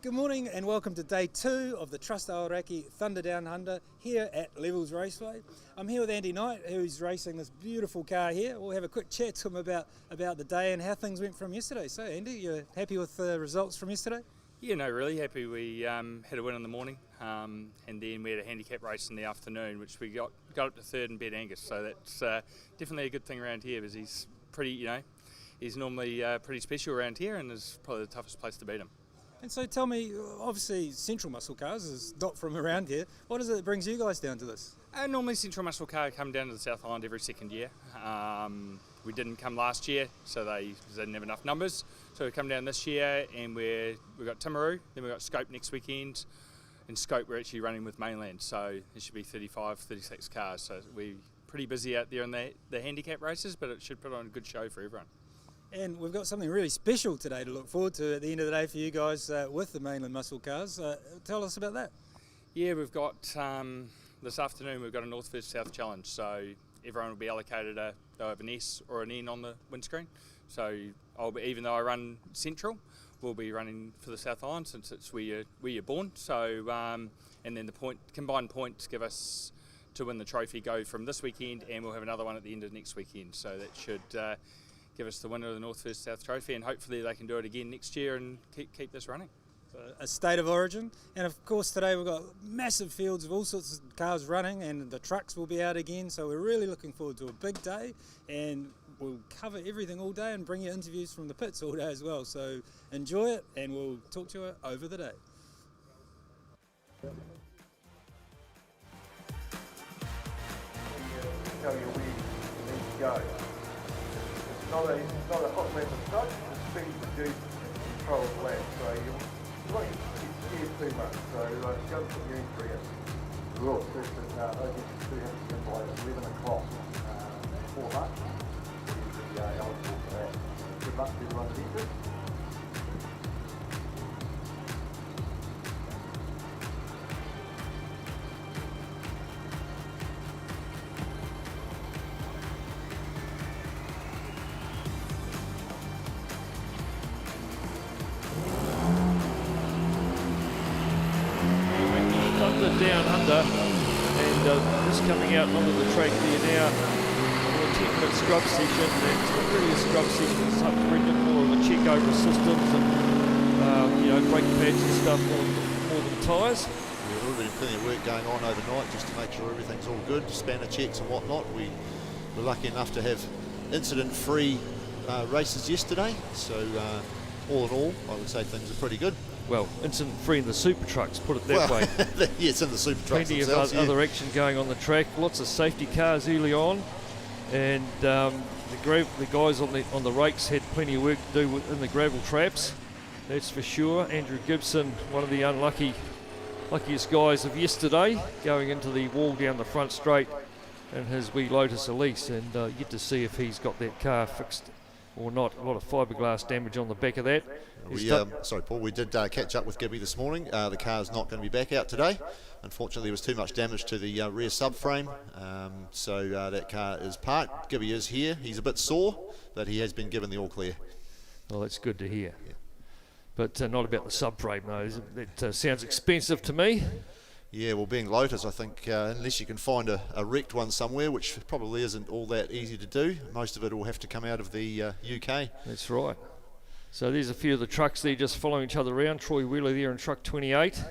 Good morning and welcome to day 2 of the Trust Aoraki Thunder Down Under here at Levels Raceway. I'm here with Andy Knight, who's racing this beautiful car here. We'll have a quick chat to him about the day and how things went from yesterday. So Andy, you're happy with the results from yesterday? Yeah, no, really happy. We had a win in the morning and then we had a handicap race in the afternoon, which we got up to third and beat Angus. So that's definitely a good thing around here because he's pretty, he's normally pretty special around here and is probably the toughest place to beat him. And so tell me, obviously Central Muscle Cars is not from around here. What is it that brings you guys down to this? Normally Central Muscle Car come down to the South Island every second year. We didn't come last year, so they didn't have enough numbers. So we come down this year and we've got Timaru, then we've got Scope next weekend. In Scope we're actually running with Mainland, so there should be 35, 36 cars. So we're pretty busy out there in the handicap races, but it should put on a good show for everyone. And we've got something really special today to look forward to at the end of the day for you guys with the Mainland Muscle Cars. Tell us about that. Yeah, we've got, this afternoon we've got a North vs South challenge, so everyone will be allocated they'll have an S or an N on the windscreen. So even though I run Central, we'll be running for the South Island since it's where you're born. So, and then the combined points give us to win the trophy go from this weekend, and we'll have another one at the end of next weekend. So that should give us the winner of the North vs South trophy, and hopefully they can do it again next year and keep this running. So a state of origin, and of course today we've got massive fields of all sorts of cars running, and the trucks will be out again, so we're really looking forward to a big day, and we'll cover everything all day and bring you interviews from the pits all day as well. So enjoy it, and we'll talk to you over the day. Tell you where you need to go. It's not a hot lap approach, it's speed reduced control of lap, so you won't get scared too much, so go and put your entry in. The rules says that I think you do have to be by 11 o'clock before lunch, so you should be eligible for that. Good luck to everyone's entry. Down under, and just coming out onto the track there now for a 10-minute scrub session, and really a scrub session is something very more of a check over systems and brake pads and stuff more than tyres. Yeah, there's already plenty of work going on overnight just to make sure everything's all good, spanner checks and whatnot. We were lucky enough to have incident-free races yesterday, so all in all I would say things are pretty good. Well, incident-free in the Super Trucks, put it that way. Yeah, it's in the Super Trucks Plenty themselves, of other action going on the track, lots of safety cars early on, and the guys on the rakes had plenty of work to do in the gravel traps, that's for sure. Andrew Gibson, one of the luckiest guys of yesterday, going into the wall down the front straight in his wee Lotus Elise, and yet to see if he's got that car fixed or not. A lot of fiberglass damage on the back of that. Sorry Paul, we did catch up with Gibby this morning. The car's not going to be back out today. Unfortunately there was too much damage to the rear subframe, so that car is parked. Gibby is here, he's a bit sore, but he has been given the all clear. Well, that's good to hear. Yeah. But not about the subframe though. That sounds expensive to me. Yeah, well, being Lotus, I think unless you can find a wrecked one somewhere, which probably isn't all that easy to do, most of it will have to come out of the UK. That's right. So there's a few of the trucks there just following each other around. Troy Wheeler there in truck 28.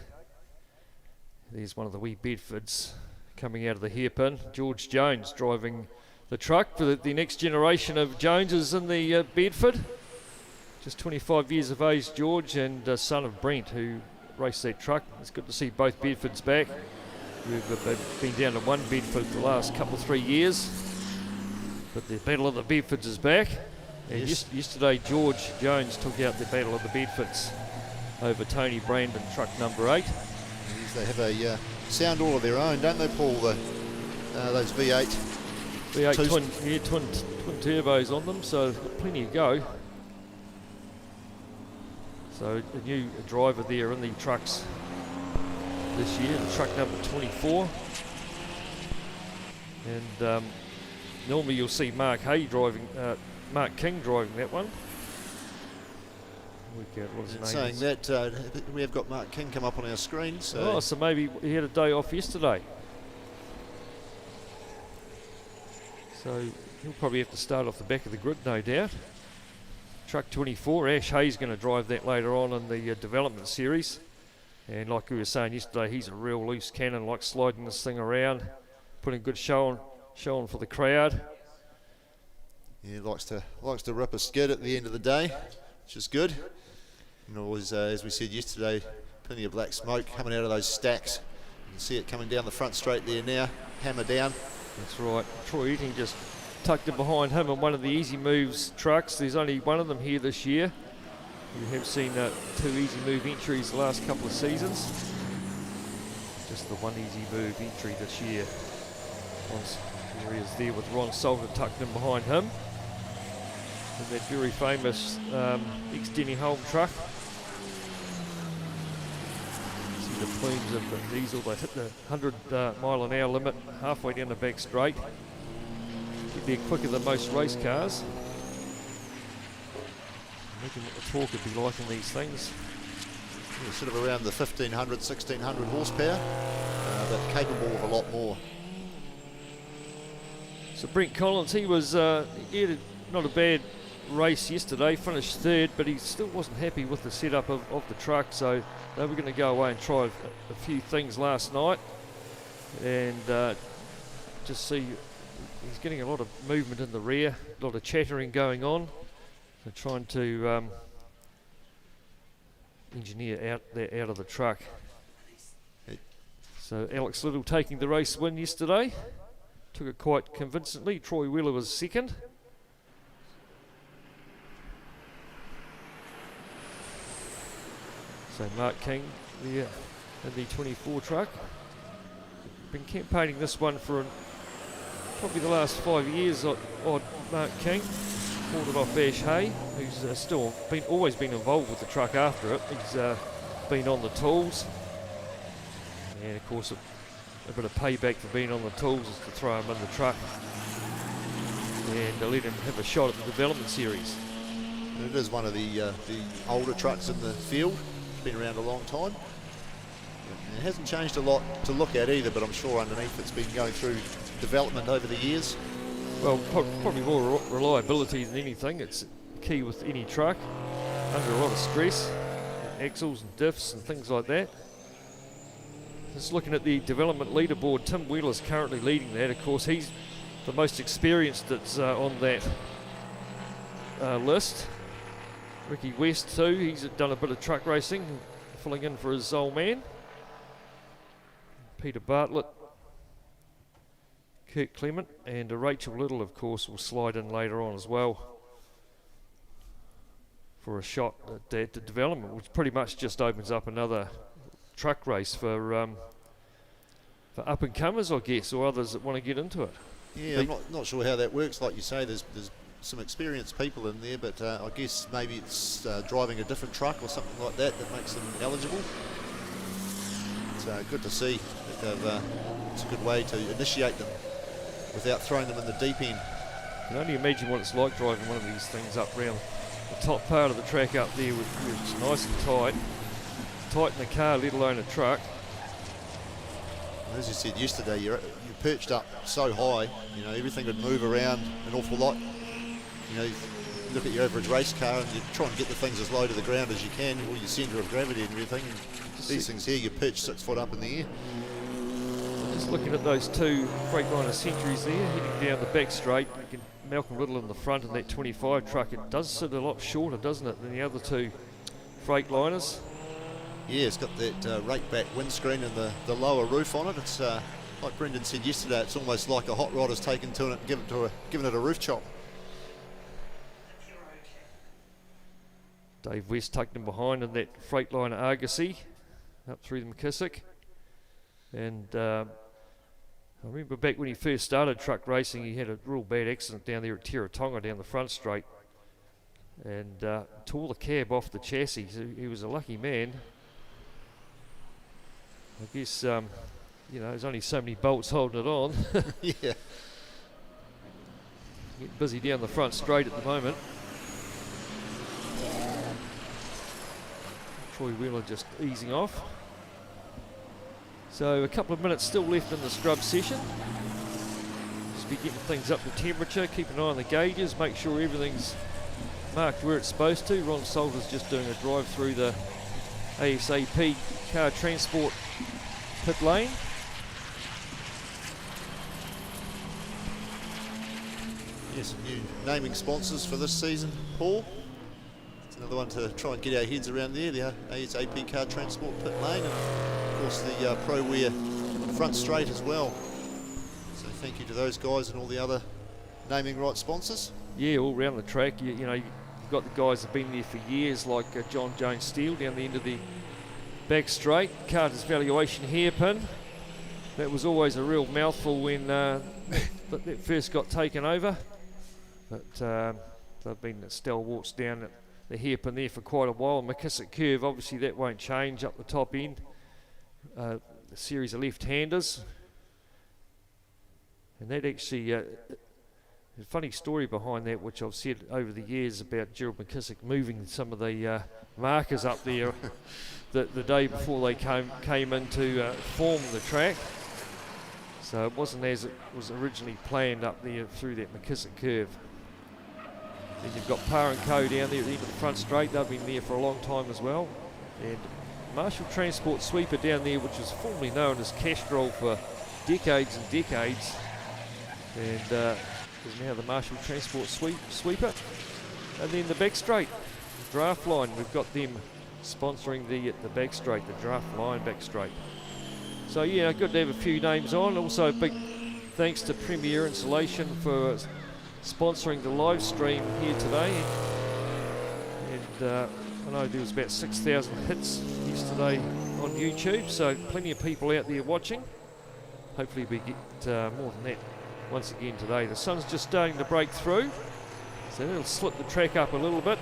There's one of the wee Bedfords coming out of the hairpin. George Jones driving the truck for the next generation of Joneses in the Bedford. Just 25 years of age, George, and son of Brent, who raced that truck. It's good to see both Bedfords back. We've been down to one Bedford for the last 3 years, but the Battle of the Bedfords is back. And yesterday, George Jones took out the Battle of the Bedfords over Tony Brandon, truck number 8. They have a sound all of their own, don't they, Paul? Those V8 twin turbos on them, so plenty of go. So a new driver there in the trucks this year, the truck number 24. And normally you'll see Mark King driving that one. What his name saying is. that we have got Mark King come up on our screen. So, so maybe he had a day off yesterday. So he'll probably have to start off the back of the grid, no doubt. Truck 24, Ash Hayes going to drive that later on in the development series. And like we were saying yesterday, he's a real loose cannon, likes sliding this thing around, putting a good show on for the crowd. Yeah, likes to rip a skid at the end of the day, which is good. And always, as we said yesterday, plenty of black smoke coming out of those stacks. You can see it coming down the front straight there now, hammer down. That's right. Troy Eating just tucked it behind him in one of the Easy Moves trucks. There's only one of them here this year. We have seen 2 Easy Move entries the last couple of seasons. Just the one Easy Move entry this year. There he is there with Ron Salter tucked in behind him. And that very famous ex-Denny Holm truck. See the plumes of the diesel. They hit the 100 mile an hour limit halfway down the back straight. Get there quicker than most race cars. Imagine what the torque would be like in these things. Yeah, sort of around the 1500, 1600 horsepower, but capable of a lot more. So Brent Collins, he had not a bad race yesterday, finished 3rd, but he still wasn't happy with the setup of the truck, so they were going to go away and try a few things last night, and just see he's getting a lot of movement in the rear, a lot of chattering going on. They're trying to engineer out of the truck. So Alex Little taking the race win yesterday. Took it quite convincingly. Troy Wheeler was 2nd. So Mark King there in the 24 truck. Been campaigning this one for probably the last 5 years. Odd Mark King. Pulled it off Ash Hay, who's still always been involved with the truck after it. He's been on the tools, and of course a bit of payback for being on the tools is to throw him in the truck and to let him have a shot at the development series. And it is one of the older trucks in the field. It's been around a long time. It hasn't changed a lot to look at either, but I'm sure underneath it's been going through development over the years. Well, probably more reliability than anything. It's key with any truck. Under a lot of stress, axles and diffs and things like that. Just looking at the development leaderboard, Tim Wheeler's currently leading that. Of course, he's the most experienced that's on that list. Ricky West too, he's done a bit of truck racing, filling in for his old man. Peter Bartlett, Kirk Clement, and Rachel Little, of course, will slide in later on as well for a shot at the development, which pretty much just opens up another truck race for up-and-comers, I guess, or others that want to get into it. Yeah, I'm not sure how that works. Like you say, there's some experienced people in there, but I guess maybe it's driving a different truck or something like that makes them eligible. It's good to see that it's a good way to initiate them without throwing them in the deep end. I can only imagine what it's like driving one of these things up round the top part of the track up there, where it's nice and tight in a car, let alone a truck. As you said yesterday, you're perched up so high, everything would move around an awful lot. look at your average race car and you try and get the things as low to the ground as you can, or your centre of gravity and everything. And these things here, you perch 6 foot up in the air. Just looking at those two Freightliner Centuries there, heading down the back straight. You can Malcolm Little in the front in that 25 truck. It does sit a lot shorter, doesn't it, than the other two Freightliners? Yeah, it's got that rake back windscreen and the lower roof on it. It's like Brendan said yesterday, it's almost like a hot rod has taken to it and given it a roof chop. Dave West tucked him behind in that Freightliner Argosy up through the McKissick. And I remember back when he first started truck racing, he had a real bad accident down there at Tiratonga down the front straight and tore the cab off the chassis. So he was a lucky man. I guess, there's only so many bolts holding it on. Yeah. Getting busy down the front straight at the moment. Troy Wheeler just easing off. So a couple of minutes still left in the scrub session. Just be getting things up to temperature, keep an eye on the gauges, make sure everything's marked where it's supposed to. Ron Salter's just doing a drive through the ASAP car transport pit lane. Yes, some new naming sponsors for this season, Paul. It's another one to try and get our heads around there, the ASAP car transport pit lane, and of course the ProWear front straight as well. So thank you to those guys and all the other naming right sponsors. Yeah, all around the track, you've got the guys that have been there for years, like John Jones Steele down the end of the back straight. Carter's Valuation hairpin. That was always a real mouthful when that first got taken over. But they've been stalwarts down at the hairpin there for quite a while. McKissick Curve, obviously that won't change up the top end. The series of left-handers. And that actually, a funny story behind that, which I've said over the years about Gerald McKissick moving some of the markers up there the day before they came in to form the track. So it wasn't as it was originally planned up there through that McKissick Curve. Then you've got Parr & Co down there at the end of the front straight. They've been there for a long time as well. And Marshall Transport Sweeper down there, which was formerly known as Castrol for decades and decades. And is now the Marshall Transport Sweeper. And then the back straight, the draft line, we've got them sponsoring the back straight, the draft line back straight. So yeah, good to have a few names on. Also a big thanks to Premier Insulation for sponsoring the live stream here today. And I know there was about 6,000 hits yesterday on YouTube, so plenty of people out there watching. Hopefully we get more than that once again today. The sun's just starting to break through, so that'll slip the track up a little bit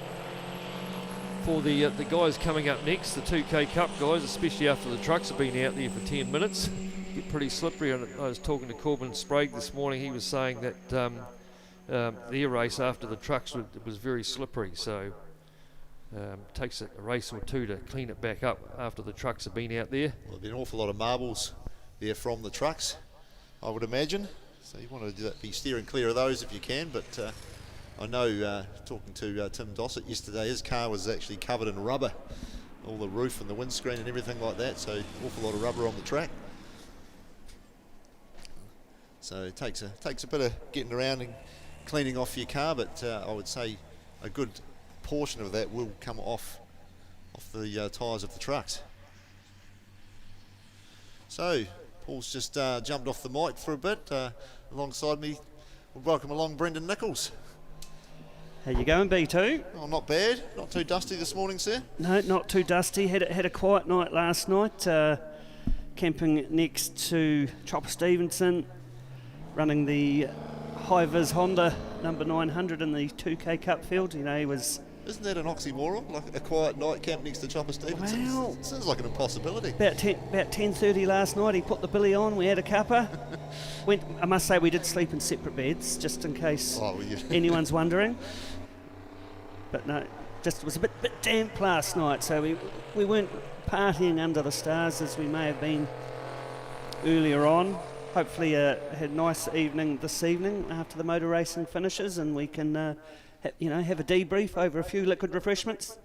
for the guys coming up next, the 2K Cup guys, especially after the trucks have been out there for 10 minutes. Get pretty slippery. And I was talking to Corbin Sprague this morning. He was saying that their race after the trucks was very slippery, so takes a race or two to clean it back up after the trucks have been out there. Well, there'll be an awful lot of marbles there from the trucks, I would imagine. So you want to be steering clear of those if you can, but I know talking to Tim Dossett yesterday, his car was actually covered in rubber, all the roof and the windscreen and everything like that, so an awful lot of rubber on the track. So it takes a bit of getting around and cleaning off your car, but I would say a good portion of that will come off the tyres of the trucks. So Paul's just jumped off the mic for a bit. Alongside me, we'll welcome along Brendan Nichols. How you going, B2? Oh, not bad. Not too dusty this morning, sir? No, not too dusty. Had a quiet night last night, camping next to Chopper Stevenson, running the high-vis Honda number 900 in the 2K Cup field. You know, he was... Isn't that an oxymoron? Like a quiet night camp next to Chopper Stevenson? Well, sounds like an impossibility. About 10:30 last night, he put the billy on. We had a cuppa. I must say, we did sleep in separate beds, just in case anyone's wondering. But no, just was a bit damp last night, so we weren't partying under the stars as we may have been earlier on. Hopefully had a nice evening this evening after the motor racing finishes, and we can have a debrief over a few liquid refreshments.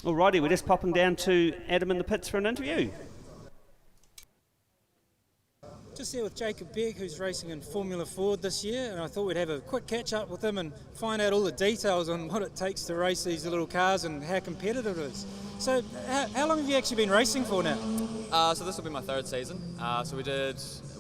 Alrighty, we're just popping down to Adam in the pits for an interview. Just here with Jacob Beck, who's racing in Formula Ford this year, and I thought we'd have a quick catch up with him and find out all the details on what it takes to race these little cars and how competitive it is. So how long have you actually been racing for now? So this will be my third season. So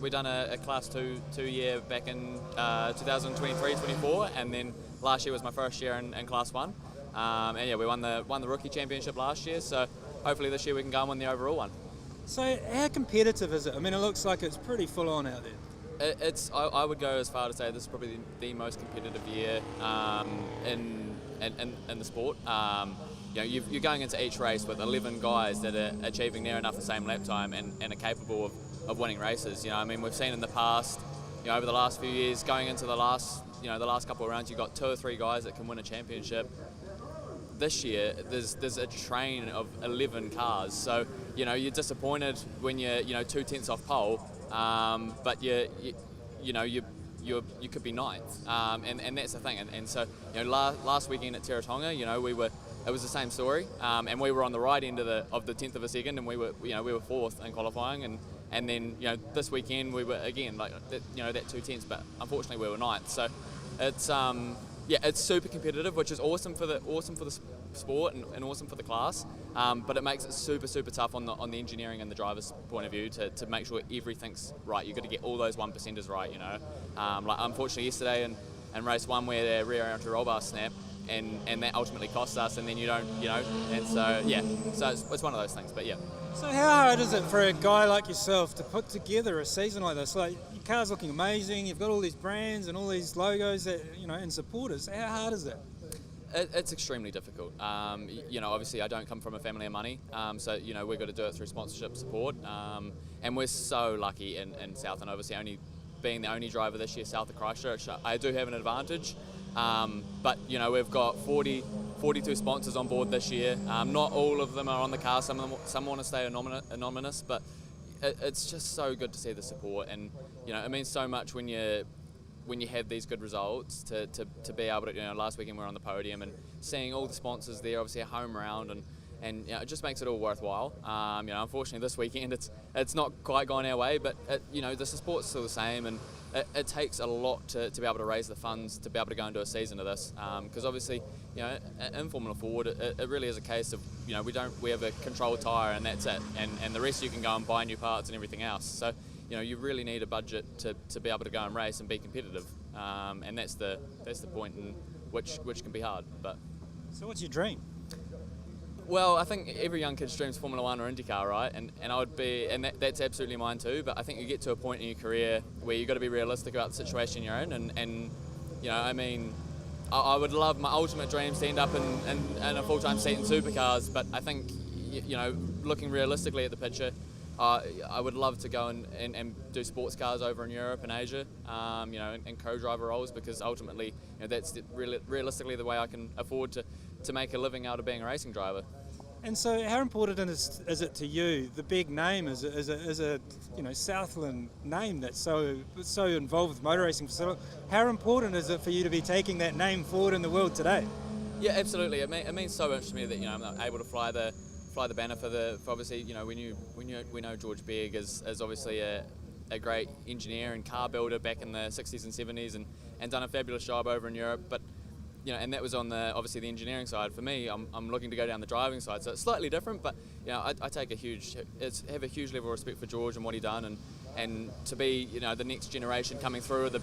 we done a Class 2 year back in 2023-24, and then last year was my first year in Class 1. And yeah, we won the rookie championship last year, so hopefully this year we can go and win the overall one. So how competitive is it? I mean, it looks like it's pretty full on out there. I would go as far to say this is probably the most competitive year in the sport. You're going into each race with 11 guys that are achieving near enough the same lap time and are capable of winning races. I mean, we've seen in the past, over the last few years, going into the last couple of rounds, you've got 2 or 3 guys that can win a championship. This year, there's a train of 11 cars, so you're disappointed when you're 2 tenths off pole, but you could be ninth, and that's the thing. And so last weekend at Teretonga, it was the same story, and we were on the right end of the tenth of a second, and we were fourth in qualifying, and then this weekend we were again that 2 tenths, but unfortunately we were ninth. So it's it's super competitive, which is awesome for the sport and awesome for the class, but it makes it super tough on the engineering and the driver's point of view to make sure everything's right. You've got to get all those 1%ers right, like unfortunately yesterday in race 1 where the rear entry roll bar snapped, and that ultimately costs us, and then you don't, and so so it's one of those things. But yeah. So how hard is it for a guy like yourself to put together a season like this? Like, your car's looking amazing, you've got all these brands and all these logos that, and supporters. How hard is that? It's extremely difficult. Obviously I don't come from a family of money, so we've got to do it through sponsorship support, and we're so lucky in South, and obviously being the only driver this year south of Christchurch, I do have an advantage, but we've got 42 sponsors on board this year. Not all of them are on the car, some want to stay anonymous, but it's just so good to see the support, and it means so much when you have these good results to be able to, last weekend we were on the podium and seeing all the sponsors there, obviously a home round, and it just makes it all worthwhile. Unfortunately this weekend it's not quite gone our way, but the support's still the same, and it takes a lot to be able to raise the funds to be able to go and do a season of this, because obviously in Formula Ford it really is a case of we have a controlled tyre and that's it, and the rest you can go and buy new parts and everything else. So you really need a budget to be able to go and race and be competitive, and that's the point, in which can be hard. But so what's your dream? Well, I think every young kid's dreams Formula 1 or IndyCar, right? And I would be, and that's absolutely mine too. But I think you get to a point in your career where you've got to be realistic about the situation you're in, and I mean, I would love, my ultimate dreams to end up in a full-time seat in supercars. But I think looking realistically at the picture, I would love to go and do sports cars over in Europe and Asia, and co-driver roles, because ultimately that's realistically the way I can afford to make a living out of being a racing driver. And so how important is it to you, the big name is a Southland name that's so involved with motor racing? So how important is it for you to be taking that name forward in the world today? Yeah, absolutely. It means so much to me that I'm able to fly the banner for obviously we know George Begg is obviously a great engineer and car builder back in the 60s and 70s and done a fabulous job over in Europe, but and that was on obviously the engineering side. For me, I'm looking to go down the driving side, so it's slightly different, but I take have a huge level of respect for George and what he done, and to be the next generation coming through the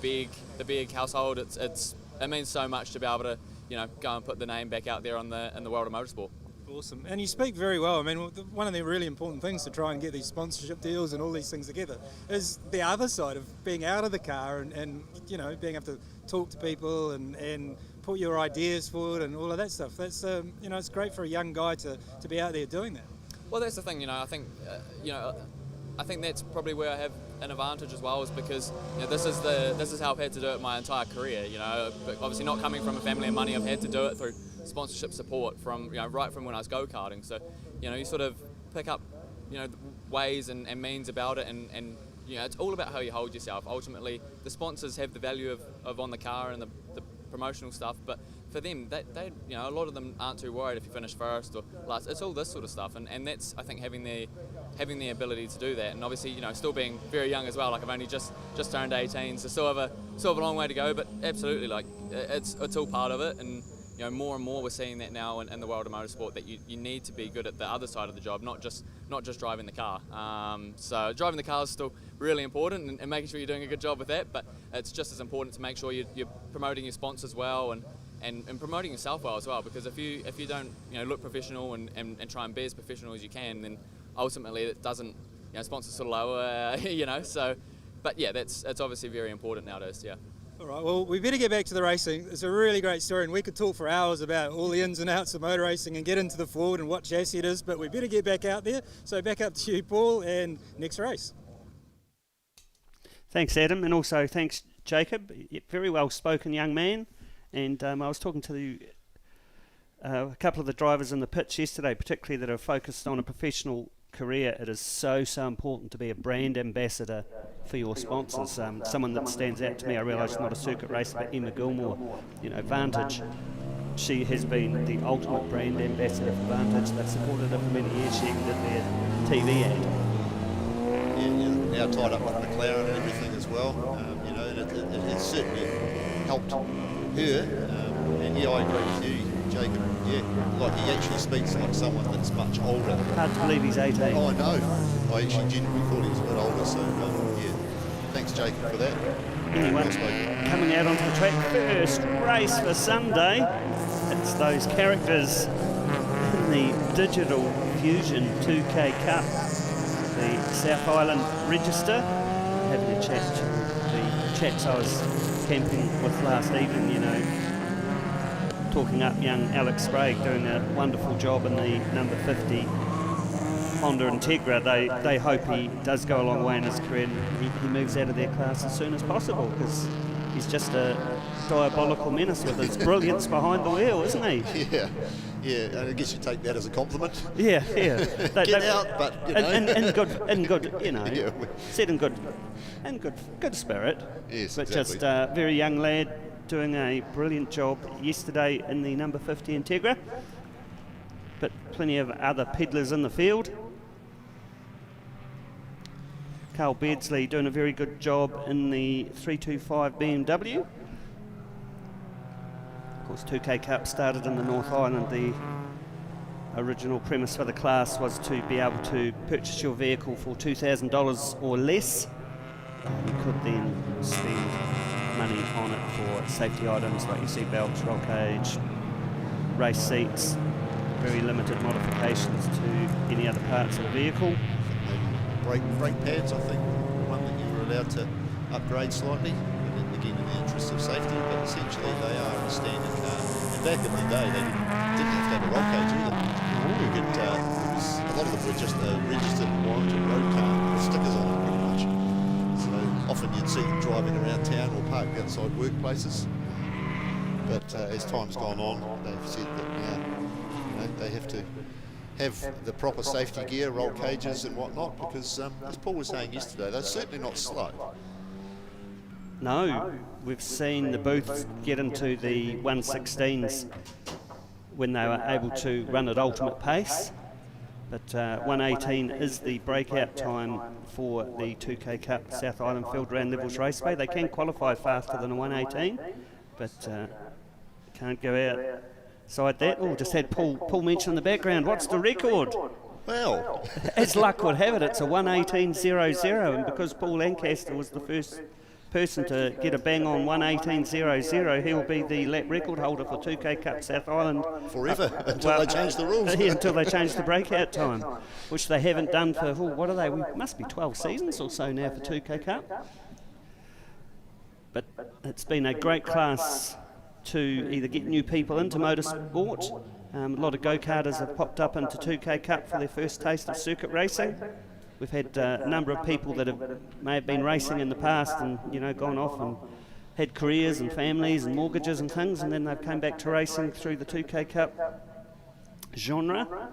big household, it means so much to be able to go and put the name back out there in the world of motorsport. Awesome. And you speak very well. I mean, one of the really important things to try and get these sponsorship deals and all these things together is the other side of being out of the car and being able to talk to people and put your ideas forward and all of that stuff. That's it's great for a young guy to be out there doing that. Well, that's the thing. I think I think that's probably where I have an advantage as well, is because this is how I've had to do it my entire career. But obviously not coming from a family of money, I've had to do it through sponsorship support from right from when I was go-karting. So you sort of pick up ways and means about it, and it's all about how you hold yourself. Ultimately, the sponsors have the value of on the car and the promotional stuff, but for them, they you know, a lot of them aren't too worried if you finish first or last. It's all this sort of stuff, and that's, I think, having the ability to do that, and obviously, you know, still being very young as well. Like, I've only just turned 18, so still have a long way to go, but absolutely, like, it's all part of it. And you know, more and more we're seeing that now in the world of motorsport, that you need to be good at the other side of the job, not just driving the car. So driving the car is still really important, and making sure you're doing a good job with that, but it's just as important to make sure you're promoting your sponsors well and promoting yourself well as well, because if you don't, you know, look professional and try and be as professional as you can, then ultimately it doesn't, you know, sponsors sort of lower, you know, so, but yeah, it's obviously very important nowadays, yeah. All right, well, we better get back to the racing. It's a really great story, and we could talk for hours about all the ins and outs of motor racing and get into the Ford and what chassis it is, but we better get back out there. So back up to you, Paul, and next race. Thanks, Adam, and also thanks, Jacob. Very well spoken young man. And I was talking to a couple of the drivers in the pits yesterday, particularly that are focused on a professional career. It is so important to be a brand ambassador for your sponsors. Someone that stands out to me, I realise not a circuit racer, but Emma Gilmore, you know, Vantage. She has been the ultimate brand ambassador for Vantage. They've supported her for many years. She even did their TV ad. Yeah, now tied up with McLaren and everything as well. You know, and it has certainly helped her. And yeah, I agree with you, Jacob. Yeah, like, he actually speaks like someone that's much older. Hard to believe he's 18. Oh, I know. I actually genuinely thought he was a bit older, so yeah. Thanks, Jacob, for that. Anyway, coming out onto the track, first race for Sunday. It's those characters in the Digital Fusion 2K Cup, the South Island Register. Having a chat to the chaps I was camping with last evening, you know, talking up young Alex Sprague, doing a wonderful job in the number 50 Honda Integra. They hope he does go a long way in his career and he moves out of their class as soon as possible, because he's just a diabolical menace with his brilliance behind the wheel, isn't he? Yeah, and I guess you take that as a compliment. Yeah. Get out, but you know. in good, you know, yeah. Said in good spirit. Yes, but exactly. Just a very young lad doing a brilliant job yesterday in the number 50 Integra. But plenty of other peddlers in the field. Carl Beardsley doing a very good job in the 325 BMW. Of course, 2K Cup started in the North Island. The original premise for the class was to be able to purchase your vehicle for $2,000 or less. You could then spend money on it for safety items like your seat belts, roll cage, race seats, very limited modifications to any other parts of the vehicle. Brake pads, I think, one that you were allowed to upgrade slightly, again in the interest of safety, but essentially they are a standard car. And back in the day, they didn't have to have a roll cage either. You could, a lot of them were just a registered warranted road car with stickers on it, pretty much. So often you'd see them driving around town or parked outside workplaces. But as time's gone on, they've said that now, you know, they have to have the proper safety gear, roll cages and whatnot, because as Paul was saying yesterday, they're certainly not slow. No, we've seen the booths get into the 116s when they were able to run at ultimate pace, but 118 is the breakout time for the 2K Cup South Island Field Round Levels Raceway. They can qualify faster than a 118, but can't go outside that. Oh, just had Paul mention in the background, what's the record? Well, as luck would have it, it's a 118.00, and because Paul Lancaster was the first person to get a bang on 118.00, he'll be the lap record holder for 2K Cup South Island forever, until they change the rules. Yeah, until they change the breakout time, which they haven't done for, what are they, we must be 12 seasons or so now for 2K Cup. But it's been a great class to either get new people into motorsport. A lot of go-karters have popped up into 2K Cup for their first taste of circuit racing. We've had a number of people that may have been racing in the past and, you know, gone off and had careers and families and mortgages and things, and then they've come back to racing through the 2K Cup genre.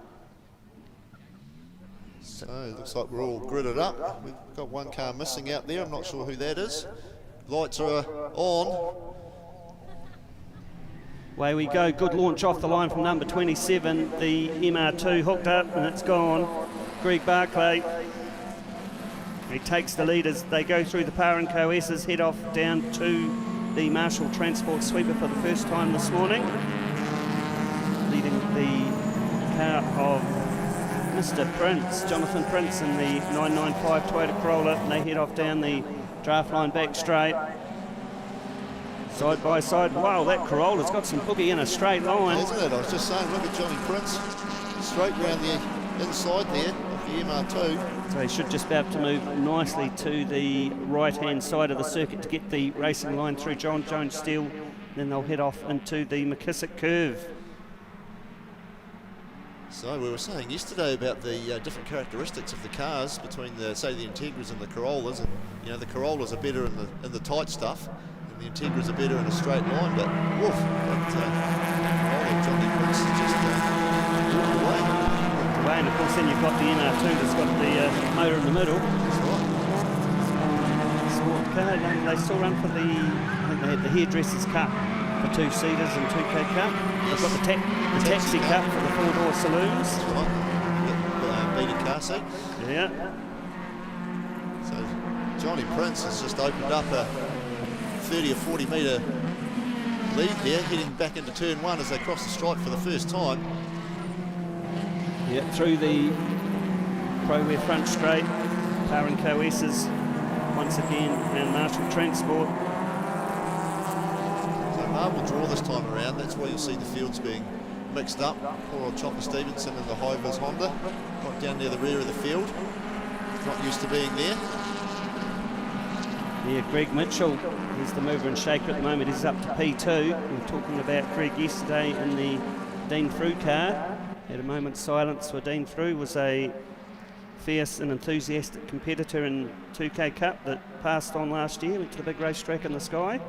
So it looks like we're all gridded up. We've got one car missing out there. I'm not sure who that is. Lights are on. Away we go. Good launch off the line from number 27. The MR2 hooked up and it's gone. Greg Barclay. He takes the lead as they go through the Power & Co S's, head off down to the Marshall Transport Sweeper for the first time this morning. Leading the car of Mr. Prince, Jonathan Prince, in the 995 Toyota Corolla, and they head off down the draft line back straight. Side by side. Wow, that Corolla's got some boogie in a straight line. Isn't it? I was just saying, look at Johnny Prince. Straight round the inside there of the MR2. So he should just be able to move nicely to the right-hand side of the circuit to get the racing line through John Jones Steel. Then they'll head off into the McKissick curve. So we were saying yesterday about the different characteristics of the cars between the, say, the Integras and the Corollas, and you know the Corollas are better in the tight stuff, and the Integras are better in a straight line. But woof, Johnny Prince is just walked away. And of course, then you've got the NR2 that's got the motor in the middle. That's right. Sport car. They still run for the. I think they had the hairdressers cup for 2-seaters and 2K cup. They've got the taxi cup for the 4-door saloons. That's right. Beater car seat. Yeah. So Johnny Prince has just opened up a 30 or 40 metre lead there, heading back into turn 1 as they cross the stripe for the first time. Yeah, through the ProWare front straight, Power & Co S's once again, and Marshall Transport. So Marvel draw this time around. That's why you'll see the fields being mixed up. Poor old Chopper Stevenson in the high-vis Honda, right down near the rear of the field. Not used to being there. Yeah, Greg Mitchell is the mover and shaker at the moment. He's up to P2. We were talking about Greg yesterday in the Dean Frew car. Had a moment's silence for Dean Frew. Was a fierce and enthusiastic competitor in 2K Cup that passed on last year, went to the big racetrack in the sky.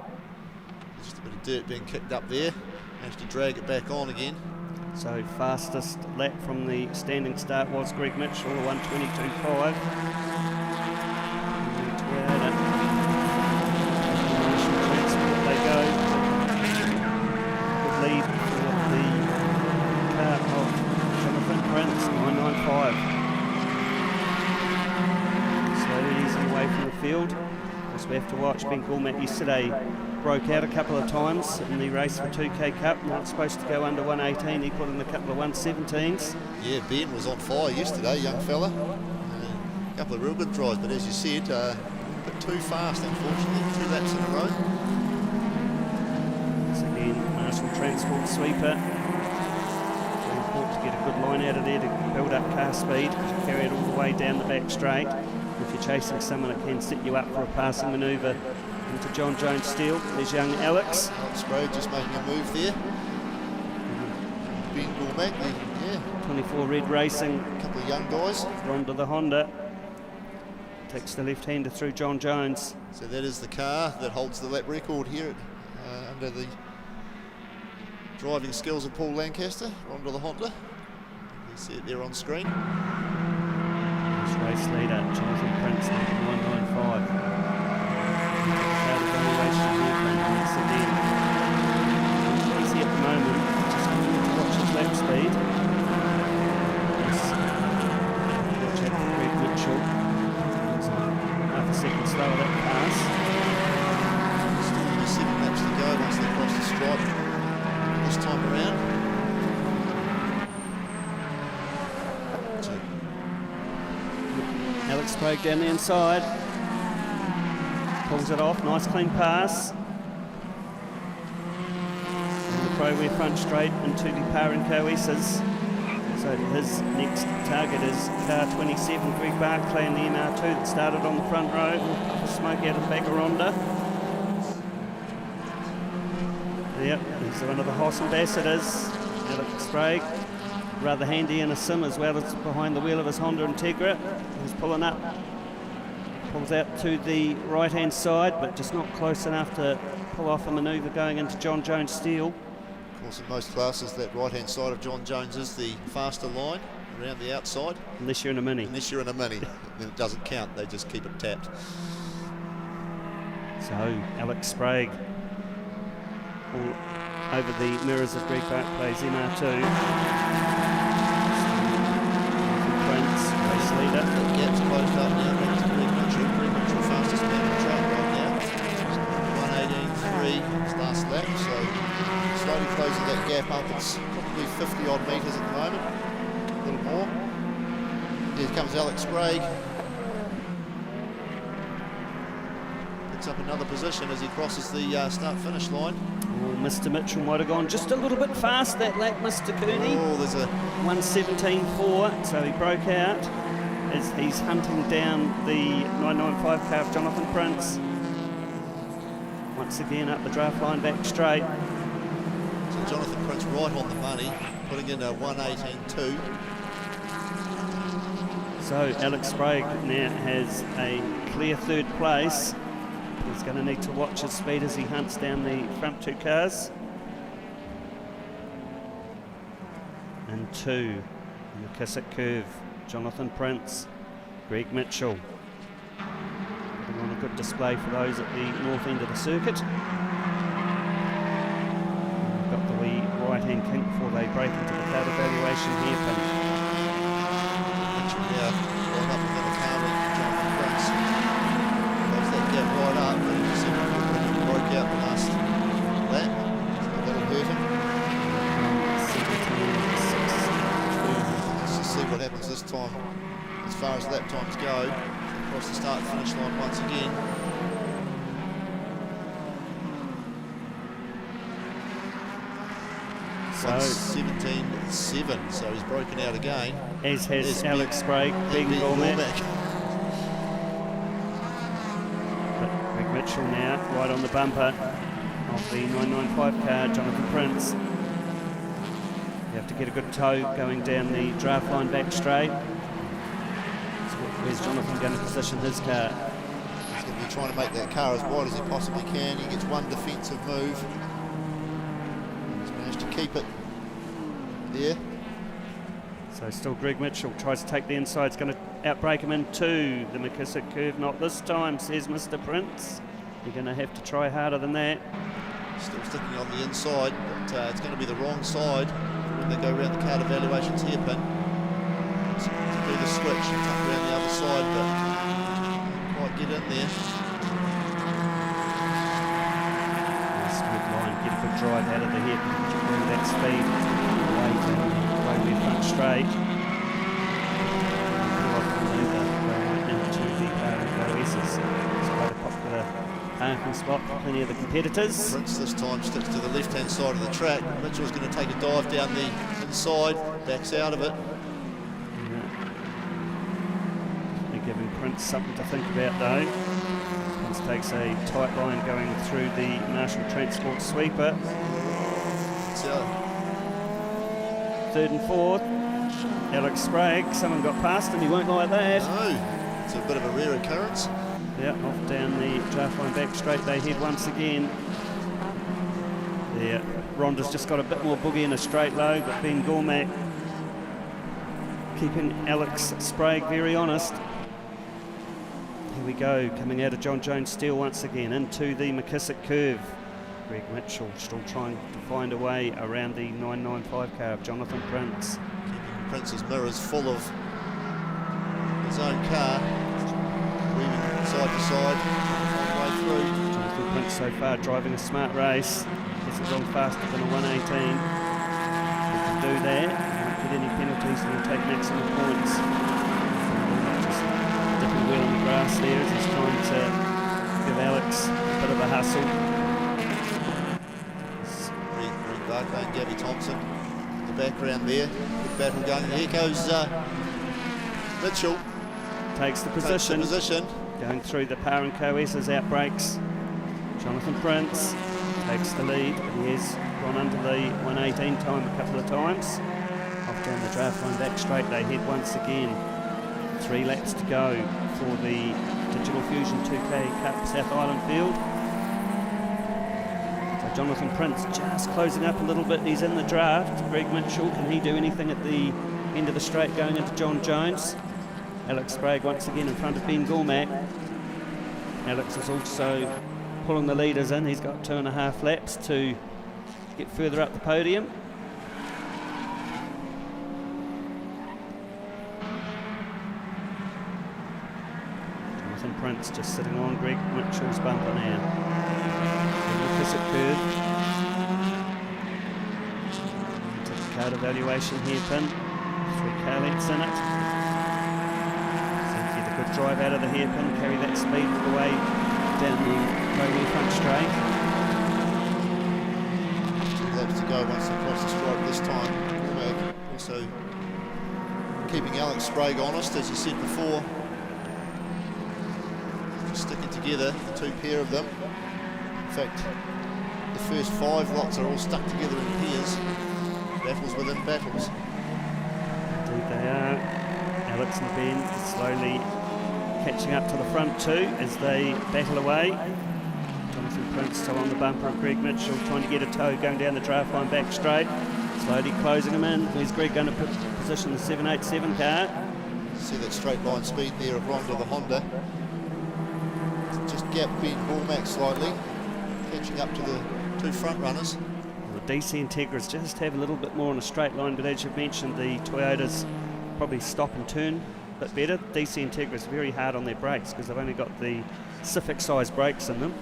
Just a bit of dirt being kicked up there. Managed to drag it back on again. So fastest lap from the standing start was Greg Mitchell, 1:22.5. They go. Good lead for the car of Jonathan Prince, 995. Slowly easing away from the field. As we have to watch, Ben Gourmet yesterday broke out a couple of times in the race for 2K Cup. Not supposed to go under 118. He put in a couple of 117s. Yeah, Ben was on fire yesterday, young fella. A couple of real good drives, but as you said, a bit too fast, unfortunately. 2 laps in a row. Once again, Marshall Transport Sweeper. Very important to get a good line out of there to build up car speed, carry it all the way down the back straight. If you're chasing someone, it can set you up for a passing manoeuvre into John Jones Steel. There's young Alex. Sprague just making a move there. Ben Gourmet, yeah. 24 Red Racing. A couple of young guys. Ronda the Honda. Takes the left-hander through John Jones. So that is the car that holds the lap record here under the driving skills of Paul Lancaster, Ronda the Honda. You see it there on screen. This race leader, Jonathan Prince, 195. Easy at the moment, just to watch his lap speed. Watch out for Greg Mitchell. Half a second slower that pass. Still only 7 laps to go once they cross the stripe this time around. Alex Sprague down the inside. Pulls it off, nice clean pass. And the ProWare front straight into the Power & Co S's. So his next target is car 27, Greg Barclay in the MR2 that started on the front row. Puff of smoke out of the back of Ronda. Yep, he's one of the Haas ambassadors, Alex Sprague. Rather handy in a sim as well as behind the wheel of his Honda Integra. He's pulling up. Pulls out to the right-hand side, but just not close enough to pull off a manoeuvre going into John Jones Steel. Of course, in most classes, that right-hand side of John Jones is the faster line around the outside. Unless you're in a Mini. Unless you're in a Mini, then it doesn't count. They just keep it tapped. So Alex Sprague over the mirrors of Greg Barclay's MR2. Prince, race leader. The gap's closed up now, back to Greg Mitchell. Greg Mitchell fastest man on the track right now. 1:18.3 his last lap, so slowly closing that gap up. It's probably 50 odd metres at the moment, a little more. Here comes Alex Sprague. Picks up another position as he crosses the start-finish line. Oh, Mr. Mitchell might have gone just a little bit fast that lap, Mr. Cooney. Oh, there's a 1:17.4, so he broke out as he's hunting down the 995 car of Jonathan Prince. Once again up the draft line back straight. So Jonathan Prince right on the money, putting in a 1:18.2. So Alex Sprague now has a clear third place. He's going to need to watch his speed as he hunts down the front two cars. And two, McKissick curve, Jonathan Prince, Greg Mitchell. Putting on a good display for those at the north end of the circuit. We've got the wee right-hand kink before they break into the cloud evaluation hairpin. Mitchell now right up within the car with Jonathan Prince. Close that gap right up, but you see when he broke out the last lap, so that'll hurt him. Let's just see what happens this time as far as lap times go. Across the start finish line once again. So 1:17.7, so he's broken out again. As has Alex Sprague, Big Gormack. But Greg Mitchell now right on the bumper of the 995 car, Jonathan Prince. You have to get a good toe going down the draft line back straight. So where's Jonathan going to position his car? He's going to be trying to make that car as wide as he possibly can. He gets one defensive move. He's managed to keep it there. So still Greg Mitchell tries to take the inside. It's going to outbrake him into the McKissick curve. Not this time, says Mr. Prince. You're going to have to try harder than that. Still sticking on the inside, but it's going to be the wrong side when they go around the card evaluations hairpin. So to do the switch and tuck around the other side, but can't quite get in there. Smooth line, get a good drive out of the hairpin, bring that speed away with front straight. Into the OS's. It's quite a popular parking spot for plenty of the competitors. Prince this time sticks to the left-hand side of the track. Mitchell's going to take a dive down the inside, backs out of it. They're giving Prince something to think about though. Prince takes a tight line going through the Marshall Transport sweeper. So third and fourth, Alex Sprague. Someone got past him, he won't like that. no, it's a bit of a rare occurrence. Yeah, off down the draft line back straight they head once again. Yeah, Rhonda's just got a bit more boogie in a straight low, but Ben Gormack keeping Alex Sprague very honest. Here we go, coming out of John Jones Steel once again into the McKissick curve. Greg Mitchell still trying to find a way around the 995 car of Jonathan Prince. Keeping Prince's mirrors full of his own car, weaving side to side all the way through. Jonathan Prince so far driving a smart race. Hasn't gone faster than a 1:18. He can do that. Won't get any penalties and he'll take maximum points. Just dipping well on the grass there as he's trying to give Alex a bit of a hustle. Greg Barclay and Gabby Thompson in the background there. Good battle going. Here goes Mitchell. Takes the position. Going through the Power and Co-S's outbreaks. Jonathan Prince takes the lead, and he has gone under the 1:18 time a couple of times. Off down the draft line back straight they head once again. 3 laps to go for the Digital Fusion 2K Cup South Island field. So Jonathan Prince just closing up a little bit. He's in the draft. Greg Mitchell, can he do anything at the end of the straight going into John Jones? Alex Sprague once again in front of Ben Gormack. Alex is also pulling the leaders in. He's got 2.5 laps to get further up the podium. Jonathan Prince just sitting on Greg Mitchell's bumper now. Opposite curve. Into the card evaluation hairpin. 3 car lengths in it. So get a good drive out of the hairpin, carry that speed all the way down the Pro front straight. 2 laps to go once they cross the stripe this time. Also keeping Alex Sprague honest, as you said before. Just sticking together, the 2 pair of them. In fact, the first 5 lots are all stuck together in pairs. Battles within battles. Indeed they are. Alex and Ben slowly catching up to the front too as they battle away. Jonathan Prince still on the bumper of Greg Mitchell, trying to get a tow going down the draft line back straight. Slowly closing him in. Where's Greg going to position the 787 car? See that straight line speed there of Ronda the Honda. Just gap Ben Bormack slightly, catching up to the 2 front runners. The DC Integras just have a little bit more on a straight line, but as you've mentioned, the Toyotas probably stop and turn a bit better. DC Integras very hard on their brakes because they've only got the Civic size brakes in them.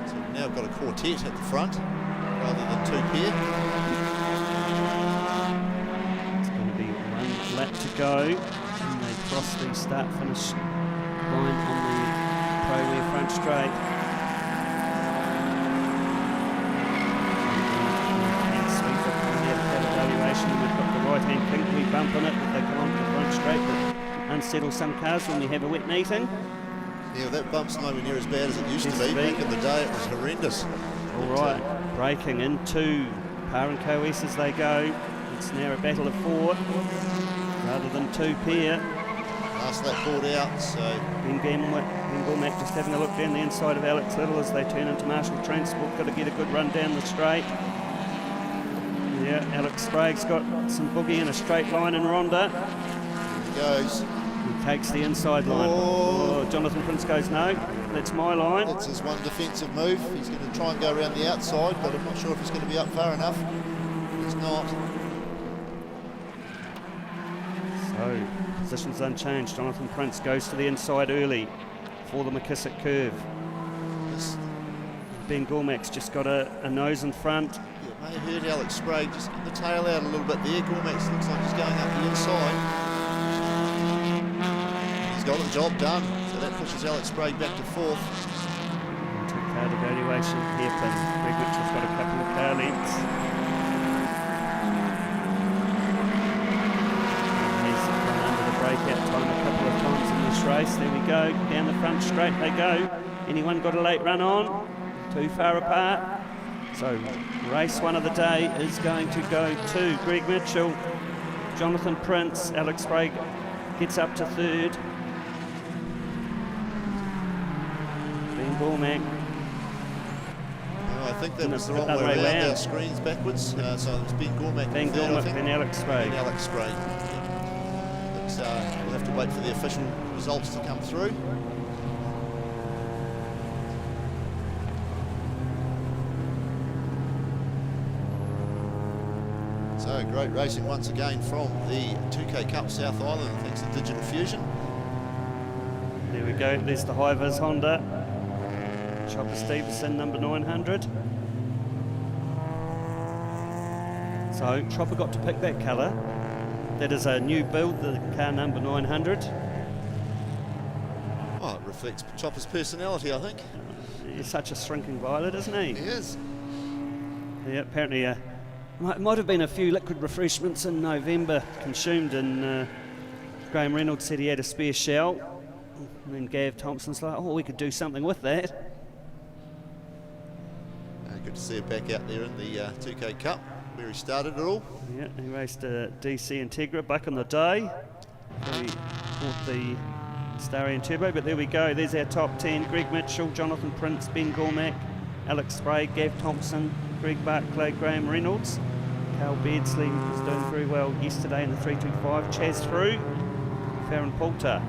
So we've now got a quartet at the front rather than 2 pair. It's going to be 1 lap to go, and they cross the start-finish line on the Pro Rear front straight. We've got the right-hand Kinkley bump in it that they come onto the front straight that unsettle some cars when we have a wet meeting. Yeah, that bump's nowhere near as bad as it used to be. Back in the day it was horrendous. All right, braking into Par and Co-S as they go. It's now a battle of 4 rather than 2 pair. Last lap board out, so Ben Gormack just having a look down the inside of Alex Little as they turn into Marshall Transport. Got to get a good run down the straight. Yeah, Alex Sprague's got some boogie in a straight line in Ronda. He goes. He takes the inside line. Oh, Jonathan Prince goes, no, that's my line. That's his one defensive move. He's going to try and go around the outside, but I'm not sure if he's going to be up far enough. He's not. So, position's unchanged. Jonathan Prince goes to the inside early for the McKissick curve. Ben Gormack's just got a nose in front. May have heard Alex Sprague just get the tail out a little bit there. Gormack looks like he's going up the inside. He's got the job done, so that pushes Alex Sprague back to 4th. Two-card evaluation hairpin. Greg Mitchell's got a couple of car lengths. He's gone under the breakout time a couple of times in this race. There we go, down the front straight they go. Anyone got a late run on? Too far apart. So race 1 of the day is going to go to Greg Mitchell, Jonathan Prince. Alex Sprague gets up to 3rd. Ben Gormack. Oh, I think that was the wrong way around. Our screens backwards. So it was Ben Gormack. Ben Gormack, then Alex Sprague. Then Alex Sprague. We'll have to wait for the official results to come through. So great racing once again from the 2K Cup South Island thanks to Digital Fusion. There we go, there's the high-vis Honda. Chopper Stevenson, number 900. So Chopper got to pick that colour. That is a new build, the car number 900. Oh, it reflects Chopper's personality, I think. He's such a shrinking violet, isn't he? He is. Yeah, apparently might have been a few liquid refreshments in November consumed, and Graham Reynolds said he had a spare shell. And then Gav Thompson's like, oh, we could do something with that. Good to see him back out there in the 2K Cup, where he started it all. Yeah, he raced a DC Integra back in the day. He bought the Starion Turbo, but there we go. There's our top 10. Greg Mitchell, Jonathan Prince, Ben Gormack, Alex Sprague, Gav Thompson, Greg Barclay, Graham Reynolds. Carl Beardsley was doing very well yesterday in the 325. Chaz Frew, Farron Poulter.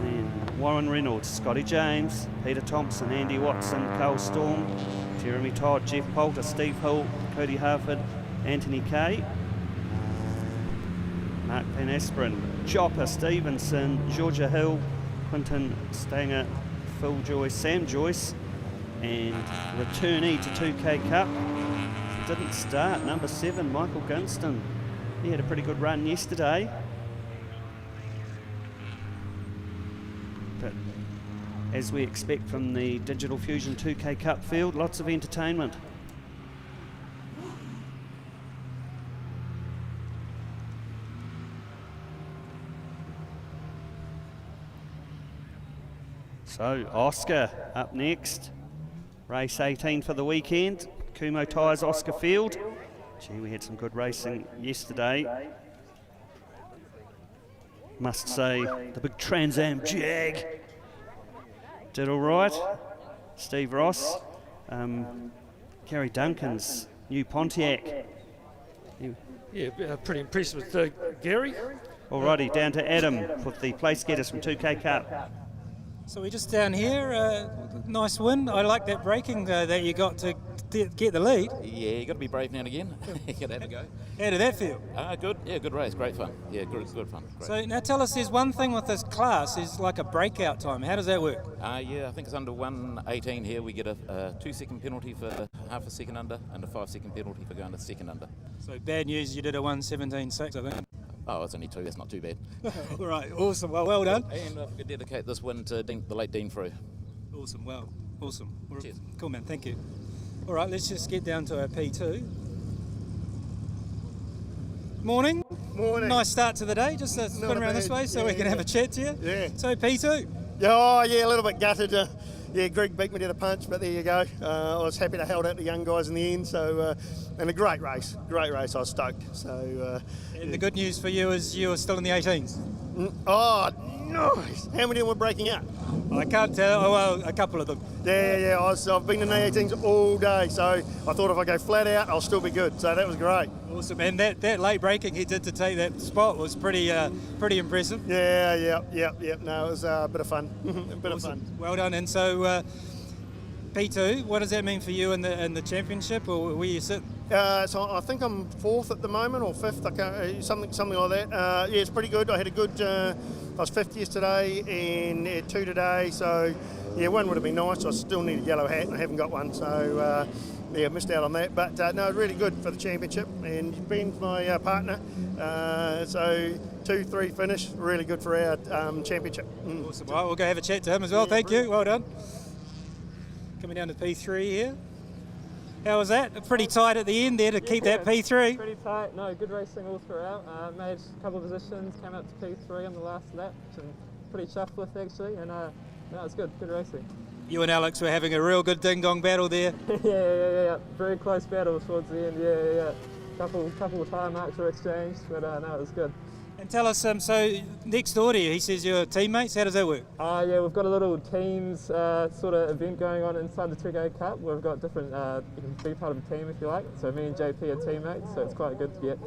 Then Warren Reynolds, Scotty James, Peter Thompson, Andy Watson, Carl Storm, Jeremy Todd, Jeff Poulter, Steve Hill, Cody Harford, Anthony Kay, Mark Van Asperen, Chopper Stevenson, Georgia Hill, Quinton Stanger, Phil Joyce, Sam Joyce, and returnee to 2K Cup. Didn't start, number 7, Michael Gunston. He had a pretty good run yesterday. But as we expect from the Digital Fusion 2K Cup field, lots of entertainment. So OSCA up next, race 18 for the weekend, Kumho Tyres OSCA field. Gee, we had some good racing yesterday. Must say the big Trans Am Jag did all right. Steve Ross, Gary Duncan's new Pontiac. Yeah, pretty impressed with Gary. Alrighty, down to Adam with the place getters from 2K Cup. So we're just down here, nice win. I like that braking that you got to get the lead. Yeah, you got to be brave now and again. You got to have a go. How did that feel? Good. Yeah, good race. Great fun. Yeah, good fun. Great. So now tell us, there's one thing with this class, is like a breakout time. How does that work? Yeah, I think it's under 1:18 here. We get a 2-second penalty for half a second under and a 5-second penalty for going a second under. So bad news, you did a 1:17.6, I think. Oh, it's only 2. That's not too bad. All right, awesome. Well done. And I could dedicate this win to the late Dean Frew. Awesome. Well, awesome. Cheers. Cool, man. Thank you. All right, let's just get down to our P2. Morning. Morning. Nice start to the day. Just spin around this way so we can have a chat to you. Yeah. So P2. Oh, yeah, a little bit gutted. Yeah, Greg beat me to the punch, but there you go. I was happy to hold out the young guys in the end. So, and a great race. I was stoked. So. And the good news for you is you are still in the 18s. Oh, nice. How many were breaking up? I can't tell. Oh, well, a couple of them. Yeah. I've been in the 18s all day, so I thought if I go flat out, I'll still be good. So that was great. Awesome, and that late braking he did to take that spot was pretty impressive. Yeah. No, it was a bit of fun. Awesome. Well done. And so P2, what does that mean for you in the championship, or where you sit? So I think I'm 4th at the moment, or 5th. I can't, something like that. Yeah, it's pretty good. I had a good. I was 5th yesterday and had 2 today. So yeah, 1 would have been nice. I still need a yellow hat, and I haven't got one. So yeah, missed out on that. But no, really good for the championship. And Ben's my partner. So 2-3 finish, really good for our championship. Awesome. Well, we'll go have a chat to him as well. Thank you. Well done. Coming down to P3 here. How was that? Pretty tight at the end there to keep that P3. Pretty tight. No, good racing all throughout. Made a couple of positions, came up to P3 on the last lap, which I'm pretty chuffed with actually, and no, it was good racing. You and Alex were having a real good ding-dong battle there. yeah. Very close battle towards the end. Yeah. Couple of tyre marks were exchanged, but no, it was good. And tell us, so next door to you, he says you're teammates. How does that work? Yeah, we've got a little teams sort of event going on inside the 2K Cup. We've got different, you can be part of a team if you like. So me and JP are teammates, so it's quite good to get,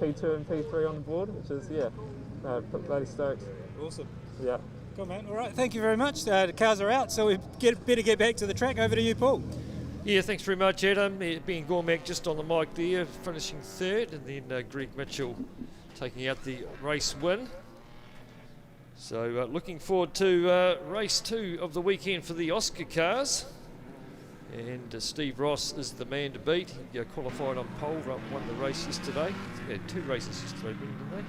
P2 and P3 on the board, which is, bloody stoked. Awesome. Yeah. Cool, man. All right, thank you very much. The cars are out, so we better get back to the track. Over to you, Paul. Yeah, thanks very much, Adam. Ben Gormack just on the mic there, finishing 3rd, and then Greg Mitchell taking out the race win. So looking forward to race 2 of the weekend for the OSCA cars. And Steve Ross is the man to beat. He qualified on pole, won the race yesterday. They had 2 races yesterday, didn't they?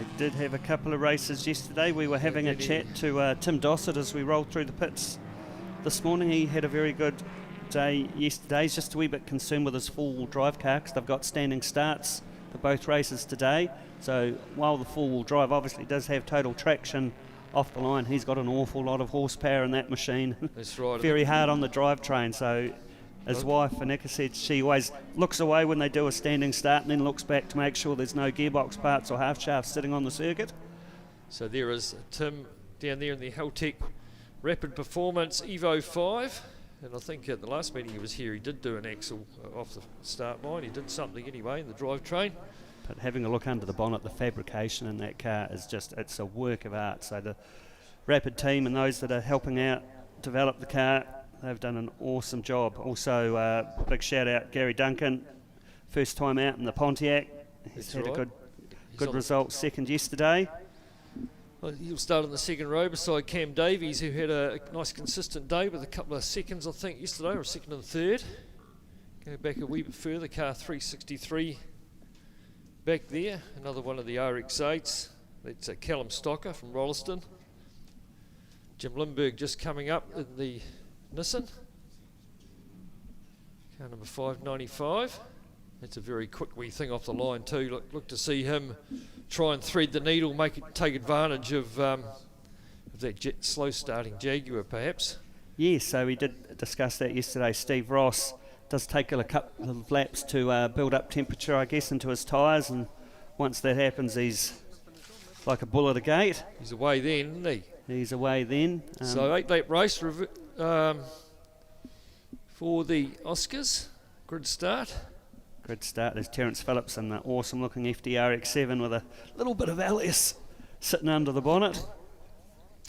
They did have a couple of races yesterday. We were having a chat to Tim Dossett as we rolled through the pits this morning. He had a very good day yesterday. He's just a wee bit concerned with his four-wheel drive car because they've got standing starts for both races today. So while the four-wheel drive obviously does have total traction off the line, he's got an awful lot of horsepower in that machine. That's right. Very hard on the drivetrain. So his wife, Anika, said she always looks away when they do a standing start and then looks back to make sure there's no gearbox parts or half shafts sitting on the circuit. So there is Tim down there in the Haltech Rapid Performance Evo 5. And I think at the last meeting he was here, he did do an axle off the start line. He did something anyway in the drivetrain. But having a look under the bonnet, the fabrication in that car is just, it's a work of art. So Rapid team and those that are helping out develop the car. They've done an awesome job. Also, big shout out Gary Duncan, first time out in the Pontiac. He's had a good result, second yesterday. Well, he'll start in the second row beside Cam Davies, who had a nice consistent day with a couple of seconds, I think, yesterday, or second and third. Go back a wee bit further, car 363 back there. Another one of the RX-8s. That's Callum Stocker from Rolleston. Jim Lindbergh just coming up in the Nissan. Car number 595. That's a very quick wee thing off the line too. Look to see him try and thread the needle, take advantage of that slow starting Jaguar perhaps. Yes, so we did discuss that yesterday. Steve Ross does take a couple of laps to build up temperature, I guess, into his tyres, and once that happens, he's like a bull at a gate. He's away then, isn't he? He's away then. So 8-lap race for the Oscars. Grid start. Grid start. There's Terence Phillips in the awesome looking FDRX7 with a little bit of LS sitting under the bonnet.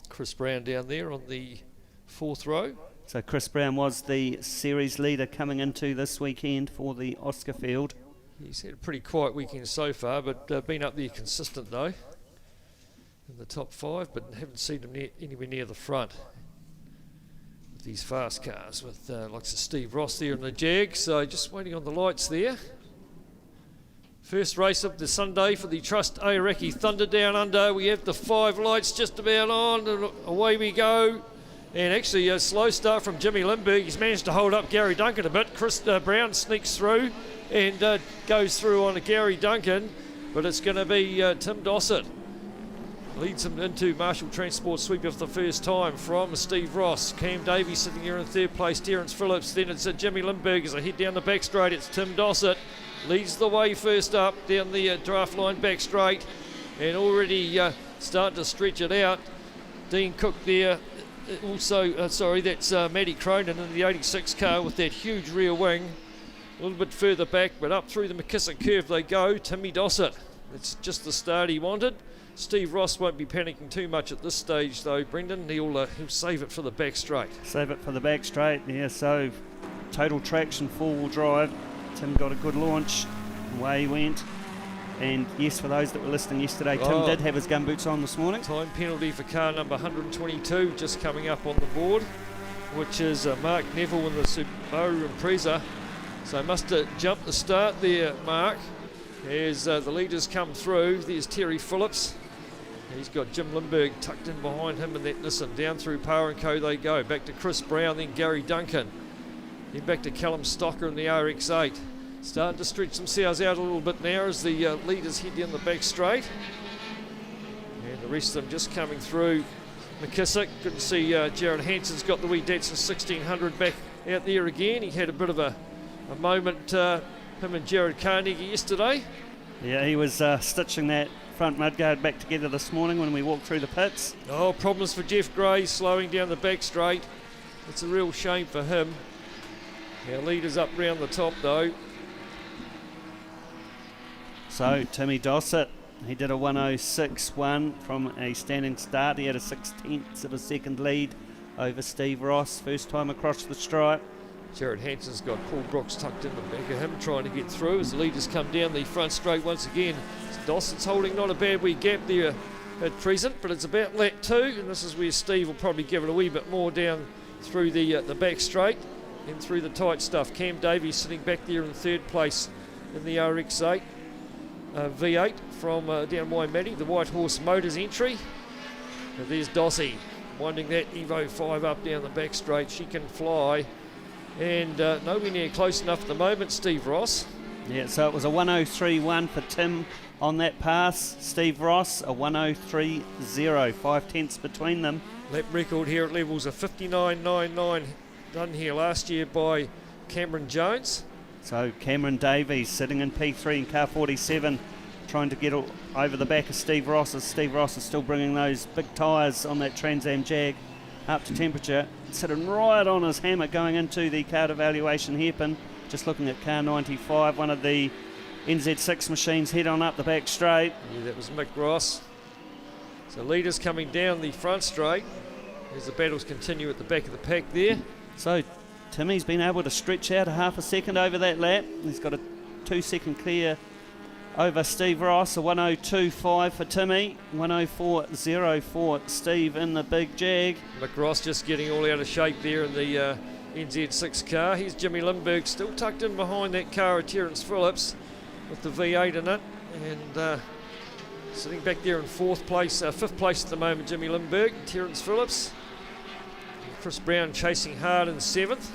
Chris Brown down there on the fourth row. So Chris Brown was the series leader coming into this weekend for the Oscar field. He's had a pretty quiet weekend so far, but been up there consistent though in the top 5, but haven't seen him anywhere near the front with these fast cars with like Steve Ross there in the Jag. So just waiting on the lights there. First race of the Sunday for the Trust Aoraki Thunder Down Under. We have the 5 lights just about on, and away we go. And actually a slow start from Jimmy Lindbergh. He's managed to hold up Gary Duncan a bit. Chris Brown sneaks through and goes through on Gary Duncan, but it's going to be Tim Dossett. Leads him into Marshall Transport sweep for the first time from Steve Ross. Cam Davies sitting here in third place. Terence Phillips. Then it's Jimmy Lindbergh as they head down the back straight. It's Tim Dossett. Leads the way first up down the draft line back straight. And already starting to stretch it out. Dean Cook there. Also, that's Matty Cronin in the 86 car with that huge rear wing. A little bit further back, but up through the McKissick curve they go. Timmy Dossett. It's just the start he wanted. Steve Ross won't be panicking too much at this stage though, Brendan. He'll save it for the back straight. Save it for the back straight, yeah. So total traction, 4-wheel drive. Tim got a good launch. Away he went. And yes, for those that were listening yesterday, Tim did have his gumboots on this morning. Time penalty for car number 122 just coming up on the board, which is Mark Neville in the Subaru Impreza. So must have jumped the start there, Mark, as the leaders come through. There's Terry Phillips. He's got Jim Lindbergh tucked in behind him in that Nissan. Down through Power & Co they go. Back to Chris Brown, then Gary Duncan. Then back to Callum Stocker in the RX-8. Starting to stretch themselves out a little bit now as the leaders head down the back straight. And the rest of them just coming through. McKissick, good to see Jared Hanson's got the wee Datsun 1600 back out there again. He had a bit of a moment, him and Jared Carnegie yesterday. Yeah, he was stitching that front mudguard back together this morning when we walked through the pits. Oh, problems for Jeff Gray slowing down the back straight. It's a real shame for him. Our leaders up round the top though. So Timmy Dossett, he did a 106.1 from a standing start. He had a 6/10 of a second lead over Steve Ross, first time across the stripe. Jared Hanson's got Paul Brooks tucked in the back of him trying to get through as the leaders come down the front straight once again. Dossett's holding not a bad wee gap there at present, but it's about lap 2, and this is where Steve will probably give it a wee bit more down through the back straight and through the tight stuff. Cam Davies sitting back there in third place in the RX-8. V8 from down Waimate, the White Horse Motors entry. And there's Dossie winding that Evo 5 up down the back straight. She can fly, and nowhere near close enough at the moment, Steve Ross. Yeah, so it was a 103.1 for Tim on that pass. Steve Ross, a 103.0, 5/10 between them. Lap record here at Levels, a 59.99 done here last year by Cameron Jones. So Cameron Davies sitting in P3 in car 47, trying to get over the back of Steve Ross, as Steve Ross is still bringing those big tyres on that Trans Am Jag up to temperature. Sitting right on his hammer going into the card evaluation hairpin. Just looking at car 95, one of the NZ6 machines, head on up the back straight. Yeah, that was Mick Ross. So leaders coming down the front straight as the battles continue at the back of the pack there. So Timmy's been able to stretch out a half a second over that lap. He's got a 2-second clear over Steve Ross, a 102.5 for Timmy, 104.0 for Steve in the big Jag. Mick Ross just getting all out of shape there in the NZ6 car. Here's Jimmy Lindberg still tucked in behind that car of Terence Phillips with the V8 in it, and sitting back there in fifth place at the moment, Jimmy Lindberg, Terence Phillips. Chris Brown chasing hard in 7th.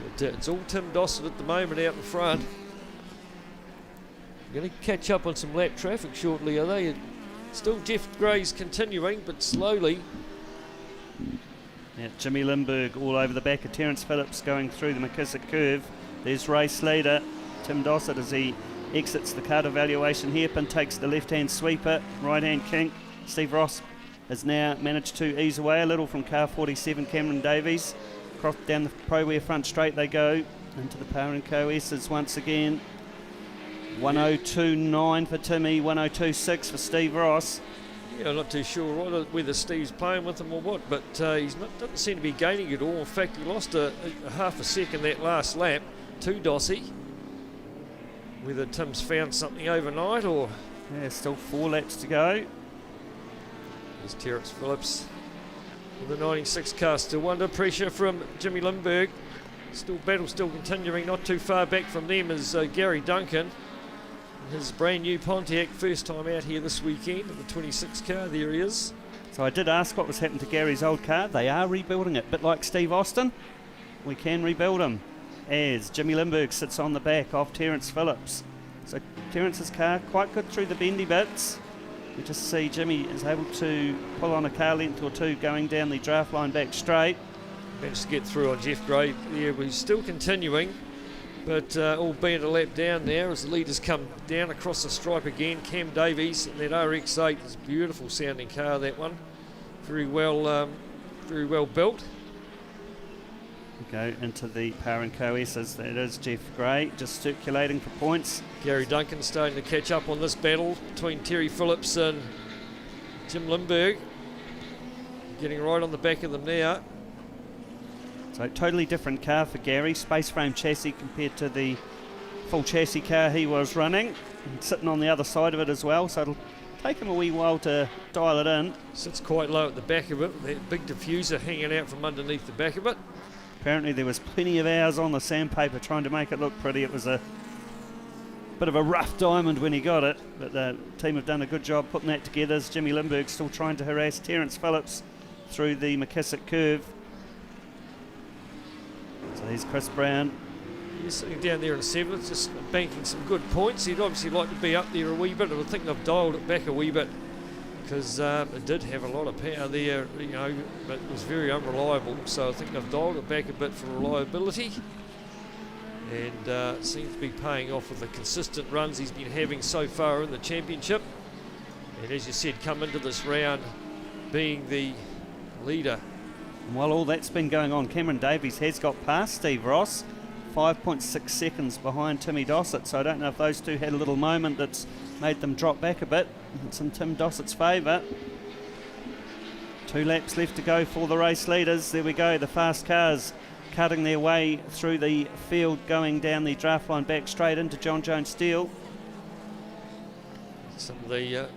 But, it's all Tim Dossett at the moment out in front. Going to catch up on some lap traffic shortly, are they? Still Jeff Gray's continuing, but slowly. Yeah, Jimmy Lindberg all over the back of Terence Phillips going through the McKissick curve. There's race leader Tim Dossett as he exits the card evaluation hairpin, takes the left-hand sweeper, right-hand kink. Steve Ross has now managed to ease away a little from car 47, Cameron Davies. Across down the ProWare front straight they go into the Power & Co S's once again. 102.9 for Timmy, 102.6 for Steve Ross. Yeah, I'm not too sure whether Steve's playing with him or what, but doesn't seem to be gaining at all. In fact, he lost a half a second that last lap to Dossie. Whether Tim's found something overnight or... Yeah, still 4 laps to go. There's Terence Phillips with the 96 car still under pressure from Jimmy Lindberg. Battle still continuing. Not too far back from them is Gary Duncan. His brand new Pontiac, first time out here this weekend, the 26 car, there he is. So I did ask what was happening to Gary's old car. They are rebuilding it, a bit like Steve Austin. We can rebuild him. As Jimmy Lindberg sits on the back of Terence Phillips. So Terence's car quite good through the bendy bits. You just see Jimmy is able to pull on a car length or two going down the draft line back straight. Managed to get through on Jeff Gray. Yeah, we're still continuing. But albeit a lap down now as the leaders come down across the stripe again. Cam Davies and that RX-8 is a beautiful sounding car, that one. Very well built. We go into the Power & Co S's. That is Jeff Gray just circulating for points. Gary Duncan starting to catch up on this battle between Terry Phillips and Jim Lindberg. Getting right on the back of them now. So totally different car for Gary, space frame chassis compared to the full chassis car he was running, and sitting on the other side of it as well, so it'll take him a wee while to dial it in. Sits quite low at the back of it, that big diffuser hanging out from underneath the back of it. Apparently there was plenty of hours on the sandpaper trying to make it look pretty. It was a bit of a rough diamond when he got it, but the team have done a good job putting that together as Jimmy Lindberg still trying to harass Terence Phillips through the McKissick curve. So there's Chris Brown. He's sitting down there in 7th, just banking some good points. He'd obviously like to be up there a wee bit. I think they've dialed it back a wee bit because it did have a lot of power there, but it was very unreliable. So I think they've dialed it back a bit for reliability. And it seems to be paying off with the consistent runs he's been having so far in the championship. And as you said, come into this round being the leader. And while all that's been going on, Cameron Davies has got past Steve Ross, 5.6 seconds behind Timmy Dossett. So I don't know if those two had a little moment that's made them drop back a bit. It's in Tim Dossett's favour. 2 laps left to go for the race leaders. There we go, the fast cars cutting their way through the field, going down the draft line back straight into John Jones Steel. Some of the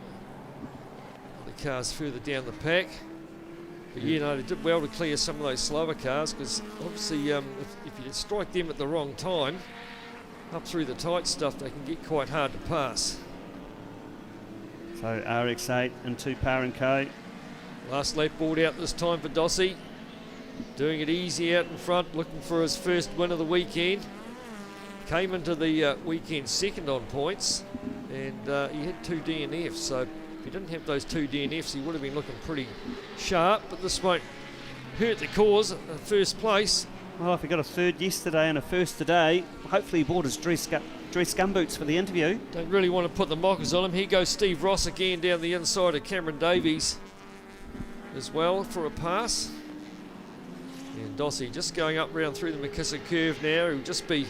cars further down the pack. But they did well to clear some of those slower cars because obviously if you strike them at the wrong time, up through the tight stuff, they can get quite hard to pass. So RX-8 into Power & Co. Last lap balled out this time for Dossie. Doing it easy out in front, looking for his first win of the weekend. Came into the weekend second on points, and he had 2 DNFs, so if he didn't have those 2 DNFs, he would have been looking pretty sharp, but this won't hurt the cause, first place. Well, if he got a third yesterday and a first today, hopefully he bought his dress gumboots for the interview. Don't really want to put the mockers on him. Here goes Steve Ross again down the inside of Cameron Davies as well for a pass. And Dossie just going up round through the McKissick curve now. He'll just be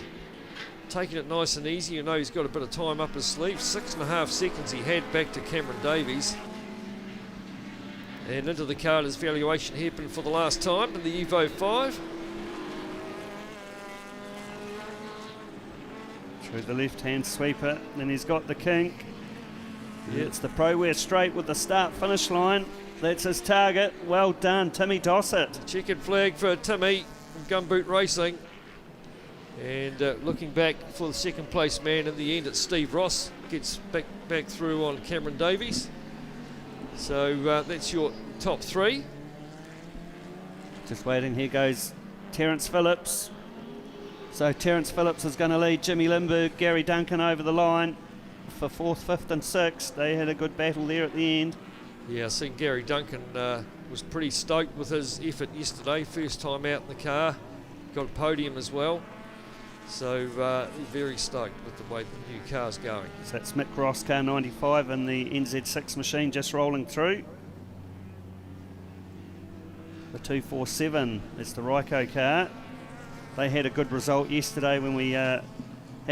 taking it nice and easy. He's got a bit of time up his sleeve. 6.5 seconds he had back to Cameron Davies. And into the car as valuation hairpin for the last time in the Evo 5. Through the left-hand sweeper, then he's got the kink. Yeah, it's the ProWare straight with the start-finish line. That's his target. Well done, Timmy Dossett. Checkered flag for Timmy from Gumboot Racing. And looking back for the second place man in the end, it's Steve Ross. Gets back through on Cameron Davies. So that's your top three. Just waiting, here goes Terence Phillips. So Terence Phillips is going to lead Jimmy Lindbergh, Gary Duncan over the line for 4th, 5th and 6th. They had a good battle there at the end. Yeah, I think Gary Duncan was pretty stoked with his effort yesterday. First time out in the car. Got a podium as well. So very stoked with the way the new car's going. So that's Mick Ross, car 95 in the NZ6 machine just rolling through. The 247, that's the Ryko car. They had a good result yesterday when we had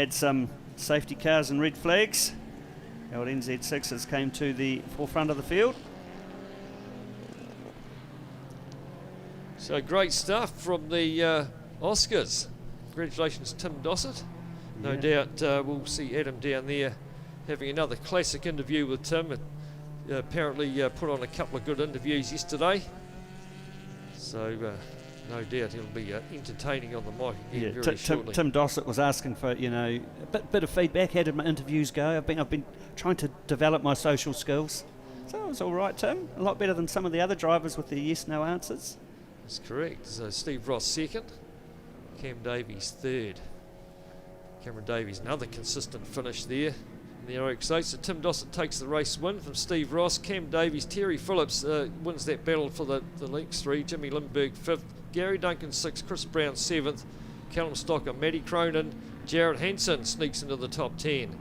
some safety cars and red flags. Our NZ6s came to the forefront of the field. So great stuff from the Oscars. Congratulations, Tim Dossett. No doubt we'll see Adam down there having another classic interview with Tim. Apparently put on a couple of good interviews yesterday. So no doubt he'll be entertaining on the mic again very shortly. Tim Dossett was asking for, a bit of feedback. How did my interviews go? I've been trying to develop my social skills. So it was all right, Tim. A lot better than some of the other drivers with their yes/no answers. That's correct. So Steve Ross second, Cam Davies third. Cameron Davies another consistent finish there in the RX8. So Tim Dossett takes the race win from Steve Ross. Cam Davies, Terry Phillips wins that battle for the Lynx 3. Jimmy Lindbergh 5th. Gary Duncan 6th. Chris Brown 7th. Callum Stocker, Matty Cronin, Jared Hansen sneaks into the top 10.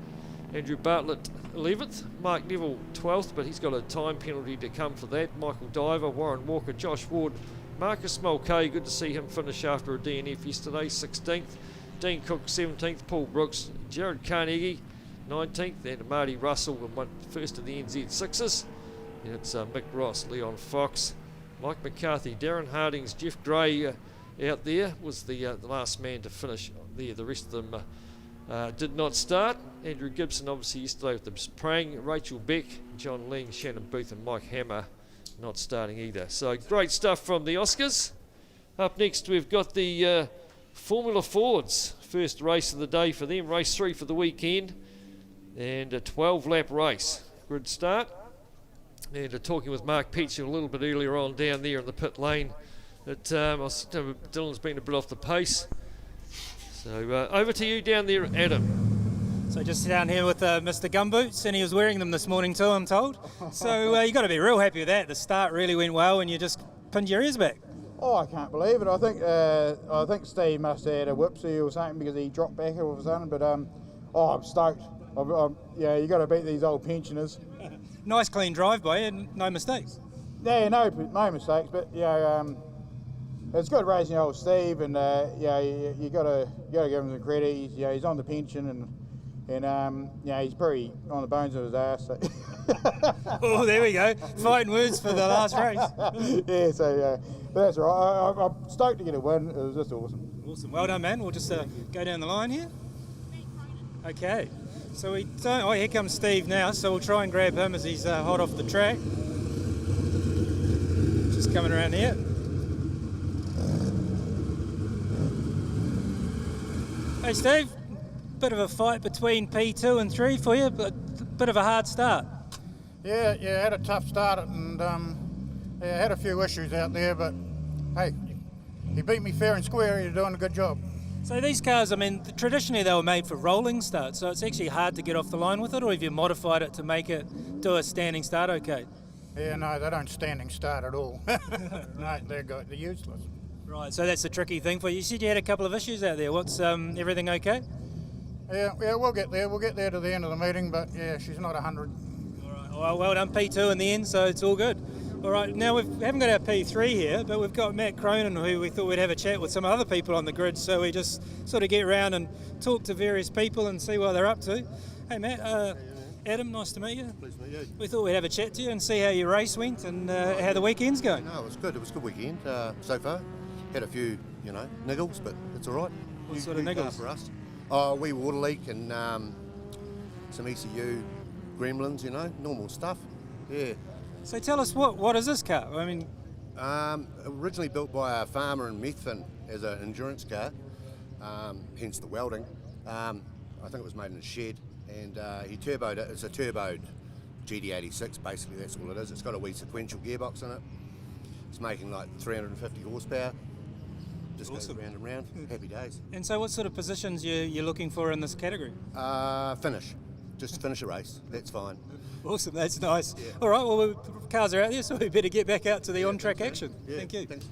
Andrew Bartlett 11th. Mark Neville 12th, but he's got a time penalty to come for that. Michael Diver, Warren Walker, Josh Ward, Marcus Mulcahy, good to see him finish after a DNF yesterday, 16th. Dean Cook 17th. Paul Brooks, Jared Carnegie 19th, and Marty Russell won first of the NZ6s. And it's Mick Ross, Leon Fox, Mike McCarthy, Darren Hardings, Jeff Gray out there was the last man to finish there. The rest of them did not start. Andrew Gibson obviously yesterday with the praying, Rachel Beck, John Ling, Shannon Booth and Mike Hammer not starting either. So great stuff from the Oscars. Up next we've got the Formula Fords. First race of the day for them, race 3 for the weekend, and a 12-lap race. Good start. And talking with Mark Peach a little bit earlier on down there in the pit lane, that Dylan's been a bit off the pace. So over to you down there, Adam. So just down here with Mr. Gumboots, and he was wearing them this morning too, I'm told. So you got to be real happy with that. The start really went well, and you just pinned your ears back. Oh, I can't believe it. I think Steve must have had a whoopsie or something because he dropped back all of a sudden. But I'm stoked. You got to beat these old pensioners. Nice clean drive by you, and no mistakes. Yeah, no mistakes. But it's good racing old Steve, and you got to give him some credit. He's on the pension, and he's pretty on the bones of his ass. So. Oh, there we go. Fighting words for the last race. Yeah, so but that's all right. I'm stoked to get a win. It was just awesome. Awesome. Well done, man. We'll just go down the line here. Okay. So we don't. Oh, here comes Steve now. So we'll try and grab him as he's hot off the track. Just coming around here. Hey, Steve. Bit of a fight between P2 and 3 for you, but a bit of a hard start. Yeah, had a tough start and had a few issues out there, but hey, he beat me fair and square. He's doing a good job. So these cars, I mean, traditionally they were made for rolling starts, so it's actually hard to get off the line with it, or have you modified it to make it do a standing start okay? Yeah, no, they don't standing start at all. No, they're useless. Right, so that's the tricky thing for you. You said you had a couple of issues out there. What's everything okay? Yeah, we'll get there. We'll get there to the end of the meeting, but yeah, she's not 100. All right, well done, P2 in the end, so it's all good. All right, now we haven't got our P3 here, but we've got Matt Cronin, who we thought we'd have a chat with some other people on the grid, so we just sort of get around and talk to various people and see what they're up to. Hey, Matt, Adam, nice to meet you. Pleased to meet you. We thought we'd have a chat to you and see how your race went and how the weekend's going. No, it was good. It was a good weekend so far. Had a few, niggles, but it's all right. What sort of niggles? For us. Oh, wee water leak and some ECU gremlins, normal stuff. Yeah. So tell us, what is this car? I mean, originally built by a farmer in Methven as an endurance car, hence the welding. I think it was made in a shed, and he turboed it. It's a turboed GD86, basically. That's all it is. It's got a wee sequential gearbox in it. It's making like 350 horsepower. Just awesome. Goes round and round. Happy days. And so what sort of positions you're looking for in this category? Finish. Just finish a race. That's fine. Awesome, that's nice. Yeah. All right, well, cars are out there, so we better get back out to the on-track action. Yeah. Thank you. Thanks.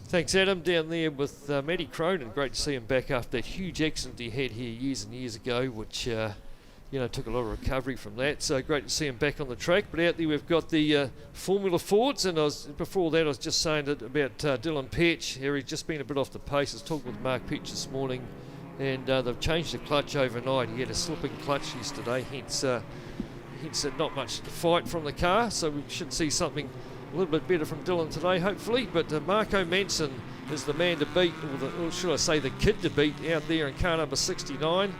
Thanks, Adam. Down there with Matty Cronin. Great to see him back after that huge accident he had here years and years ago, which took a lot of recovery from that. So great to see him back on the track. But out there we've got the Formula Fords, and before that I was just saying that about Dylan Petch. Here he's just been a bit off the pace. I was talking with Mark Petch this morning, and they've changed the clutch overnight. He had a slipping clutch yesterday, hence not much to fight from the car, so we should see something a little bit better from Dylan today, hopefully. But Marco Manson is the man to beat, or should I say the kid to beat, out there in car number 69.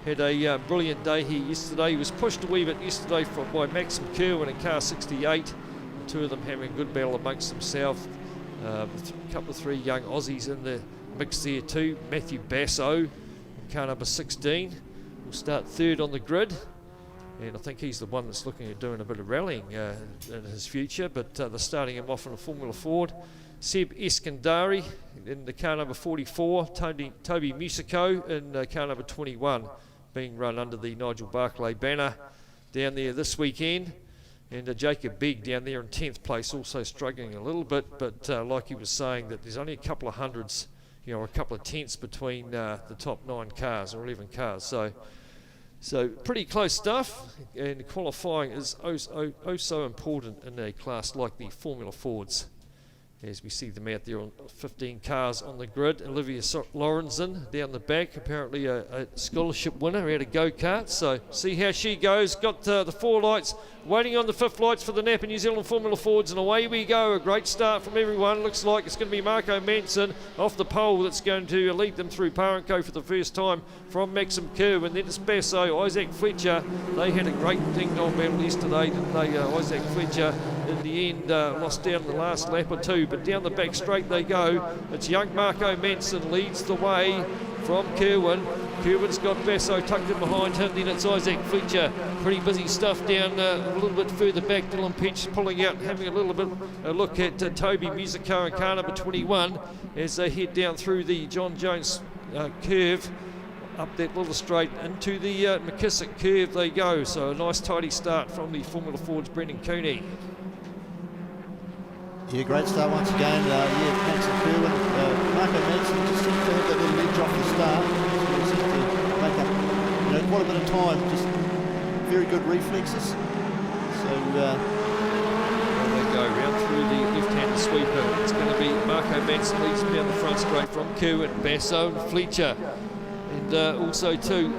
Had a brilliant day here yesterday. He was pushed a wee bit yesterday by Maxim Kerwin in car 68. The two of them having a good battle amongst themselves. A couple of three young Aussies in the mix there too. Matthew Basso in car number 16 will start third on the grid. And I think he's the one that's looking at doing a bit of rallying in his future, but they're starting him off in a Formula Ford. Seb Eskandari in the car number 44, Toby Musico in car number 21, being run under the Nigel Barclay banner down there this weekend. And Jacob Bigg down there in 10th place, also struggling a little bit, but like he was saying, that there's only a couple of hundreds, a couple of tenths between the top 9 cars or 11 cars. So pretty close stuff, and qualifying is so important in a class like the Formula Fords, as we see them out there on 15 cars on the grid. Olivia Lorenzen down the back, apparently a scholarship winner out of go-kart, so see how she goes. Got the 4 lights, waiting on the 5th lights for the NAPA New Zealand Formula Fords, and away we go. A great start from everyone. Looks like it's going to be Marco Manson off the pole that's going to lead them through Parenco for the first time from Maxim Kerwin. Then it's Basso, Isaac Fletcher. They had a great ding-dong battle yesterday, didn't they? Isaac Fletcher in the end lost down the last lap or two, but down the back straight they go. It's young Marco Manson leads the way from Kerwin. Kerwin's got Basso tucked in behind him, then it's Isaac Fletcher. Pretty busy stuff down a little bit further back. Dylan Petch pulling out, having a little bit a look at Toby Musico in car number 21 as they head down through the John Jones curve, up that little straight into the McKissick curve they go. So a nice tidy start from the Formula Ford's Brendan Cooney. Yeah, great start once again. Maxim Kerwin. Marco Manson just seems to have that little edge off the start. He seems to make up quite a bit of time. Just very good reflexes. So there they go, round through the left-handed sweeper. It's going to be Marco Manson leads down the front straight from Kerwin, Basso and Fletcher. And also too,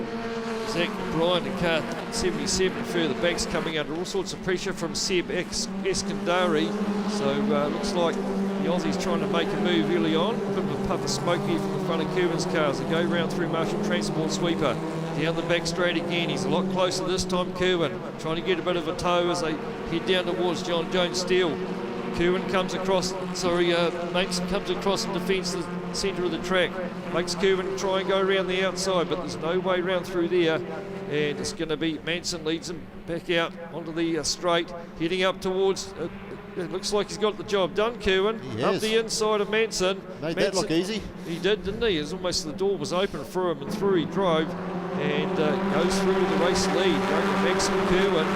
Zach Bryan in car 77 further back's coming under all sorts of pressure from Seb Eskandari. So looks like the Aussies trying to make a move early on. A bit of a puff of smoke here from the front of Kerwin's cars. They go round through Marshall Transport sweeper. Down the back straight again. He's a lot closer this time, Kerwin. Trying to get a bit of a tow as they head down towards John Jones Steel. Kerwin comes across, Manson comes across and defends the centre of the track. Makes Kerwin try and go around the outside, but there's no way round through there. And it's going to be Manson leads him back out onto the straight, heading up towards, it looks like he's got the job done, Kerwin. Up the inside of Manson. Made that look easy. He did, didn't he? It was almost the door was open for him, and through he drove. And goes through the race lead, going to Maxim Kerwin.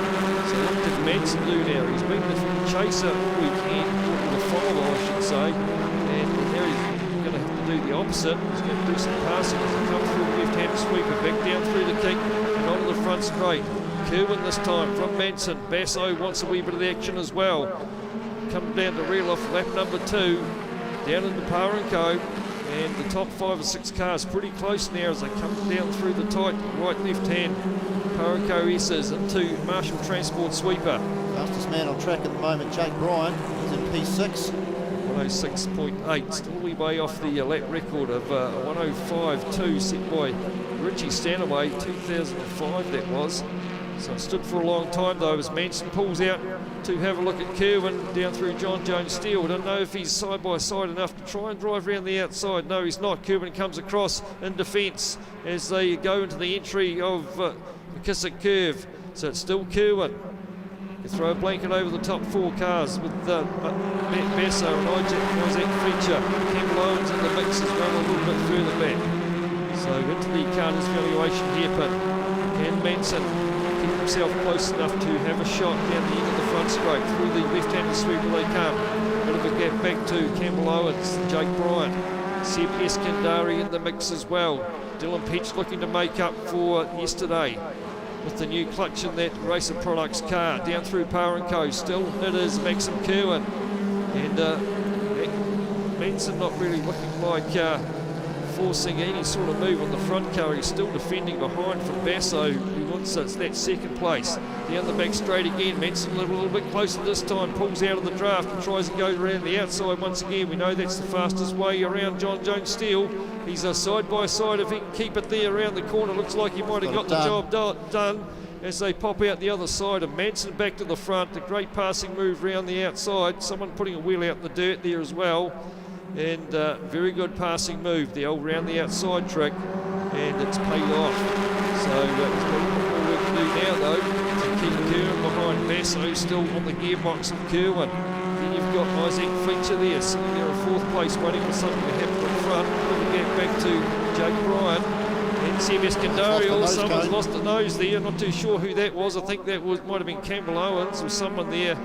So what did Manson do now? He's been the chaser all weekend, or the follower I should say, and now he's going to have to do the opposite. He's going to do some passing as he comes through the left-handed sweeper, back down through the kick and onto the front straight. Kerwin this time from Manson. Basso wants a wee bit of the action as well. Coming down to reel off lap number 2, down into Parenco. And the top 5 or 6 cars pretty close now as they come down through the tight right left hand Parenco S's into Marshall Transport Sweeper. Fastest man on track at the moment, Jake Bryan, is in P6. 106.8, still a wee way off the lap record of 105.2 set by Richie Stanaway, 2005 that was. So it stood for a long time though as Manson pulls out to have a look at Kerwin down through John Jones Steel. Don't know if he's side by side enough to try and drive around the outside. No, he's not. Kerwin comes across in defence as they go into the entry of McKissick Curve. So it's still Kerwin. You throw a blanket over the top 4 cars with Matt Basso and Isaac Fletcher. Campbell Owens in the mix as well, a little bit further back. So into the Carter's valuation hairpin. And Manson keep himself close enough to have a shot down the end of the front straight. Through the left-handed sweeper they come. Bit of a gap back to Campbell Owens, Jake Bryan. Seb Eskandari in the mix as well. Dylan Peach looking to make up for yesterday with the new clutch in that Racer Products car. Down through Parenco, still it is Maxim Kerwin. And Manson not really looking like forcing any sort of move on the front car. He's still defending behind from Basso, who wants that second place. Down the back straight again, Manson a little bit closer this time, pulls out of the draft and tries to go around the outside once again. We know that's the fastest way around John Jones Steel. He's a side by side. If he can keep it there around the corner, looks like he might have got the job done as they pop out the other side. And Manson back to the front, a great passing move around the outside. Someone putting a wheel out in the dirt there as well. And very good passing move, the old round the outside trick, and it's paid off. So there's got a little bit more work to do now though, to keep Kerwin behind Basso, still on the gearbox of Kerwin. Then you've got Isaac Fletcher there, sitting there in 4th place, waiting for something to happen in front. We'll get back to Jake Bryan. And Seb Eskandari, someone's lost the nose there, not too sure who that was. I think that might have been Campbell Owens or someone there.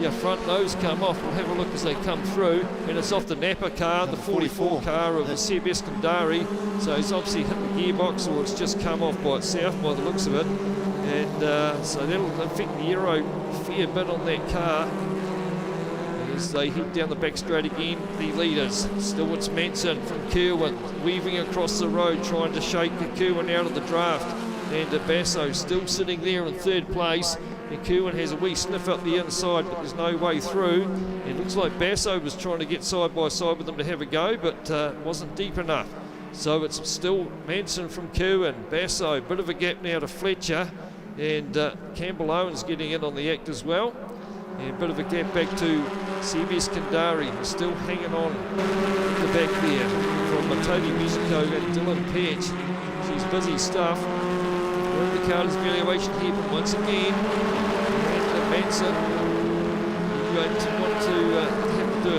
The front nose come off. We'll have a look as they come through, and it's off the NAPA car, the 44 car of Seb Eskandari. So he's obviously hit the gearbox, or it's just come off by itself by the looks of it. And so that'll affect the aero a fair bit on that car as they head down the back straight again. The leaders, still it's Manson from Kerwin, weaving across the road, trying to shake Kerwin out of the draft. And Basso still sitting there in 3rd place. And Kerwin has a wee sniff up the inside, but there's no way through. It looks like Basso was trying to get side by side with them to have a go, but wasn't deep enough. So it's still Manson from Kerwin, Basso, bit of a gap now to Fletcher, and Campbell Owens getting in on the act as well. And a bit of a gap back to Seb Eskandari, who's still hanging on at the back there from Toby Musico and Dylan Peach. She's busy stuff. We're in the Carter's valuation here, but once again, Manson, he's going to want to have to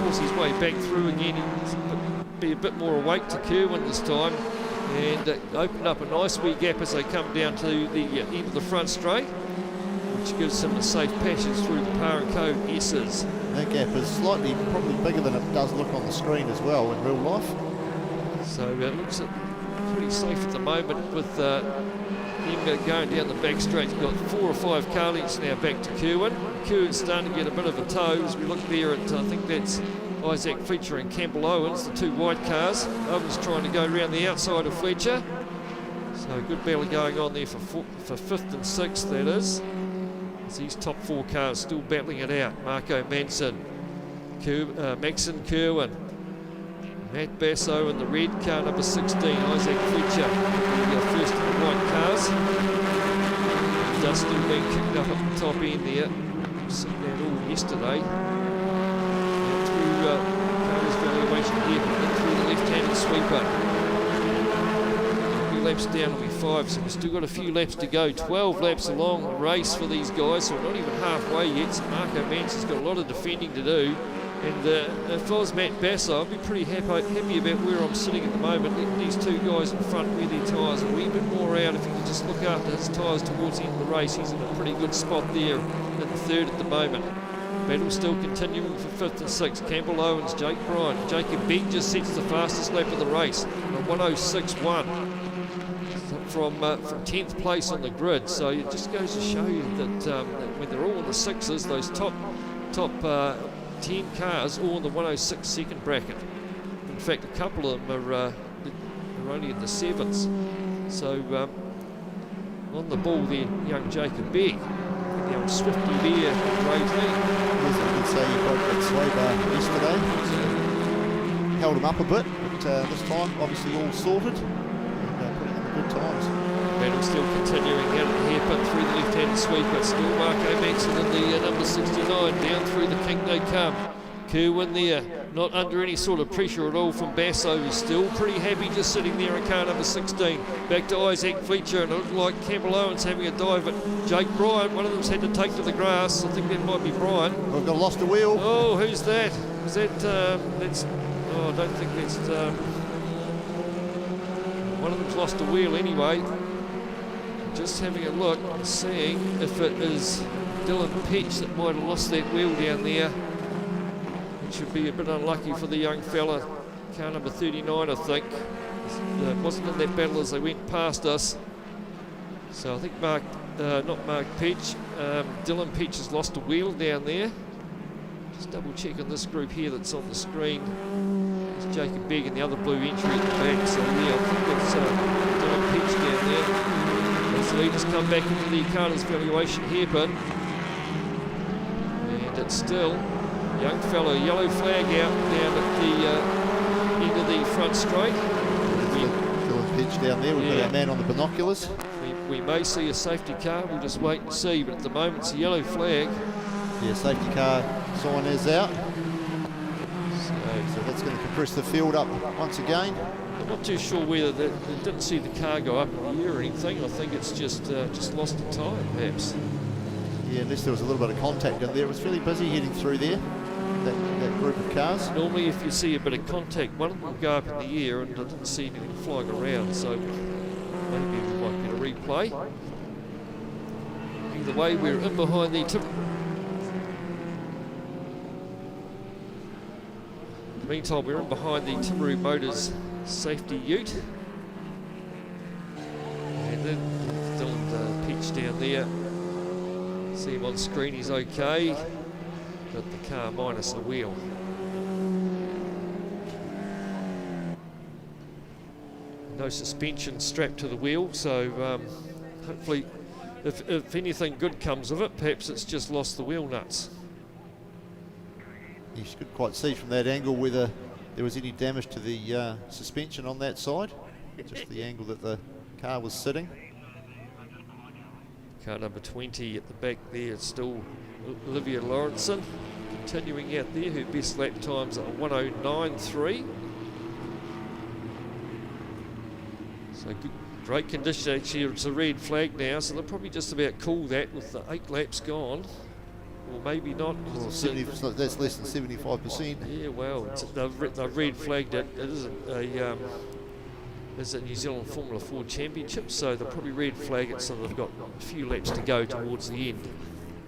force his way back through again and be a bit more awake to Kerwin this time, and open up a nice wee gap as they come down to the end of the front straight, which gives them a safe passage through the Parenco S's. That gap is probably bigger than it does look on the screen as well in real life. So it looks pretty safe at the moment with him going down the back straight. He's got 4 or 5 car lengths now back to Kerwin. Kerwin's starting to get a bit of a toe as we look there at, I think that's Isaac Fletcher and Campbell Owens, the 2 white cars. Owens trying to go around the outside of Fletcher. So a good battle going on there for 5th and 6th, that is. As these top 4 cars still battling it out. Marco Manson, Maxon Kerwin, Matt Basso in the red car, number 16, Isaac Fletcher, the first of the white cars. Dust still being kicked up at the top end there. We've seen that all yesterday. And through Carter's valuation here, and through the left-handed sweeper. A few laps down will be 5, so we've still got a few laps to go. 12 laps along the race for these guys, so we're not even halfway yet. So Marco Manson's got a lot of defending to do. And if I was Matt Basso, I'd be pretty happy about where I'm sitting at the moment, letting these 2 guys in front wear their tyres a wee bit more out. If he can just look after his tyres towards the end of the race, he's in a pretty good spot there in the 3rd at the moment. Battle still continuing for 5th and 6th. Campbell Owens, Jake Bryan. Jacob Beck just sets the fastest lap of the race, a 106.1 from 10th place on the grid. So it just goes to show you that when they're all in the 6s, those top 10 cars all in the 106 second bracket. In fact, a couple of them are only in the 7s. So on the ball there, young Jacob Beck. The old Swifty there, great lead. Yes, I could say he broke that sway bar yesterday. Held him up a bit, but this time obviously all sorted and putting in the good times. Battle still continuing out of the hairpin through the left-hand sweep, but still Marco Manson in the number 69, down through the king they come. Kerwin there, not under any sort of pressure at all from Basso, he's still pretty happy just sitting there in car number 16. Back to Isaac Fletcher, and it looked like Campbell Owens having a dive at Jake Bryant. One of them's had to take to the grass. I think that might be Bryant. We've got lost a wheel. Oh, who's that? Is that, that's, oh, I don't think that's, one of them's lost a wheel anyway. Just having a look and seeing if it is Dylan Peach that might have lost that wheel down there. It should be a bit unlucky for the young fella. Car number 39, I think. It wasn't in that battle as they went past us. So I think not Mark Peach, Dylan Peach has lost a wheel down there. Just double checking this group here that's on the screen. It's Jacob Begg and the other blue entry at the back. So yeah, I think that's Dylan Peach down there. As the leaders come back into the Carter's valuation hairpin. And it's still young fellow, yellow flag out down at the end of the front straight. Dylan Peach down there, we've got our man on the binoculars. We may see a safety car, we'll just wait and see, but at the moment it's a yellow flag. Yeah, safety car sign is out. So that's going to compress the field up once again. I'm not too sure whether they didn't see the car go up in the air or anything. I think it's just lost the time, perhaps. Yeah, unless there was a little bit of contact in there. It was fairly busy heading through there, that group of cars. Normally if you see a bit of contact, one of them will go up in the air, and I didn't see anything flying around, so maybe we might get a replay. Either way, we're in behind the tip. Meantime, we're in behind the Timaru Motors safety ute. And then Dylan Peach down there. See him on screen, he's okay. But the car minus the wheel. No suspension strapped to the wheel, so hopefully if anything good comes of it, perhaps it's just lost the wheel nuts. You could quite see from that angle whether there was any damage to the suspension on that side. Just the angle that the car was sitting. Car number 20 at the back there, it's still Olivia Lawrenson continuing out there. Her best lap times are 1:09.3. So good, great condition. Actually, it's a red flag now, so they'll probably just about call that with the 8 laps gone. Or maybe not. Well, that's less than 75%. Yeah, well, they've red flagged it. It is a New Zealand Formula 4 Championship, so they'll probably red flag it so they've got a few laps to go towards the end.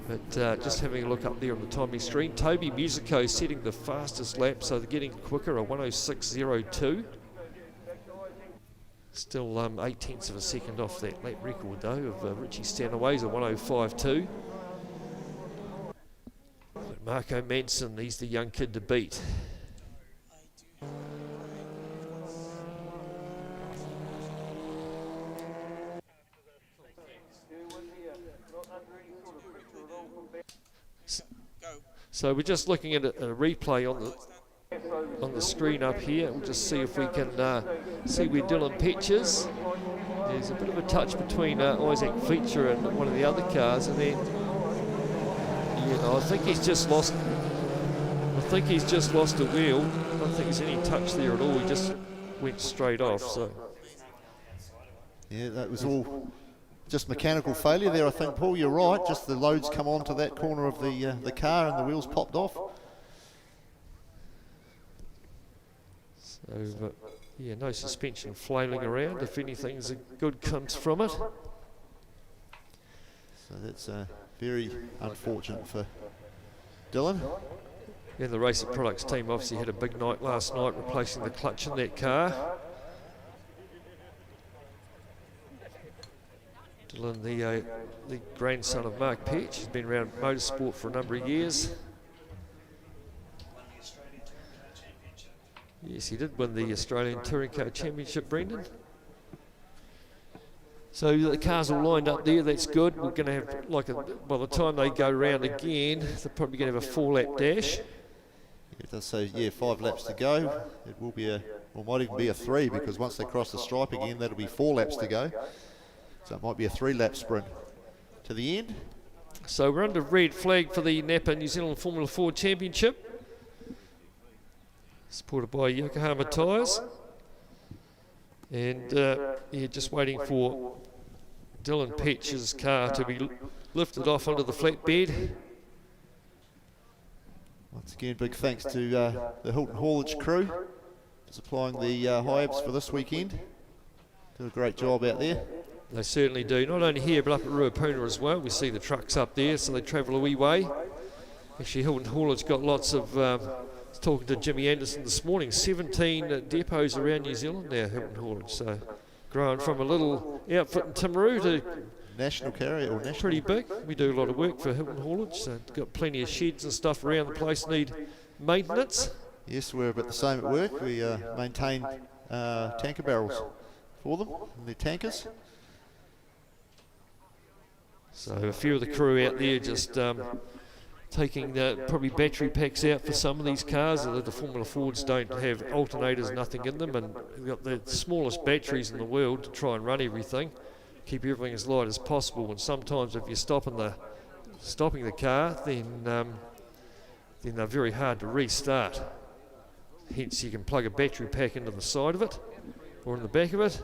But just having a look up there on the timing screen, Toby Musico setting the fastest lap, so they're getting quicker, a 1:06.02. Still 8 tenths of a second off that lap record though of Richie Stanaway's a 1:05.2. But Marco Manson, he's the young kid to beat. So we're just looking at a replay on the screen up here. We'll just see if we can see where Dylan Peach is. There's a bit of a touch between Isaac Fletcher and one of the other cars, and then I think he's just lost. I think he's just lost a wheel. I don't think there's any touch there at all. He just went straight off. So yeah, that was all just mechanical failure there, I think, Paul. You're right. Just the loads come onto that corner of the car and the wheels popped off. So yeah, no suspension flailing around. If anything's good comes from it. So that's very unfortunate for Dylan. And the Racing Products team obviously had a big night last night, replacing the clutch in that car. Dylan, the grandson of Mark Peach, has been around motorsport for a number of years. Yes, he did win the Australian Touring Car Championship, Brendan. So the cars all lined up there, that's good. We're going to have, by the time they go round again, they're probably going to have a 4-lap dash. It does say, 5 laps to go. It will be might even be a 3, because once they cross the stripe again, that'll be 4 laps to go. So it might be a 3-lap sprint to the end. So we're under red flag for the NAPA New Zealand Formula 4 Championship, supported by Yokohama Tyres. And just waiting for Dylan Petch's car to be lifted off onto the flatbed. Once again, big thanks to the Hilton Haulage crew for supplying the high-abs for this weekend. Do a great job out there. They certainly do, not only here but up at Ruapuna as well. We see the trucks up there, so they travel a wee way. Actually, Hilton Haulage got lots of, talking to Jimmy Anderson this morning, 17 depots around New Zealand now, Hilton Haulage. So growing from a little outfit in Timaru to national carrier or national. Pretty big. We do a lot of work for Hilton Haulage, so got plenty of sheds and stuff around the place need maintenance. Yes, we're about the same at work. We maintain tanker barrels for them and their tankers. So a few of the crew out there just taking probably battery packs out for some of these cars. The Formula Fords don't have alternators, nothing in them, and they've got the smallest batteries in the world to try and run everything, keep everything as light as possible. And sometimes if you're stopping the car, then they're very hard to restart. Hence you can plug a battery pack into the side of it or in the back of it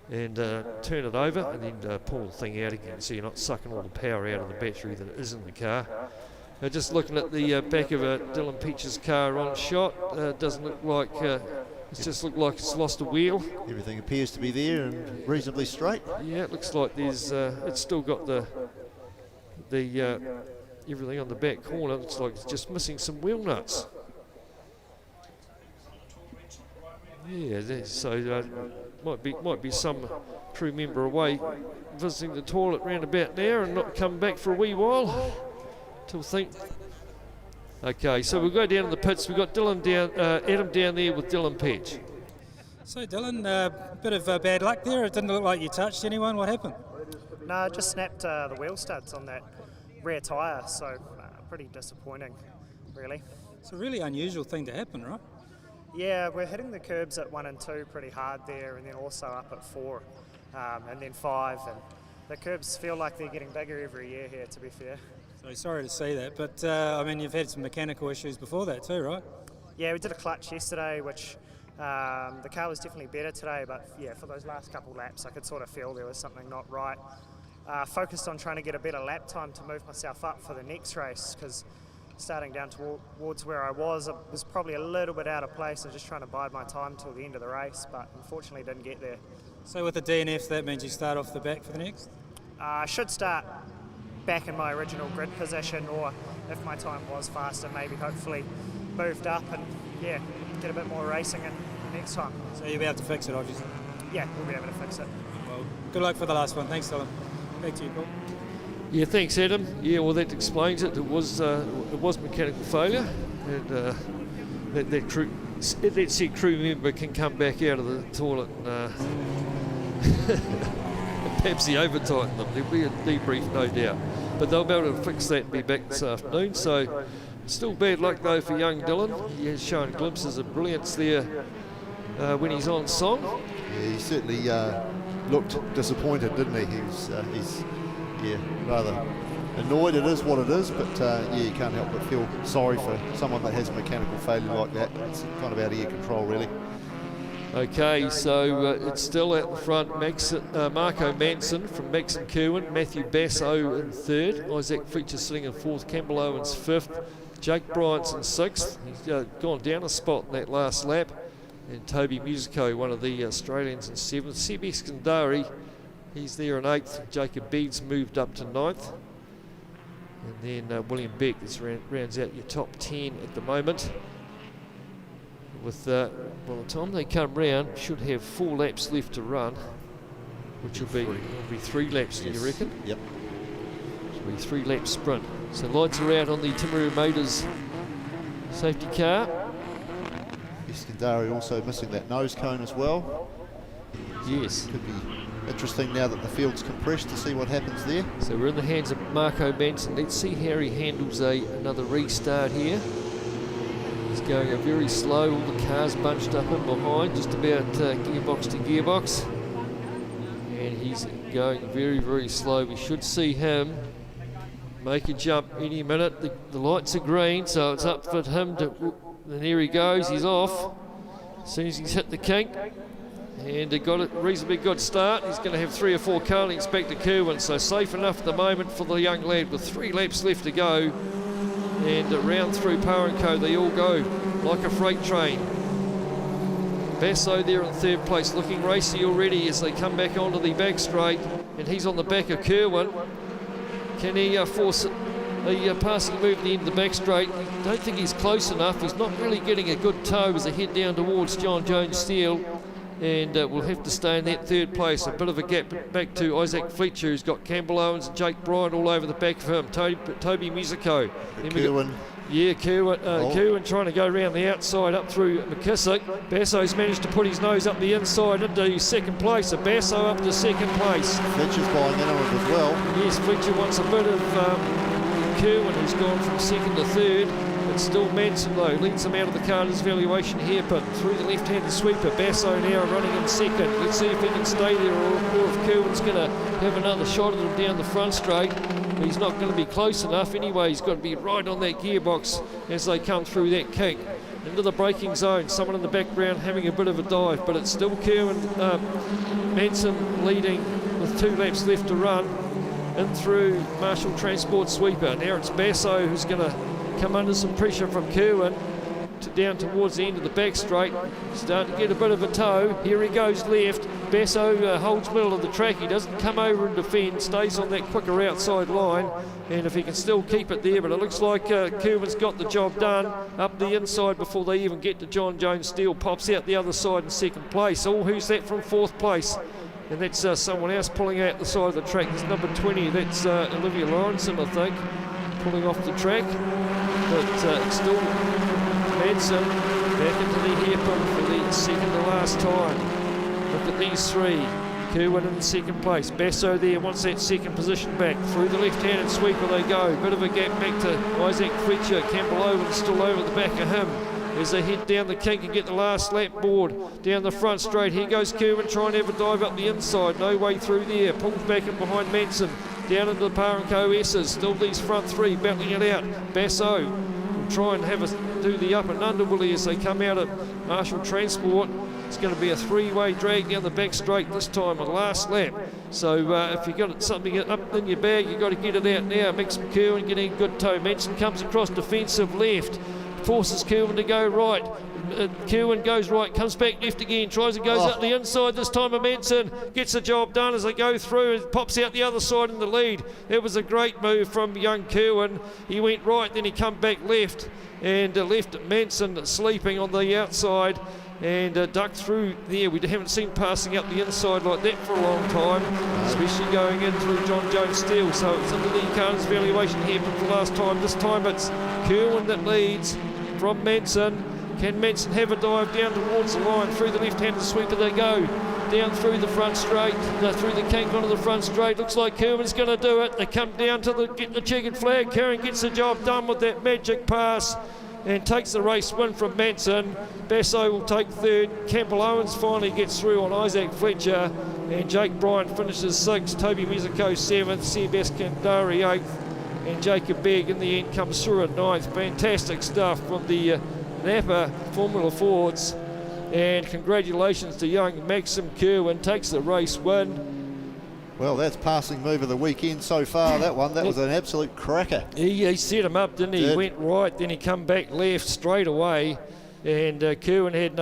and turn it over and then pull the thing out again, so you're not sucking all the power out of the battery that is in the car. Just looking at the back of Dylan Peach's car on shot, doesn't look like it's just looked like it's lost a wheel. Everything appears to be there and reasonably straight. Yeah, it looks like there's it's still got the everything on the back corner. Looks like it's just missing some wheel nuts. Yeah, so might be some crew member away visiting the toilet round about now and not come back for a wee while till think. Okay, so we'll go down to the pits. We've got Adam down there with Dylan Petch. So Dylan, a bit of bad luck there. It didn't look like you touched anyone. What happened? No, I just snapped the wheel studs on that rear tyre, so pretty disappointing, really. It's a really unusual thing to happen, right? Yeah, we're hitting the curbs at 1 and 2 pretty hard there, and then also up at 4 and then 5. And the curbs feel like they're getting bigger every year here, to be fair. So sorry to say that, but I mean, you've had some mechanical issues before that too, right? Yeah, we did a clutch yesterday, which the car was definitely better today, but yeah, for those last couple laps I could sort of feel there was something not right. Focused on trying to get a better lap time to move myself up for the next race, because starting down towards where I was probably a little bit out of place. I was just trying to bide my time till the end of the race, but unfortunately didn't get there. So with the DNF, that means you start off the back for the next? I should start back in my original grid position, or if my time was faster, maybe hopefully moved up and yeah, get a bit more racing in next time. So you'll be able to fix it, obviously? Yeah, we'll be able to fix it. Well, good luck for the last one. Thanks, Dylan. Back to you, Paul. Yeah, thanks, Adam. Yeah, well, that explains it. It was mechanical failure, and that said crew member can come back out of the toilet and perhaps he over-tightened them. There'll be a debrief, no doubt. But they'll be able to fix that and be back this afternoon. So still bad luck, though, for young Dylan. He has shown glimpses of brilliance there when he's on song. Yeah, he certainly looked disappointed, didn't he? He's rather annoyed. It is what it is, but you can't help but feel sorry for someone that has a mechanical failure like that. It's kind of out of your control, really. Okay, so it's still at the front. Marco Manson from Max and Kerwin, Matthew Basso in 3rd, Isaac Fletcher sitting in 4th, Campbell Owens 5th, Jake Bryant's in 6th. He's gone down a spot in that last lap, and Toby Musico, one of the Australians, in 7th. Seb Eskandari, he's there in 8th. Jacob Beeds moved up to 9th. And then William Beck rounds out your top 10 at the moment. With by the time they come round, should have 4 laps left to run, which will be 3 laps, do you reckon? Yep. It'll be 3 lap sprint. So lights are out on the Timaru Motors safety car. Iskandari also missing that nose cone as well. Yes. Could be Interesting now that the field's compressed to see what happens there. So we're in the hands of Marco Benson. Let's see how he handles another restart here. He's going very slow, all the cars bunched up in behind, just about gearbox to gearbox. And he's going very, very slow. We should see him make a jump any minute. The lights are green, so it's up for him to, and there he goes, he's off. As soon as he's hit the kink, and he got a reasonably good start. He's going to have 3 or 4 Carlings back to Kerwin, so safe enough at the moment for the young lad with 3 laps left to go. And around through Parenco they all go like a freight train. Basso there in 3rd place, looking racy already as they come back onto the back straight, and he's on the back of Kerwin. Can he force a passing move at the end of the back straight? I don't think he's close enough. He's not really getting a good toe as they head down towards John Jones Steel, and will have to stay in that 3rd place. A bit of a gap back to Isaac Fletcher, who's got Campbell Owens and Jake Bryant all over the back of him. Toby Musico. Kerwin. Yeah, Kerwin trying to go around the outside up through McKissick. Basso's managed to put his nose up the inside into 2nd place. So Basso up to 2nd place. Fletcher's buying into it as well. Yes, Fletcher wants a bit of Kerwin, who's gone from 2nd to 3rd. But still Manson though leads them out of the Carter's valuation hairpin through the left-handed sweeper. Basso now running in 2nd. Let's see if he can stay there, or if Kerwin's going to have another shot at him down the front straight. He's not going to be close enough anyway. He's got to be right on that gearbox as they come through that kink into the braking zone. Someone in the background having a bit of a dive, but it's still Kerwin, Manson leading with 2 laps left to run in through Marshall Transport Sweeper. Now it's Basso who's going to come under some pressure from Kerwin down towards the end of the back straight. Starting to get a bit of a toe. Here he goes left. Basso holds middle of the track. He doesn't come over and defend, stays on that quicker outside line, and if he can still keep it there, but it looks like Kerwin's got the job done up the inside before they even get to John Jones Steel. Pops out the other side in 2nd place. Oh, who's that from 4th place? And that's someone else pulling out the side of the track. There's number 20. That's Olivia Lawrenson, I think, pulling off the track. But it's still Manson back into the hairpin for the 2nd to last time. Look at these 3. Kerwin in 2nd place. Basso there wants that 2nd position back. Through the left-handed sweeper they go. Bit of a gap back to Isaac Fletcher. Campbell Owens still over the back of him as they head down the kink and get the last lap board down the front straight. Here goes Kerwin trying to have a dive up the inside. No way through there. Pulls back in behind Manson. Down into the Parenco S's. Still these front 3 battling it out. Basso will try and do the up and under, will he, as they come out at Marshall Transport. It's going to be a 3-way drag down the back straight this time, a last lap. So if you've got something up in your bag, you've got to get it out now. Mix Kerwin getting a good toe. Manson comes across defensive left. Forces Kerwin to go right. Kerwin goes right, comes back left again, tries and goes up the inside this time. Manson gets the job done as they go through and pops out the other side in the lead. It was a great move from young Kerwin. He went right, then he come back left and left Manson sleeping on the outside and ducked through there. We haven't seen passing up the inside like that for a long time, especially going in through John Jones Steel. So it's under the Carter's valuation here for the last time. This time it's Kerwin that leads from Manson. Can Manson have a dive down towards the line? Through the left-handed sweeper they go. Down through the front straight, through the kink onto the front straight. Looks like Kerwin's going to do it. They come down to get the checkered flag. Kerwin gets the job done with that magic pass and takes the race win from Manson. Basso will take 3rd. Campbell Owens finally gets through on Isaac Fletcher. And Jake Bryant finishes 6th. Toby Musico 7th. Sebas Kandari 8th. And Jacob Begg in the end comes through at 9th. Fantastic stuff from the NAPA Formula Fords, and congratulations to young Maxim Kerwin, takes the race win. Well, that's passing move of the weekend so far, that one. That was an absolute cracker. He set him up, didn't he? He went right, then he come back left straight away, and Kerwin had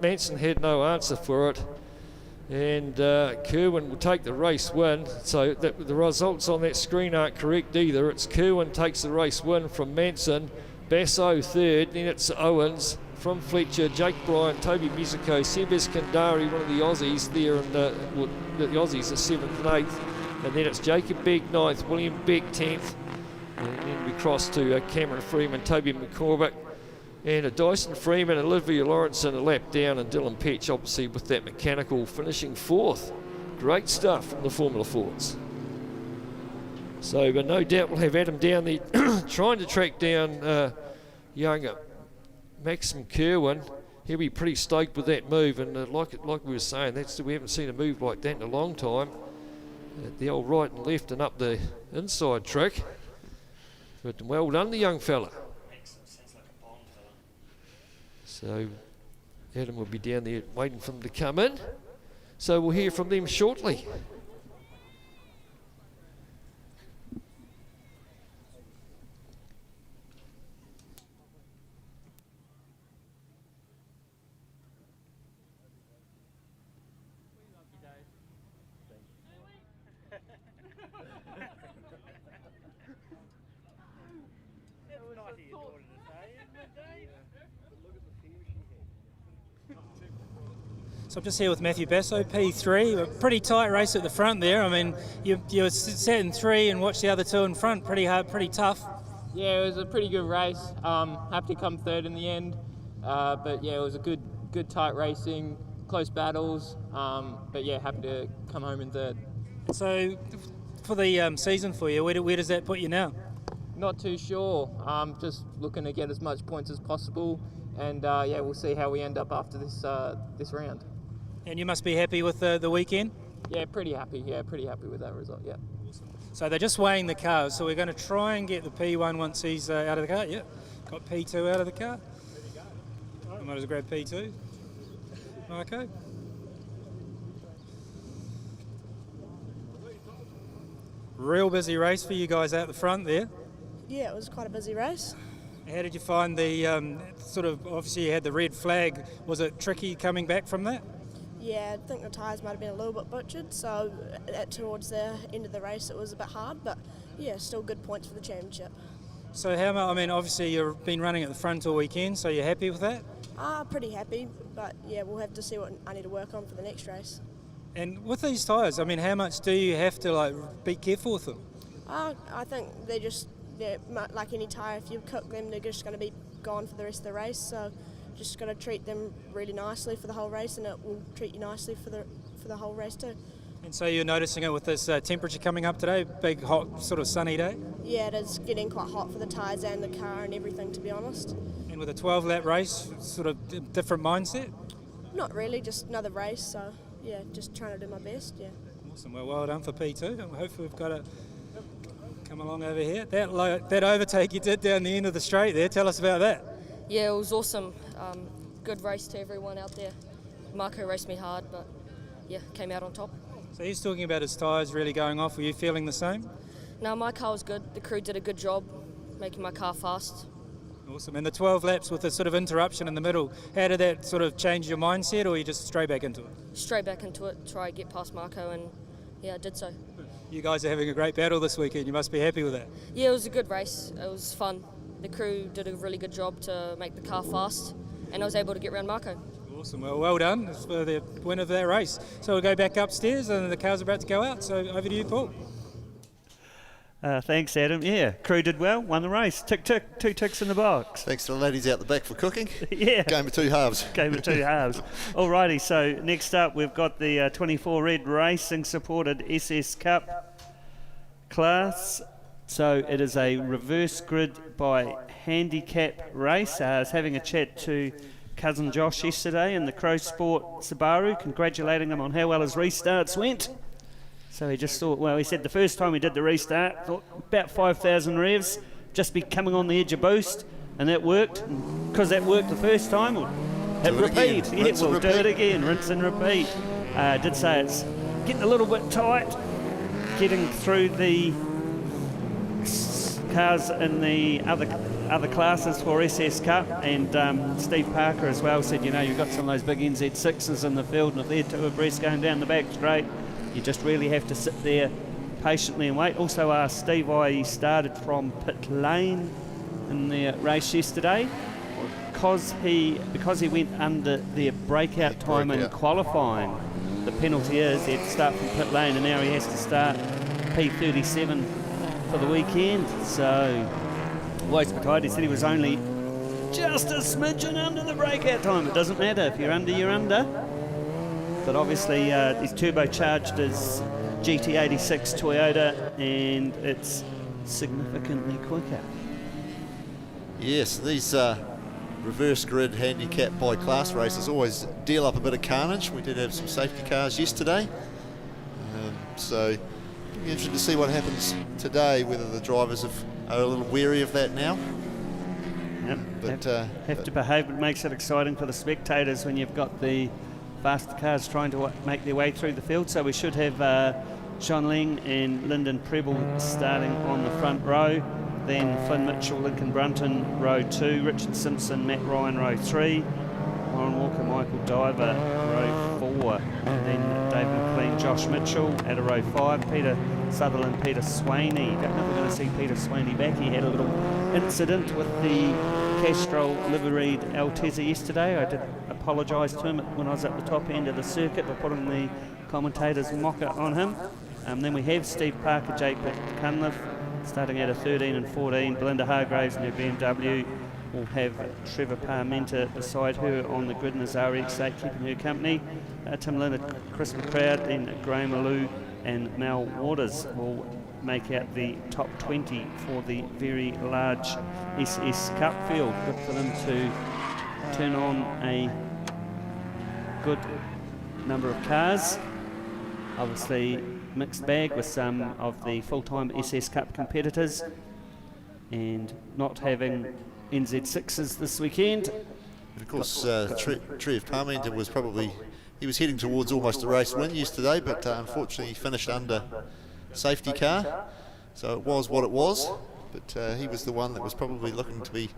Manson had no answer for it. And Kerwin will take the race win. So the results on that screen aren't correct either. It's Kerwin takes the race win from Manson. Basso 3rd, then it's Owens from Fletcher, Jake Bryant, Toby Musico, Sebas Kandari, one of the Aussies there, and the Aussies are 7th and 8th, and then it's Jacob Begg 9th, William Beck 10th, and then we cross to Cameron Freeman, Toby McCormick, and Dyson Freeman, Olivia Lawrence a lap down, and Dylan Petch obviously with that mechanical finishing 4th. Great stuff from the Formula Fords. So, but no doubt we'll have Adam down there trying to track down young Maxim Kerwin. He'll be pretty stoked with that move, and like we were saying, we haven't seen a move like that in a long time. The old right and left and up the inside trick. But well done, the young fella. So Adam will be down there waiting for them to come in. So we'll hear from them shortly. So I'm just here with Matthew Basso, P3. A pretty tight race at the front there. I mean, you sat in 3 and watched the other 2 in front. Pretty hard, pretty tough. Yeah, it was a pretty good race. Happy to come 3rd in the end. But yeah, it was a good tight racing, close battles. But yeah, happy to come home in 3rd. So for the season for you, where does that put you now? Not too sure. Just looking to get as much points as possible. And yeah, we'll see how we end up after this round. And you must be happy with the weekend? Yeah, pretty happy. Yeah, pretty happy with that result, yeah. So they're just weighing the cars, so we're going to try and get the P1 once he's out of the car. Yeah, got P2 out of the car. I might as well grab P2. Okay. Real busy race for you guys out the front there. Yeah, it was quite a busy race. How did you find the obviously you had the red flag. Was it tricky coming back from that? Yeah, I think the tyres might have been a little bit butchered, so towards the end of the race it was a bit hard, but yeah, still good points for the championship. So obviously you've been running at the front all weekend, so you're happy with that? Pretty happy, but yeah, we'll have to see what I need to work on for the next race. And with these tyres, how much do you have to be careful with them? I think they're like any tyre, if you cook them, they're just going to be gone for the rest of the race, so just got to treat them really nicely for the whole race, and it will treat you nicely for the whole race too. And so you're noticing it with this temperature coming up today, big hot sort of sunny day? Yeah, it is getting quite hot for the tyres and the car and everything, to be honest. And with a 12-lap race, sort of different mindset? Not really, just another race, so yeah, just trying to do my best, yeah. Awesome, well done for P2, and hopefully we've got it come along over here. That overtake you did down the end of the straight there, tell us about that. Yeah, it was awesome. Good race to everyone out there. Marco raced me hard, but yeah, came out on top. So he's talking about his tyres really going off. Were you feeling the same? No, my car was good. The crew did a good job making my car fast. Awesome. And the 12 laps with the sort of interruption in the middle, how did that sort of change your mindset, or you just straight back into it? Straight back into it, try to get past Marco, and yeah, I did so. You guys are having a great battle this weekend. You must be happy with that. Yeah, it was a good race. It was fun. The crew did a really good job to make the car fast, and I was able to get around Marco. Awesome, well done for the win of that race. So we'll go back upstairs and the car's about to go out, so over to you, Paul. Thanks, Adam. Yeah, crew did well, won the race. Tick, tick, 2 ticks in the box. Thanks to the ladies out the back for cooking. Yeah. Game of 2 halves. Game of 2 halves. Alrighty, so next up we've got the 24 Red Racing supported SS Cup class. So it is a reverse grid by handicap race. I was having a chat to cousin Josh yesterday in the Crow Sport Subaru, congratulating him on how well his restarts went. So he just thought, well, he said the first time he did the restart, thought about 5,000 revs, just be coming on the edge of boost, and that worked. Because that worked the first time, we'll hit repeat. Yeah, we'll do it again, rinse and repeat. Did say it's getting a little bit tight, getting through the cars in the other classes for SS Cup, and Steve Parker as well said, you've got some of those big NZ6s in the field, and if they're 2 abreast going down the back straight, you just really have to sit there patiently and wait. Also asked Steve why he started from pit lane in the race yesterday, because he went under their breakout time in qualifying. The penalty is he had to start from pit lane, and now he has to start P37 for the weekend. So Waste Potato said he was only just a smidgen under the breakout time. It doesn't matter, if you're under, you're under. But obviously he's turbocharged his GT86 Toyota, and it's significantly quicker. Yes, these reverse grid handicap by class races always deal up a bit of carnage. We did have some safety cars yesterday, so it'll be interesting to see what happens today, whether the drivers are a little wary of that now. Yep. But have to behave. It makes it exciting for the spectators when you've got the faster cars trying to make their way through the field. So we should have John Ling and Lyndon Preble starting on the front row, then Flynn Mitchell, Lincoln Brunton, row 2, Richard Simpson, Matt Ryan, row 3, Warren Walker, Michael Diver, row 4, and then Dave McLean, Josh Mitchell at a row 5, Peter Sutherland, Peter Swaney. Don't know if we're going to see Peter Swaney back. He had a little incident with the Castrol liveried Altezza yesterday. I did apologise to him when I was at the top end of the circuit by putting the commentator's mocker on him. Then we have Steve Parker, Jake Cunliffe starting out of 13 and 14. Belinda Hargraves in her BMW. We'll have Trevor Parmenter beside her on the grid in his RX-8, keeping her company. Tim Leonard, Chris McCrowd, then Graham Alou and Mel Waters will make out the top 20 for the very large SS Cup field. Good for them to turn on a good number of cars. Obviously mixed bag with some of the full-time SS Cup competitors, and not having NZ6s this weekend. And of course, Trev Parmenter was he was heading towards almost a race win yesterday, but unfortunately he finished under safety car, so it was what it was. But he was the one that was probably looking to be,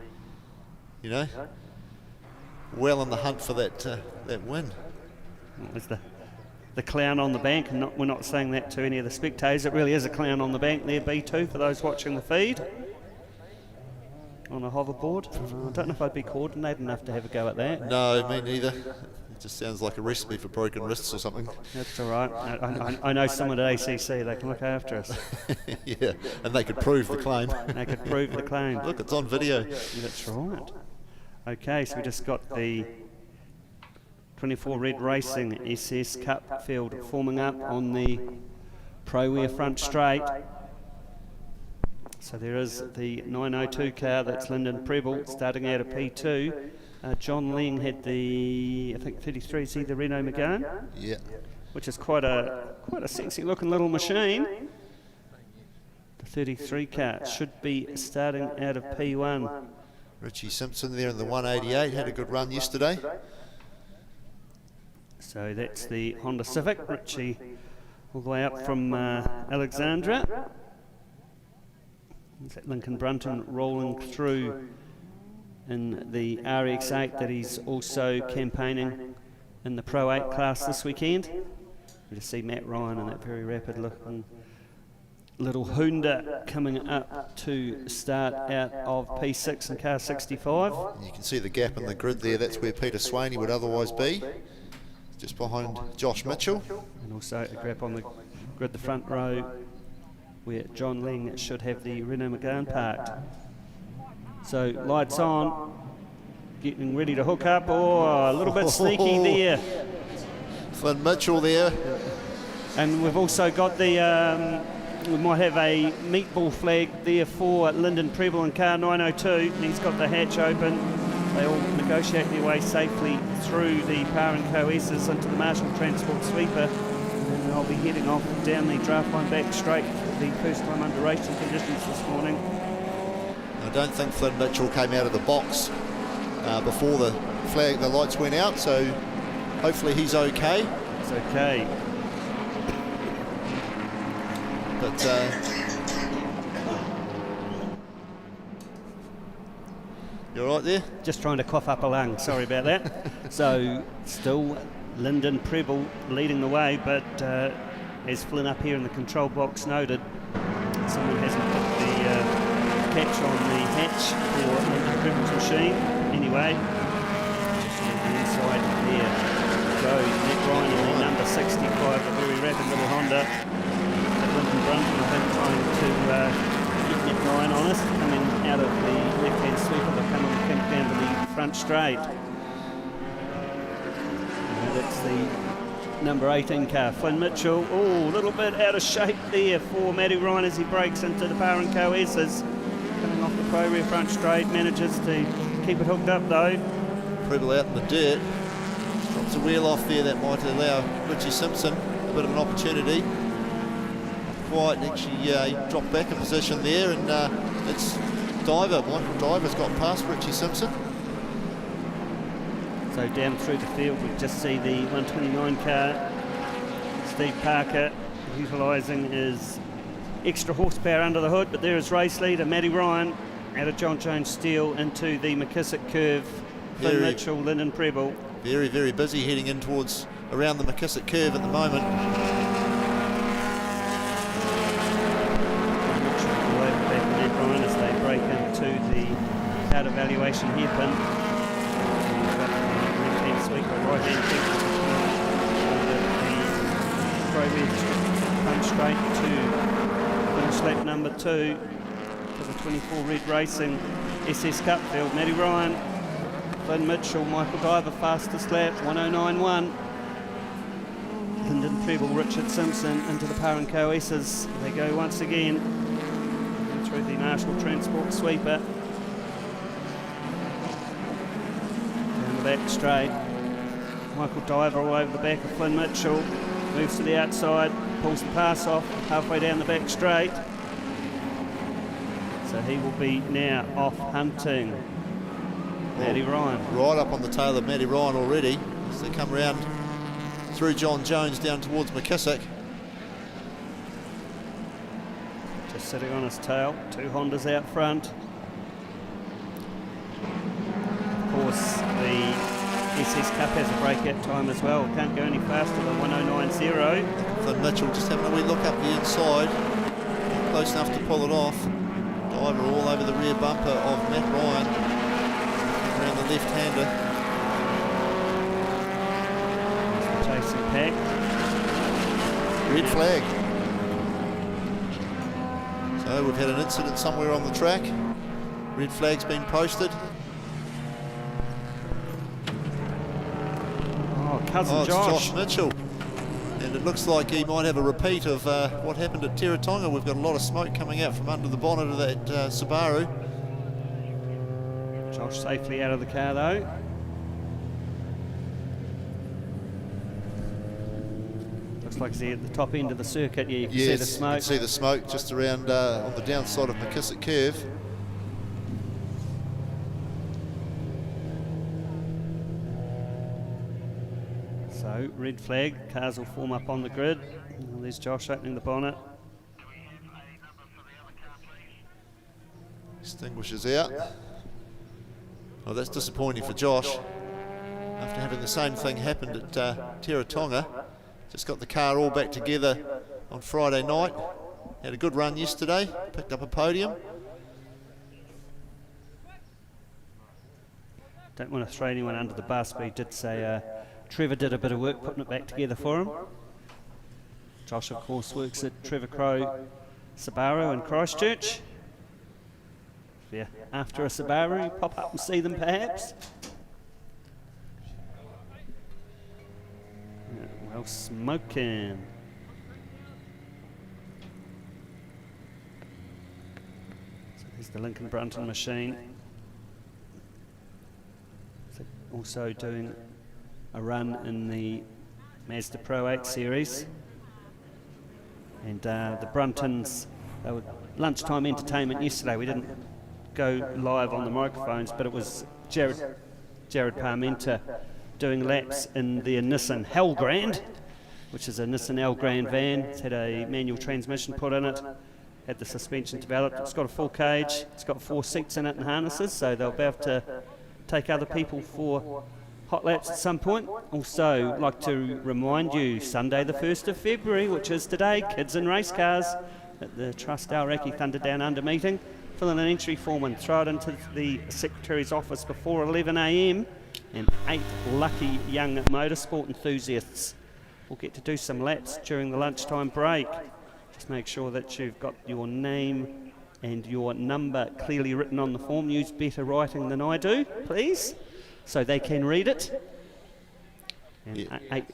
well in the hunt for that win. It's the clown on the bank, and we're not saying that to any of the spectators. It really is a clown on the bank there, B2, for those watching the feed. On a hoverboard. I don't know if I'd be coordinated enough to have a go at that. No, me neither. It just sounds like a recipe for broken wrists or something. That's all right. I know someone at ACC, they can look after us. Yeah, and they could prove the claim. They could prove the claim. Look, it's on video. That's right. Okay, so we just got the 24 Red Racing SS Cup field forming up on the Pro-Wear front straight. So there is the 902 car, that's Lyndon Preble, starting out of P2. John Ling had the, I think 33C, the Renault Megane. Yeah. Which is quite a sexy looking little machine. The 33 car should be starting out of P1. Richie Simpson there in the 188, had a good run yesterday. So that's the Honda Civic, Richie all the way up from Alexandra. Is that Lincoln Brunton rolling through in the RX-8 that he's also campaigning in the Pro 8 class this weekend. We just see Matt Ryan in that very rapid looking little Honda coming up to start out of P6 and car 65. You can see the gap in the grid there, that's where Peter Swaney would otherwise be, just behind Josh Mitchell. And also a grab on the grid, the front row, where John Ling should have the Renault Megane parked. So lights on, getting ready to hook up. Oh, a little bit sneaky there. Flynn Mitchell there. And we've also got the, we might have a meatball flag there for Lyndon Preble in car 902. He's got the hatch open. They all negotiate their way safely through the Power and Co S's into the Marshall Transport Sweeper. And I'll be heading off down the draft line back straight for the first time under racing conditions this morning. I don't think Flynn Mitchell came out of the box before the lights went out, so hopefully he's okay. It's okay. But you all right there? Just trying to cough up a lung, sorry about that. So still Lyndon Preble leading the way, but as Flynn up here in the control box noted, someone hasn't put the catch on the hatch for Lyndon Preble's machine. Anyway, just on the inside there goes Nick Ryan in the number 65, a very rapid little Honda. Lincoln Brunton, I think, trying to keep Nick Ryan honest, coming out of the left-hand sweeper, they're coming pink down to the front straight. That's the number 18 car, Flynn Mitchell. Oh, a little bit out of shape there for Matty Ryan as he breaks into the Power & Co S's. Coming off the pro rear front straight, manages to keep it hooked up though. Preble out in the dirt. Drops a wheel off there, that might allow Richie Simpson a bit of an opportunity. Quite, actually, he dropped back a position there, and it's Michael Diver's got past Richie Simpson. So down through the field we just see the 129 car, Steve Parker utilising his extra horsepower under the hood, but there is race leader Matty Ryan out of John Jones Steel into the McKissick curve. Flynn Mitchell, Lyndon Preble. Very, very busy heading in towards around the McKissick curve at the moment. Ryan as they break into the out evaluation hairpin. Left-hand sweep or right-hand sweep. Come straight to finish lap number 2 for the 24 Red Racing SS Cup field. Matty Ryan, Flynn Mitchell, Michael Diver fastest lap, 109.1. Lyndon Preble, Richard Simpson into the Power & Co S's. They go once again through the Marshall Transport sweeper. Down the back straight. Michael Diver all over the back of Flynn Mitchell. Moves to the outside, pulls the pass off halfway down the back straight. So he will be now off hunting Matty Ryan. Right up on the tail of Matty Ryan already as they come round through John Jones down towards McKissick. Just sitting on his tail, 2 Hondas out front. Of course, the SS Cup has a breakout time as well. Can't go any faster than 109.0. Flynn Mitchell just having a wee look up the inside. Not close enough to pull it off. Diver all over the rear bumper of Matt Ryan. Around the left-hander. Chasing pack. Red flag. So we've had an incident somewhere on the track. Red flag's been posted. Oh, cousin it's Josh. Josh Mitchell. And it looks like he might have a repeat of what happened at Teretonga. We've got a lot of smoke coming out from under the bonnet of that Subaru. Josh safely out of the car though. Looks like he's at the top end of the circuit. Yeah, you can see the smoke. You can see the smoke just around on the downside of McKissick Curve. So, red flag, cars will form up on the grid. Well, there's Josh opening the bonnet. Extinguishes out. Well, that's disappointing for Josh. After having the same thing happen at Teretonga. Just got the car all back together on Friday night. Had a good run yesterday, picked up a podium. Don't want to throw anyone under the bus, but he did say Trevor did a bit of work putting it back together for him. Josh, of course, works at Trevor Crowe Subaru in Christchurch. If you're after a Subaru, pop up and see them perhaps. Yeah, well, smoking. So there's the Lincoln Brunton machine. So also doing a run in the Mazda Pro 8 series. And the Bruntons, they were lunchtime entertainment yesterday. We didn't go live on the microphones, but it was Jared Parmenter doing laps in the Nissan Hellgrand, which is a Nissan L-Grand van. It's had a manual transmission put in it, had the suspension developed. It's got a full cage, it's got 4 seats in it and harnesses, so they'll be able to take other people for hot laps at some point. Also, like to remind you, Sunday the 1st of February, which is today, kids in race cars at the Trust Aoraki Thunder Down Under meeting. Fill in an entry form and throw it into the Secretary's office before 11 a.m. and 8 lucky young motorsport enthusiasts will get to do some laps during the lunchtime break. Just make sure that you've got your name and your number clearly written on the form. Use better writing than I do, please, so they can read it. And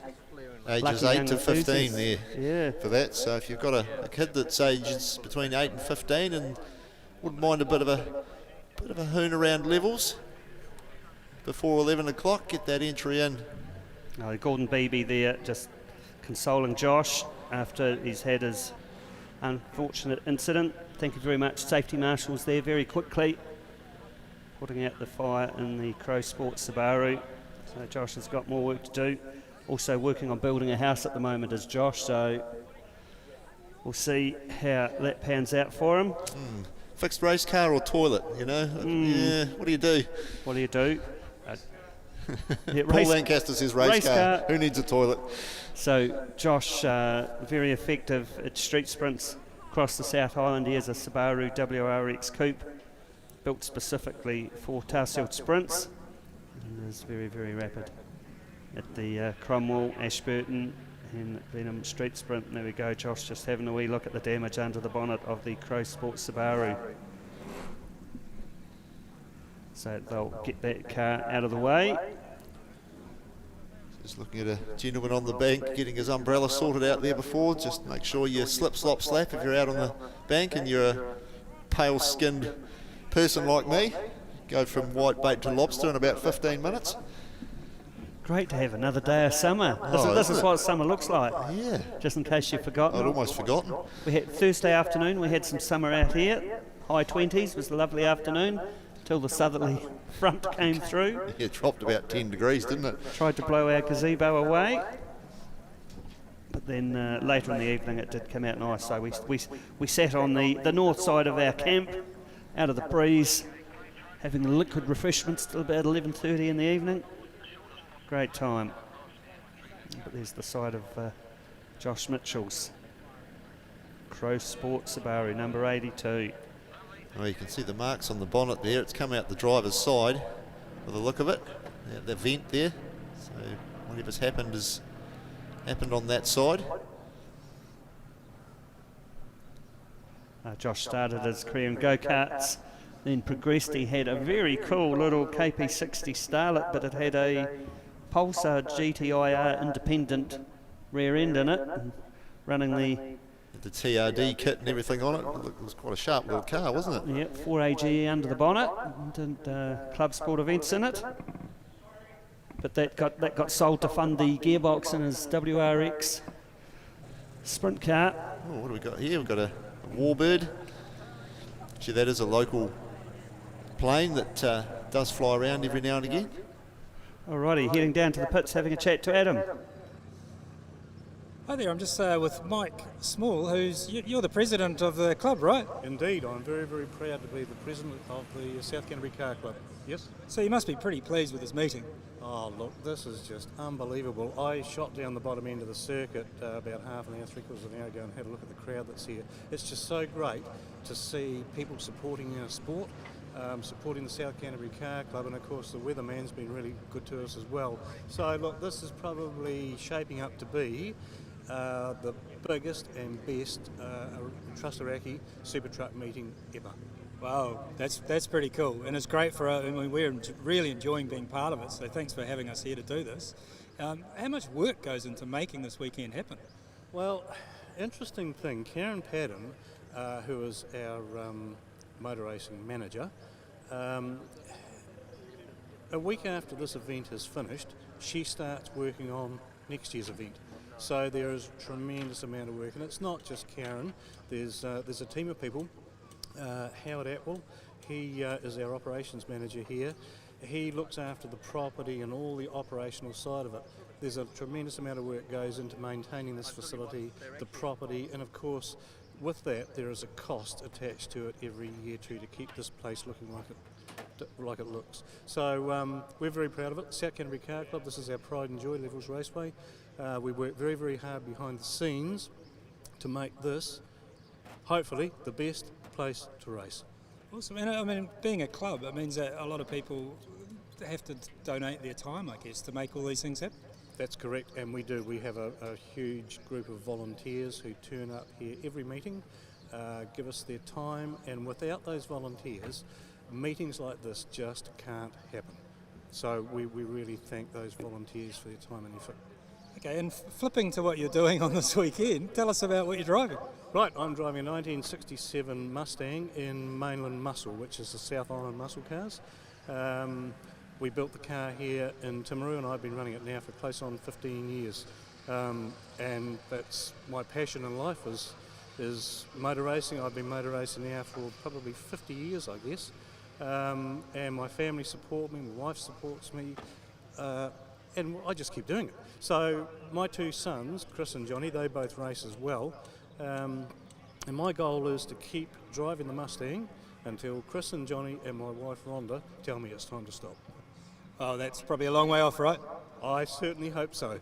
ages 8 to 15 there for that. So if you've got a kid that's ages between 8 and 15 and wouldn't mind a bit of a hoon around Levels before 11 o'clock, get that entry in. Gordon Beebe there just consoling Josh after he's had his unfortunate incident. Thank you very much. Safety marshals there very quickly putting out the fire in the Crow Sports Subaru. So Josh has got more work to do. Also working on building a house at the moment is Josh, so we'll see how that pans out for him. Fixed race car or toilet, you know? Yeah, what do you do? What do you do? Paul Lancaster says race car. Who needs a toilet? So Josh, very effective at street sprints across the South Island. He has a Subaru WRX Coupe built specifically for tar-sealed sprints and is very, very rapid at the Cromwell, Ashburton and Blenheim street sprint. And there we go, Josh just having a wee look at the damage under the bonnet of the Crow Sports Subaru. So they'll get that car out of the way. Just looking at a gentleman on the bank getting his umbrella sorted out there before. Just make sure you slip, slop, slap if you're out on the bank and you're a pale-skinned person like me. Go from white bait to lobster in about 15 minutes. Great to have another day of summer. This is what summer looks like. Yeah. Just in case you've forgotten. I'd almost forgotten. We had Thursday afternoon, we had some summer out here. High 20s, was a lovely afternoon till the southerly front came through. It dropped about 10 degrees, didn't it? Tried to blow our gazebo away. But then later in the evening it did come out nice. So we sat on the north side of our camp, out of the breeze, having liquid refreshments till about 11:30 in the evening. Great time. But there's the side of Josh Mitchell's Crow Sports Subaru, number 82. Well, you can see the marks on the bonnet there. It's come out the driver's side by the look of it. The vent there. So whatever's happened has happened on that side. Josh started his career in go-karts, then progressed. He had a very cool little KP60 Starlet, but it had a Pulsar GTIR independent rear end in it, running the TRD kit and everything on it. It was quite a sharp little car, wasn't it? Yeah, 4AG under the bonnet, did club sport events in it. But that got sold to fund the gearbox in his WRX sprint car. Oh, what do we got here? We've got a Warbird. Actually, that is a local plane that does fly around every now and again. Alrighty, heading down to the pits, having a chat to Adam. Hi there, I'm just with Mike Small, you're the president of the club, right? Indeed, I'm very, very proud to be the president of the South Canterbury Car Club. Yes. So you must be pretty pleased with this meeting. Oh, look, this is just unbelievable. I shot down the bottom end of the circuit about half an hour, 3/4 of an hour ago and had a look at the crowd that's here. It's just so great to see people supporting our sport, supporting the South Canterbury Car Club, and of course the weatherman's been really good to us as well. So look, this is probably shaping up to be the biggest and best Aoraki Super Truck meeting ever. Wow, that's pretty cool, and it's great for us. I mean, we're really enjoying being part of it, so thanks for having us here to do this. How much work goes into making this weekend happen? Well, interesting thing, Karen Padden, who is our motor racing manager, a week after this event is finished, she starts working on next year's event. So there is a tremendous amount of work, and it's not just Karen. There's a team of people. Howard Atwell, he is our operations manager here. He looks after the property and all the operational side of it. There's a tremendous amount of work goes into maintaining this facility, the property, and of course with that there is a cost attached to it every year too, to keep this place looking like it looks. So we're very proud of it. South Canterbury Car Club, this is our pride and joy, Levels Raceway. We work very, very hard behind the scenes to make this hopefully the best place to race. Awesome. And I mean, being a club, it means that a lot of people have to donate their time, I guess, to make all these things happen. That's correct, and we do. We have a huge group of volunteers who turn up here every meeting, give us their time, and without those volunteers, meetings like this just can't happen. So we really thank those volunteers for their time and effort. Okay, and flipping to what you're doing on this weekend, tell us about what you're driving. Right, I'm driving a 1967 Mustang in Mainland muscle, which is the South Island muscle cars. We built the car here in Timaru, and I've been running it now for close on 15 years. And that's my passion in life is motor racing. I've been motor racing now for probably 50 years, I guess. And my family support me, my wife supports me, and I just keep doing it. So my two sons, Chris and Johnny, they both race as well. And my goal is to keep driving the Mustang until Chris and Johnny and my wife Rhonda tell me it's time to stop. Oh, that's probably a long way off, right? I certainly hope so.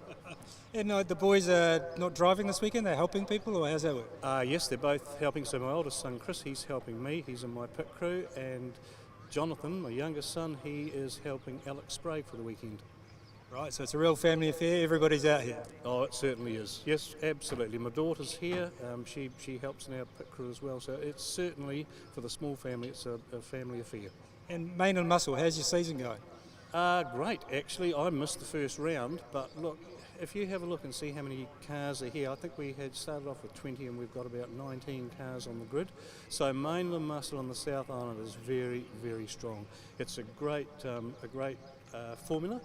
And the boys are not driving this weekend, they're helping people, or how's that work? Yes, they're both helping. So my oldest son Chris, he's helping me, he's in my pit crew, and Jonathan, my youngest son, he is helping Alex Sprague for the weekend. Right, so it's a real family affair, everybody's out here. Oh, it certainly is. Yes, absolutely. My daughter's here, she helps in our pit crew as well, so it's certainly, for the small family, it's a family affair. And Mainland Muscle, how's your season going? Great, actually. I missed the first round, but look, if you have a look and see how many cars are here, I think we had started off with 20 and we've got about 19 cars on the grid. So Mainland Muscle on the South Island is very, very strong. It's a great formula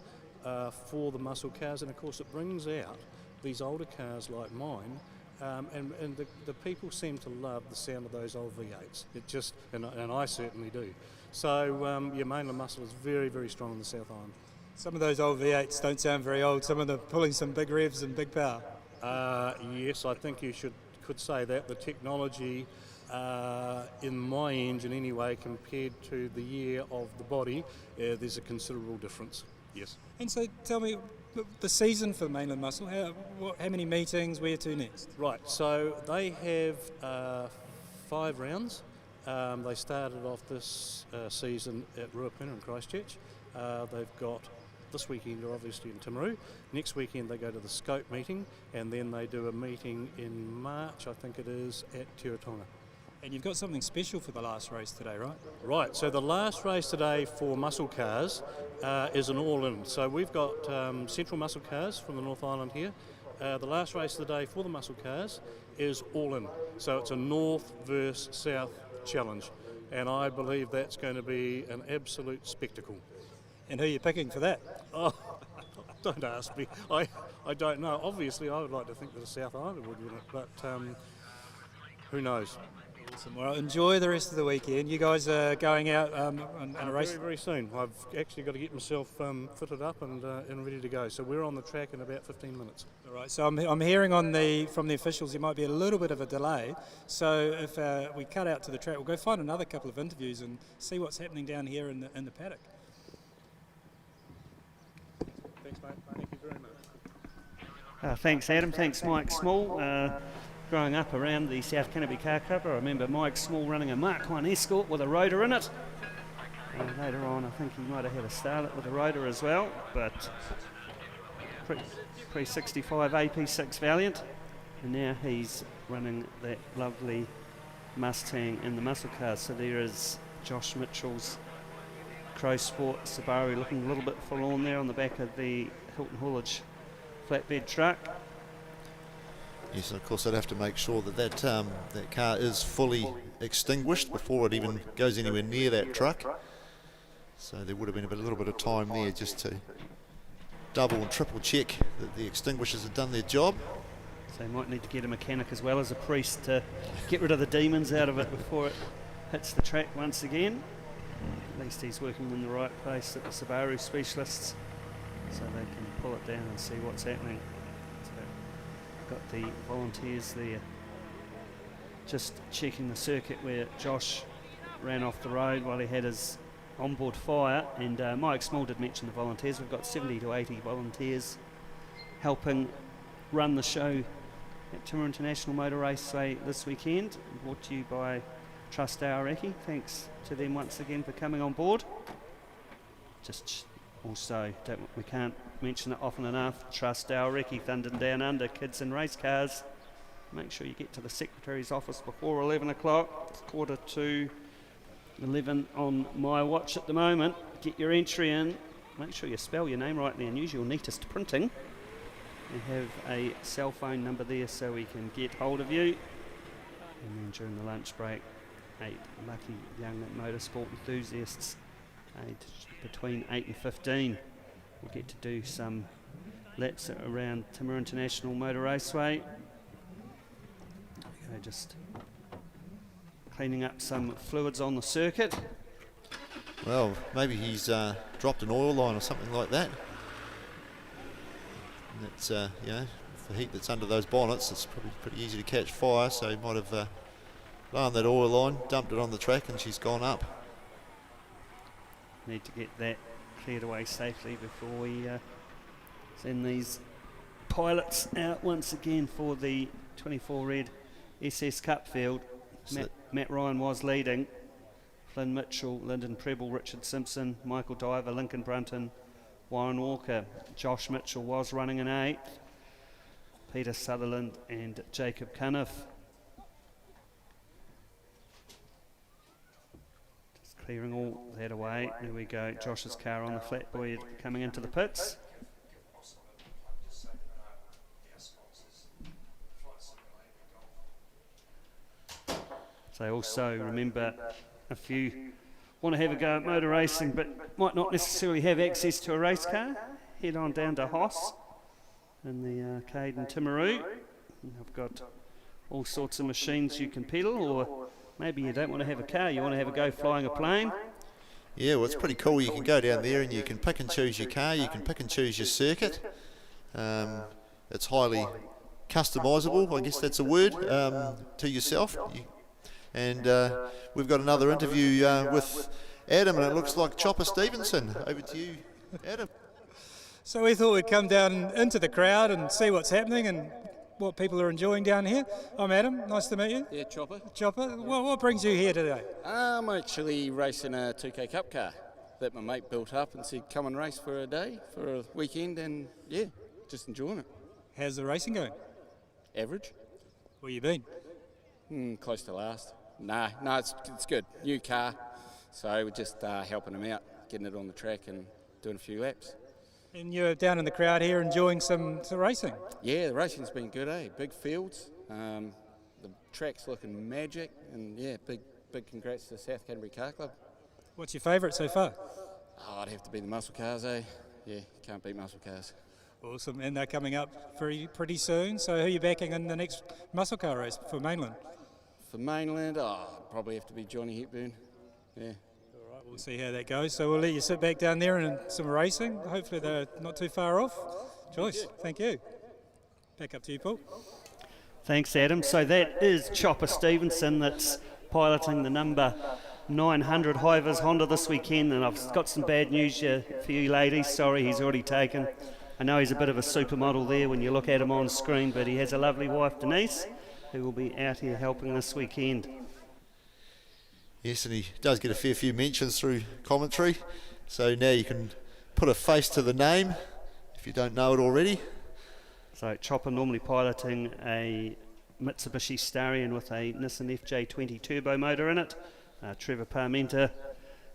for the muscle cars, and of course it brings out these older cars like mine, and the people seem to love the sound of those old V8s. It just, and I certainly do. So Mainland Muscle is very, very strong on the South Island. Some of those old V8s don't sound very old. Some of them pulling some big revs and big power. Yes, I think you could say that. The technology in my engine anyway, compared to the year of the body, there's a considerable difference. Yes. And so tell me, the season for Mainland Muscle, how many meetings, where to next? Right, so they have 5 rounds. They started off this season at Ruapuna in Christchurch. They've got this weekend are obviously in Timaru. Next weekend they go to the Scope meeting, and then they do a meeting in March, I think it is, at Tiratonga. And you've got something special for the last race today, right? Right, so the last race today for muscle cars is an all-in. So we've got Central Muscle Cars from the North Island here. The last race of the day for the muscle cars is all-in. So it's a North versus South challenge, and I believe that's going to be an absolute spectacle. And who are you picking for that? Oh, don't ask me. I don't know. Obviously, I would like to think that the South Island would win it, but who knows? Awesome. Well, enjoy the rest of the weekend. You guys are going out on a race? Very, very soon. I've actually got to get myself fitted up and ready to go. So we're on the track in about 15 minutes. All right. So I'm hearing from the officials there might be a little bit of a delay. So if we cut out to the track, we'll go find another couple of interviews and see what's happening down here in the paddock. Thanks, mate. Thank you very much. Thanks, Adam. Thanks, Mike Small. Growing up around the South Canterbury Car Club, I remember Mike Small running a Mark 1 Escort with a rotor in it. And later on, I think he might have had a Starlet with a rotor as well, but pre-65 AP6 Valiant. And now he's running that lovely Mustang in the muscle cars. So there is Josh Mitchell's Crow Sport Subaru looking a little bit forlorn there on the back of the Hilton Haulage flatbed truck. Yes, and of course they'd have to make sure that car is fully extinguished before it even goes anywhere near that truck. So there would have been a little bit of time there just to double and triple check that the extinguishers had done their job. So you might need to get a mechanic as well as a priest to get rid of the demons out of it before it hits the track once again. At least he's working in the right place at the Subaru specialists, so they can pull it down and see what's happening. Got the volunteers there just checking the circuit where Josh ran off the road while he had his onboard fire, and Mike Small did mention the volunteers. We've got 70 to 80 volunteers helping run the show at Timaru International Motor Raceway this weekend, brought to you by Trust Aoraki. Thanks to them once again for coming on board. Just also, we can't mention it often enough, Trust Aoraki, Thundon Down Under, kids and race cars. Make sure you get to the Secretary's office before 11 o'clock. It's 11 on my watch at the moment. Get your entry in. Make sure you spell your name right there and use your neatest printing. We have a cell phone number there so we can get hold of you. And then during the lunch break, 8 lucky young motorsport enthusiasts aged between 8 and 15 will get to do some laps around Timor International Motor Raceway. Okay, just cleaning up some fluids on the circuit. Well, maybe he's dropped an oil line or something like that. And it's, you know, the heat that's under those bonnets, it's probably pretty easy to catch fire, so he might have blown that oil line, dumped it on the track, and she's gone up. Need to get that cleared away safely before we send these pilots out once again for the 24 Red SS Cup field. Matt Ryan was leading. Flynn Mitchell, Lyndon Preble, Richard Simpson, Michael Diver, Lincoln Brunton, Warren Walker. Josh Mitchell was running in 8th. Peter Sutherland and Jacob Cuniff. Just clearing all that away. There we go. Josh's car on the flatboard coming into the pits. So also remember, if you want to have a go at motor racing but might not necessarily have access to a race car, head on down to Hoss in the arcade in Timaru. I've got all sorts of machines you can pedal, or maybe you don't want to have a car, you want to have a go flying a plane. Yeah, well, it's pretty cool. You can go down there and you can pick and choose your car, you can pick and choose your circuit. It's highly customisable, I guess that's a word, to yourself. And we've got another interview with Adam, and it looks like Chopper Stevenson. Over to you, Adam. So we thought we'd come down into the crowd and see what's happening and what people are enjoying down here. I'm Adam, nice to meet you. Yeah, Chopper. Chopper, what brings you here today? I'm actually racing a 2K Cup car that my mate built up and said come and race for a day, for a weekend, and yeah, just enjoying it. How's the racing going? Average. Where you been? Close to last. No, it's good. New car, so we're just helping him out, getting it on the track and doing a few laps. And you're down in the crowd here enjoying some racing? Yeah, the racing's been good, eh? Big fields, the track's looking magic, and yeah, big congrats to South Canterbury Car Club. What's your favourite so far? Oh, I'd have to be the muscle cars, eh? Yeah, can't beat muscle cars. Awesome, and they're coming up pretty soon, so who are you backing in the next muscle car race for Mainland? For Mainland, probably have to be Johnny Hepburn. Yeah. All right, we'll see how that goes. So we'll let you sit back down there and some racing. Hopefully they're not too far off. Joyce, thank you. Back up to you, Paul. Thanks, Adam. So that is Chopper Stevenson that's piloting the number 900 Hivers Honda this weekend, and I've got some bad news for you ladies. Sorry, he's already taken. I know he's a bit of a supermodel there when you look at him on screen, but he has a lovely wife, Denise, who will be out here helping this weekend. Yes, and he does get a fair few mentions through commentary, so now you can put a face to the name if you don't know it already. So Chopper normally piloting a Mitsubishi Starion with a Nissan FJ20 turbo motor in it. Trevor Parmenter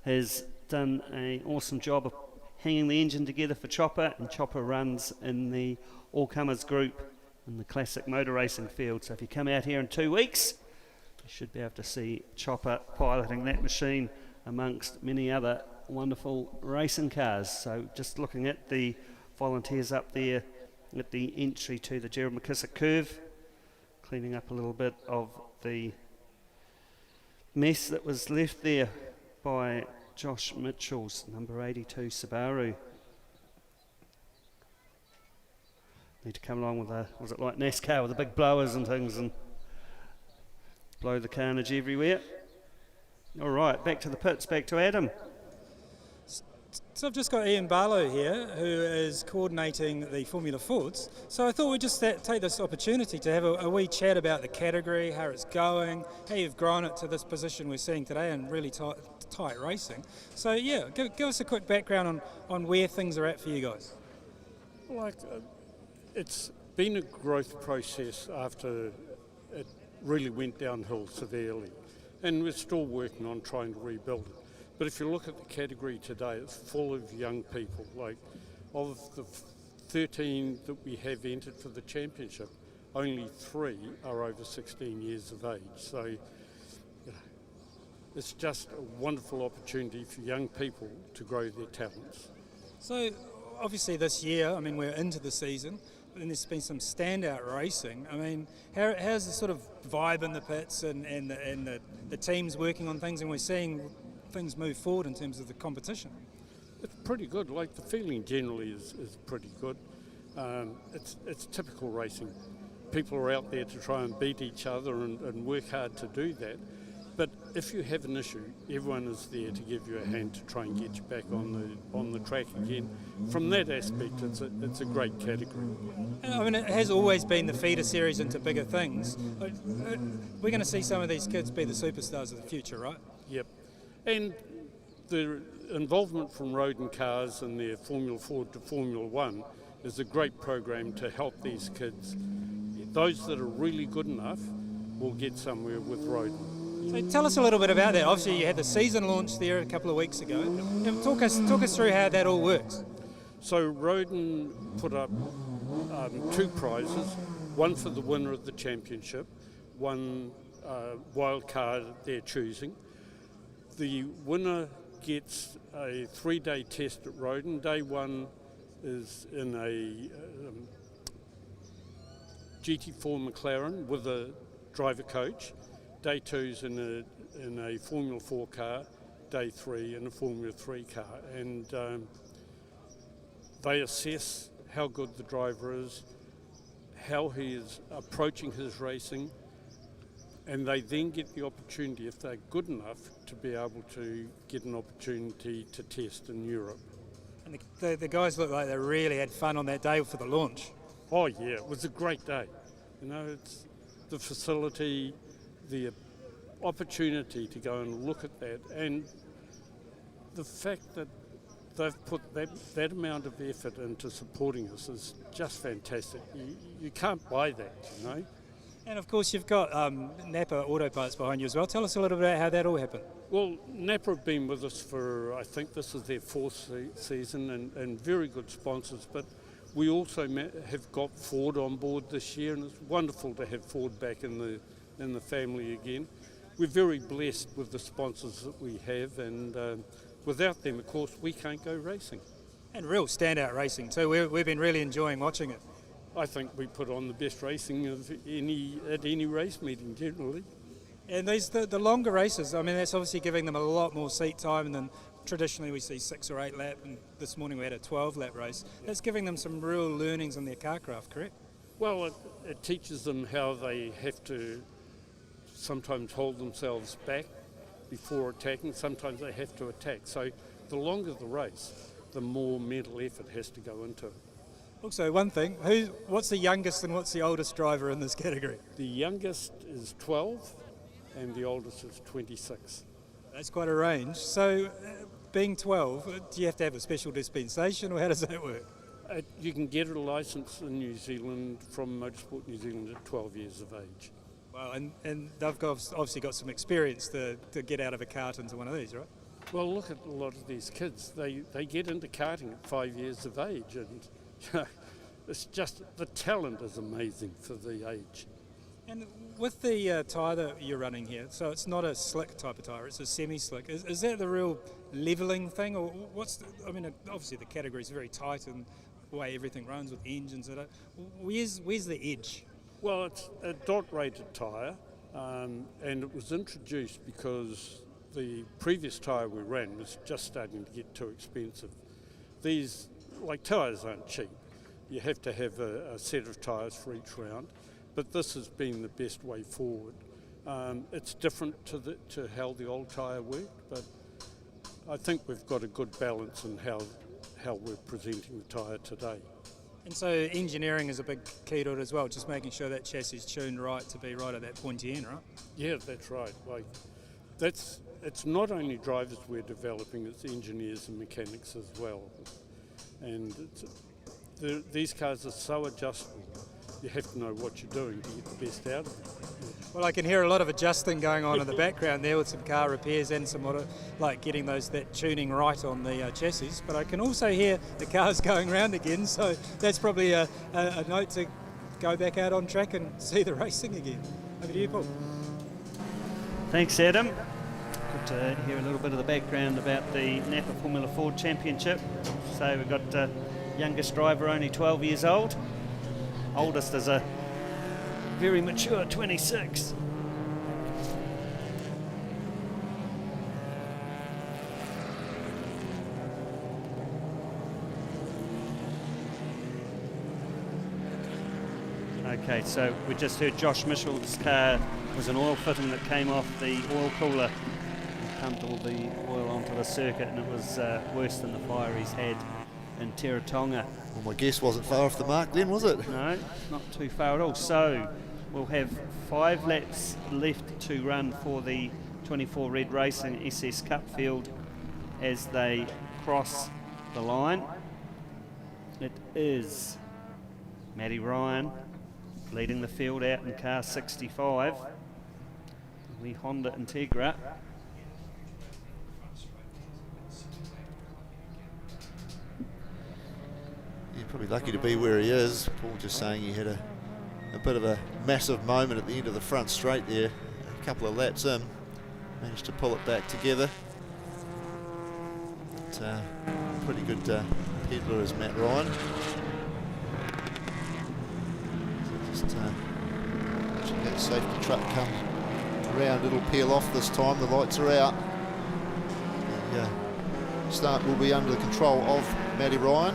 has done an awesome job of hanging the engine together for Chopper, and Chopper runs in the all-comers group in the classic motor racing field. So if you come out here in 2 weeks, you should be able to see Chopper piloting that machine amongst many other wonderful racing cars. So just looking at the volunteers up there at the entry to the Gerald McKissick curve, cleaning up a little bit of the mess that was left there by Josh Mitchell's number 82 Subaru. Need to come along with was it like NASCAR with the big blowers and things and blow the carnage everywhere. All right, back to the pits, back to Adam. So I've just got Ian Barlow here, who is coordinating the Formula Fords. So I thought we'd just take this opportunity to have a wee chat about the category, how it's going, how you've grown it to this position we're seeing today in really tight racing. So yeah, give us a quick background on where things are at for you guys. It's been a growth process after it really went downhill severely, and we're still working on trying to rebuild it. But if you look at the category today, it's full of young people. Like, of the 13 that we have entered for the championship, only 3 are over 16 years of age. So it's just a wonderful opportunity for young people to grow their talents. So obviously this year, I mean, we're into the season, and there's been some standout racing. I mean, how's the sort of vibe in the pits and the teams working on things, and we're seeing things move forward in terms of the competition? It's pretty good. Like, the feeling generally is pretty good. It's typical racing. People are out there to try and beat each other and work hard to do that. But if you have an issue, everyone is there to give you a hand to try and get you back on the track again. From that aspect, it's a great category. I mean, it has always been the feeder series into bigger things. We're going to see some of these kids be the superstars of the future, right? Yep. And the involvement from Roden Cars and their Formula 4 to Formula 1 is a great program to help these kids. Those that are really good enough will get somewhere with Roden. So tell us a little bit about that. Obviously, you had the season launch there a couple of weeks ago. And talk us through how that all works. So Roden put up 2 prizes, one for the winner of the championship, one wild card they're choosing. The winner gets a 3-day test at Roden. Day 1 is in a GT4 McLaren with a driver coach. Day 2 is in a Formula 4 car. Day 3 in a Formula 3 car. And they assess how good the driver is, how he is approaching his racing, and they then get the opportunity, if they're good enough, to be able to get an opportunity to test in Europe. And the guys look like they really had fun on that day for the launch. Oh yeah, it was a great day. You know, it's the facility, the opportunity to go and look at that, and the fact that they've put that amount of effort into supporting us is just fantastic. You can't buy that, you know. And of course you've got NAPA Auto Parts behind you as well. Tell us a little bit about how that all happened. Well, NAPA have been with us for, I think this is their 4th season, and very good sponsors, but we also have got Ford on board this year, and it's wonderful to have Ford back in the family again. We're very blessed with the sponsors that we have, and without them, of course, we can't go racing. And real standout racing too. We've been really enjoying watching it. I think we put on the best racing at any race meeting generally. And the longer races, I mean, that's obviously giving them a lot more seat time than traditionally we see 6 or 8 lap, and this morning we had a 12-lap race. That's giving them some real learnings on their car craft, correct? Well, it teaches them how they have to sometimes hold themselves back before attacking. Sometimes they have to attack. So the longer the race, the more mental effort has to go into it. Also, one thing, what's the youngest and what's the oldest driver in this category? The youngest is 12 and the oldest is 26. That's quite a range. So, being 12, do you have to have a special dispensation, or how does that work? You can get a licence in New Zealand from Motorsport New Zealand at 12 years of age. Well, and they've obviously got some experience to get out of a kart into one of these, right? Well, look at a lot of these kids. They get into karting at 5 years of age, and it's just, the talent is amazing for the age. And with the tyre that you're running here, so it's not a slick type of tyre, it's a semi-slick. Is that the real levelling thing, or I mean, obviously the category is very tight and the way everything runs with engines. Where's the edge? Well, it's a dot-rated tyre, and it was introduced because the previous tyre we ran was just starting to get too expensive. These, like, tyres aren't cheap. You have to have a set of tyres for each round, but this has been the best way forward. It's different to how the old tyre worked, but I think we've got a good balance in how we're presenting the tyre today. And so engineering is a big key to it as well, just making sure that chassis is tuned right to be right at that pointy end, right? Yeah, that's right. Like, it's not only drivers we're developing, it's engineers and mechanics as well. And these cars are so adjustable. you have to know what you're doing to get the best out of it. Well, I can hear a lot of adjusting going on in the background there with some car repairs and some like getting that tuning right on the chassis. But I can also hear the cars going round again, so that's probably a note to go back out on track and see the racing again. Over to you, Paul. Thanks, Adam. Good to hear a little bit of the background about the NAPA Formula Ford Championship. So we've got youngest driver only 12 years old. Oldest is a very mature 26. Okay, so we just heard Josh Mitchell's car was an oil fitting that came off the oil cooler and pumped all the oil onto the circuit, and it was worse than the fire he's had in Teretonga. Well, my guess wasn't far off the mark then, was it? No, not too far at all. So we'll have 5 laps left to run for the 24 Red Racing SS Cup field as they cross the line. It is Matty Ryan leading the field out in car 65, the Honda Integra. You're probably lucky to be where he is. Paul just saying he had a bit of a massive moment at the end of the front straight there, a couple of laps in, managed to pull it back together. But, pretty good peddler is Matt Ryan. So just watching that safety truck come around, it'll peel off this time, the lights are out. The start will be under the control of Matty Ryan.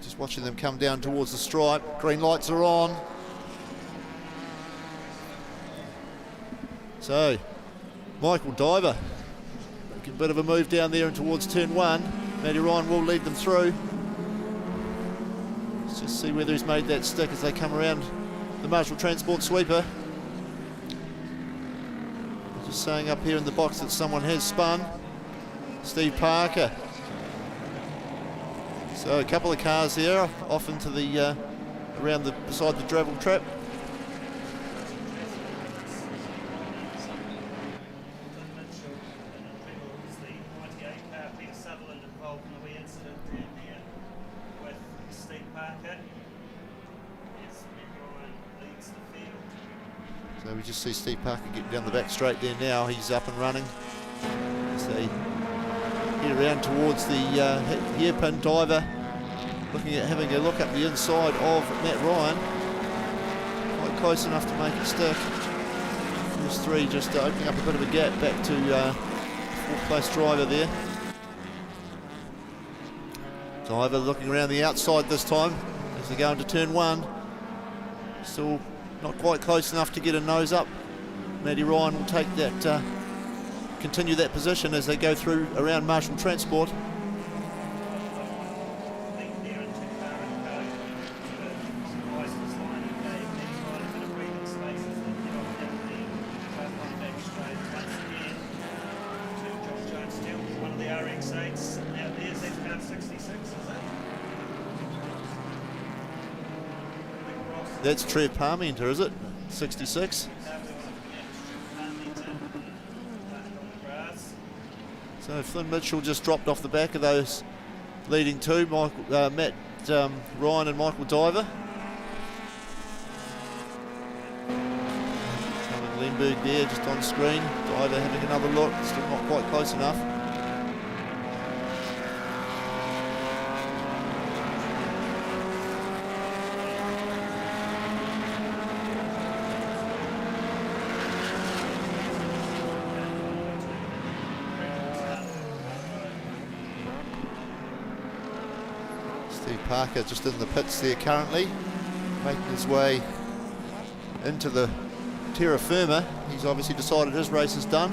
Just watching them come down towards the stripe. Green lights are on. So, Michael Diver, a bit of a move down there and towards turn 1. Matty Ryan will lead them through. Let's just see whether he's made that stick as they come around the Marshall Transport sweeper. Just saying up here in the box that someone has spun. Steve Parker. So a couple of cars there off into the around the beside the gravel trap. So we just see Steve Parker get down the back straight there now. He's up and running. As they head around towards the hairpin. Diver looking at having a look up the inside of Matt Ryan. Quite close enough to make it stick. There's 3 just opening up a bit of a gap back to 4th place driver there. Diver looking around the outside this time as they go into turn 1. Still not quite close enough to get a nose up. Matty Ryan will take that, continue that position as they go through around Marshall Transport. That's Trev Parmenter, is it? 66. So Flynn Mitchell just dropped off the back of those leading 2, Matt Ryan and Michael Diver. Lindbergh there just on screen. Diver having another look, still not quite close enough. Parker just in the pits there currently, making his way into the terra firma. He's obviously decided his race is done.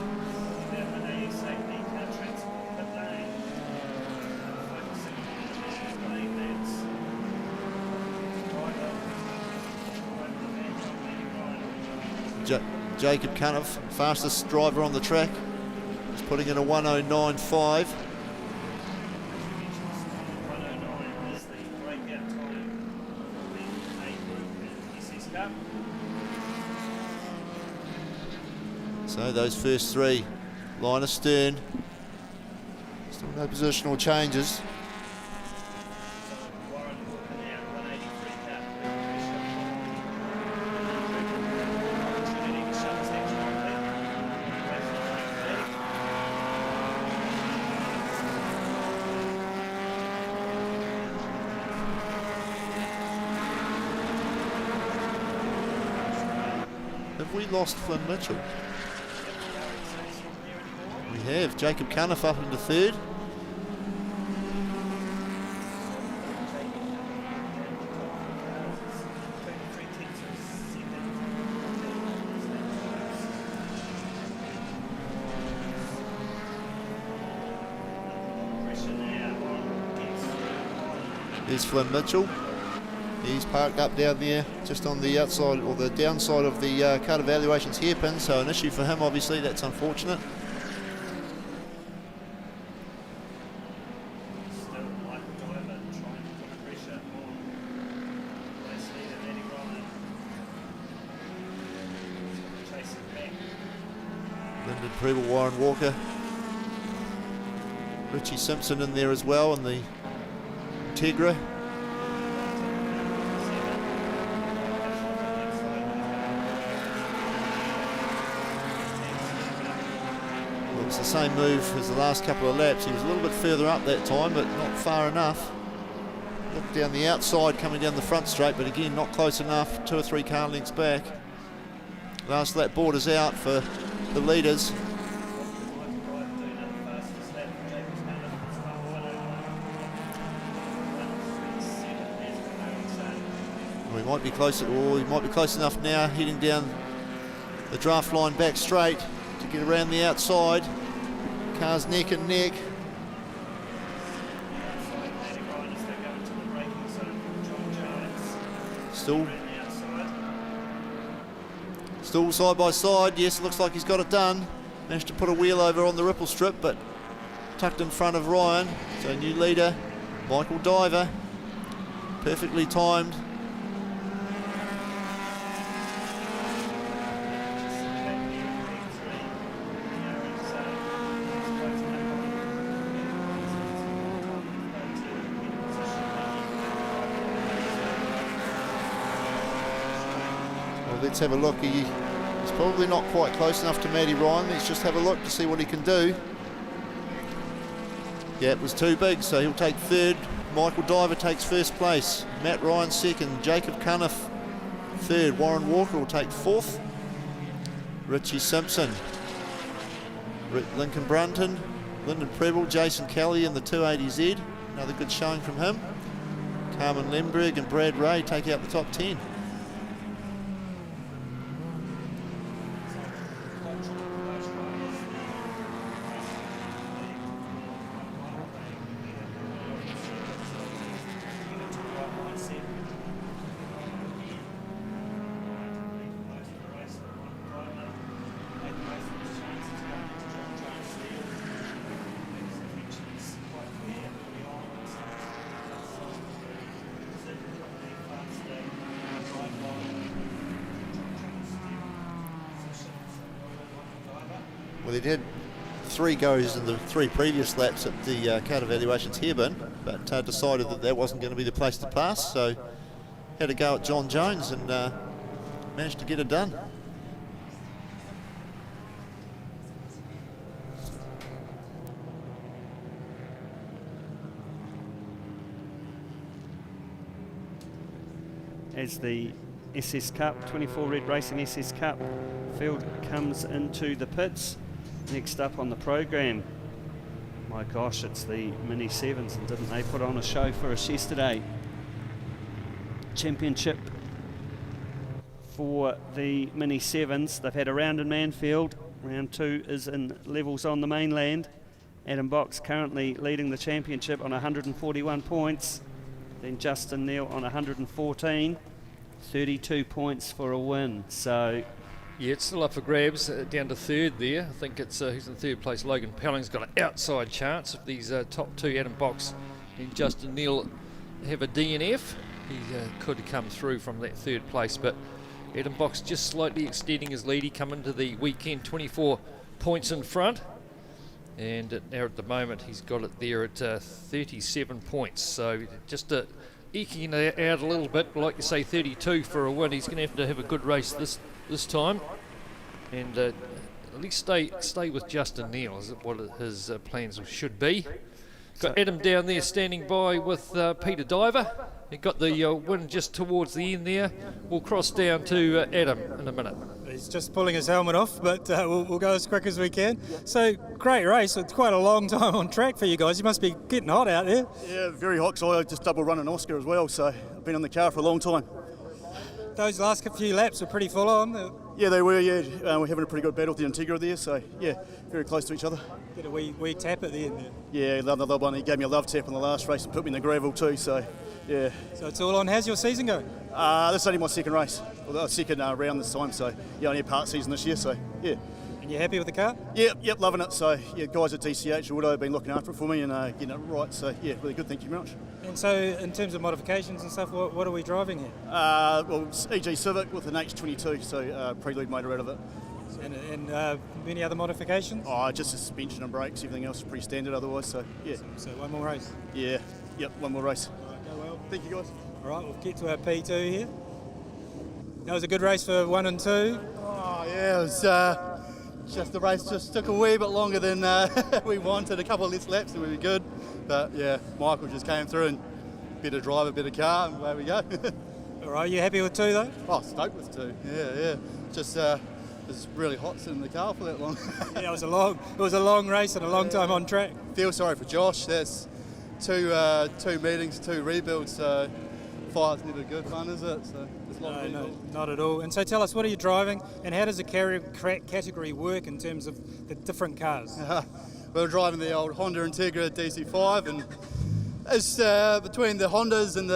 Jacob Cunniff, fastest driver on the track, is putting in a 109.5. So those first three, line astern. Still no positional changes. Have we lost Flynn Mitchell? We have. Jacob Cuniff up into third. There's Flynn Mitchell. He's parked up down there, just on the outside or the downside of the card evaluations hairpin, so an issue for him, obviously. That's unfortunate. Lyndon Preble, Warren Walker, Richie Simpson in there as well, and the Integra. Well, it was the same move as the last couple of laps. He was a little bit further up that time, but not far enough. Looked down the outside coming down the front straight, but again not close enough, 2 or 3 car lengths back. Last lap borders out for the leaders. We might be close, or he might be close enough now, heading down the draft line back straight to get around the outside. Cars neck and neck. Still side by side. Yes, it looks like he's got it done. Managed to put a wheel over on the ripple strip, but tucked in front of Ryan. So new leader, Michael Diver. Perfectly timed. Let's have a look. He's probably not quite close enough to Matty Ryan. Let's just have a look to see what he can do. Yeah, it was too big, so he'll take third. Michael Diver takes first place. Matt Ryan second. Jacob Cuniff third. Warren Walker will take fourth. Richie Simpson. Lincoln Brunton. Lyndon Preble. Jason Kelly in the 280Z. Another good showing from him. Carmen Lemberg and Brad Ray take out the top 10. Well, he did 3 goes in the 3 previous laps at the card evaluations hairpin, but decided that that wasn't going to be the place to pass, so had a go at John Jones and managed to get it done. As the SS Cup, 24 Red Racing SS Cup field comes into the pits. Next up on the program, my gosh, it's the Mini 7s, and didn't they put on a show for us yesterday? Championship for the Mini 7s. They've had a round in Manfield. Round 2 is in Levels on the Mainland. Adam Box currently leading the championship on 141 points. Then Justin Neal on 114. 32 points for a win. So yeah, it's still up for grabs, down to third there. I think it's who's in third place. Logan Pelling's got an outside chance. If these top 2, Adam Box and Justin Neal, have a DNF, he could come through from that third place. But Adam Box just slightly extending his lead. He come into the weekend 24 points in front, and now at the moment he's got it there at 37 points. So just eking it out a little bit, like you say, 32 for a win. He's going to have a good race this time, and at least stay with Justin Neal is what his plans should be. Got Adam down there standing by with Peter Diver. He got the win just towards the end there. We'll cross down to Adam in a minute. He's just pulling his helmet off, but we'll go as quick as we can. So, great race. It's quite a long time on track for you guys. You must be getting hot out there. Yeah, very hot, because I just double run an OSCA as well, so I've been in the car for a long time. Those last few laps were pretty full on. Yeah, they were, yeah. We're having a pretty good battle with the Integra there, so yeah, very close to each other. Get a wee tap at the end there. Yeah, the love one. He gave me a love tap in the last race and put me in the gravel too, so yeah. So it's all on. How's your season going? This is only my second race, or second round this time, so yeah, only a part season this year, so yeah. And you happy with the car? Yep, loving it. So yeah, guys at DCH would have been looking after it for me and getting it right, so yeah, really good, thank you very much. And so in terms of modifications and stuff, what are we driving here? Well, it's EG Civic with an H22, so prelude motor out of it. And any other modifications? Just suspension and brakes, everything else is pretty standard otherwise, so yeah. So one more race? Yeah, yep, one more race. All right, go well. Thank you guys. All right, we'll get to our P2 here. That was a good race for 1 and 2. Oh yeah, it was just the race just took a wee bit longer than we wanted. A couple of less laps and we were good, but yeah, Michael just came through and better driver, better car, and away we go. All right, you happy with 2 though? Oh, stoked with 2. Yeah. Just it's really hot sitting in the car for that long. Yeah, it was a long race and a long time on track. Feel sorry for Josh. That's two meetings, 2 rebuilds. So fire's never good fun, is it? So there's a lot of rebuilds. No, not at all. And so tell us, what are you driving, and how does the category work in terms of the different cars? We're driving the old Honda Integra DC5, and it's between the Hondas and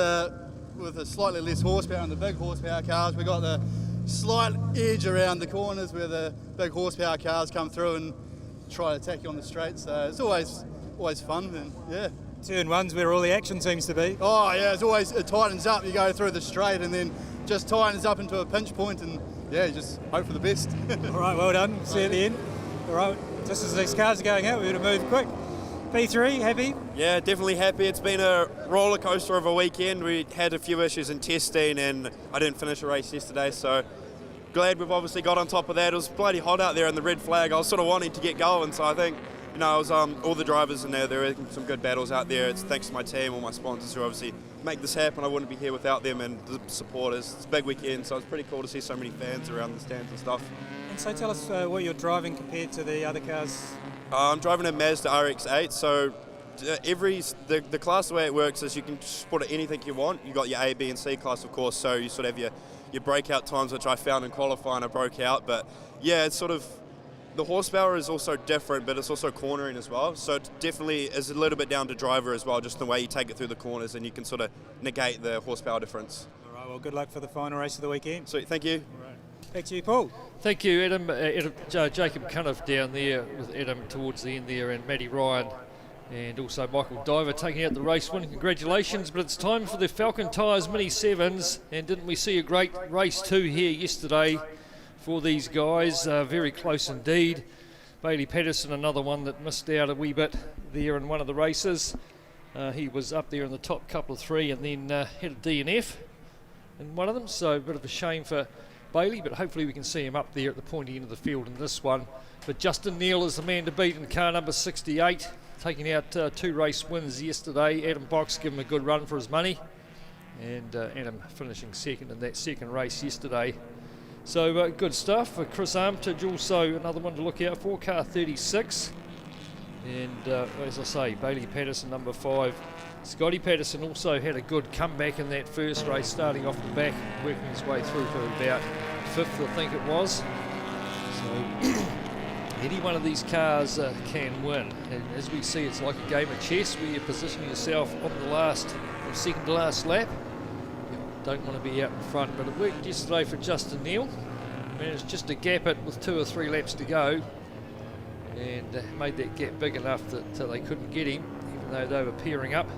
with a slightly less horsepower and the big horsepower cars. We got the slight edge around the corners where the big horsepower cars come through and try to attack you on the straight. So it's always fun, and yeah. Turn 1's where all the action seems to be. Oh yeah, it tightens up. You go through the straight and then just tightens up into a pinch point, and yeah, just hope for the best. All right, well done. See you at the end. All right, just as these cars are going out, we better move quick. P3, happy? Yeah, definitely happy. It's been a roller coaster of a weekend. We had a few issues in testing and I didn't finish a race yesterday, so glad we've obviously got on top of that. It was bloody hot out there in the red flag. I was sort of wanting to get going, so I think, it was all the drivers in there. There were some good battles out there. It's thanks to my team, all my sponsors who obviously make this happen. I wouldn't be here without them and the supporters. It's a big weekend, so it's pretty cool to see so many fans around the stands and stuff. And so tell us what you're driving compared to the other cars. I'm driving a Mazda RX-8, so the class, the way it works is you can just put anything you want. You got your A, B and C class, of course, so you sort of have your breakout times, which I found in qualifying I broke out, but yeah, it's sort of, the horsepower is also different, but it's also cornering as well, so it definitely is a little bit down to driver as well, just the way you take it through the corners and you can sort of negate the horsepower difference. All right, well, good luck for the final race of the weekend. Sweet, thank you. All right. Back to you, Paul. Thank you, Adam. Jacob Cunniff down there with Adam towards the end there, and Matty Ryan, and also Michael Diver taking out the race win. Congratulations, but it's time for the Falken Tyres Mini 7s, and didn't we see a great race too here yesterday for these guys? Very close indeed. Bailey Patterson, another one that missed out a wee bit there in one of the races. He was up there in the top couple of 3 and then had a DNF in one of them, so a bit of a shame for Bailey, but hopefully we can see him up there at the pointy end of the field in this one. But Justin Neal is the man to beat in car number 68, taking out 2 race wins yesterday. Adam Box gave him a good run for his money, and Adam finishing second in that second race yesterday. So good stuff. Chris Armitage also another one to look out for, car 36. And as I say, Bailey Patterson number 5. Scotty Patterson also had a good comeback in that first race, starting off the back, working his way through to about 5th, I think it was. So any one of these cars can win. And as we see, it's like a game of chess where you position yourself on the second to last lap. You don't want to be out in front, but it worked yesterday for Justin Neal. Managed just to gap it with 2 or 3 laps to go, and made that gap big enough that they couldn't get him, even though they were pairing up.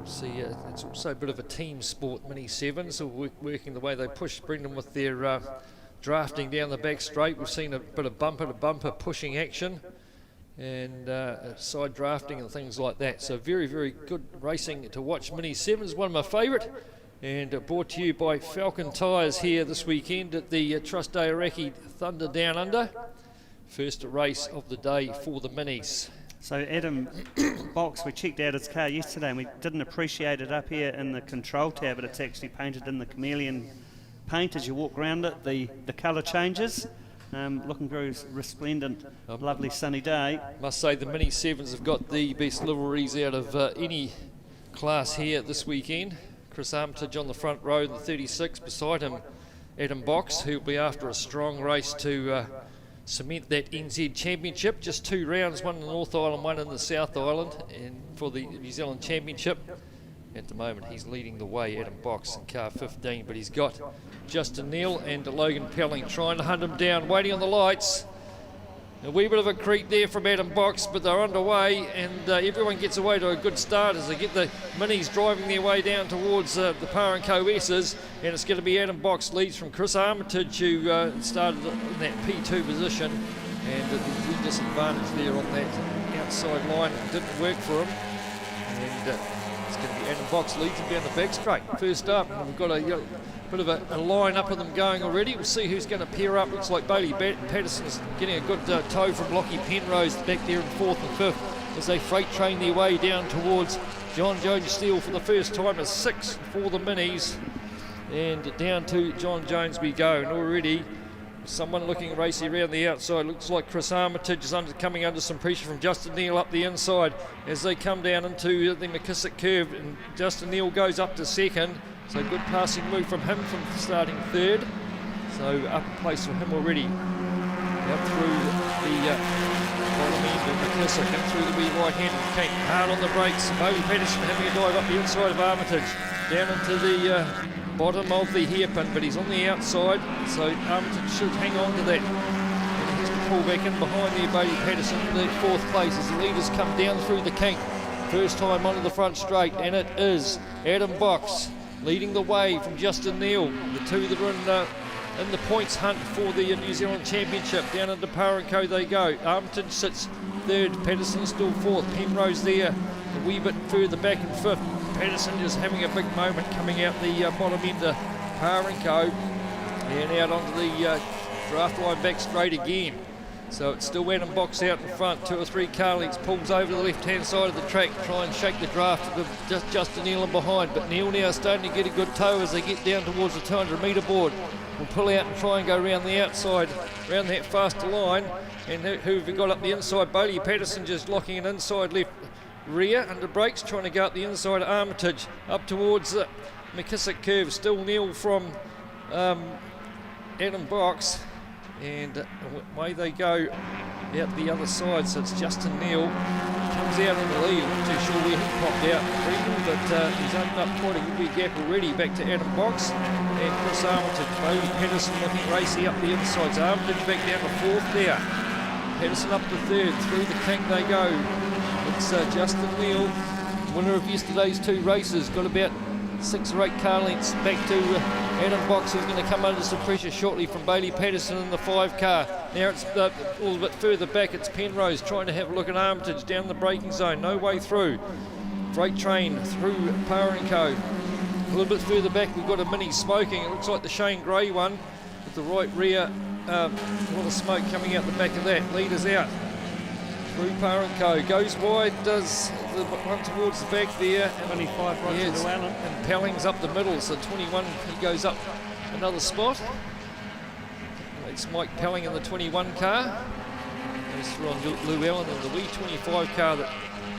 See, it's also a bit of a team sport, Mini 7s, so working the way they push Brendan with their drafting down the back straight. We've seen a bit of bumper-to-bumper pushing action and side drafting and things like that. So very, very good racing to watch. Mini 7s, one of my favourite, and brought to you by Falken Tyres here this weekend at the Trust Aoraki Thunder Down Under. First race of the day for the Minis. So Adam Box, we checked out his car yesterday and we didn't appreciate it up here in the control tower, but it's actually painted in the chameleon paint as you walk around it. The colour changes, looking very resplendent, lovely sunny day. Must say the Mini 7s have got the best liveries out of any class here this weekend. Chris Armitage on the front row, the 36, beside him Adam Box, who'll be after a strong race to cement that NZ Championship. Just 2 rounds, one in the North Island, one in the South Island, and for the New Zealand Championship. At the moment he's leading the way, Adam Box in car 15, but he's got Justin Neal and Logan Pelling trying to hunt him down, waiting on the lights. A wee bit of a creep there from Adam Box, but they're underway, and everyone gets away to a good start as they get the Minis driving their way down towards the Par & Co S's, and it's going to be Adam Box leads from Chris Armitage, who started in that P2 position, and the disadvantage there on that outside line didn't work for him, and it's going to be Adam Box leads him down the back straight. First up, and we've got a bit of a line up of them going already. We'll see who's going to pair up. Looks like Bailey Patterson's getting a good tow from Lockie Penrose back there in 4th and 5th as they freight train their way down towards John Jones Steele for the first time. A 6 for the Minis, and down to John Jones we go, and already someone looking racy around the outside. Looks like Chris Armitage is coming under some pressure from Justin Neal up the inside as they come down into the McKissick curve, and Justin Neal goes up to 2nd. So good passing move from him from starting 3rd. So up in place for him already. Out through the bottom end of McKissick, in through the wee right-handed Kate. Hard on the brakes. Bailey Patterson having a dive up the inside of Armitage. Down into the bottom of the hairpin, but he's on the outside. So Armitage should hang on to that. And he has to pull back in behind there, Bailey Patterson in the 4th place as the leaders come down through the kink. First time onto the front straight, and it is Adam Box leading the way from Justin Neal. The two that are in the points hunt for the New Zealand Championship. Down into Par & Co they go. Armitage sits 3rd, Patterson still 4th. Penrose there a wee bit further back in 5th. Patterson just having a big moment coming out the bottom end of Par & Co. And out onto the draft line back straight again. So it's still Adam Box out in front. 2 or 3 car lengths, pulls over to the left-hand side of the track, try and shake the draft to just Justin Neal in behind. But Neal now starting to get a good tow as they get down towards the 200-metre board. Will pull out and try and go around the outside, around that faster line. And who have we got up the inside? Bailey Patterson just locking an inside left rear under brakes, trying to go up the inside of Armitage, up towards the McKissick curve. Still Neal from Adam Box. And away they go out the other side, so it's Justin Neal comes out in the lead. I'm not too sure where he popped out, but he's opened up quite a good wee gap already back to Adam Box and Chris Armitage. Bailey Patterson looking racy up the inside, so Armitage back down to 4th there. Patterson up to 3rd, through the kink they go. It's Justin Neal, winner of yesterday's 2 races, got about 6 or 8 car lengths back to Adam Box, who's going to come under some pressure shortly from Bailey Patterson in the 5 car. Now it's a little bit further back, it's Penrose trying to have a look at Armitage down the braking zone, no way through. Freight train through Par & Co. A little bit further back we've got a Mini smoking, it looks like the Shane Gray one with the right rear, a lot of smoke coming out the back of that. Leaders out through Par & Co. Goes wide, does the one towards the back there. 25 right to Allen. And Pelling's up the middle, so 21, he goes up another spot. It's Mike Pelling in the 21 car. Goes through on Lou Allen in the wee 25 car that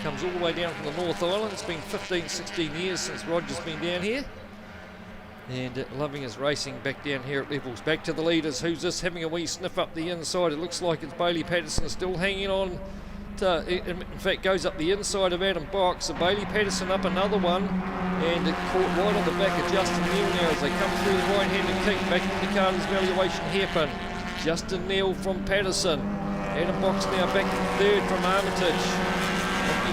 comes all the way down from the North Island. It's been 15, 16 years since Roger's been down here. And loving his racing back down here at Levels. Back to the leaders, who's just having a wee sniff up the inside. It looks like it's Bailey Patterson still hanging on to, in fact, goes up the inside of Adam Box. So Bailey Patterson up another one, and it caught right on the back of Justin Neal now as they come through the right-handed kick back into Carter's valuation hairpin. Justin Neal from Patterson. Adam Box now back in 3rd from Armitage.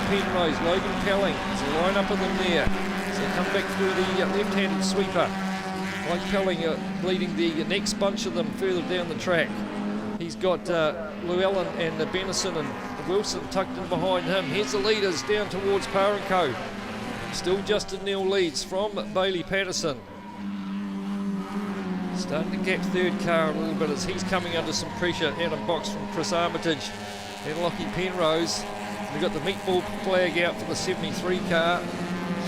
Penrose, Logan Pelling. There's a line-up of them there. So come back through the left-handed sweeper. Mike Pelling leading the next bunch of them further down the track. He's got Llewellyn and Benison and Wilson tucked in behind him. Here's the leaders down towards Parenco. Still Justin Neal leads from Bailey Patterson. Starting to gap third car a little bit as he's coming under some pressure. Adam Box from Chris Armitage and Lockie Penrose. We've got the meatball flag out for the 73 car.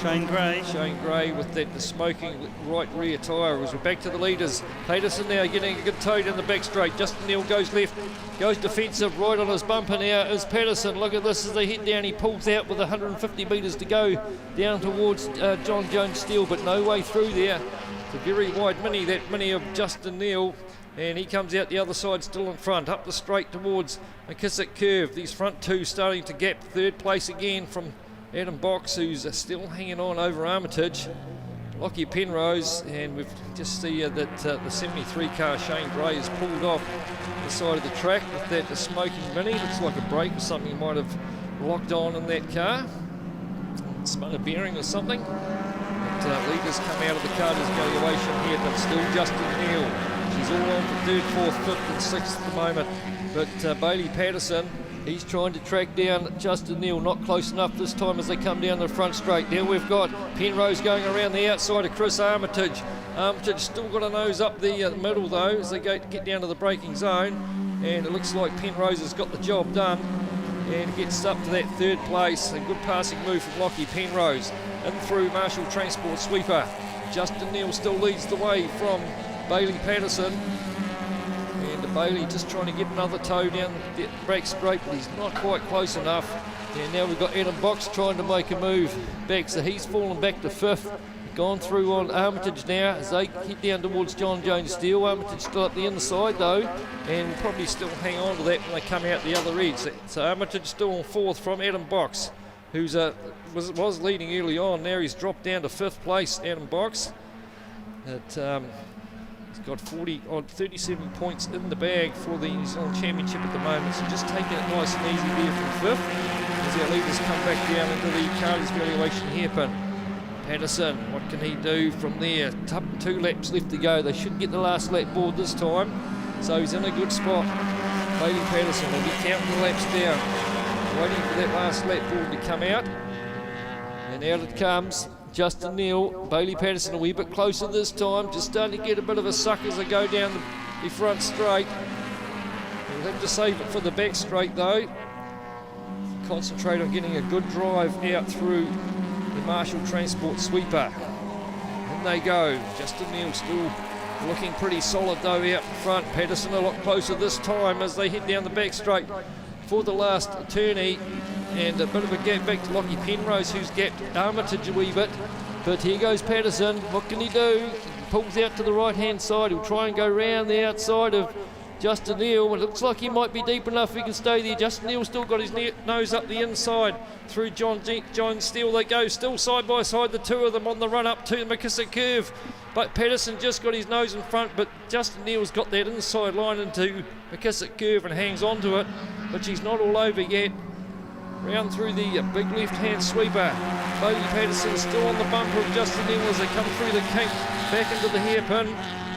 Shane Gray with that smoking right rear tyre as we're back to the leaders. Patterson now getting a good toe down the back straight. Justin Neal goes left, goes defensive right on his bumper now is Patterson. Look at this as they head down. He pulls out with 150 metres to go down towards John Jones Steele, but no way through there. It's a very wide mini, that mini of Justin Neal, and he comes out the other side still in front, up the straight towards McKissick Curve. These front two starting to gap third place again from Adam Box, who's still hanging on over Armitage. Lockie Penrose, and we've just see that the 73 car Shane Gray has pulled off the side of the track with that smoking mini. Looks like a brake or something might have locked on in that car. Spun a bearing or something. But leaders come out of the carter's valuation here, but still Justin Neal. She's all on for third, fourth, fifth and sixth at the moment. But Bailey Patterson, he's trying to track down Justin Neal, not close enough this time as they come down the front straight. Now we've got Penrose going around the outside of Chris Armitage. Armitage still got a nose up the middle though as they get down to the braking zone, and it looks like Penrose has got the job done and gets up to that third place. A good passing move from Lockie Penrose. In through Marshall Transport Sweeper. Justin Neal still leads the way from Bailey Patterson. And Bailey just trying to get another toe down the brake straight, but he's not quite close enough. And now we've got Adam Box trying to make a move back, so he's fallen back to fifth. Gone through on Armitage now as they head down towards John Jones Steele. Armitage still up the inside though, and will probably still hang on to that when they come out the other edge. So Armitage still on fourth from Adam Box, who's was leading early on. Now he's dropped down to fifth place, Adam Box. He's got 37 points in the bag for the New Zealand Championship at the moment, so just taking it nice and easy there from fifth as our leaders come back down into the Carter's valuation hairpin. Patterson, what can he do from there? 2 laps left to go. They should get the last lap board this time, so he's in a good spot. Bailey Patterson will be counting the laps down, waiting for that last lap board to come out, and out it comes. Justin Neal, Bailey Patterson a wee bit closer this time, just starting to get a bit of a suck as they go down the front straight. We'll have to save it for the back straight though. Concentrate on getting a good drive out through the Marshall Transport Sweeper. In they go. Justin Neal still looking pretty solid though out in front. Patterson a lot closer this time as they head down the back straight for the last tourney. And a bit of a gap back to Lockie Penrose, who's gapped Armitage a wee bit. But here goes Patterson. What can he do? He pulls out to the right-hand side. He'll try and go round the outside of Justin Neal. It looks like he might be deep enough he can stay there. Justin Neal's still got his nose up the inside through John Steele. They go still side by side, the two of them on the run up to the McKissick Curve. But Patterson just got his nose in front, but Justin Neal's got that inside line into McKissick Curve and hangs on to it. But she's not all over yet. Round through the big left-hand sweeper. Bailey Patterson still on the bumper of Justin Neal as they come through the kink back into the hairpin.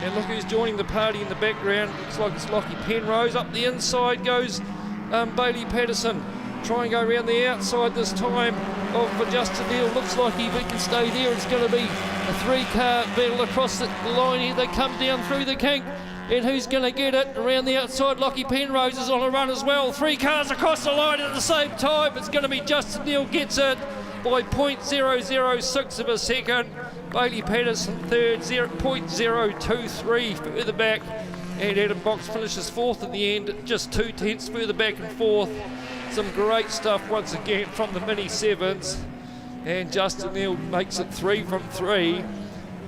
And look who's joining the party in the background. Looks like it's Lockie Penrose. Up the inside goes Bailey Patterson. Try and go around the outside this time of Justin Neal. Looks like he can stay there. It's going to be a 3-car battle across the line here. They come down through the kink. And who's going to get it? Around the outside, Lockie Penrose is on a run as well. 3 cars across the line at the same time. It's going to be Justin Neal gets it by 0.006 of a second. Bailey Patterson third, 0.023 further back. And Adam Box finishes fourth in the end, just 2 tenths further back and forth. Some great stuff once again from the Mini 7s. And Justin Neal makes it 3 from 3.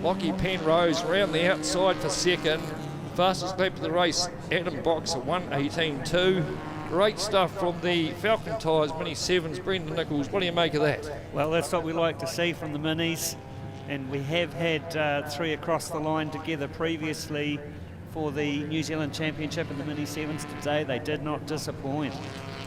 Lockie Penrose around the outside for second. Fastest lap of the race, Adam Box at 1:18.2. Great stuff from the Falken Tyres Mini 7s. Brendan Nichols, what do you make of that? Well, that's what we like to see from the Minis. And we have had 3 across the line together previously for the New Zealand Championship in the Mini 7s today. They did not disappoint.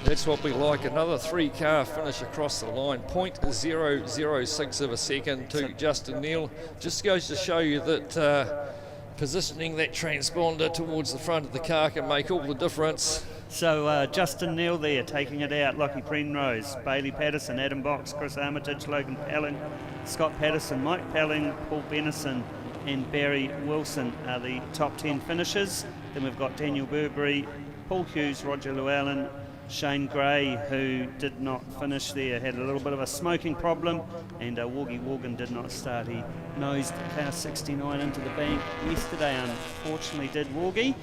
That's what we like. Another 3-car finish across the line. 0.006 of a second to Justin Neal. Just goes to show you that positioning that transponder towards the front of the car can make all the difference. So Justin Neal there taking it out. Lockie Primrose, Bailey Patterson, Adam Box, Chris Armitage, Logan Pelling, Scott Patterson, Mike Pelling, Paul Benison and Barry Wilson are the top 10 finishers. Then we've got Daniel Burberry, Paul Hughes, Roger Llewellyn, Shane Gray, who did not finish there, had a little bit of a smoking problem, and Waugie Morgan did not start. He nosed car 69 into the bank yesterday, unfortunately did Waugie,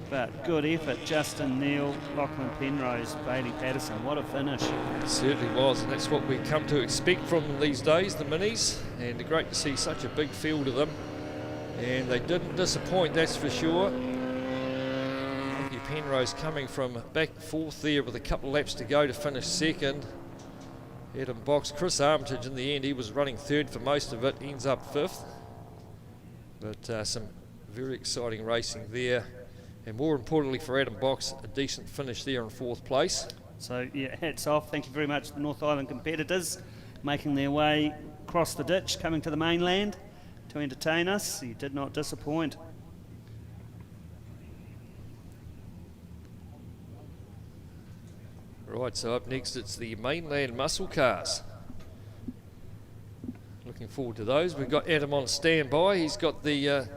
but good effort. Justin Neal, Lachlan Penrose, Bailey Patterson, what a finish. It certainly was, and that's what we come to expect from them these days, the minis, and great to see such a big field of them, and they didn't disappoint, that's for sure. Penrose coming from back fourth there with a couple of laps to go to finish second. Adam Box, Chris Armitage in the end, he was running third for most of it, ends up fifth. But some very exciting racing there. And more importantly for Adam Box, a decent finish there in fourth place. So yeah, hats off. Thank you very much to the North Island competitors making their way across the ditch, coming to the mainland to entertain us. He did not disappoint. Right, so up next it's the Mainland muscle cars. Looking forward to those. We've got Adam on standby. He's got the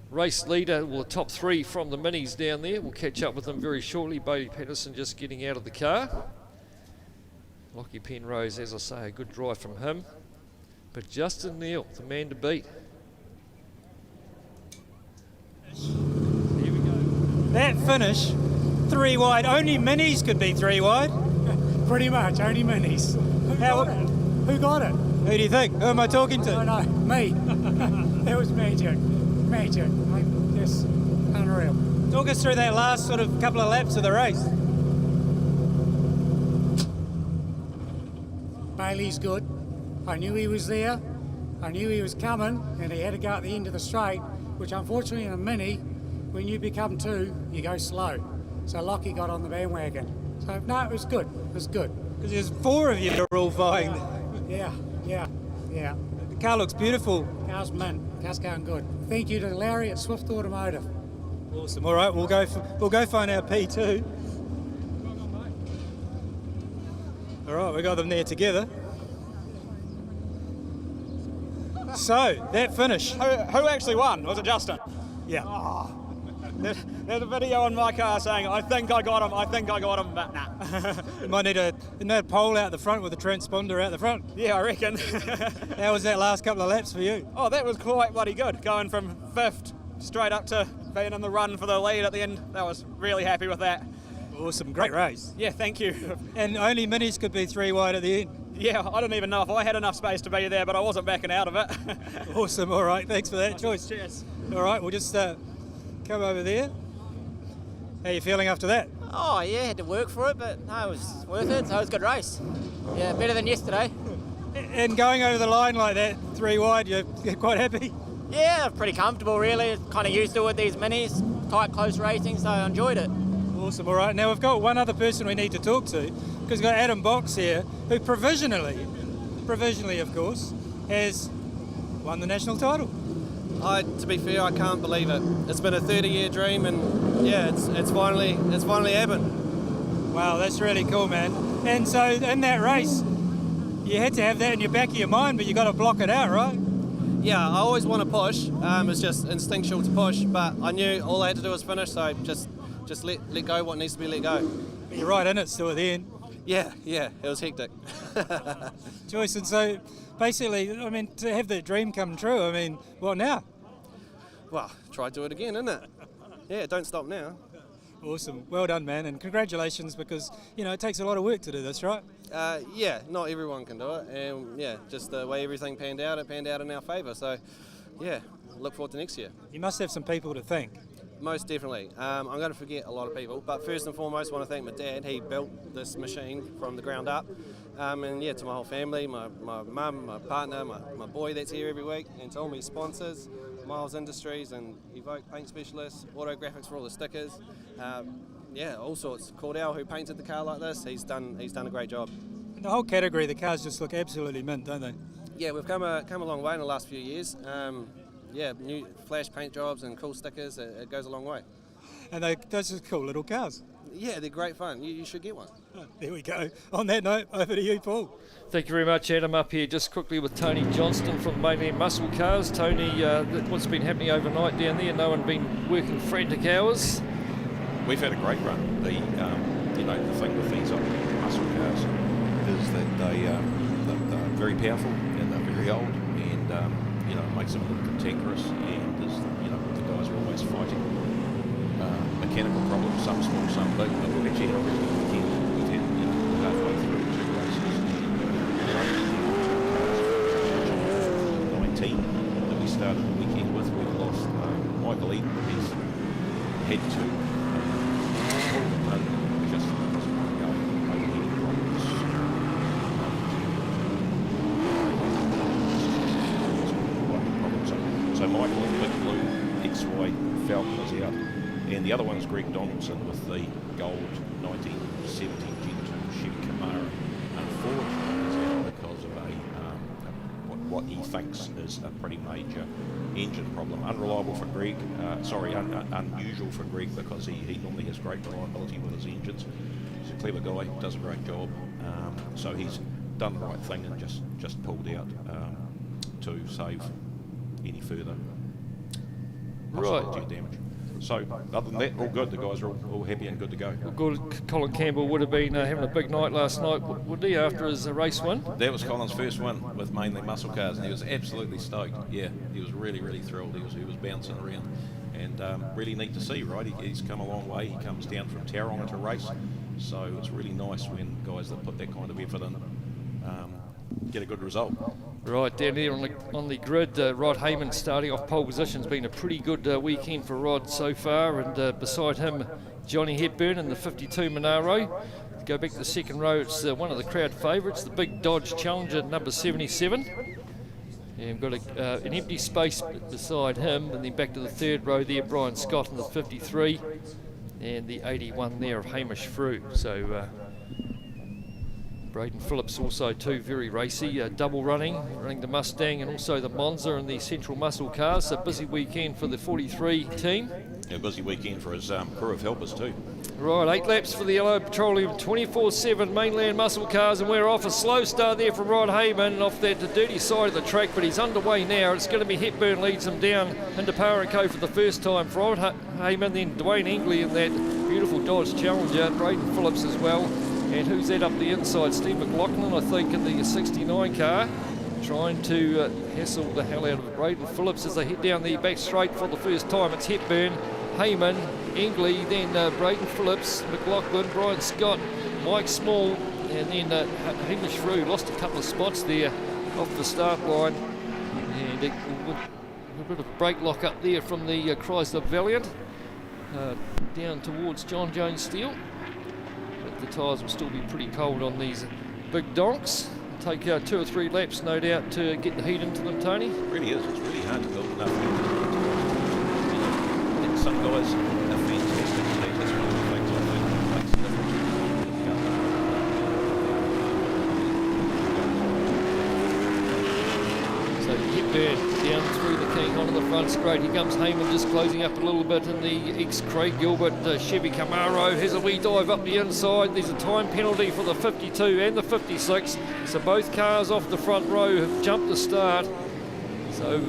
race leader, well, the top 3 from the minis down there. We'll catch up with them very shortly. Bailey Patterson just getting out of the car. Lockie Penrose, as I say, a good drive from him. But Justin Neal, the man to beat. Here we go. That finish, 3 wide. Only minis could be 3 wide. Pretty much, only minis. Who got it? Who do you think? Who am I talking to? I know, me. That was magic. Magic. Just unreal. Talk us through that last sort of couple of laps of the race. Bailey's good. I knew he was there. I knew he was coming, and he had to go at the end of the straight, which unfortunately in a mini, when you become 2, you go slow. So Lockie got on the bandwagon. So no, it was good. It was good. Because there's 4 of you that are all vying. Yeah. The car looks beautiful. Car's mint. Car's going good. Thank you to Larry at Swift Automotive. Awesome. All right, we'll go find our P2. All right, we got them there together. So that finish. Who actually won? Was it Justin? Yeah. Oh. There's a video on my car saying, I think I got him, but nah. You might need a pole out the front with a transponder out the front. Yeah, I reckon. How was that last couple of laps for you? Oh, that was quite bloody good. Going from 5th straight up to being in the run for the lead at the end. I was really happy with that. Awesome, great race. Yeah, thank you. And only minis could be 3 wide at the end. Yeah, I don't even know if I had enough space to be there, but I wasn't backing out of it. Awesome, all right, thanks for that choice. Cheers. All right, we'll just come over there. How are you feeling after that? Oh yeah, had to work for it, but no, it was worth it. So it was a good race. Yeah, better than yesterday. And going over the line like that, 3 wide, you're quite happy? Yeah, pretty comfortable really. Kind of used to it with these minis, tight, close racing, so I enjoyed it. Awesome, all right. Now we've got one other person we need to talk to, because we've got Adam Box here, who provisionally of course, has won the national title. To be fair, I can't believe it. It's been a 30-year dream, and yeah, it's finally happened. Wow, that's really cool, man. And so in that race, you had to have that in your back of your mind, but you got to block it out, right? Yeah, I always want to push. It's just instinctual to push, but I knew all I had to do was finish, so just let go what needs to be let go. But you're right in it still at the end. Yeah, it was hectic. Joyce, and so basically, I mean, to have that dream come true, I mean, what now? Well, try to do it again, isn't it? Yeah, don't stop now. Awesome. Well done, man, and congratulations, because, you know, it takes a lot of work to do this, right? Yeah, not everyone can do it, and yeah, just the way everything panned out in our favour, so yeah, look forward to next year. You must have some people to thank. Most definitely. I'm going to forget a lot of people, but first and foremost, I want to thank my dad. He built this machine from the ground up. And yeah, to my whole family, my mum, my partner, my boy that's here every week, and to all my sponsors, Miles Industries and Evoke Paint Specialists, Auto Graphics for all the stickers. yeah, all sorts. Cordell, who painted the car like this, he's done a great job. In the whole category, the cars just look absolutely mint, don't they? Yeah, we've come a long way in the last few years. Yeah, new flash paint jobs and cool stickers, it goes a long way. And they're just cool little cars. Yeah, they're great fun. You should get one. Oh, there we go. On that note, over to you, Paul. Thank you very much, Adam. Up here just quickly with Tony Johnston from Mainland Muscle Cars. Tony, what's been happening overnight down there? No one been working frantic hours? We've had a great run. The thing with these old muscle cars is that they're very powerful and they're very old, and it makes them a little cantankerous, and the guys are always fighting mechanical problems, some small, some big, but we've actually had a really good weekend. We've had halfway through 2 races, 19 that we started the weekend with. We've lost Michael Eden. He's had to pull the pin just overheating problems. So Michael in Big Blue XY Falken is out. And the other one's Greg Donaldson with the gold 1970 Gen 2 Chevy Camaro. Unfortunately, he's out because of what he thinks is a pretty major engine problem. Unreliable for Greg, unusual for Greg, because he normally has great reliability with his engines. He's a clever guy, does a great job. So he's done the right thing and just pulled out to save any further possibility of damage. So, other than that, all good. The guys are all happy and good to go. Well, good. Colin Campbell would have been having a big night last night, would he, after his race win? That was Colin's first win with Mainland Muscle Cars, and he was absolutely stoked. Yeah, he was really, really thrilled. He was bouncing around, and really neat to see, right? He's come a long way. He comes down from Tauranga to race, so it's really nice when guys that put that kind of effort in get a good result. Right, down there on the grid, Rod Heyman starting off pole position. Has been a pretty good weekend for Rod so far, and beside him, Johnny Hepburn in the 52 Monaro. Go back to the second row, it's one of the crowd favourites, the big Dodge Challenger number 77. And we've got an empty space beside him, and then back to the third row there, Brian Scott in the 53, and the 81 there of Hamish Frew. So Braden Phillips also too very racy, double running the Mustang and also the Monza and the Central Muscle Cars. So busy weekend for the 43 team. Yeah, busy weekend for his crew of helpers too. Right, 8 laps for the Yellow Petroleum, 24/7 Mainland Muscle Cars, and we're off a slow start there from Rod Heyman off that dirty side of the track, but he's underway now. It's going to be Hepburn leads him down into Power & Co for the first time. For Rod Heyman, then Dwayne Engley in that beautiful Dodge Challenger, Braden Phillips as well. And who's that up the inside? Steve McLaughlin, I think, in the 69 car, trying to hassle the hell out of Braden Phillips as they head down the back straight for the first time. It's Hepburn, Heyman, Engley, then Braden Phillips, McLaughlin, Brian Scott, Mike Small, and then Hamish Frew. Lost a couple of spots there off the start line. And a bit of brake lock up there from the Chrysler Valiant down towards John Jones Steel. The tyres will still be pretty cold on these big donks. Take 2 or 3 laps, no doubt, to get the heat into them, Tony. It really is. It's really hard to build enough. And some guys are fantastic. That's one of the things I think makes a difference. So Hepburn down through the key onto the front straight. Here comes Heyman just closing up a little bit in the ex-Craig Gilbert Chevy Camaro. Has a wee dive up the inside. There's a time penalty for the 52 and the 56. So both cars off the front row have jumped the start. So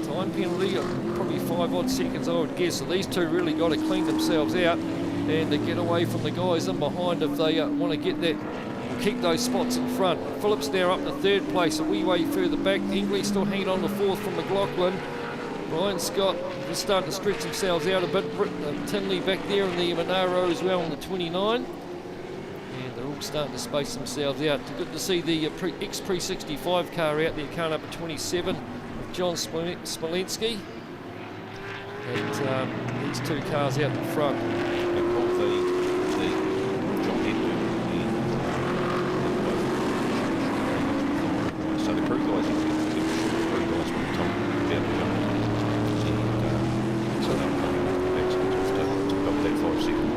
time penalty, probably 5 odd seconds I would guess. So these two really got to clean themselves out and to get away from the guys in behind if they want to get that, keep those spots in front. Phillips now up to 3rd place, a wee way further back. Engley still hanging on to 4th from McLaughlin. Brian Scott just starting to stretch themselves out a bit. Tinley back there in the Monaro as well in the 29. And they're all starting to space themselves out. Good to see the ex-Pre-65 car out there, car number 27 with John Smolensky. And these two cars out in front. So the crew guys, the crew guys will top down the jump. So they'll come back to build that 5 second.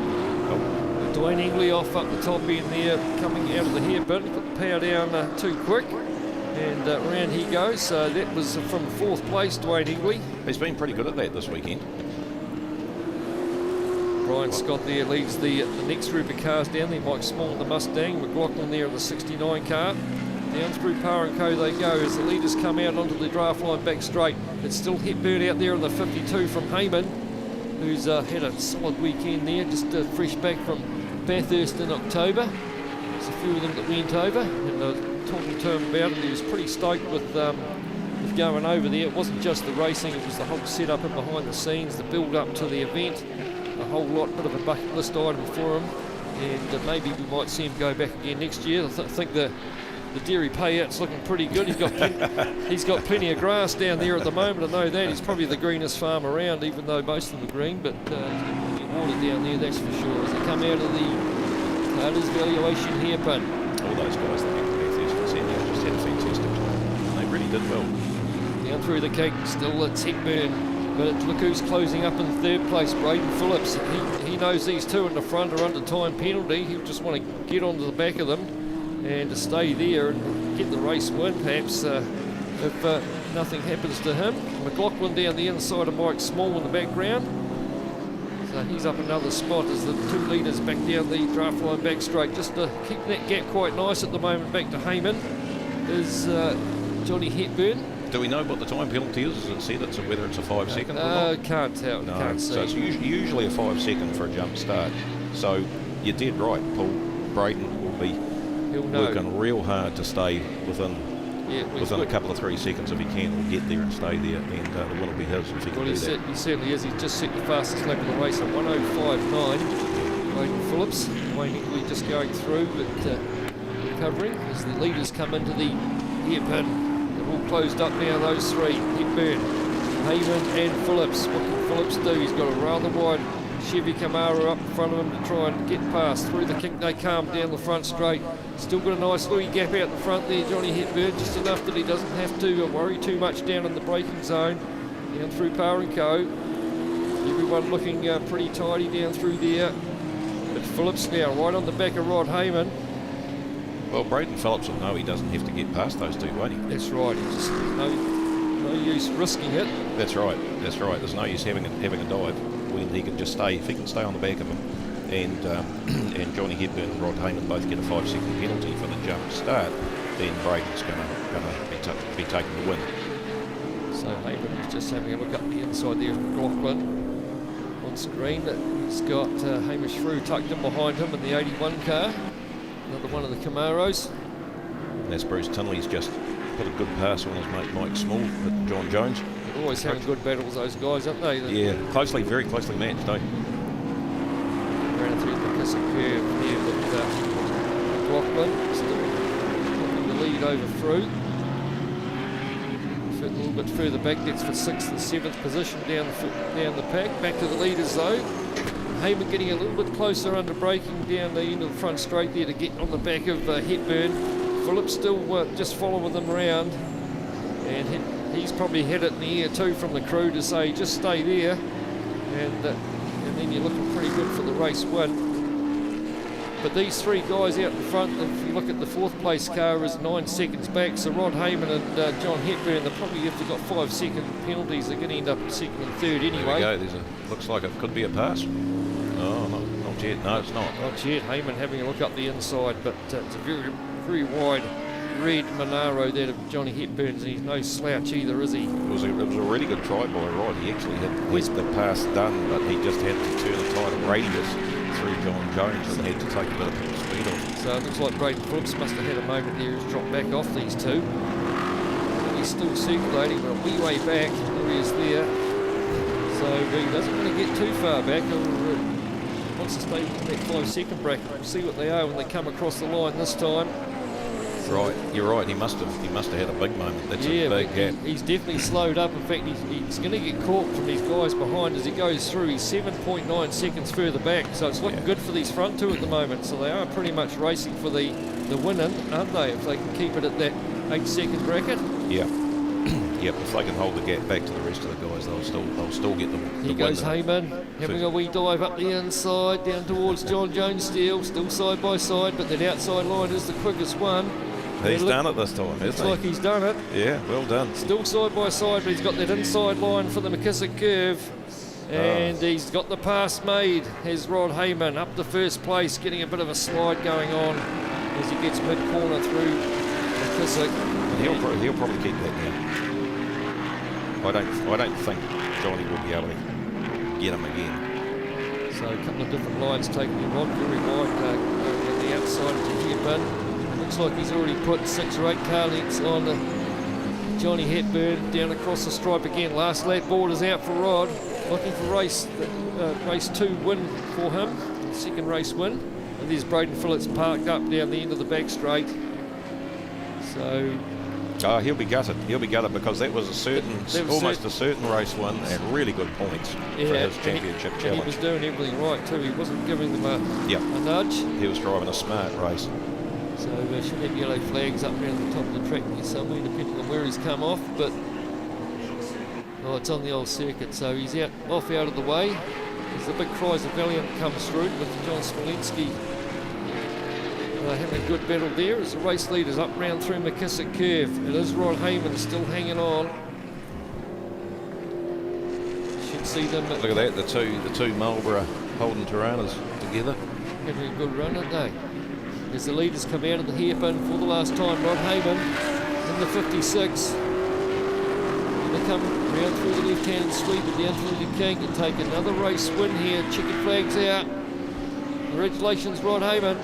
Wayne Ingley off up the top end there, coming out of the hairpin, put the power down too quick, and round he goes. So that was from 4th place, Dwayne Ingley. He's been pretty good at that this weekend. Brian Scott there leads the next group of cars down there. Mike Small in the Mustang, McLaughlin there in the 69 car. Down through Power & Co they go as the leaders come out onto the draft line back straight. It's still Hepburn out there in the 52 from Heyman, who's had a solid weekend there, just fresh back from Bathurst in October. There's a few of them that went over, and talking to him about it, he was pretty stoked with going over there. It wasn't just the racing, it was the whole setup and behind the scenes, the build up to the event, a whole lot, bit of a bucket list item for him, and maybe we might see him go back again next year. I think the dairy payout's looking pretty good. He's got plenty of grass down there at the moment, I know that. He's probably the greenest farm around, even though most of them are green, but he's got plenty of water down there, that's for sure. As they come out of the Carter's Valuation hairpin. All those guys that went to Bathurst and Senior just had a fantastic time. They really did well. Down through the cake, still it's Hepburn, but look who's closing up in 3rd place, Braden Phillips. He knows these two in the front are under time penalty. He'll just want to get onto the back of them and to stay there and get the race win, perhaps, if nothing happens to him. McLaughlin down the inside of Mike Small in the background. So he's up another spot as the two leaders back down the draft line back straight. Just to keep that gap quite nice at the moment back to Heyman is Johnny Hepburn. Do we know what the time penalty is? Is it said whether it's a 5 second or not? Can't tell. No, can't see. So it's usually a 5 second for a jump start. So you're dead right, Paul. Braden will be working real hard to stay within a couple of 3 seconds if he can, or get there and stay there, and the win will be his if he can do that. He certainly is. He's just set the fastest lap of the race at 1:05.9. Braden Phillips, Wayne Ingley just going through, but recovering as the leaders come into the hairpin. They're all closed up now, those three. Hepburn, Heyman and Phillips. What can Phillips do? He's got a rather wide Chevy Camaro up in front of him to try and get past. Through the kink they come down the front straight. Still got a nice Louis gap out the front there, Johnny Hepburn, just enough that he doesn't have to worry too much down in the braking zone. Down through Power & Co. Everyone looking pretty tidy down through there. But Phillips now right on the back of Rod Heyman. Well, Braden Phillips will know he doesn't have to get past those two, won't he? That's right. Just no use risking it. That's right. There's no use having a dive when he can just stay. If he can stay on the back of him, and Johnny Hepburn and Rod Heyman both get a 5 second penalty for the jump start, then Braden's going to be taking the win. So Heyman is just having a look up the inside there of McLaughlin on screen. He's got Hamish Frew tucked in behind him in the 81 car. Another one of the Camaros. And that's Bruce Tinley's just put a good pass on his mate Mike Small at John Jones. They're always having good battles, those guys, aren't they? Yeah, very closely matched, eh? Ran through the Kissick curve there with McLaughlin still looking to lead over Frew. A little bit further back, that's for 6th and 7th position down the pack. Back to the leaders though. Heyman getting a little bit closer under braking down the end of the front straight there to get on the back of Hepburn. Phillips still just following them around, and he's probably had it in the air too from the crew to say just stay there, and then you're looking pretty good for the race win. But these three guys out in front, if you look at the 4th place car, is 9 seconds back. So Rod Heyman and John Hepburn, they probably, if they've got 5 second penalties, they're going to end up 2nd and 3rd anyway. There we go. Looks like it could be a pass. Oh, not yet. No, it's not. Not yet. Heyman having a look up the inside, but it's a very wide red Monaro there of Johnny Hepburn's, and he's no slouch either, is he? It was a really good try by Rod. He actually had the pass done, but he just had to turn a tighter radius through John Jones and had to take a bit of speed off. So it looks like Braden Phillips must have had a moment there. He's dropped back off these two. And he's still circulating, but a wee way back. There he is there. So he doesn't want to get too far back. He wants to stay in that 5 second bracket. We'll see what they are when they come across the line this time. Right, you're right. He must have had a big moment. That's a big gap. He's definitely slowed up. In fact, he's going to get caught from these guys behind as he goes through. He's 7.9 seconds further back, so it's looking good for these front two at the moment. So they are pretty much racing for the win, aren't they? If they can keep it at that 8 second bracket. Yeah. Yep, if they can hold the gap back to the rest of the guys, they'll still get the Here goes Heyman, having a wee dive up the inside, down towards John Jones still side by side, but that outside line is the quickest one. He's done it this time, hasn't he? Looks like he's done it. Yeah, well done. Still side by side, but he's got that inside line for the McKissick curve. And he's got the pass made, has Rod Heyman up to first place, getting a bit of a slide going on as he gets mid-corner through McKissick. He'll probably keep that now. I don't think Johnny will be able to get him again. So a couple of different lines taking him on, very wide, going on the outside to hairpin. Looks like he's already put 6 or 8 car lengths on Johnny Hepburn, down across the stripe again. Last lap board is out for Rod, looking for race 2 win for him, second race win. And there's Braden Phillips parked up down the end of the back straight. So he'll be gutted. He'll be gutted because that was almost a certain race win and really good points for his championship challenge. And he was doing everything right too. He wasn't giving them a nudge. He was driving a smart race. So should have yellow flags up around the top of the track there somewhere, depending on where he's come off. But it's on the old circuit, so he's off out of the way. As the big cries of Valiant comes through with John Smolinski having a good battle there as the race leaders up round through McKissick curve. It is Rod Heyman still hanging on. Should see them. Look at that, the two Marlborough Holden Tiranas together. Having a good run, aren't they? As the leaders come out of the hairpin for the last time, Rod Heyman in the 56. And they come round through the left-handed sweep and down through the King and take another race win here. Checkered flags out. Congratulations, Rod Heyman.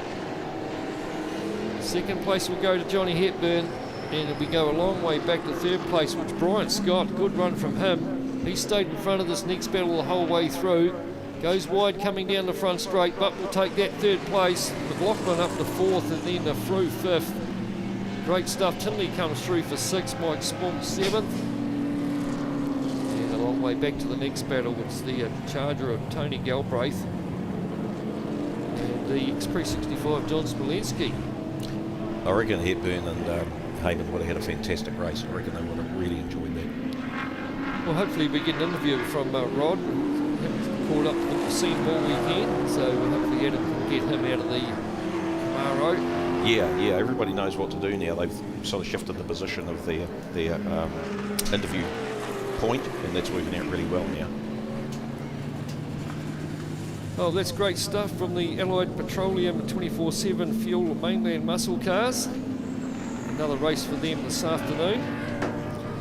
Second place will go to Johnny Hepburn, and we go a long way back to third place, which Brian Scott, good run from him. He stayed in front of this next battle the whole way through. Goes wide coming down the front straight, but will take that third place. McLaughlin up to fourth and then through fifth. Great stuff. Tinley comes through for sixth, Mike Spunk seventh. And a long way back to the next battle, which is the Charger of Tony Galbraith. And the Express 65 John Smolinski. I reckon Hepburn and Heyman would have had a fantastic race. I reckon they would have really enjoyed that. Well, hopefully we get an interview from Rod. Called up with the scene all weekend, so we'll hopefully get him out of the Camaro. Yeah, everybody knows what to do now. They've sort of shifted the position of their interview point, and that's working out really well now. Oh, that's great stuff from the Allied Petroleum 24/7 Fuel Mainland muscle cars. Another race for them this afternoon.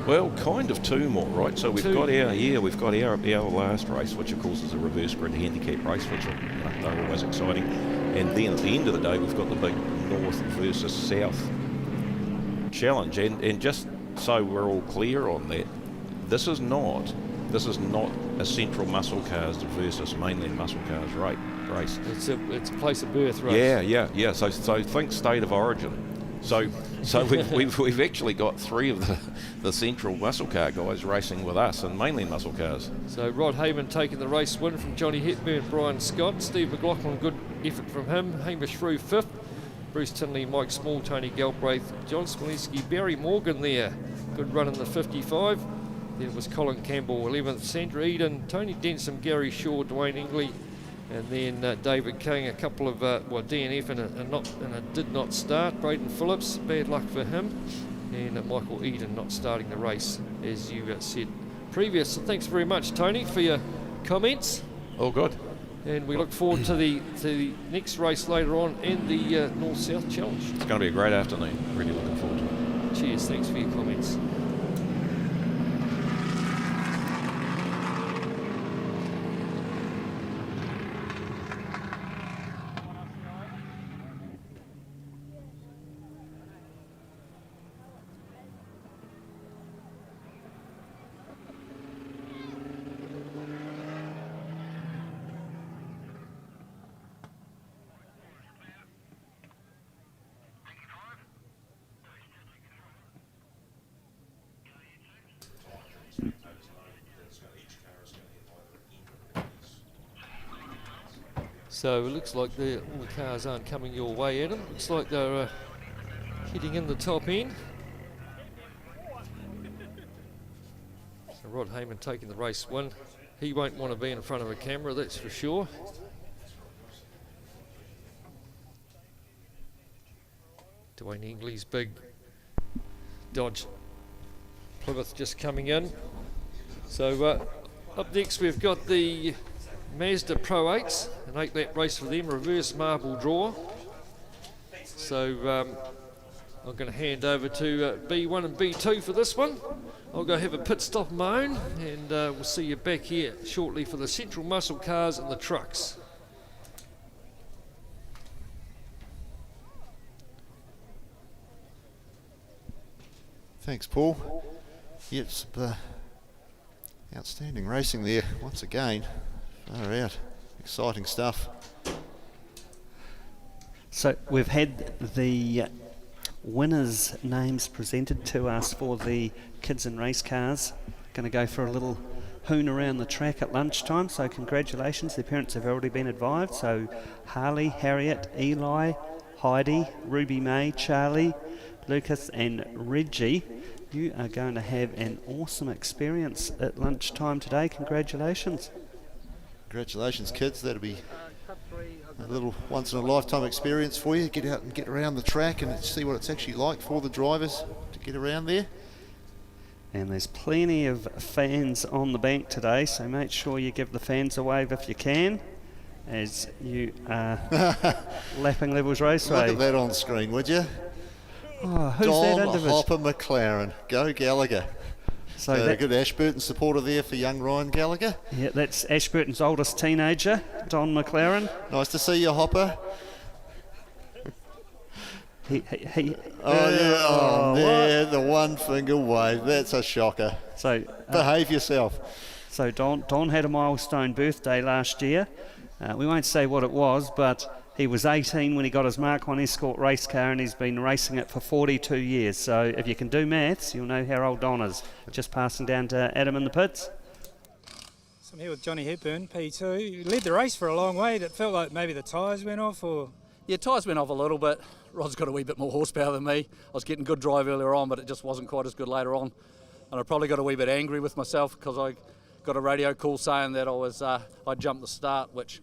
Well, kind of 2 more, right? So we've got our last race, which of course is a reverse grid handicap race, which are always exciting. And then at the end of the day, we've got the big North versus South challenge. And just so we're all clear on that, this is not a Central Muscle Cars versus Mainland Muscle Cars race. It's a place of birth race. Yeah. So think state of origin. So we've actually got 3 of the Central Muscle Car guys racing with us and Mainland Muscle Cars. So Rod Heyman taking the race win from Johnny Hepburn, Brian Scott, Steve McLaughlin, good effort from him, Hamish Shrew 5th, Bruce Tinley, Mike Small, Tony Galbraith, John Smolinski, Barry Morgan there, good run in the 55. Then it was Colin Campbell 11th, Sandra Eden, Tony Denson, Gary Shaw, Dwayne Ingley, and then David King, a couple of DNF and a did not start. Braden Phillips, bad luck for him, and Michael Eden not starting the race, as you said previous. So thanks very much, Tony, for your comments. All good. And we look forward to the next race later on in the North-South Challenge. It's going to be a great afternoon. Really looking forward to it. Cheers. Thanks for your comments. So it looks like all the cars aren't coming your way, Adam. Looks like they're heading in the top end. So Rod Heyman taking the race win. He won't want to be in front of a camera, that's for sure. Dwayne Ingley's big Dodge Plymouth just coming in. So up next we've got the Mazda Pro 8s, an 8-lap race for them, reverse marble draw. So I'm going to hand over to B1 and B2 for this one. I'll go have a pit stop of my own, and we'll see you back here shortly for the Central Muscle Cars and the trucks. Thanks, Paul. Yes, outstanding racing there once again. Far out. Exciting stuff. So we've had the winners' names presented to us for the kids and race cars. Going to go for a little hoon around the track at lunchtime, so congratulations. Their parents have already been advised. So Harley, Harriet, Eli, Heidi, Ruby May, Charlie, Lucas and Reggie, you are going to have an awesome experience at lunchtime today. Congratulations. Congratulations, kids. That'll be a little once-in-a-lifetime experience for you. Get out and get around the track and see what it's actually like for the drivers to get around there. And there's plenty of fans on the bank today, so make sure you give the fans a wave if you can, as you are lapping Levels Raceway. Look at that on screen, would you? Oh, who's that individual? Hopper McLaren. Go Gallagher. So a good Ashburton supporter there for young Ryan Gallagher. Yeah, that's Ashburton's oldest teenager, Don McLaren. Nice to see you, Hopper. There, the one finger wave. That's a shocker. So behave yourself. So Don had a milestone birthday last year. We won't say what it was, but he was 18 when he got his Mark 1 Escort race car, and he's been racing it for 42 years. So if you can do maths, you'll know how old Don is. Just passing down to Adam in the pits. So I'm here with Johnny Hepburn, P2. You led the race for a long way. It felt like maybe the tyres went off, or? Yeah, tyres went off a little bit. Rod's got a wee bit more horsepower than me. I was getting good drive earlier on, but it just wasn't quite as good later on. And I probably got a wee bit angry with myself because I got a radio call saying that I'd jumped the start, which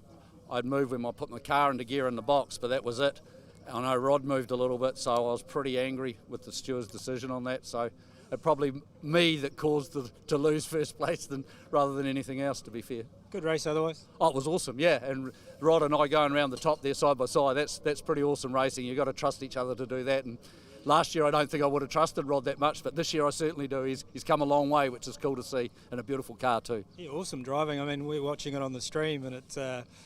I'd moved when I put my car into gear in the box, but that was it. I know Rod moved a little bit, so I was pretty angry with the steward's decision on that. So it probably me that caused to lose first place rather than anything else, to be fair. Good race otherwise? Oh, it was awesome, yeah. And Rod and I going around the top there side by side, that's pretty awesome racing. You've got to trust each other to do that. And last year I don't think I would have trusted Rod that much, but this year I certainly do. He's come a long way, which is cool to see, and a beautiful car too. Yeah, awesome driving. I mean, we're watching it on the stream, and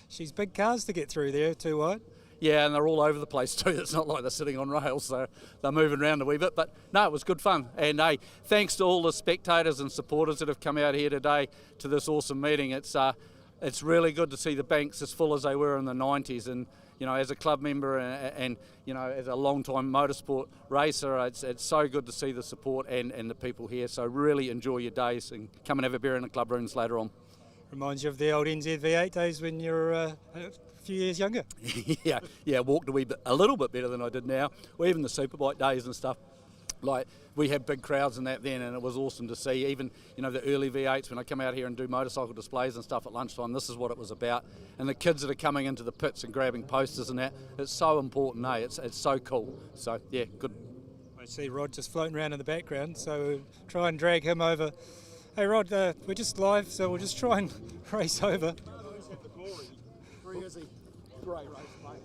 she's big cars to get through there, too wide. Yeah, and they're all over the place too. It's not like they're sitting on rails, so they're moving around a wee bit. But no, it was good fun. And hey, thanks to all the spectators and supporters that have come out here today to this awesome meeting. It's really good to see the banks as full as they were in the 90s. And you know, as a club member and you know, as a long-time motorsport racer, it's so good to see the support and the people here. So really enjoy your days and come and have a beer in the club rooms later on. Reminds you of the old NZ V8 days when you were a few years younger. yeah, walked a little bit better than I did now. Or even the Superbike days and stuff. Like, we had big crowds and that then, and it was awesome to see. Even, you know, the early V8s, when I come out here and do motorcycle displays and stuff at lunchtime, this is what it was about. And the kids that are coming into the pits and grabbing posters and that, it's so important, eh? It's so cool. So, yeah, good. I see Rod just floating around in the background, so we'll try and drag him over. Hey, Rod, we're just live, so we'll just try and race over. Great race, mate.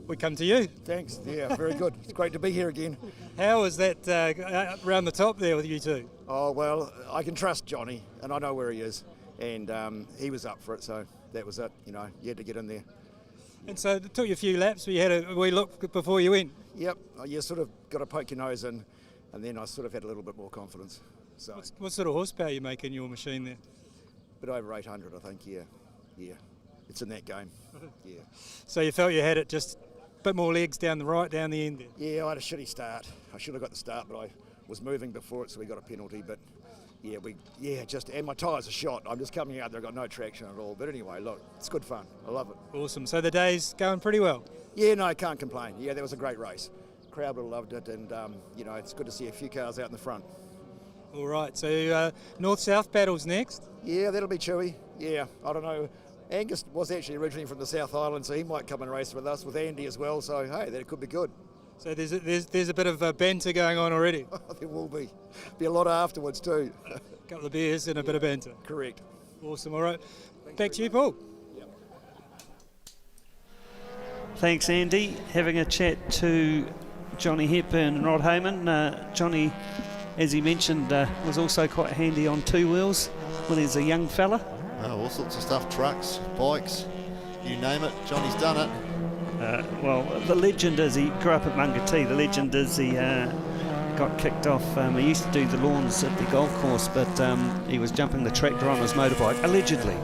We come to you. Thanks. Yeah, very good. It's great to be here again. How was that around the top there with you two? Oh, well, I can trust Johnny, and I know where he is, and he was up for it, so that was it. You know, you had to get in there. And so it took you a few laps, but you had a wee look before you went? Yep, you sort of got to poke your nose in, and then I sort of had a little bit more confidence. So what sort of horsepower you make in your machine there? Bit over 800, I think, yeah. It's in that game, yeah. So you felt you had it just a bit more legs down the end there? Yeah, I had a shitty start. I should have got the start, but I was moving before it, so we got a penalty. But and my tyres are shot. I'm just coming out there, I've got no traction at all. But anyway, look, it's good fun. I love it. Awesome. So the day's going pretty well? Yeah, no, I can't complain. Yeah, that was a great race. crowd would have loved it, and you know, it's good to see a few cars out in the front. All right, so north-south battles next. Yeah, that'll be chewy. Yeah, I don't know. Angus was actually originally from the South Island, so he might come and race with us, with Andy as well. So hey, that could be good. So there's a bit of banter going on already. There will be. Be a lot afterwards too. A couple of beers and a bit of banter. Correct. Awesome. All right. Back to you, Paul. Thanks, Andy. Having a chat to Johnny Hepburn and Rod Hayman. Johnny, as he mentioned, was also quite handy on two wheels when he's a young fella. All sorts of stuff, trucks, bikes, you name it, Johnny's done it. Well, the legend is he grew up at Mangati. The legend is he got kicked off. He used to do the lawns at the golf course, but he was jumping the tractor on his motorbike, allegedly.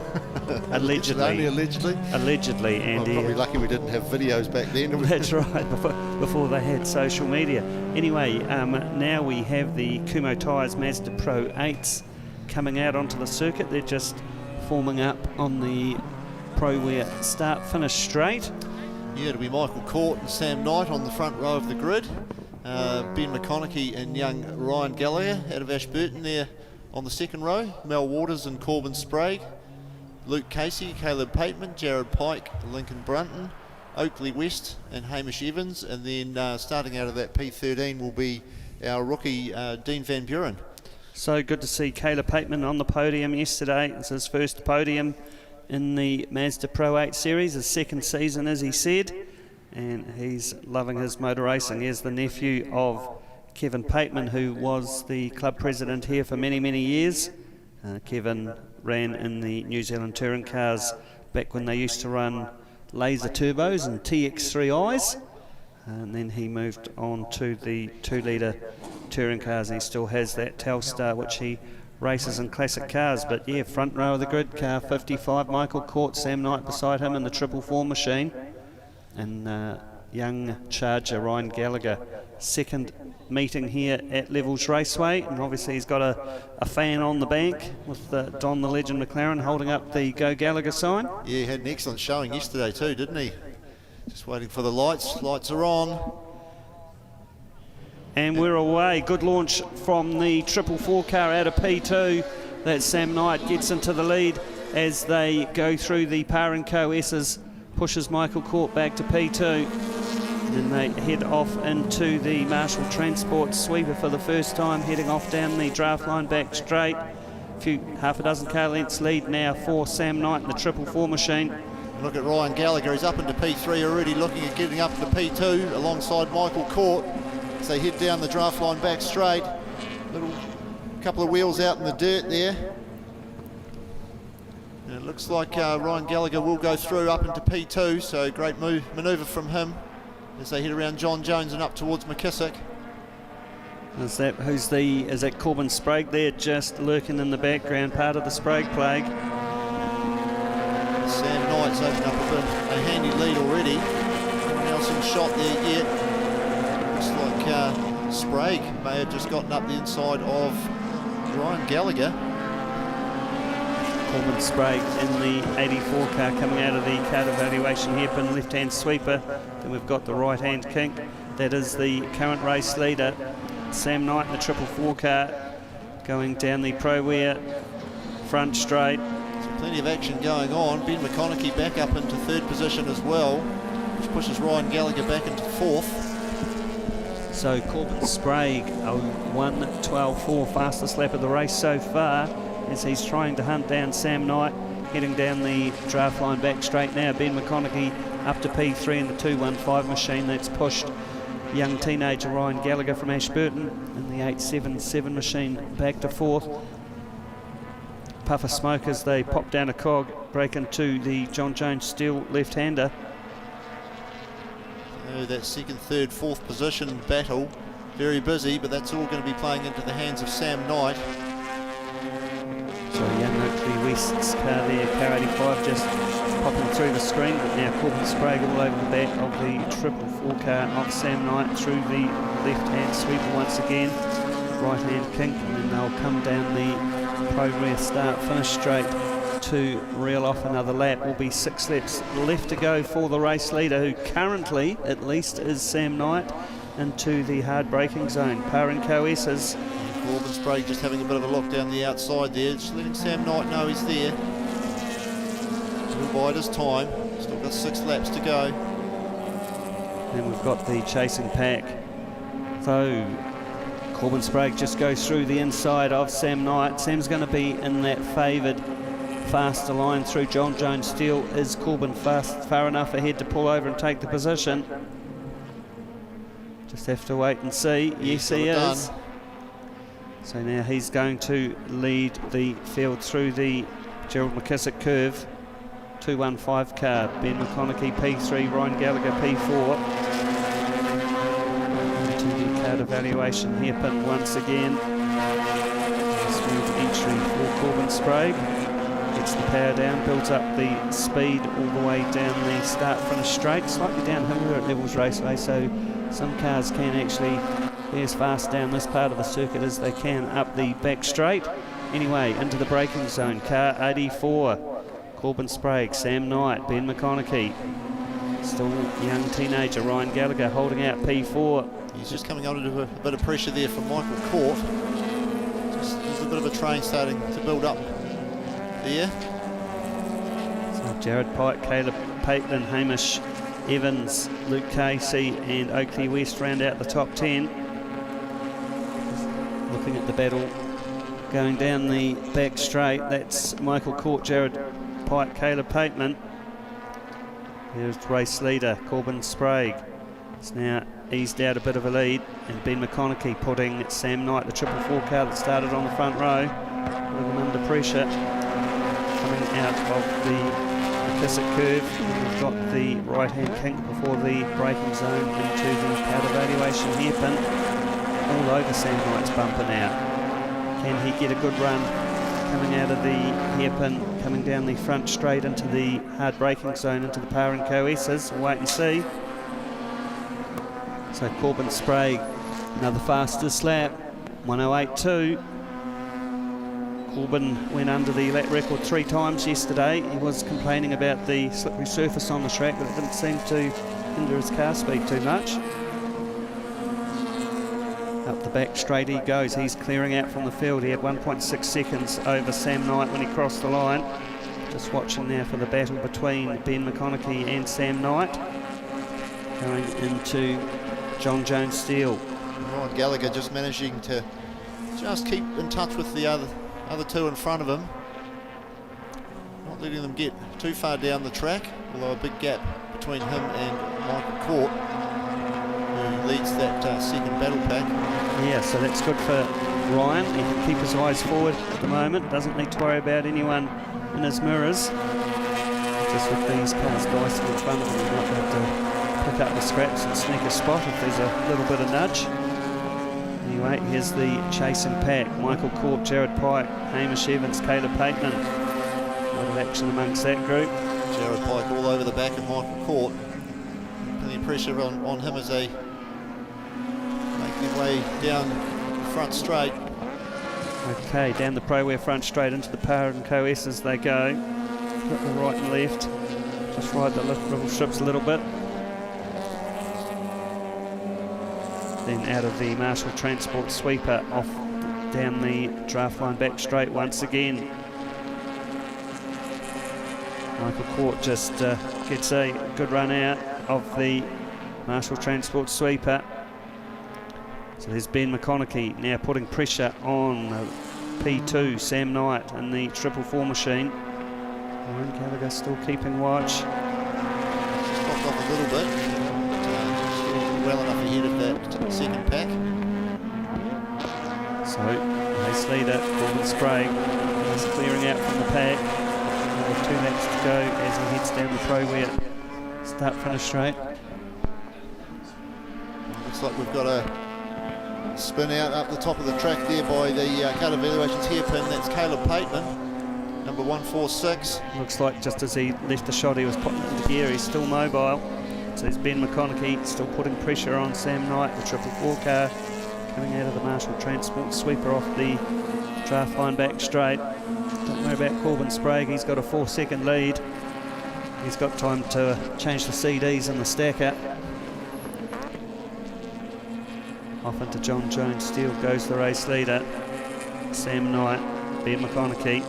Allegedly. Only allegedly? Allegedly, Andy. I'm probably lucky we didn't have videos back then. That's right, before they had social media. Anyway, now we have the Kumho Tyres Mazda Pro 8s coming out onto the circuit. They're just forming up on the Pro-Wear start-finish straight. Yeah, it'll be Michael Court and Sam Knight on the front row of the grid. Ben McConaughey and young Ryan Gallagher out of Ashburton there on the second row. Mel Waters and Corbin Sprague. Luke Casey, Caleb Pateman, Jared Pike, Lincoln Brunton, Oakley West and Hamish Evans. And then starting out of that P13 will be our rookie Dean Van Buren. So good to see Caleb Pateman on the podium yesterday. It's his first podium in the Mazda Pro 8 Series, his second season, as he said, and he's loving his motor racing. He's the nephew of Kevin Pateman, who was the club president here for many, many years. Kevin ran in the New Zealand touring cars back when they used to run laser turbos and TX3Is, and then he moved on to the 2-litre touring cars, and he still has that Telstar which he races in classic cars. But yeah, front row of the grid, car 55, Michael Court, Sam Knight beside him in the 444 machine, and young charger Ryan Gallagher, second meeting here at Levels Raceway, and obviously he's got a fan on the bank with Don the Legend McLaren holding up the Go Gallagher sign. Yeah, he had an excellent showing yesterday too, didn't he? Just waiting for the lights. Lights are on. And we're away. Good launch from the 444 car out of P2. That Sam Knight gets into the lead as they go through the Par & Co S's, pushes Michael Court back to P2. And they head off into the Marshall Transport sweeper for the first time, heading off down the draft line back straight. Half a dozen car lengths lead now for Sam Knight in the 444 machine. Look at Ryan Gallagher, he's up into P3 already, looking at getting up into P2 alongside Michael Court. As they head down the draft line back straight. Little couple of wheels out in the dirt there. And it looks like Ryan Gallagher will go through up into P2, so great manoeuvre from him as they head around John Jones and up towards McKissick. Is that Corbin Sprague there, just lurking in the background, part of the Sprague plague? Sam Knight's opened up a handy lead already. No one else in shot there yet. Looks like Sprague may have just gotten up the inside of Ryan Gallagher. Corbin Sprague in the 84 car coming out of the card evaluation hairpin left-hand sweeper. Then we've got the right-hand kink. That is the current race leader, Sam Knight in the 444 car, going down the Pro-Wear front straight. Plenty of action going on. Ben McConaughey back up into third position as well, which pushes Ryan Gallagher back into fourth. So Corbin Sprague, a 1:12.4 fastest lap of the race so far, as he's trying to hunt down Sam Knight, heading down the draft line back straight now. Ben McConaughey up to P3 in the 215 machine. That's pushed young teenager Ryan Gallagher from Ashburton in the 877 machine back to fourth. Puff of smoke as they pop down a cog, break into the John Jones Steel left-hander. That second, third, fourth position battle, very busy, but that's all going to be playing into the hands of Sam Knight. So young Oakley West's car there, car 85, just popping through the screen, but now Corbin Sprague all over the back of the 444 car of Sam Knight through the left-hand sweeper once again, right-hand kink, and then they'll come down the Pro-Wear start finish straight to reel off another lap. Will be 6 laps left to go for the race leader, who currently at least is Sam Knight. into the hard braking zone. Powering Coesas. Corbin Sprague just having a bit of a look down the outside there, just letting Sam Knight know he's there. He'll bide his time. Still got 6 laps to go. Then we've got the chasing pack. So Corbin Sprague just goes through the inside of Sam Knight. Sam's going to be in that favoured faster line through John Jones Steele. Is Corbin far enough ahead to pull over and take the position? Just have to wait and see. Yes, he is. So now he's going to lead the field through the Gerald McKissick curve. 215 car. Ben McConaughey P3, Ryan Gallagher P4. Card evaluation hairpin once again. Smooth entry for Corbin Sprague. Gets the power down, builds up the speed all the way down the start finish straight. Slightly downhill here at Levels Raceway, so some cars can actually be as fast down this part of the circuit as they can up the back straight. Anyway, into the braking zone. Car 84. Corbin Sprague, Sam Knight, Ben McConaughey. Still young teenager Ryan Gallagher holding out P4. He's just coming under a bit of pressure there from Michael Court. Just there's a bit of a train starting to build up there. So Jared Pike, Caleb Paitlin, Hamish Evans, Luke Casey and Oakley West round out the top 10. Looking at the battle going down the back straight. That's Michael Court, Jared Pike, Caleb Paitlin. There's race leader Corbin Sprague. It's now eased out a bit of a lead, and Ben McConaughey putting Sam Knight, the 444 car that started on the front row, with him under pressure. Coming out of the McKissick curve, we've got the right-hand kink before the braking zone into the card evaluation hairpin. All over Sam Knight's bumper now. Can he get a good run coming out of the hairpin, coming down the front straight into the hard braking zone, into the Powering Coesas? We'll wait and see. So Corbin Sprague, another fastest lap, 1:08.2. Corbin went under the lap record 3 times yesterday. He was complaining about the slippery surface on the track, but it didn't seem to hinder his car speed too much. Up the back straight he goes. He's clearing out from the field. He had 1.6 seconds over Sam Knight when he crossed the line. Just watching now for the battle between Ben McConaughey and Sam Knight. Going into John Jones Steele. Ryan Gallagher just managing to just keep in touch with the other 2 in front of him. Not letting them get too far down the track, although a big gap between him and Michael Court, who leads that second battle pack. Yeah, so that's good for Ryan. He can keep his eyes forward at the moment. Doesn't need to worry about anyone in his mirrors. Just with these cars dicing in front of him, he might have to pick up the scraps and sneak a spot if there's a little bit of nudge. Anyway, here's the chasing pack. Michael Court, Jared Pike, Hamish Evans, Caleb Paitlin. A lot of action amongst that group. Jared Pike all over the back of Michael Court. Plenty of pressure on him as they make their way down the front straight. Okay, down the Proware front straight into the Powering Coesas they go. Got the right and left. Just ride the little strips a little bit. Then out of the Marshall Transport sweeper off down the draft line back straight once again. Michael Court just gets a good run out of the Marshall Transport sweeper. So there's Ben McConaughey now putting pressure on P2, Sam Knight in the 444 machine. Ryan Gallagher still keeping watch. Just dropped off a little bit. Well enough ahead of that second pack. So race leader Corbin Sprague is clearing out from the pack. With 2 laps to go as he heads down the Proware start finish straight. Looks like we've got a spin out up the top of the track there by the card evaluations hairpin. That's Caleb Paitlin, number 146. Looks like just as he left the shot he was putting it into gear. He's still mobile. So it's Ben McConaughey still putting pressure on Sam Knight, the 444 car, coming out of the Marshall Transport sweeper off the draft line back straight. Don't worry about Corbin Sprague, he's got a 4-second lead. He's got time to change the CDs in the stacker. Off into John Jones Steele goes the race leader. Sam Knight, Ben McConaughey.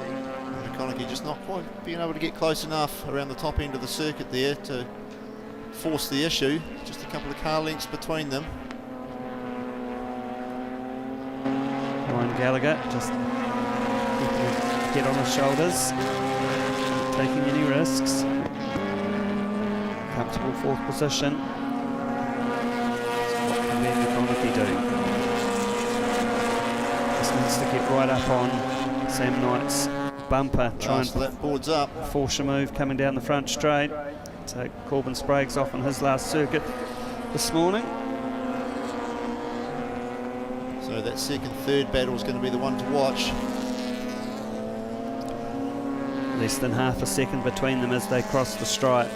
McConaughey just not quite being able to get close enough around the top end of the circuit there to force the issue. Just a couple of car lengths between them. Ryan Gallagher just get on his shoulders, not taking any risks. Comfortable fourth position. So what can Ben McConaughey do? Just needs to get right up on Sam Knight's bumper, try and boards up. Force a move coming down the front straight. So Corbin Sprague's off on his last circuit this morning. So that second, third battle is going to be the one to watch. Less than half a second between them as they cross the stripe.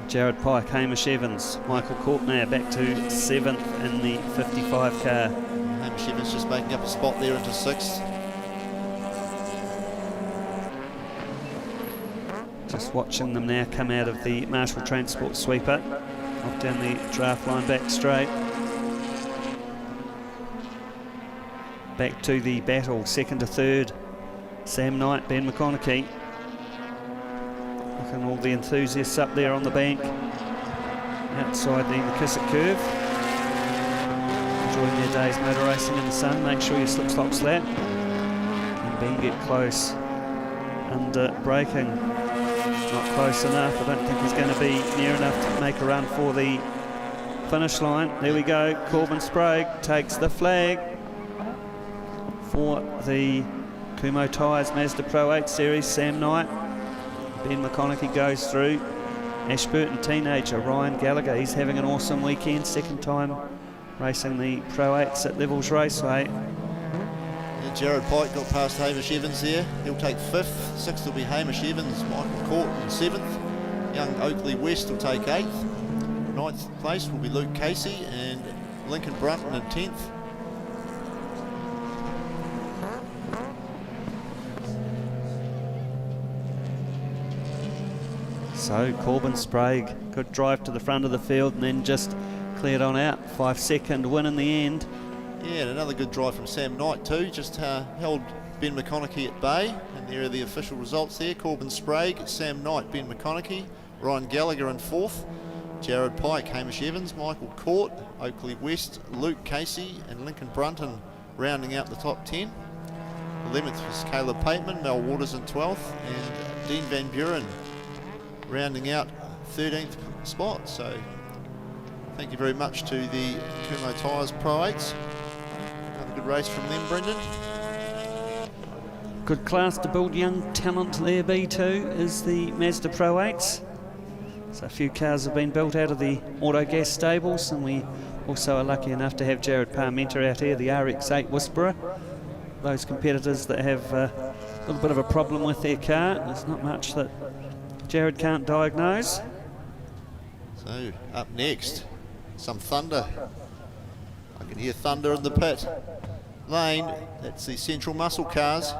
Jared Pike, Hamish Evans, Michael Courtney back to 7th in the 55 car. Hamish Evans just making up a spot there into 6th. Just watching them now come out of the Marshall Transport sweeper, off down the draft line back straight. Back to the battle, second to third. Sam Knight, Ben McConaughey. Looking all the enthusiasts up there on the bank. Outside the McKissick curve. Enjoying their day's motor racing in the sun. Make sure your slip-slop's flat. And Ben get close. Under braking. Not close enough. I don't think he's going to be near enough to make a run for the finish line. There we go. Corbin Sprague takes the flag for the Kumho Tyres Mazda Pro 8 Series. Sam Knight. Ben McConaughey goes through. Ashburton teenager Ryan Gallagher. He's having an awesome weekend. Second time racing the Pro 8s at Levels Raceway. Jared Pike got past Hamish Evans there. He'll take 5th. 6th will be Hamish Evans, Michael Court in 7th. Young Oakley West will take 8th. 9th place will be Luke Casey and Lincoln Brunton in 10th. So Corbin Sprague, good drive to the front of the field and then just cleared on out. 5-second win in the end. Yeah, and another good drive from Sam Knight too. Just held Ben McConaughey at bay. And there are the official results there. Corbin Sprague, Sam Knight, Ben McConaughey, Ryan Gallagher in 4th. Jared Pike, Hamish Evans, Michael Court, Oakley West, Luke Casey and Lincoln Brunton rounding out the top 10. 11th was Caleb Pateman, Mel Waters in 12th and Dean Van Buren rounding out 13th spot. So thank you very much to the Kumho Tyres Pro 8s. Another good race from them, Brendan. Good class to build young talent there, B2, is the Mazda Pro 8s. So a few cars have been built out of the Autogas stables, and we also are lucky enough to have Jared Parmenter out here, the RX-8 Whisperer. Those competitors that have a little bit of a problem with their car, there's not much that Jared can't diagnose. So up next, some thunder. I can hear thunder in the pit lane. That's the Central Muscle cars.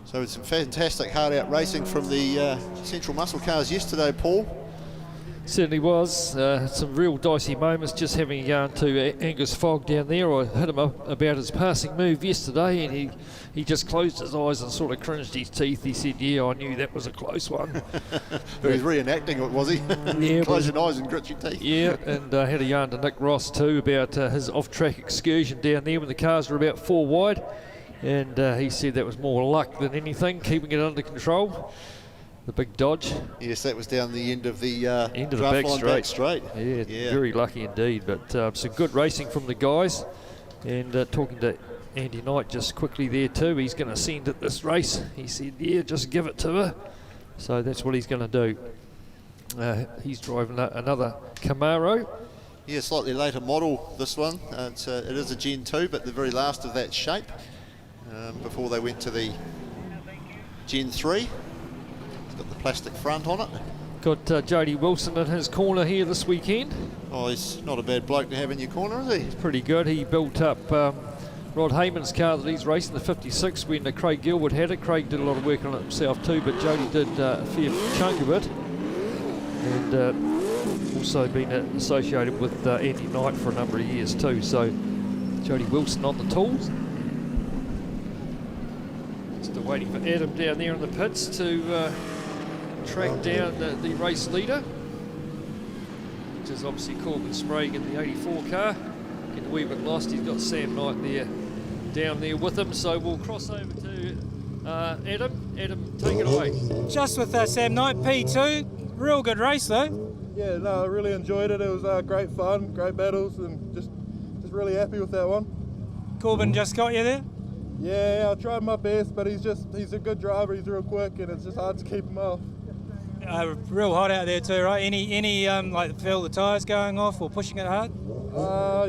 So it's some fantastic hard-out racing from the Central Muscle cars yesterday, Paul. Certainly was. Some real dicey moments, just having a yarn to Angus Fogg down there. I hit him up about his passing move yesterday, and he just closed his eyes and sort of cringed his teeth. He said, yeah, I knew that was a close one. He was reenacting it, was he? Yeah. Close your eyes and grit your teeth. Yeah, and I had a yarn to Nick Ross too about his off-track excursion down there when the cars were about 4 wide. And he said that was more luck than anything, keeping it under control. The big dodge. Yes, that was down the end of the back straight. Yeah, very lucky indeed. But some good racing from the guys. And talking to Andy Knight just quickly there too, he's going to send it this race. He said, yeah, just give it to her. So that's what he's going to do. He's driving another Camaro. Yeah, slightly later model, this one. It is a Gen 2, but the very last of that shape before they went to the Gen 3. Got the plastic front on it. Got Jody Wilson in his corner here this weekend. Oh, he's not a bad bloke to have in your corner, is he? He's pretty good. He built up Rod Heyman's car that he's racing, the 56, when Craig Gilbert had it. Craig did a lot of work on it himself too, but Jody did a fair chunk of it. And also been associated with Andy Knight for a number of years too. So Jody Wilson on the tools. Still waiting for Adam down there in the pits to track down the race leader, which is obviously Corbin Sprague in the 84 car. Getting a wee bit lost. He's got Sam Knight there, down there with him. So we'll cross over to Adam. Adam, take it away. Just with Sam Knight, P2. Real good race though. Yeah, no, I really enjoyed it. It was great fun, great battles, and just really happy with that one. Corbin just got you there? Yeah, I tried my best, but he's a good driver. He's real quick, and it's just hard to keep him off. Real hot out there too, right? Any like feel the tyres going off or pushing it hard?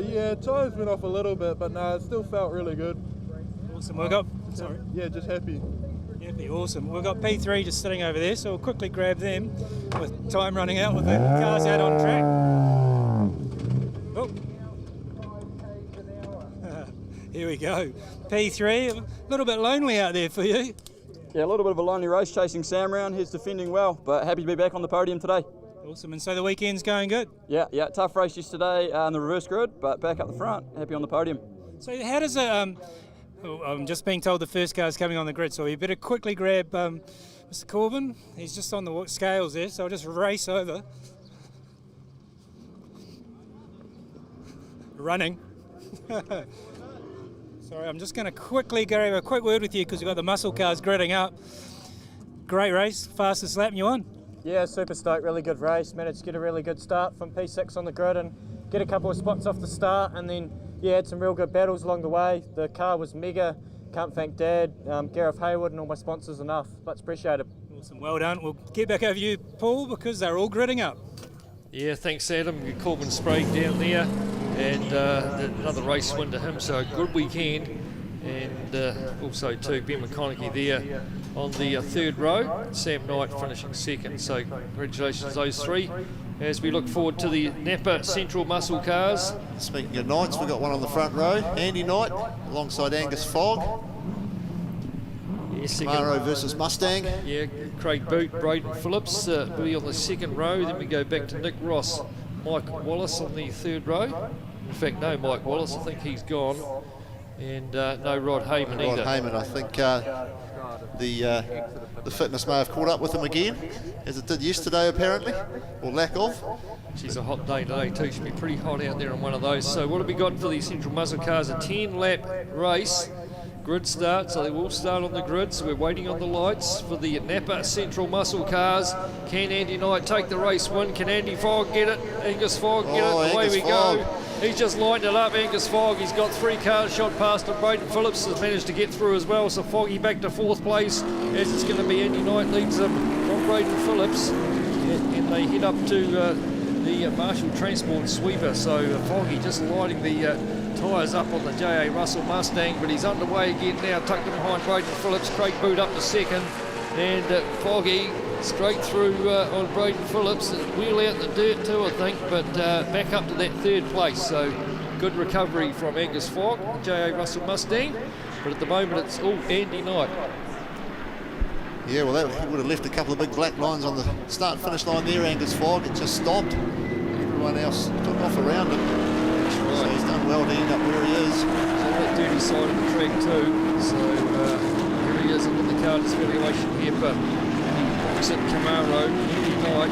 Yeah, tyres went off a little bit, but no, it still felt really good. Awesome. Yeah, just happy. Happy, awesome. We've got P3 just sitting over there, so we'll quickly grab them with time running out with the cars out on track. Oh. Here we go. P3, a little bit lonely out there for you. Yeah, a little bit of a lonely race chasing Sam around. He's defending well, but happy to be back on the podium today. Awesome, and so the weekend's going good? Yeah, tough race yesterday in the reverse grid, but back up the front, happy on the podium. So how does it, I'm just being told the first car's coming on the grid, so we better quickly grab Mr. Corbin. He's just on the scales there, so I'll just race over. Running. Sorry, I'm just going to quickly grab a quick word with you because we've got the muscle cars gridding up. Great race, fastest lap, and you won. Yeah, super stoked, really good race. Managed to get a really good start from P6 on the grid and get a couple of spots off the start, and then had some real good battles along the way. The car was mega. Can't thank Dad, Gareth Hayward and all my sponsors enough. Much appreciated. Awesome, well done. We'll get back over you, Paul, because they're all gridding up. Yeah, thanks Adam. Corbin Sprague down there, and another race win to him, so a good weekend. And also too, Ben McConaughey there on the third row, Sam Knight finishing second, so congratulations those three as we look forward to the NAPA Central Muscle Cars. Speaking of Knights, we've got one on the front row, Andy Knight alongside Angus Fogg. Camaro versus Mustang. Yeah, Craig Boot, Braden Phillips will be on the second row. Then we go back to Nick Ross, Mike Wallace on the third row. In fact, no Mike Wallace, I think he's gone. And no Rod Heyman either. Rod Heyman, I think the fitness may have caught up with him again, as it did yesterday apparently, or lack of. She's a hot day today too. She'll be pretty hot out there on one of those. So what have we got for the Central Muscle Cars? A 10-lap race. Grid start, so they will start on the grid. So we're waiting on the lights for the Napa Central Muscle Cars. Can Andy Knight take the race win? Can Andy Fogg get it? Angus Fogg get it? Away we go. He's just lined it up, Angus Fogg. He's got 3 cars shot past him. Braden Phillips has managed to get through as well. So Foggy back to 4th place, as it's going to be Andy Knight leads them from Braden Phillips. And they head up to the Marshall Transport sweeper. So Foggy just lighting the tyres up on the J.A. Russell Mustang, but he's underway again now, tucked in behind Braden Phillips. Craig Boot up to second, and Foggy straight through on Braden Phillips. Wheel out in the dirt too, I think, but back up to that 3rd place. So good recovery from Angus Fogg, J.A. Russell Mustang, but at the moment it's all Andy Knight. Yeah, well, he would have left a couple of big black lines on the start-finish line there, Angus Fogg. It just stopped. Everyone else took off around him. So he's done well to end up where he is. He's on that dirty side of the track too. So here he is under the car disvaluation here, but opposite Camaro, Andy Knight,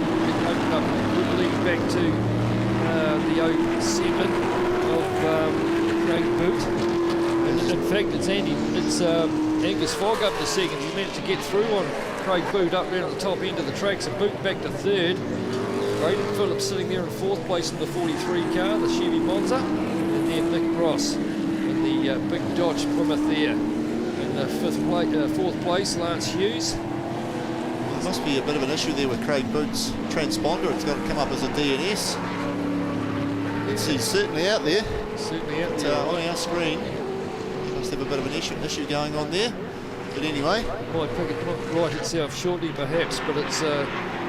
opened up a good lead back to the 07 of Craig Boot. And in fact, it's Angus Fogg up to second. He managed to get through on Craig Boot up there at the top end of the track, so Boot back to 3rd. Braden Phillips sitting there in 4th place in the 43 car, the Chevy Monza, and then Nick Ross in the big Dodge Plymouth there. In the 4th place, Lance Hughes. There must be a bit of an issue there with Craig Boot's transponder. It's got to come up as a DNS. He's certainly out there. Certainly out there. On our screen. Must have a bit of an issue going on there. But anyway. Might pick it right itself shortly perhaps, but it's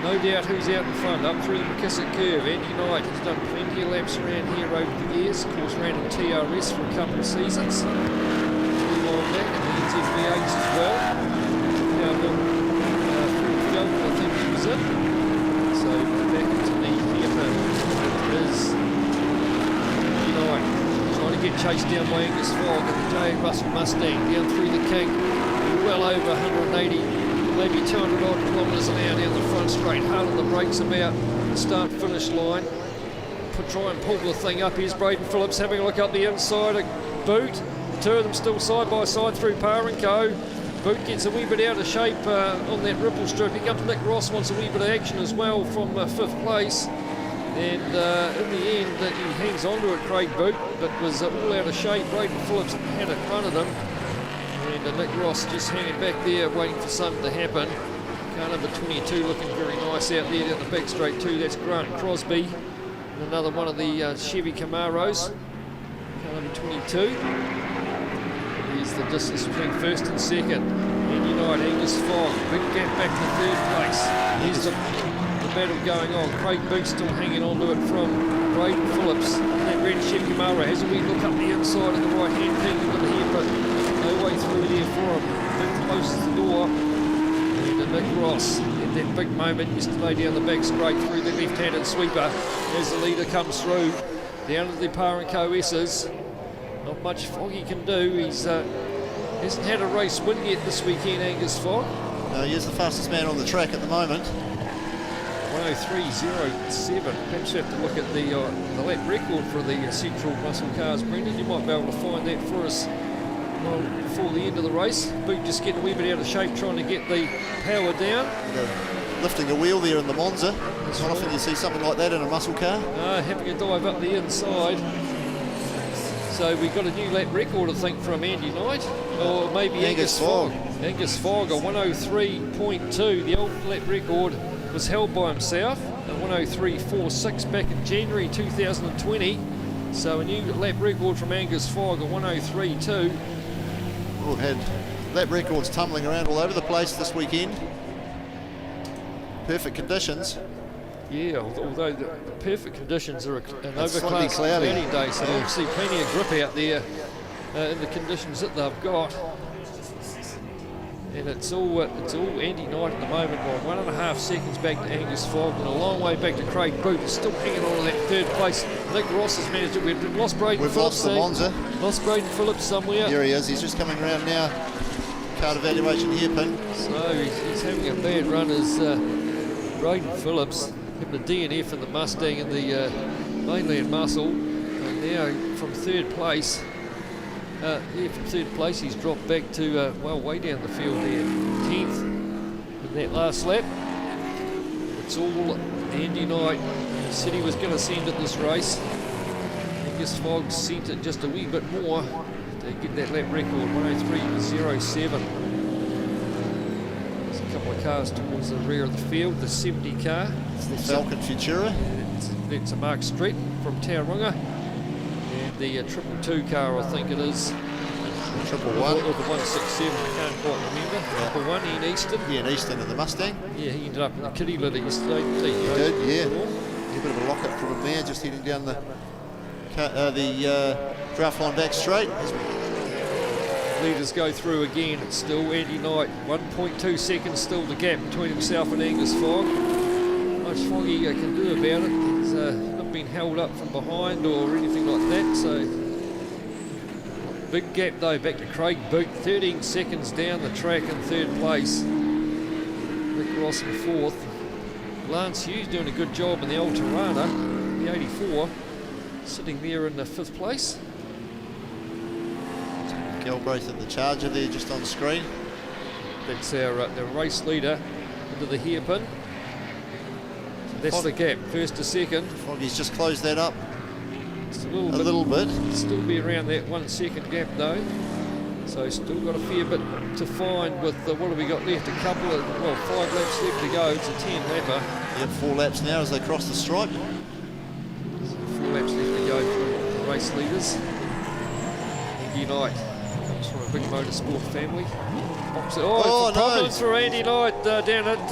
no doubt who's out in front, up through the McKissick curve. Andy Knight has done plenty of laps around here over the years. Of course, ran in TRS for a couple of seasons. A while back in the NZV8s as well. Now, I think he was in. So back into the Yipper is Andy Knight trying to get chased down by Angus Fogg and the J. Russell Mustang down through the kink. Well over 180, maybe 200 odd kilometres an hour down the front straight. Hard on the brakes about the start-finish line. Try and pull the thing up. Here's Braden Phillips having a look up the inside. A boot. The two of them still side by side through Par and Co. Boot gets a wee bit out of shape on that ripple strip. Here comes Nick Ross, wants a wee bit of action as well from 5th place. And in the end, he hangs on to it, Craig Boot, but was all out of shape. Braden Phillips had it front of them. And Nick Ross just hanging back there, waiting for something to happen. Car number 22 looking very nice out there down the back straight too. That's Grant Crosby. And another one of the Chevy Camaros. Car number 22. Here's the distance between first and second. And United Angus Fogg, big gap back to 3rd place. Here's the battle going on. Craig Boot still hanging on to it from Braden Phillips. That red Chevy Camaro has a wee look up the inside of the right hand peak with the hairpin. No way through there for him. Big closes the door. And Nick Ross had that big moment yesterday down the back straight through the left-handed sweeper as the leader comes through. Down to the Par and Co S's. Not much Foggy can do. He's hasn't had a race win yet this weekend, Angus Fogg. No, he is the fastest man on the track at the moment. 103.07. Perhaps you have to look at the lap record for the Central Muscle Cars. Brendan, you might be able to find that for us before the end of the race. Boot just getting a wee bit out of shape, trying to get the power down. Lifting a wheel there in the Monza. It's not often you see something like that in a muscle car. Having a dive up the inside. So we got a new lap record, I think, from Andy Knight, or maybe Angus Fogg. Angus Fogg, a 103.2. The old lap record was held by himself, a 103.46 back in January 2020. So a new lap record from Angus Fogg, a 103.2. We've had lap records tumbling around all over the place this weekend. Perfect conditions. Yeah, although the perfect conditions are an overcast cloudy day, so obviously plenty of grip out there in the conditions that they've got. And it's all Andy Knight at the moment, by 1.5 seconds back to Angus Fogg and a long way back to Craig Boot. He's still hanging on to that 3rd place. Nick Ross has managed it. We've lost Braden Phillips. We've lost the Monza. Lost Braden Phillips somewhere. Here he is. He's just coming around now. Card evaluation hairpin. So he's having a bad run as Braden Phillips. Having a DNF in the Mustang and the Mainland Muscle. And now from 3rd place. From 3rd place he's dropped back to way down the field there, 10th in that last lap. It's all Andy Knight. He said he was going to send it this race. Angus Fogg sent it just a wee bit more to get that lap record, 103.07. There's a couple of cars towards the rear of the field, the 70 car. It's the Falken Futura. It's a Mark Street from Tauranga. The 222 car, I think it is. 111. Or the 167, I can't quite remember. Number 1, Ian Easton. Ian Easton in the Mustang. Yeah, he ended up in the kitty litter yesterday. He did, yeah. A bit of a lock-up from him there, just heading down the draft line back straight. Leaders go through again. It's still Andy Knight. 1.2 seconds still the gap between himself and Angus Fogg. Much Foggy can do about it. He's not been held up from behind or anything like that. So big gap though back to Craig Boot. 13 seconds down the track in 3rd place. Nick Ross in 4th. Lance Hughes doing a good job in the old Tirana, the 84, sitting there in the 5th place. Galbraith in the Charger there just on screen. That's our the race leader into the hairpin. So that's the gap, 1st to 2nd. Foggy's just closed that up just a little bit. Still be around that 1 second gap though. So still got a fair bit to find with what have we got left? A couple of, 5 laps left to go. It's a 10 lapper. Yep, 4 laps now as they cross the stripe. So 4 laps left to go for the race leaders. Andy Knight comes from a big motorsport family. Oh, problems for Andy Knight down at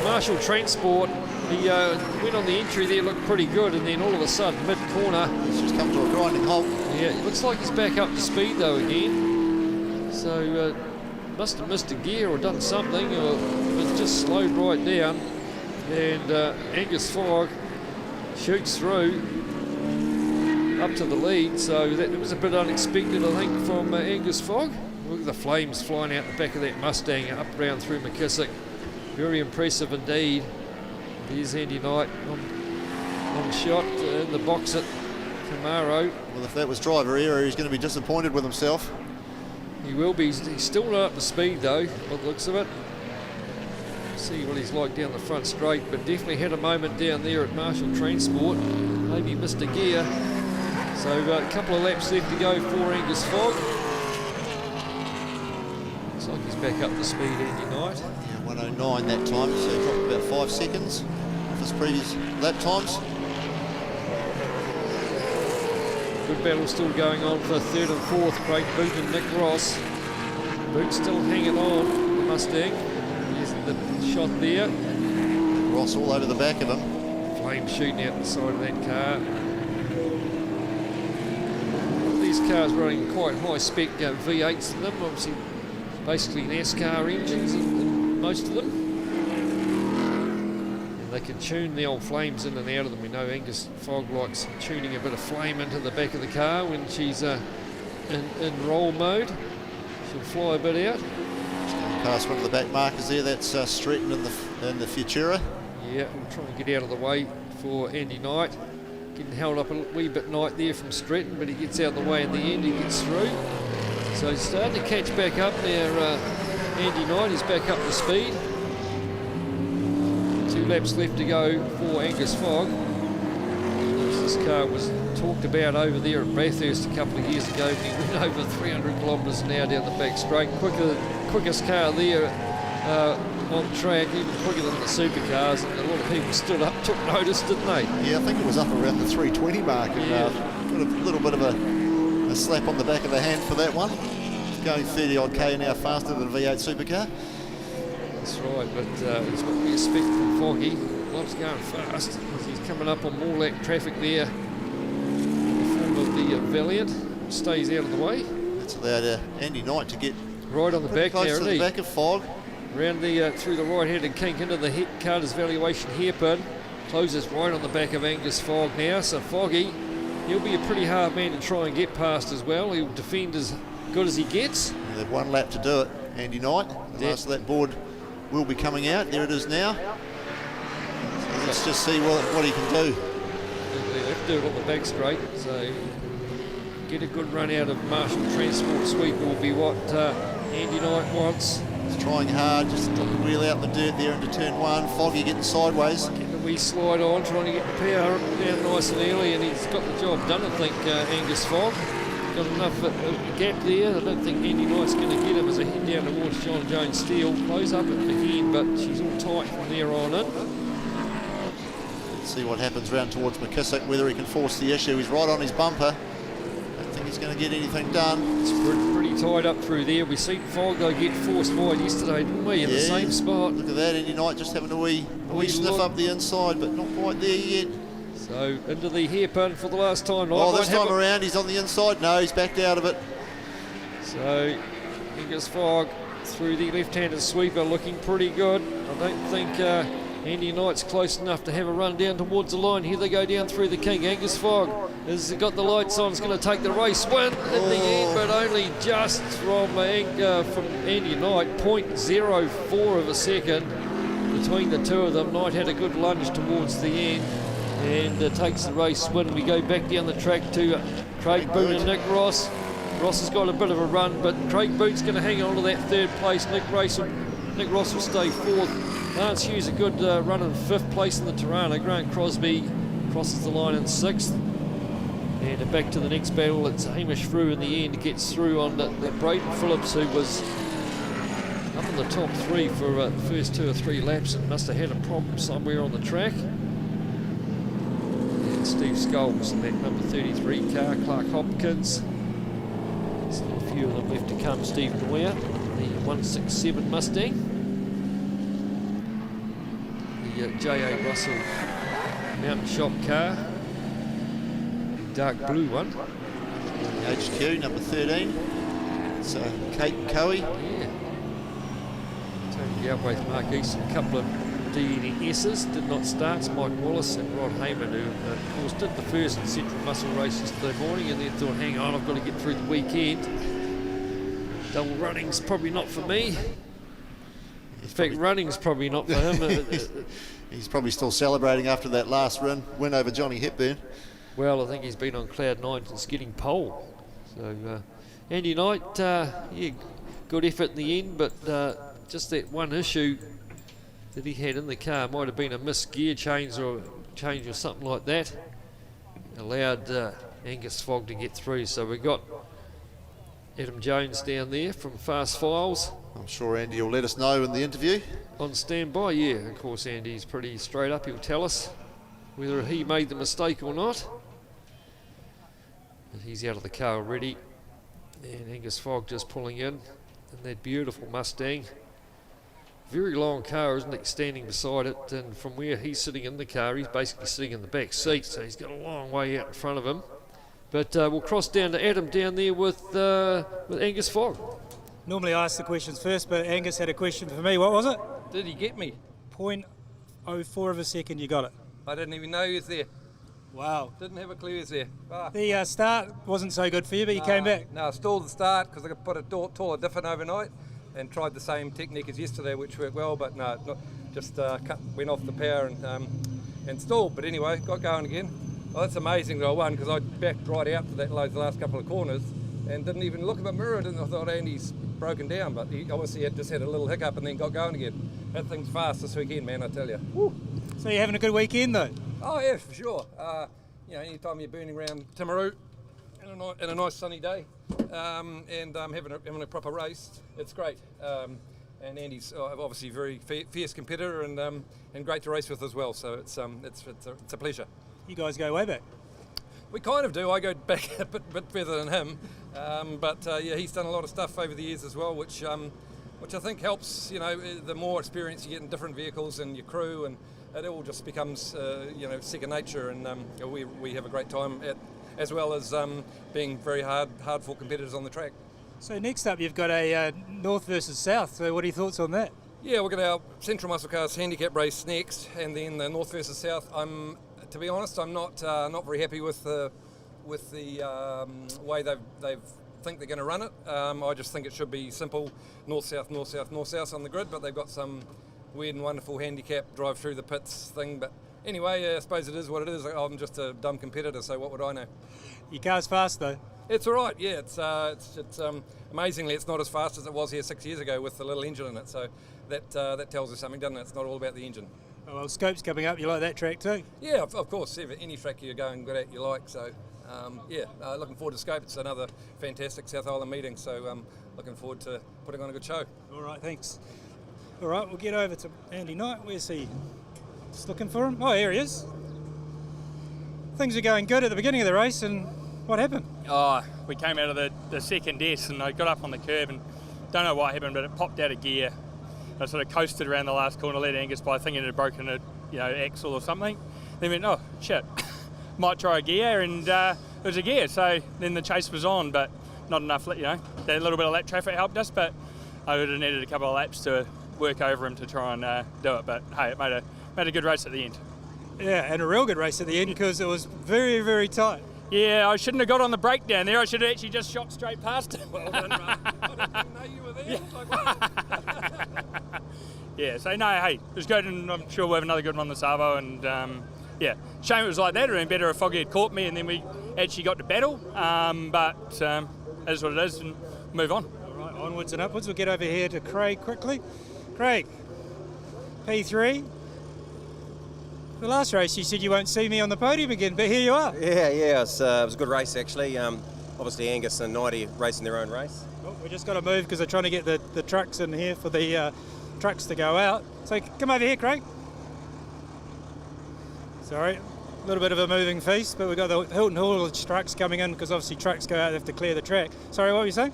Marshall Transport. He went on the entry there, looked pretty good, and then all of a sudden, mid-corner, he's just come to a grinding halt. Yeah, it looks like he's back up to speed though again. So must have missed a gear or done something, or was just slowed right down. And Angus Fogg shoots through up to the lead, so that was a bit unexpected, I think, from Angus Fogg. Look at the flames flying out the back of that Mustang up round through McKissick. Very impressive indeed. There's Andy Knight on shot in the box at Kumho. Well, if that was driver error, he's going to be disappointed with himself. He will be. He's still not up to speed though, by the looks of it. See what he's like down the front straight, but definitely had a moment down there at Marshall Transport. Maybe missed a gear. So a couple of laps left to go for Angus Fogg. Looks like he's back up to speed, Andy Knight. Yeah, 109 that time, so he dropped about 5 seconds off his previous lap times. Good battle still going on for third and fourth. Craig Boot and Nick Ross. Boot still hanging on, the Mustang. Here's the shot there. Ross all over the back of him. Flame shooting out the side of that car. These cars running quite high spec V8s in them, obviously basically NASCAR engines in most of them. And they can tune the old flames in and out of them. We know Angus Fogg likes tuning a bit of flame into the back of the car when she's in roll mode. She'll fly a bit out. Past one of the back markers there, that's Stretton in the Futura. Yeah, we'll try and get out of the way for Andy Knight. Getting held up a wee bit Knight there from Stretton, but he gets out of the way in the end, he gets through. So he's starting to catch back up there, Andy Knight, he's back up to speed. 2 laps left to go for Angus Fogg. This car was talked about over there at Bathurst a couple of years ago when he went over 300 kilometres an hour down the back straight. Quickest car there on track, even quicker than the supercars, and a lot of people stood up, took notice, didn't they? Yeah, I think it was up around the 320 mark, and got a little bit of a slap on the back of the hand for that one. Going 30 odd k an hour faster than a V8 supercar. That's right, but it's what we expect from Foggy. Loves going fast as he's coming up on more lap traffic there in the form of the Valiant. Stays out of the way. That's allowed Andy Knight to get right on the back close there, to the back of Fogg. Around the through the right-handed kink into the Carter's valuation hairpin. Closes right on the back of Angus Fogg now. So Foggy, he'll be a pretty hard man to try and get past as well. He'll defend as good as he gets. Yeah, they've 1 lap to do it, Andy Knight. The last lap board will be coming out. There it is now. So let's just see what he can do. They have to do it on the back straight. So get a good run out of Marshall Transport Sweep will be what Andy Knight wants. He's trying hard, just took the wheel out in the dirt there into turn 1. Foggy getting sideways. Getting a wee slide on, trying to get the power down nice and early, and he's got the job done, I think, Angus Fogg. Got enough gap there. I don't think Andy Knight's going to get him as a head down towards John Jones Steele. Close up at the end, but she's all tight from there on in. Let's see what happens round towards McKissick, whether he can force the issue. He's right on his bumper. Don't think he's going to get anything done. It's pretty tied up through there. We seen Fogg though get forced wide yesterday, didn't we? In the same spot. Look at that, Andy Knight just having a wee sniff up the inside, but not quite there yet. So into the hairpin for the last time. Oh, this time around he's on the inside. No, he's backed out of it. So Angus Fogg through the left-handed sweeper, looking pretty good. I don't think Andy Knight's close enough to have a run down towards the line. Here they go down through the king. Angus Fogg has got the lights on. It's going to take the race win in the end, but only just from Andy Knight. 0.04 of a second between the two of them. Knight had a good lunge towards the end and takes the race win. We go back down the track to Craig Boot and Nick Ross. Ross has got a bit of a run, but Craig Boot's going to hang on to that 3rd place. Nick Ross will stay 4th. Lance Hughes a good run in 5th place in the Tirana. Grant Crosby crosses the line in 6th. And back to the next battle. It's Hamish Frew in the end gets through on that Braden Phillips, who was up in the top 3 for the first 2 or 3 laps and must have had a problem somewhere on the track. And Steve Scholes in that number 33 car. Clark Hopkins. Still a few of them left to come. Steve Moyer, the 167 Mustang. The J.A. Russell Mountain Shop car. Dark blue one. HQ number 13. It's Kate Cowie. Yeah. Tony Galbraith, Mark Easton, a couple of DNSs did not start. It's Mike Wallace and Rod Heyman, who of course did the first Central Muscle race yesterday morning and then thought, hang on, I've got to get through the weekend. Double running's probably not for me. In fact, running's probably not for him. He's probably still celebrating after that last win over Johnny Hepburn. Well, I think he's been on cloud nine since getting pole. So, Andy Knight, yeah, good effort in the end, but just that one issue that he had in the car might have been a missed gear change or something like that. Allowed Angus Fogg to get through. So we got Adam Jones down there from Fast Files. I'm sure Andy will let us know in the interview. On standby, yeah. Of course, Andy's pretty straight up. He'll tell us whether he made the mistake or not. But he's out of the car already. And Angus Fogg just pulling in that beautiful Mustang. Very long car, isn't it, standing beside it, and from where he's sitting in the car, he's basically sitting in the back seat, so he's got a long way out in front of him. But we'll cross down to Adam down there with Angus Fogg. Normally I ask the questions first, but Angus had a question for me. What was it? Did he get me? 0.04 of a second, you got it. I didn't even know he was there. Wow. Didn't have a clue he was there. Ah. The start wasn't so good for you, but you came back. No, I stalled the start because I put a taller different overnight and tried the same technique as yesterday, which worked well, but no, just went off the power and stalled. But anyway, got going again. Well, that's amazing that I won because I backed right out to the last couple of corners and didn't even look at my mirror. I thought Andy's broken down, but he obviously just had a little hiccup and then got going again. That thing's fast this weekend, man, I tell you. Woo. So you're having a good weekend, though? Oh, yeah, for sure. Anytime you're burning around Timaru in a nice sunny day and having a proper race, it's great. And Andy's obviously a very fierce competitor and great to race with as well. So it's a pleasure. You guys go way back. We kind of do. I go back a bit further than him, but he's done a lot of stuff over the years as well, which I think helps. The more experience you get in different vehicles and your crew, and it all just becomes second nature. And we have a great time as well as being very hard-fought competitors on the track. So next up, you've got a North versus South. So what are your thoughts on that? Yeah, we've got our Central Muscle Cars handicap race next, and then the North versus South. To be honest, I'm not very happy with the way they've think they're going to run it. I just think it should be simple north south on the grid, but they've got some weird and wonderful handicap drive through the pits thing. But anyway, I suppose it is what it is. I'm just a dumb competitor, so what would I know? Your car's fast though. It's all right. Yeah, it's amazingly it's not as fast as it was here 6 years ago with the little engine in it. So that tells us something, doesn't it? It's not all about the engine. Oh, well, Scope's coming up. You like that track too? Yeah, of course. Any track you're going good at, you like. So, looking forward to Scope. It's another fantastic South Island meeting. So, looking forward to putting on a good show. All right, thanks. All right, we'll get over to Andy Knight. Where's he? Just looking for him. Oh, here he is. Things were going good at the beginning of the race, and what happened? Oh, we came out of the second S, and I got up on the curb, and don't know what happened, but it popped out of gear. I sort of coasted around the last corner, let Angus by thinking it had broken a axle or something. Then went, oh shit, might try a gear, and it was a gear. So then the chase was on, but not enough. That little bit of lap traffic helped us, but I would have needed a couple of laps to work over him to try and do it. But hey, it made a good race at the end. Yeah, and a real good race at the end because it was very, very tight. Yeah, I shouldn't have got on the brake down there. I should have actually just shot straight past him. Well done, Ray. I didn't even know you were there. Yeah. Like, wow. Yeah, so no, hey, it was good, and I'm sure we'll have another good one this Arvo, and shame it was like that. It would have been better if Foggy had caught me and then we actually got to battle, but it is what it is, and move on. All right, onwards and upwards. We'll get over here to Craig quickly. Craig, P3. The last race you said you won't see me on the podium again, but here you are. Yeah, it was a good race actually. Obviously Angus and Nighty racing their own race. Well, we just got to move because they're trying to get the trucks in here for the trucks to go out. So come over here, Craig. Sorry, a little bit of a moving feast, but we've got the Hilton Haulage trucks coming in because obviously trucks go out, they have to clear the track. Sorry, what were you saying?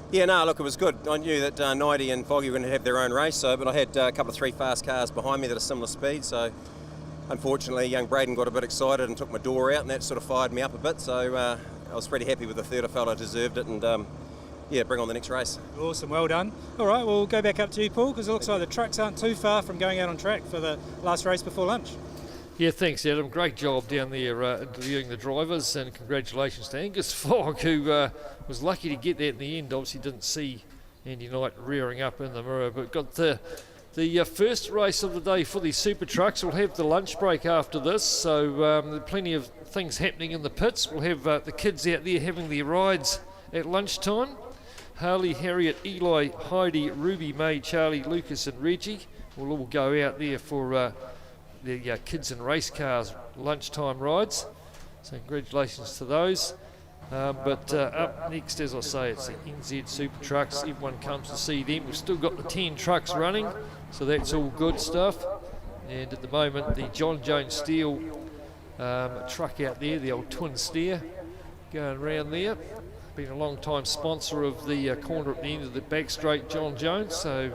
Yeah, no, look, it was good. I knew that Nighty and Foggy were going to have their own race, but I had a couple of 3 fast cars behind me that are similar speed, so unfortunately young Braden got a bit excited and took my door out, and that sort of fired me up a bit, so I was pretty happy with the third. I felt I deserved it, and yeah, bring on the next race. Awesome, well done. All right, we'll go back up to you, Paul, because it looks like the trucks aren't too far from going out on track for the last race before lunch. Yeah, thanks, Adam. Great job down there interviewing the drivers, and congratulations to Angus Fogg, who was lucky to get there in the end. Obviously didn't see Andy Knight rearing up in the mirror, but got the first race of the day for the Super Trucks. We'll have the lunch break after this, so there are plenty of things happening in the pits. We'll have the kids out there having their rides at lunchtime. Harley, Harriet, Eli, Heidi, Ruby, May, Charlie, Lucas and Reggie will all go out there for the kids and race cars lunchtime rides. So congratulations to those. But up next, as I say, it's the NZ Super Trucks. Everyone comes to see them. We've still got the 10 trucks running, so that's all good stuff. And at the moment, the John Jones Steel truck out there, the old twin steer, going around there. Been a long time sponsor of the corner at the end of the back straight, John Jones, so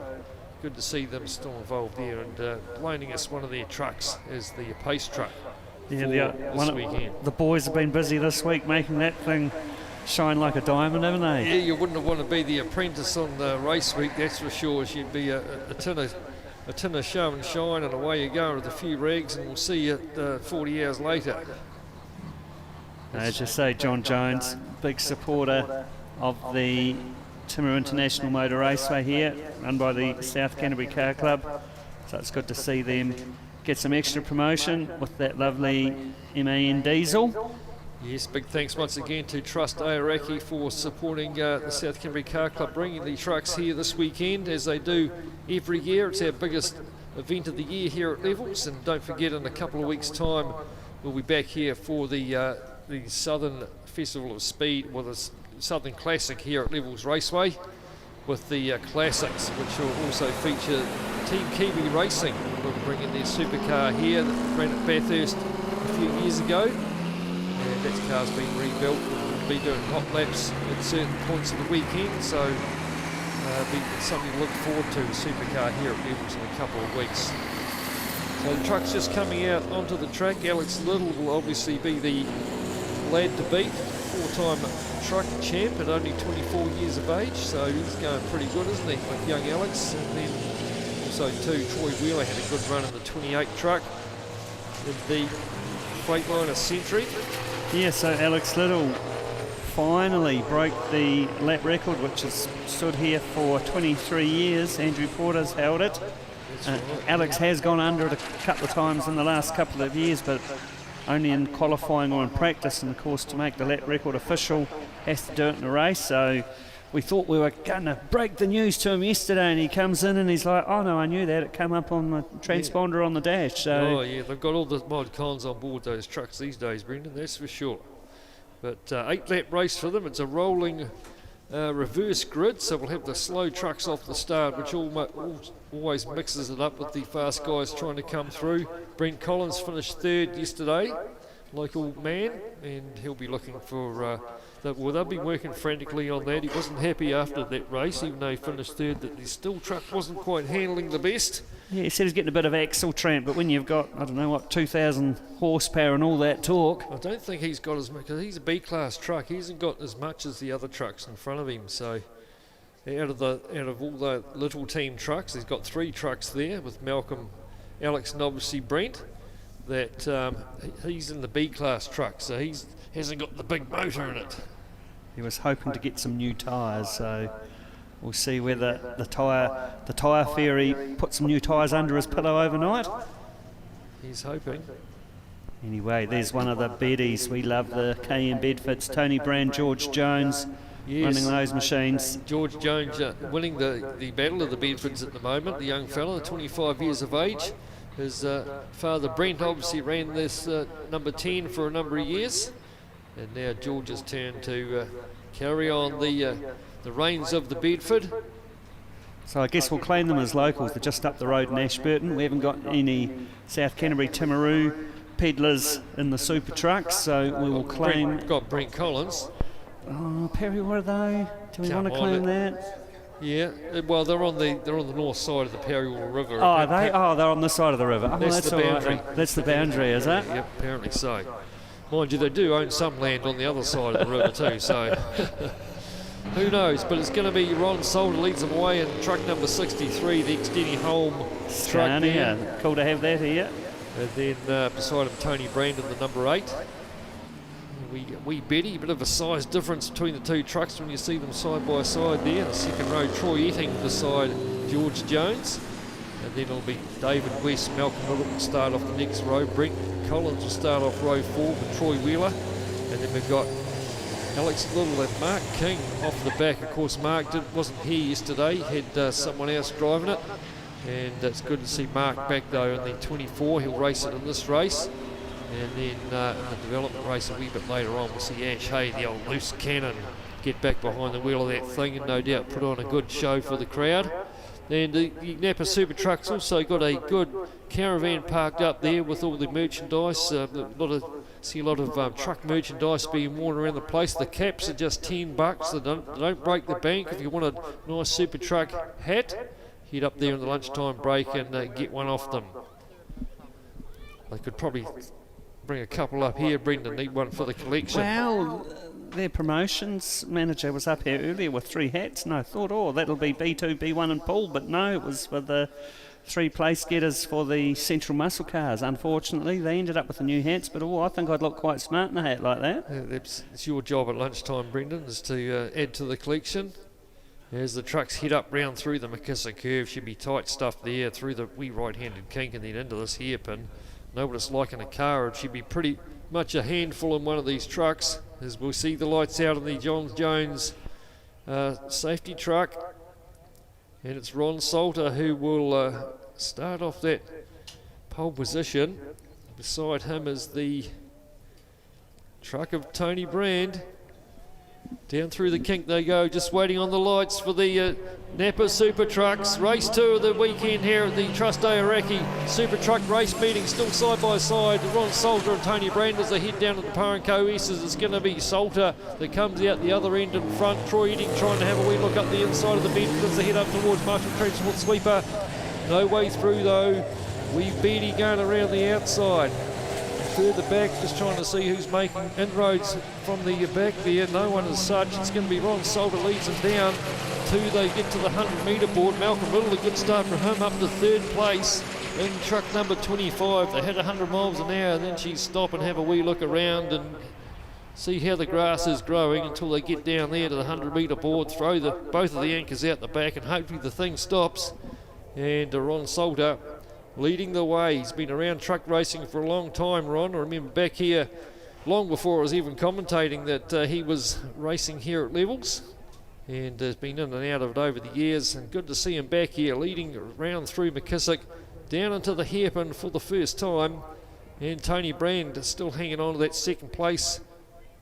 good to see them still involved there and loaning us one of their trucks as the pace truck for this weekend. The boys have been busy this week making that thing shine like a diamond, haven't they? Yeah, you wouldn't want to be the apprentice on the race week, that's for sure. You'd be a tin of show and shine, and away you go with a few rags, and we'll see you 40 hours later. As you say, John Jones, big supporter of the Timaru International Motor Raceway here, run by the South Canterbury Car Club. So it's good to see them get some extra promotion with that lovely MAN diesel. Yes, big thanks once again to Trust Aoraki for supporting the South Canterbury Car Club, bringing the trucks here this weekend as they do every year. It's our biggest event of the year here at Levels, and don't forget, in a couple of weeks' time we'll be back here for the Southern Festival of Speed, well, the Southern Classic here at Levels Raceway, with the Classics, which will also feature Team Kiwi Racing. We'll bring in their supercar here that ran at Bathurst a few years ago, and that car's been rebuilt. We'll be doing hot laps at certain points of the weekend, so be something to look forward to, supercar here at Levels in a couple of weeks. So the truck's just coming out onto the track. Alex Little will obviously be the lad to beat, 4-time truck champ at only 24 years of age, so he's going pretty good, isn't he, with young Alex. And then also too, Troy Wheeler had a good run in the 28 truck with the Freightliner Century. Yeah, so Alex Little finally broke the lap record, which has stood here for 23 years. Andrew Porter's held it. Alex has gone under it a couple of times in the last couple of years, but only in qualifying or in practice, and of course to make the lap record official has to do it in a race. So we thought we were going to break the news to him yesterday, and he comes in and he's like, oh no, I knew that, it came up on the transponder on the dash. So oh yeah, they've got all the mod cons on board those trucks these days, Brendan, that's for sure. But 8-lap race for them. It's a rolling reverse grid, so we'll have the slow trucks off the start, which always mixes it up with the fast guys trying to come through. Brent Collins finished third yesterday, local man, and he'll be looking for well, they'll be working frantically on that. He wasn't happy after that race, even though he finished third, that his still truck wasn't quite handling the best. Yeah, he said he's getting a bit of axle tramp, but when you've got, I don't know what, 2,000 horsepower and all that torque. I don't think he's got as much, because he's a B-class truck. He hasn't got as much as the other trucks in front of him. So out of all the little team trucks, he's got 3 trucks there with Malcolm, Alex and obviously Brent, that he's in the B-class truck, so he hasn't got the big motor in it. He was hoping to get some new tyres, so we'll see whether the tyre fairy put some new tyres under his pillow overnight. He's hoping. Anyway, there's one of the beddies. We love the KM Bedfords. Tony Brand, George Jones, running those machines. George Jones winning the battle of the Bedfords at the moment, the young fella, 25 years of age. His father Brent obviously ran this number 10 for a number of years, and now George's turn to carry on the reins of the Bedford. So I guess we'll claim them as locals. They're just up the road in Ashburton. We haven't got any South Canterbury Timaru peddlers in the Super Trucks, so we will claim... Got Brent Collins. Oh, Perry, what are they? Do we want to claim that? Yeah, well, they're on the north side of the Periwal River. Oh, are they? Oh, they're on the side of the river. Oh, that's the boundary. Right. That's the boundary, is it? Yep, apparently so. Mind you, they do own some land on the other side of the river too, so who knows? But it's going to be Ron Solder leads them away in truck number 63, the ex-Denny Holm truck there. Yeah, cool to have that here. And then beside him, Tony Brandon, the number 8. Wee Betty, a bit of a size difference between the two trucks when you see them side by side there. The second row, Troy Etting beside George Jones. And then it'll be David West, Malcolm Little will start off the next row. Brent Collins will start off row 4 with Troy Wheeler. And then we've got Alex Little and Mark King off the back. Of course, Mark wasn't here yesterday, had someone else driving it. And it's good to see Mark back though in the 24. He'll race it in this race. And then in the development race a wee bit later on, we'll see Ash Hay, the old loose cannon, get back behind the wheel of that thing and no doubt put on a good show for the crowd. And the NAPA Super Trucks also got a good caravan parked up there with all the merchandise. See a lot of truck merchandise being worn around the place. The caps are just $10. They don't break the bank. If you want a nice Super Truck hat, head up there in the lunchtime break and get one off them. They could probably bring a couple up here. Brendan, need one for the collection. Well, their promotions manager was up here earlier with 3 hats, and I thought, oh, that'll be B2, B1 and Paul, but no, it was for the 3 place getters for the Central Muscle Cars. Unfortunately, they ended up with the new hats, but I think I'd look quite smart in a hat like that. It's your job at lunchtime, Brendan, is to add to the collection. As the trucks head up round through the McKissick curve, should be tight stuff there through the wee right-handed kink and then into this hairpin. Know what it's like in a car. It should be pretty much a handful in one of these trucks, as we'll see the lights out in the John Jones safety truck. And it's Ron Salter who will start off that pole position. Beside him is the truck of Tony Brand. Down through the kink they go, just waiting on the lights for the NAPA Super Trucks. Race 2 of the weekend here at the Trust Aoraki Super Truck Race Meeting, still side by side. Ron Salter and Tony Brand as they head down to the Parenco S's. It's going to be Salter that comes out the other end in front. Troy Eating trying to have a wee look up the inside of the bend as they head up towards Marshall Transport Sweeper. No way through though. Wee Beatty going around the outside. Further back, just trying to see who's making inroads from the back there. No one as such. It's going to be Ron Salter leads them down to they get to the 100-metre board. Malcolm Little, a good start from him, up to 3rd place in truck number 25. They had 100 miles an hour, and then she stop and have a wee look around and see how the grass is growing until they get down there to the 100-metre board, throw both of the anchors out the back, and hopefully the thing stops. And Ron Salter leading the way. He's been around truck racing for a long time, Ron. I remember back here long before I was even commentating that he was racing here at Levels, and has been in and out of it over the years, and good to see him back here leading around through McKissick down into the hairpin for the first time. And Tony Brand is still hanging on to that 2nd place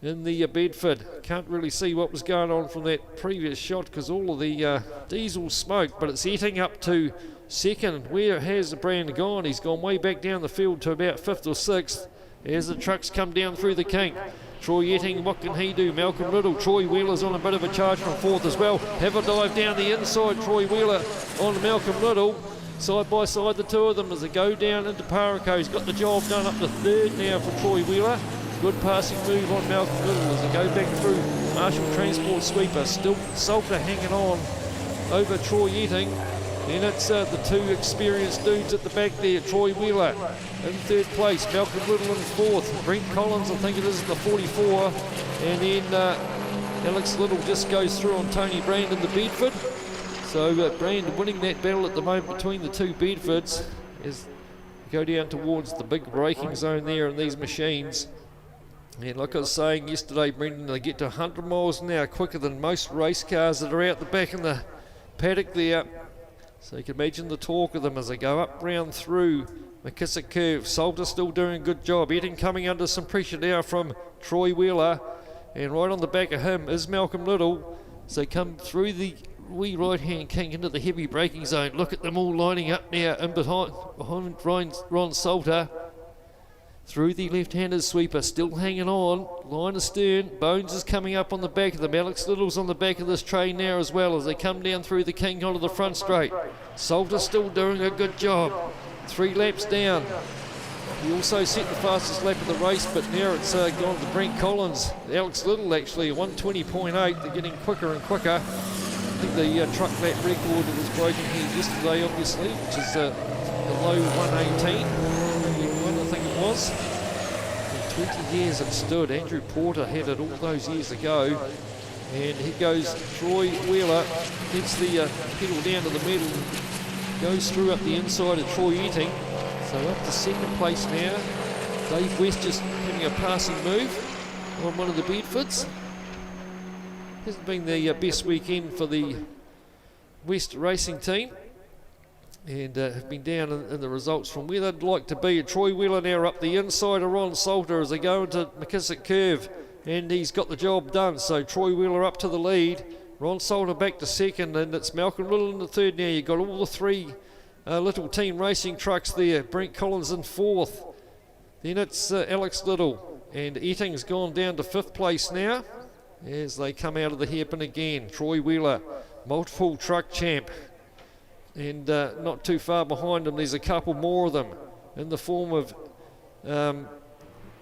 in the Bedford. Can't really see what was going on from that previous shot because all of the diesel smoke, but it's eating up to 2nd. Where has the Brand gone? He's gone way back down the field to about 5th or 6th as the trucks come down through the kink. Troy Etting, what can he do? Malcolm Little, Troy Wheeler's on a bit of a charge from 4th as well. Have a dive down the inside, Troy Wheeler on Malcolm Little. Side by side the two of them as they go down into Parenco. He's got the job done up to 3rd now for Troy Wheeler. Good passing move on Malcolm Little as they go back through Marshall Transport Sweeper. Still Salter hanging on over Troy Etting. And it's the 2 experienced dudes at the back there. Troy Wheeler in 3rd place, Malcolm Little in 4th. Brent Collins, I think it is, at the 44. And then Alex Little just goes through on Tony Brand in the Bedford. So Brand winning that battle at the moment between the 2 Bedfords as they go down towards the big braking zone there in these machines. And like I was saying yesterday, Brendan, they get to 100 miles an hour quicker than most race cars that are out the back in the paddock there. So you can imagine the torque of them as they go up round through McKissick curve. Salter still doing a good job. Etting coming under some pressure now from Troy Wheeler. And right on the back of him is Malcolm Little. So they come through the wee right-hand kink into the heavy braking zone. Look at them all lining up now in behind Ron Salter. through the left-handed sweeper, still hanging on, line astern. Bones is coming up on the back of them. Alex Little's on the back of this train now as well as they come down through the King onto the front straight. Salter's still doing a good job. 3 laps down. He also set the fastest lap of the race, but now it's gone to Brent Collins. Alex Little actually, 120.8. They're getting quicker and quicker. I think the truck lap record was broken here yesterday, obviously, which is the low 118. I think it was. For 20 years it stood. Andrew Porter had it all those years ago. And here goes Troy Wheeler. Gets the pedal down to the middle. Goes through up the inside of Troy Etting. So up to second place now. Dave West just having a passing move on one of the Bedfords. Hasn't been the best weekend for the West racing team. And have been down in the results from where they'd like to be. Troy Wheeler now up the inside of Ron Salter as they go into McKissick Curve. And he's got the job done. So Troy Wheeler up to the lead. Ron Salter back to second, and it's Malcolm Little in the third now. You've got all the 3 Little Team Racing trucks there. Brent Collins in 4th. Then it's Alex Little. And Etting's gone down to 5th place now as they come out of the hairpin again. Troy Wheeler, multiple truck champ. And not too far behind him, there's a couple more of them in the form of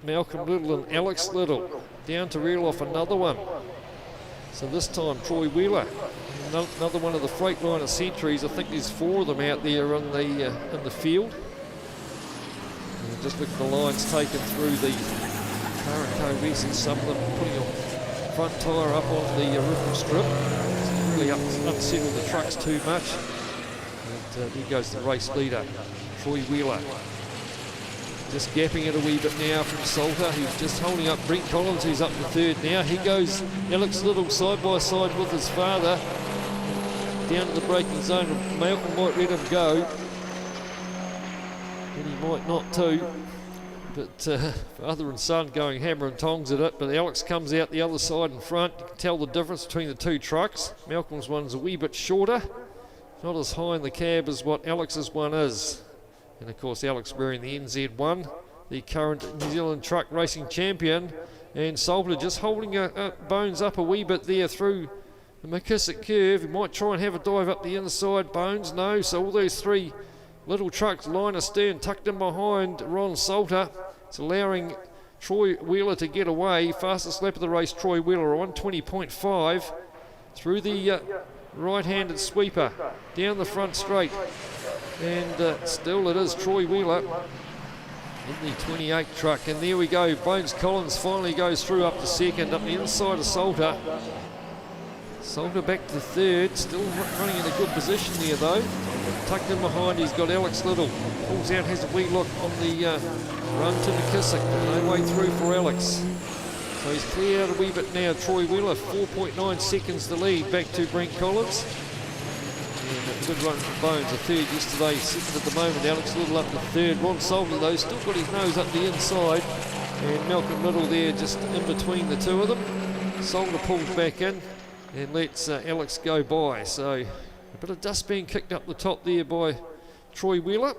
Malcolm Little and Alex Little. Down to reel off another one. So this time Troy Wheeler, another one of the Freightliner Centuries. I think there's 4 of them out there in the field. And just look at the lines taken through the car and co racing. Some of them putting a front tyre up on the roof strip. It's really unsettled the trucks too much. And here goes the race leader, Troy Wheeler. Just gapping it a wee bit now from Salter, who's just holding up Brent Collins, who's up the 3rd now. Here goes Alex Little side by side with his father. Down to the braking zone. Malcolm might let him go. And he might not too. But father and son going hammer and tongs at it. But Alex comes out the other side in front. You can tell the difference between the 2 trucks. Malcolm's one's a wee bit shorter. Not as high in the cab as what Alex's one is. And of course Alex wearing the NZ1, the current New Zealand truck racing champion. And Salter just holding Bones up a wee bit there through the McKissick Curve. He might try and have a dive up the inside. Bones, no. So all those 3 little trucks, line astern, tucked in behind Ron Salter. It's allowing Troy Wheeler to get away. Fastest lap of the race, Troy Wheeler, 120.5 through the right-handed sweeper down the front straight. And still it is Troy Wheeler in the 28 truck. And there we go. Bones Collins finally goes through up to second, up the inside of Salter. Salter back to 3rd, still running in a good position there though. Tucked in behind, he's got Alex Little. Pulls out, has a wee look on the run to McKissick. No way through for Alex. So he's cleared out a wee bit now. Troy Wheeler, 4.9 seconds to lead back to Brent Collins. And a good run from Bones, a 3rd yesterday, 2nd at the moment. Alex Little up to 3rd. Ron Salter though, still got his nose up the inside. And Malcolm Little there just in between the 2 of them. Salter pulls back in and lets Alex go by. So a bit of dust being kicked up the top there by Troy Wheeler,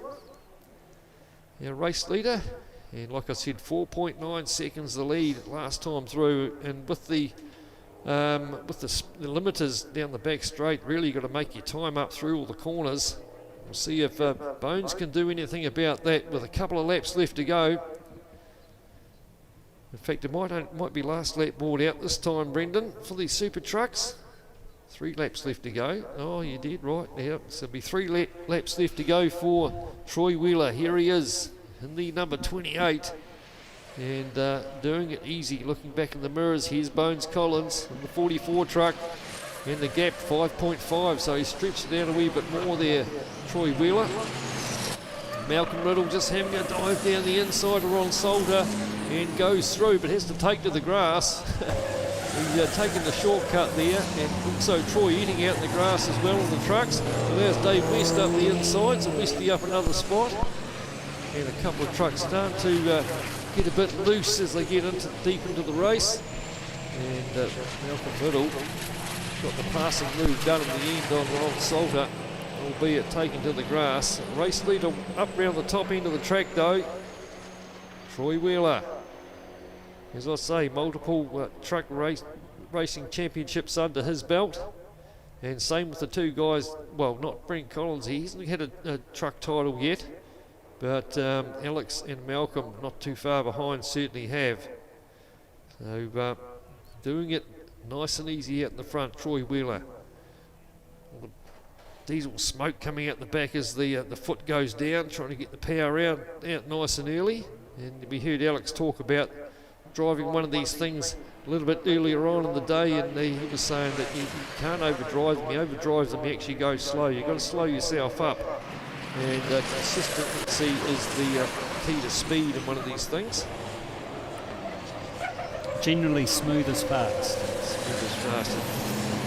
our race leader. And like I said, 4.9 seconds the lead last time through. And with the limiters down the back straight, really you've got to make your time up through all the corners. We'll see if Bones can do anything about that with a couple of laps left to go. In fact, it might be last lap board out this time, Brendan, for the Super Trucks. 3 laps left to go. Oh, you did, right. Yep. So it'll be 3 laps left to go for Troy Wheeler. Here he is in the number 28. And doing it easy. Looking back in the mirrors, here's Bones Collins in the 44 truck. And the gap, 5.5. So he stretched it out a wee bit more there, Troy Wheeler. Malcolm Little just having a dive down the inside of Ron Salter and goes through, but has to take to the grass. He's taking the shortcut there, and also Troy eating out in the grass as well on the trucks. So there's Dave West up the inside, so Westy up another spot. And a couple of trucks starting to get a bit loose as they get deep into the race. And Malcolm Little got the passing move done in the end on Ron Salter, albeit taken to the grass. Race leader up round the top end of the track though. Troy Wheeler. As I say, multiple truck racing championships under his belt. And same with the two guys, well, not Brent Collins, he hasn't had a truck title yet, but Alex and Malcolm, not too far behind, certainly have. So doing it nice and easy out in the front, Troy Wheeler. Diesel smoke coming out the back as the foot goes down, trying to get the power out nice and early. And we heard Alex talk about driving one of these things a little bit earlier on in the day, and he was saying that you can't overdrive them. You overdrive them, you actually go slow. You've got to slow yourself up. And consistency is the key to speed in one of these things. Generally smooth as fast. Smooth as fast.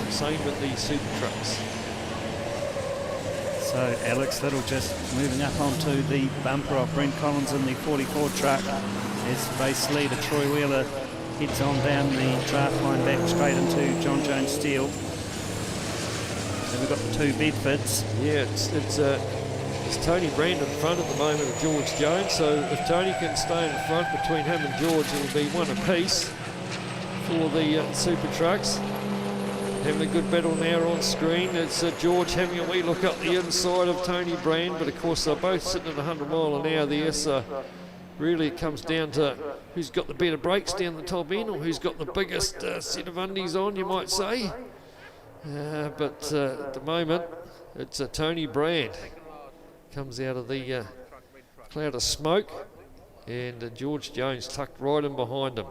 And same with the Super Trucks. So Alex Little just moving up onto the bumper of Brent Collins in the 44 truck as race leader Troy Wheeler heads on down the draft line back straight into John Jones Steel. Then we've got the two Bedfords. Yeah, it's Tony Brand in front at the moment of George Jones, so if Tony can stay in front between him and George, it'll be one apiece for the Super Trucks. Having a good battle now on screen. It's George having a wee look up the inside of Tony Brand, but of course they're both sitting at 100 mile an hour there, so really it comes down to who's got the better brakes down the top end, or who's got the biggest set of undies on, you might say. But at the moment, it's Tony Brand. Comes out of the cloud of smoke, and George Jones tucked right in behind him.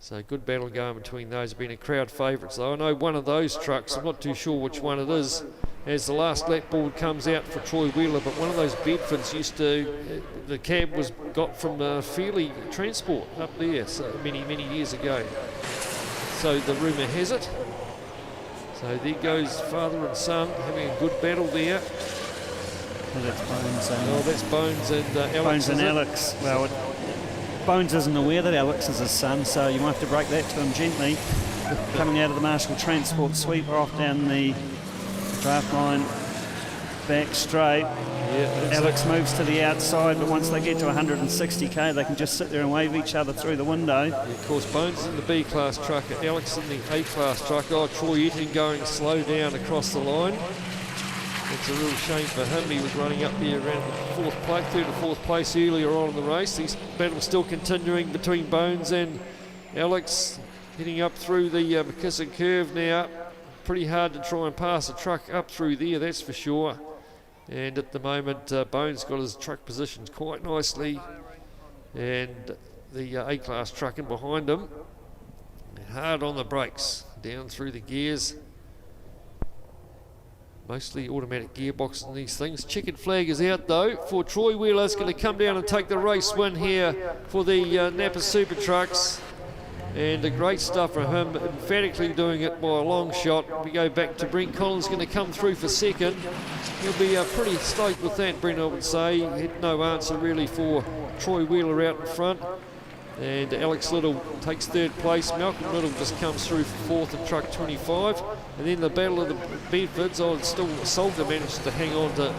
So good battle going between those. Have been a crowd favourites though. I know one of those trucks, I'm not too sure which one it is, as the last lap board comes out for Troy Wheeler, but one of those Bedfords used to, the cab was got from Fairley Transport up there so many years ago. So the rumour has it. So there goes father and son having a good battle there. Well, that's Bones and, that's Bones and Alex. Bones and Alex. Well, Bones isn't aware that Alex is his son, so you might have to break that to him gently. Coming out of the Marshall Transport sweeper off down the draft line, back straight. Yeah, Alex moves to the outside, but once they get to 160k, they can just sit there and wave each other through the window. Yeah, of course, Bones in the B-class truck, Alex in the A-class truck. Oh, Troy Eaton going slow down across the line. It's a real shame for him. He was running up here around the third or fourth place earlier on in the race. These battles still continuing between Bones and Alex, heading up through the McKisson curve now. Pretty hard to try and pass a truck up through there, that's for sure. And at the moment, Bones got his truck positioned quite nicely, and the A-class truck in behind him. And hard on the brakes, down through the gears. Mostly automatic gearbox in these things. Checkered flag is out though for Troy Wheeler. Is going to come down and take the race win here for the NAPA Super Trucks. And great stuff from him, emphatically doing it by a long shot. We go back to Brent Collins, going to come through for second. He'll be pretty stoked with that, Brent, I would say. He had no answer really for Troy Wheeler out in front. And Alex Little takes third place. Malcolm Little just comes through for fourth in truck 25. And then the battle of the Bedfords, still Salter managed to hang on to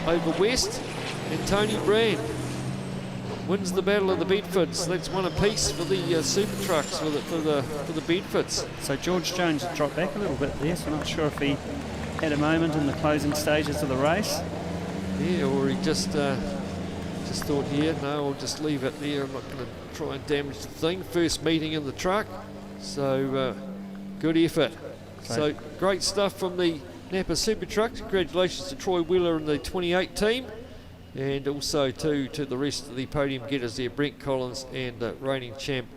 over West. And Tony Brand wins the battle of the Bedfords. That's one apiece for the Super Trucks for the Bedfords. So George Jones dropped back a little bit there, so I'm not sure if he had a moment in the closing stages of the race. Yeah, or he just thought, yeah, no, I'll just leave it there. I'm not going to try and damage the thing. First meeting in the truck, so good effort. So great stuff from the NAPA Super Trucks. Congratulations to Troy Wheeler and the 28 team, and also to the rest of the podium getters there, Brent Collins and reigning champ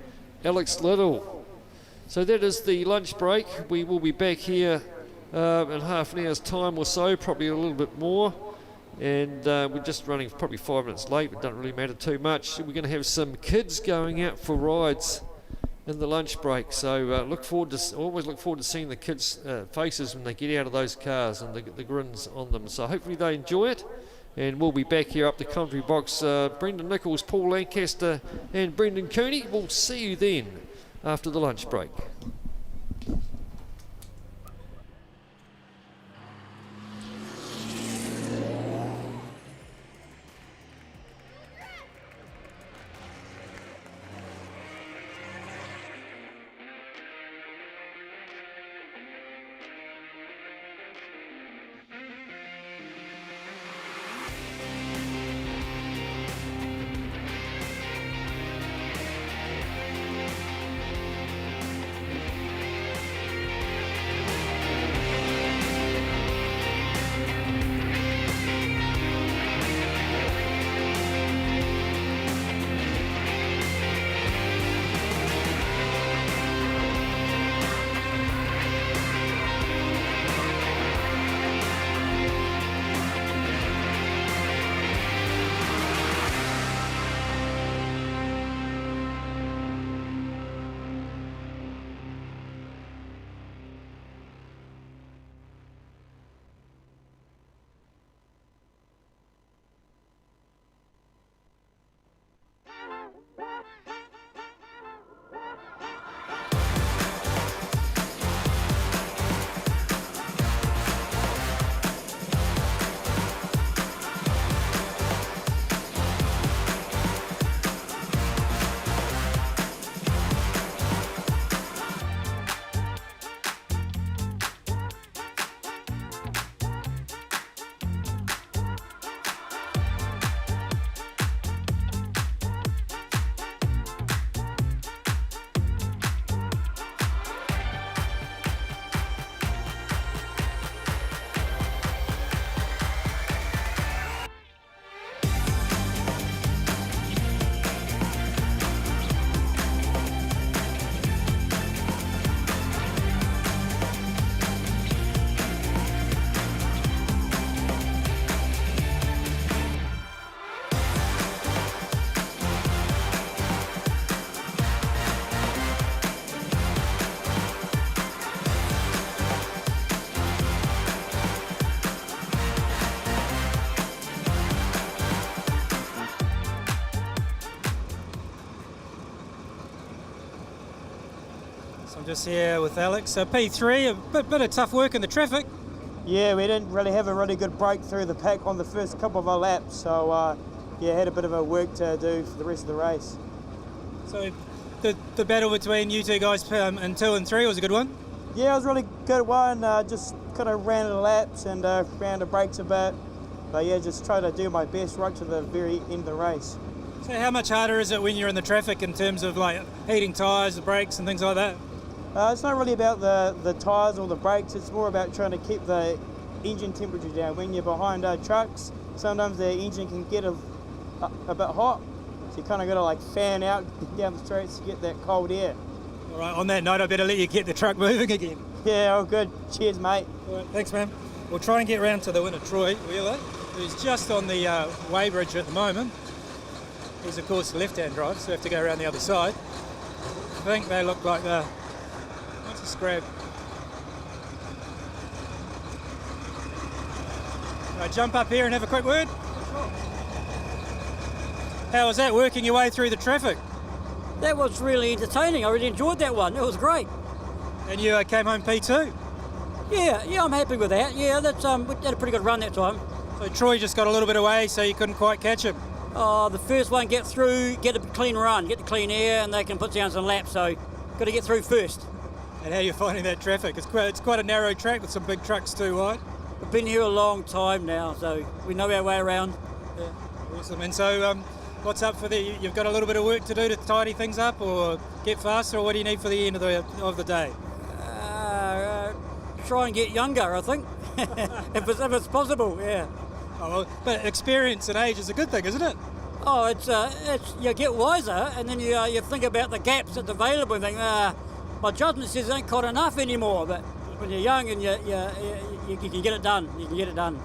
Alex Little. So that is the lunch break. We will be back here in half an hour's time or so, probably a little bit more. And we're just running probably 5 minutes late, but it doesn't really matter too much. We're going to have some kids going out for rides in the lunch break, so always look forward to seeing the kids' faces when they get out of those cars and the grins on them. So hopefully they enjoy it, and we'll be back here up the commentary box. Brendan Nichols, Paul Lancaster and Brendan Cooney. We'll see you then after the lunch break. So I'm just here with Alex. So P3, a bit of tough work in the traffic. Yeah, we didn't really have a really good break through the pack on the first couple of our laps, so yeah, had a bit of a work to do for the rest of the race. So the battle between you two guys in 2 and 3 was a good one? Yeah, it was a really good one. Just kind of ran the laps and ran the brakes a bit. But yeah, just try to do my best right to the very end of the race. So how much harder is it when you're in the traffic in terms of like heating tyres, the brakes and things like that? It's not really about the tyres or the brakes, it's more about trying to keep the engine temperature down. When you're behind trucks, sometimes the engine can get a bit hot, so you kind of got to like fan out down the streets to get that cold air. All right, on that note, I better let you get the truck moving again. Yeah, all good. Cheers, mate. All right, thanks, man. We'll try and get round to the winner, Troy Wheeler, who's just on the weighbridge at the moment. He's, of course, left-hand drive, so we have to go around the other side. I think they look like the... What's a scrap? Right, jump up here and have a quick word. How was that, working your way through the traffic? That was really entertaining. I really enjoyed that one. It was great. And you came home P2? Yeah, I'm happy with that. Yeah, that's we had a pretty good run that time. So Troy just got a little bit away, so you couldn't quite catch him? Oh, the first one, get through, get a clean run, get the clean air, and they can put down some laps, so got to get through first. And how are you finding that traffic? It's quite a narrow track with some big trucks too wide. We've been here a long time now, so we know our way around. Yeah, awesome. And so what's up for you've got a little bit of work to do to tidy things up or get faster, or what do you need for the end of the day? Try and get younger, I think, if it's possible, yeah. Oh, well, but experience and age is a good thing, isn't it? Oh, it's you get wiser, and then you think about the gaps that's available and think, my judgment says it ain't quite enough anymore. But when you're young and you can get it done, you can get it done.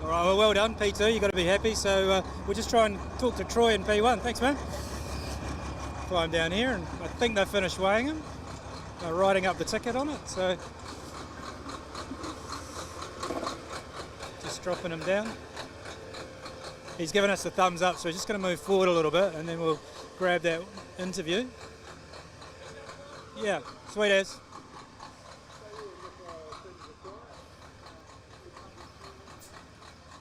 All right, well done, P2. You've got to be happy. So we'll just try and talk to Troy in P1. Thanks, man. Climb down here, and I think they've finished weighing him. They're writing up the ticket on it, so just dropping him down. He's given us a thumbs up, so we're just going to move forward a little bit, and then we'll grab that interview. Yeah, sweet as.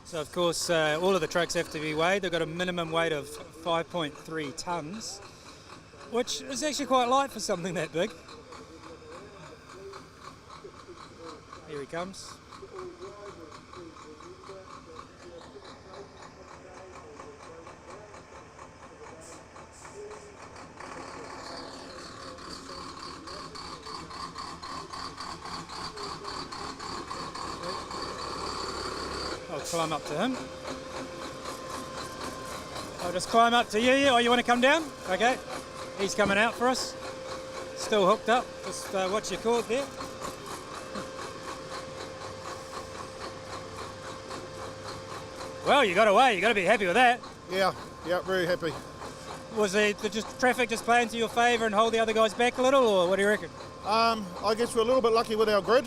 So of course all of the trucks have to be weighed. They've got a minimum weight of 5.3 tonnes, which is actually quite light for something that big. Here he comes. I'll climb up to him. I'll just climb up to you. Oh, you want to come down? Okay. He's coming out for us. Still hooked up. Just watch your cord there. Well, you got away. You got to be happy with that. Yeah, very happy. Was just traffic just playing to your favour and hold the other guys back a little, or what do you reckon? I guess we're a little bit lucky with our grid,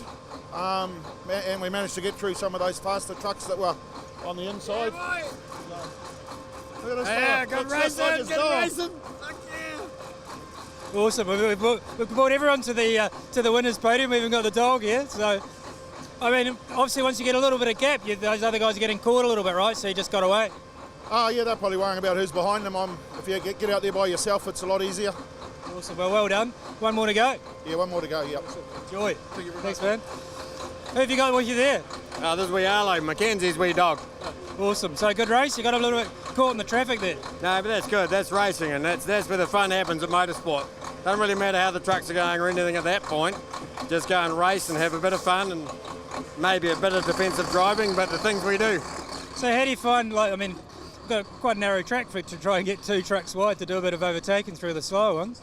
and we managed to get through some of those faster trucks that were on the inside. Look at good racing, good racing. Awesome. We've brought everyone to the winners' podium. We even got the dog here. So, I mean, obviously once you get a little bit of gap, those other guys are getting caught a little bit, right? So you just got away. Oh, yeah, they're probably worrying about who's behind them. If you get out there by yourself, it's a lot easier. Awesome. Well done. One more to go. Yeah, one more to go, yep. Enjoy. Thanks, man. Who have you got with you there? This is wee Arlo, Mackenzie's wee dog. Awesome. So good race. You got a little bit caught in the traffic there. No, but that's good. That's racing, and that's where the fun happens at motorsport. Doesn't really matter how the trucks are going or anything at that point. Just go and race and have a bit of fun and maybe a bit of defensive driving, but the things we do. So how do you find, we've got quite a narrow track to try and get 2 trucks wide to do a bit of overtaking through the slower ones.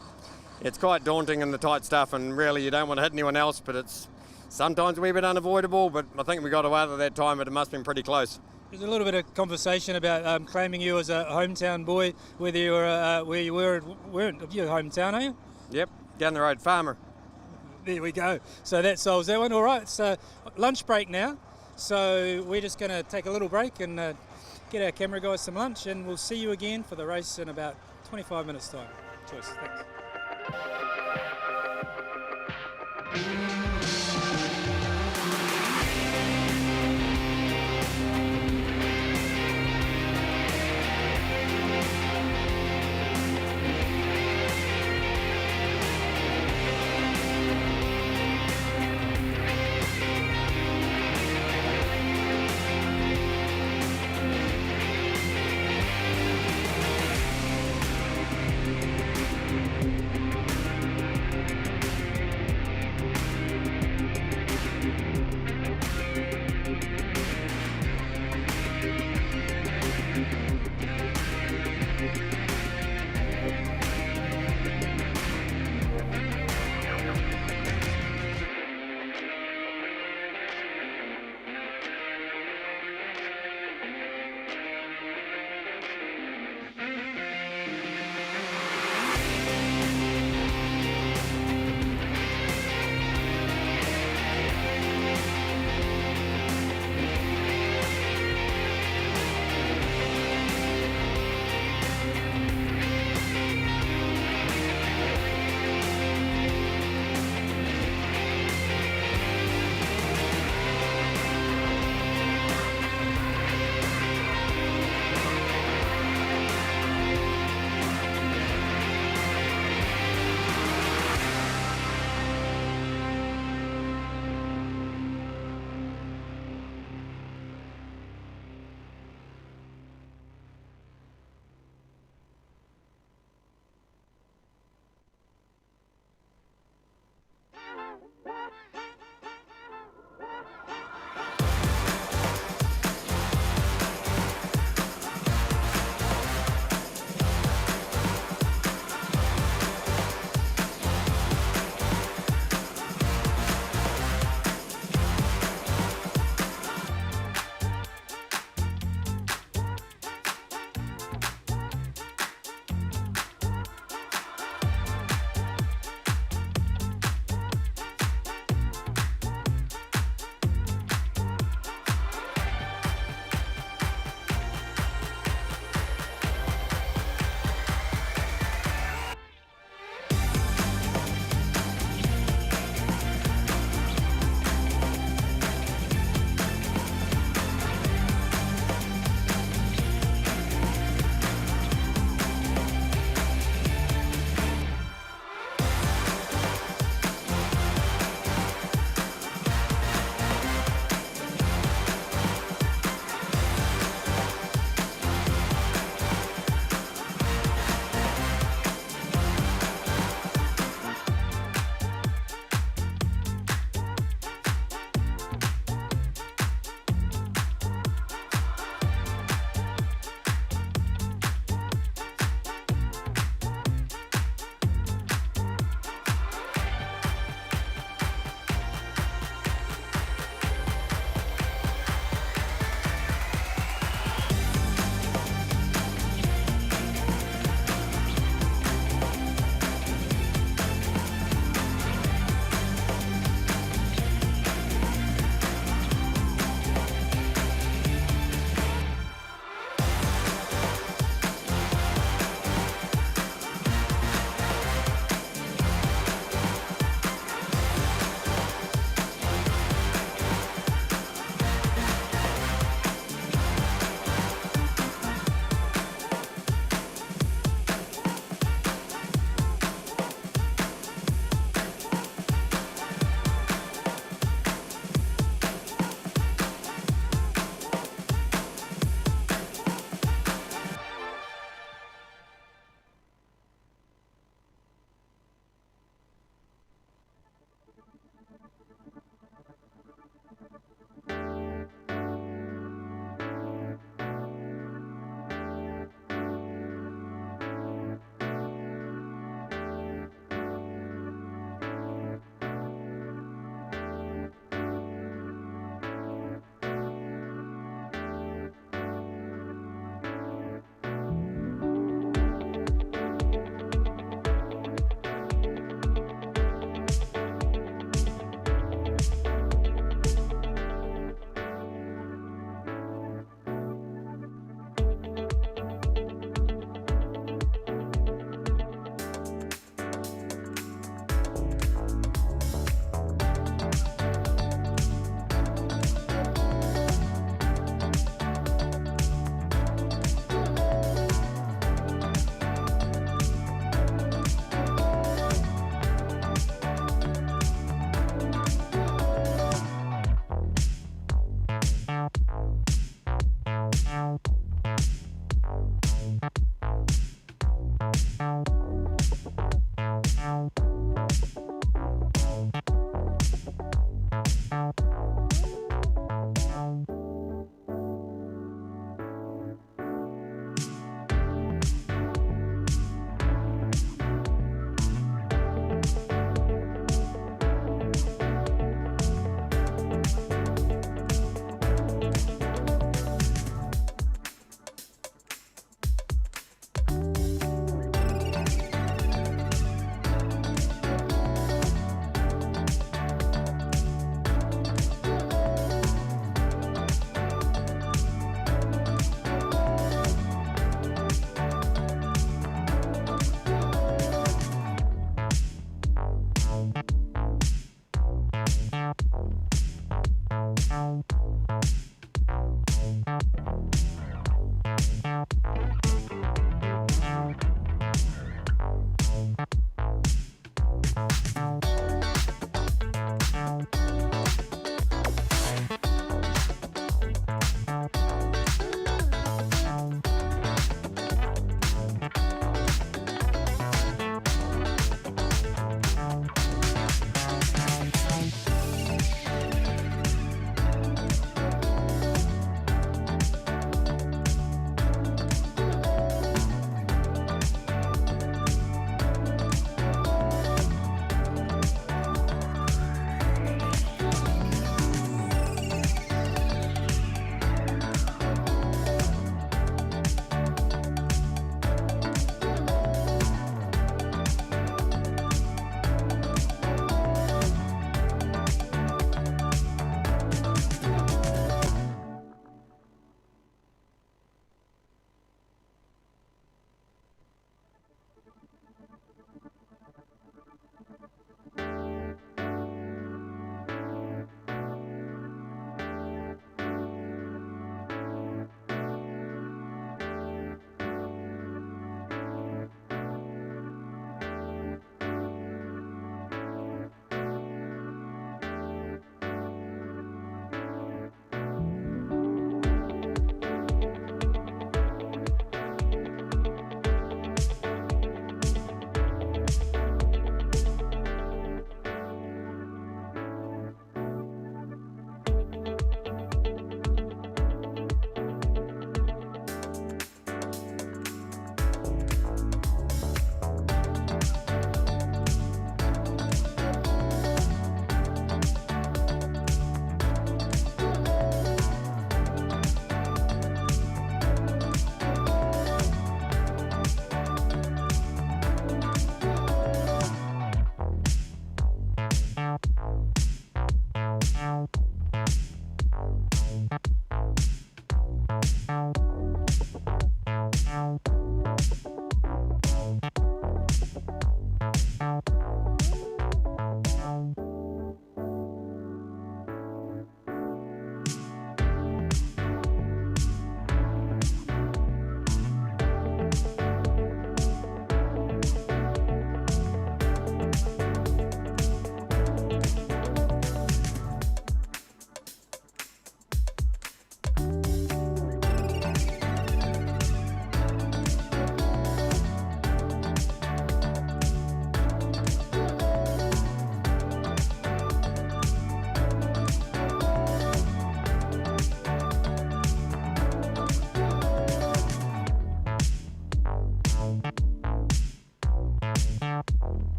It's quite daunting in the tight stuff, and really you don't want to hit anyone else, but it's sometimes a wee bit unavoidable, but I think we got away with it that time, but it must have been pretty close. There's a little bit of conversation about claiming you as a hometown boy, whether you were where you weren't your hometown, are you? Yep, down the road, Farmer. There we go. So that solves that one. All right, it's lunch break now. So we're just going to take a little break and get our camera guys some lunch, and we'll see you again for the race in about 25 minutes time. Cheers. Thanks.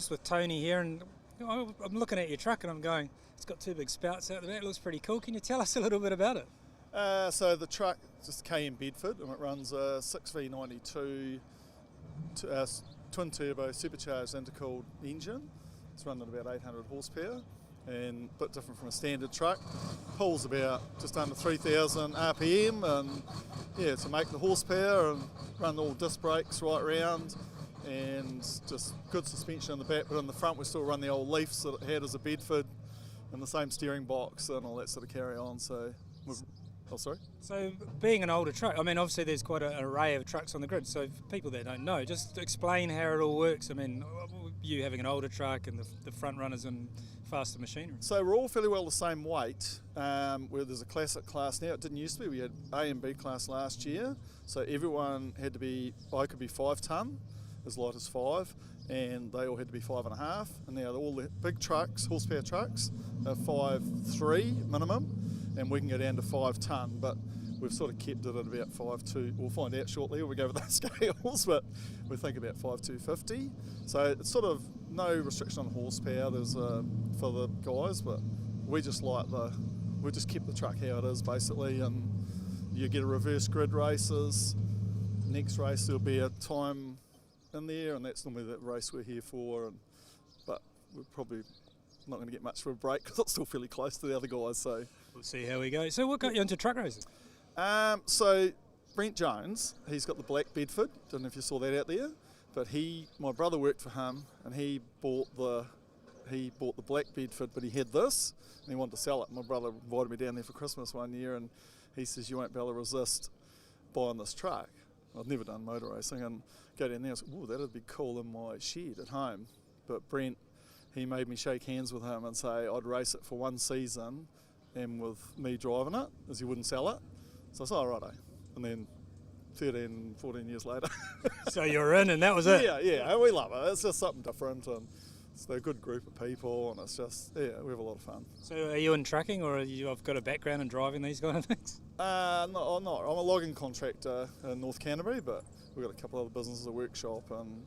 just with Tony here, and I'm looking at your truck and I'm going, it's got 2 big spouts out the back. It looks pretty cool. Can you tell us a little bit about it? So the truck is just KM Bedford, and it runs a 6V92 twin turbo supercharged intercooled engine. It's running at about 800 horsepower and a bit different from a standard truck. Pulls about just under 3,000 RPM, and yeah, to make the horsepower and run all disc brakes right round, and just good suspension in the back, but in the front we still run the old Leafs that it had as a Bedford and the same steering box and all that sort of carry on. So sorry? So being an older truck, I mean obviously there's quite an array of trucks on the grid, so for people that don't know, just explain how it all works. I mean, you having an older truck and the front runners and faster machinery. So we're all fairly well the same weight, where there's a classic class now. It didn't used to be. We had A and B class last year, so everyone had to be, I could be 5 tonne, as light as 5, and they all had to be 5.5, and now all the big trucks, horsepower trucks, are 5.3 minimum, and we can go down to 5 tonne, but we've sort of kept it at about 5.2. We'll find out shortly when we go with those scales, but we think about 5.250. So it's sort of no restriction on horsepower. There's for the guys, but we just keep the truck how it is basically, and you get a reverse grid races. Next race there'll be a time in there, and that's normally the race we're here for. But we're probably not going to get much for a break because it's still fairly close to the other guys. So we'll see how we go. So what got you into truck racing? So Brent Jones, he's got the black Bedford. Don't know if you saw that out there, but my brother worked for him, and he bought the black Bedford, but he had this and he wanted to sell it. My brother invited me down there for Christmas one year, and he says, you won't be able to resist buying this truck. I've never done motor racing, and go down there and I was, that'd be cool in my shed at home. But Brent, he made me shake hands with him and say I'd race it for 1 season, and with me driving it, as he wouldn't sell it. So I said, all righto. And then 13, 14 years later. So you're in, and that was it? Yeah, we love it. It's just something different, and they're a good group of people, and it's just, we have a lot of fun. So are you in trucking, or I've got a background in driving these kind of things? No, I'm not. I'm a logging contractor in North Canterbury, but we've got a couple of other businesses, a workshop and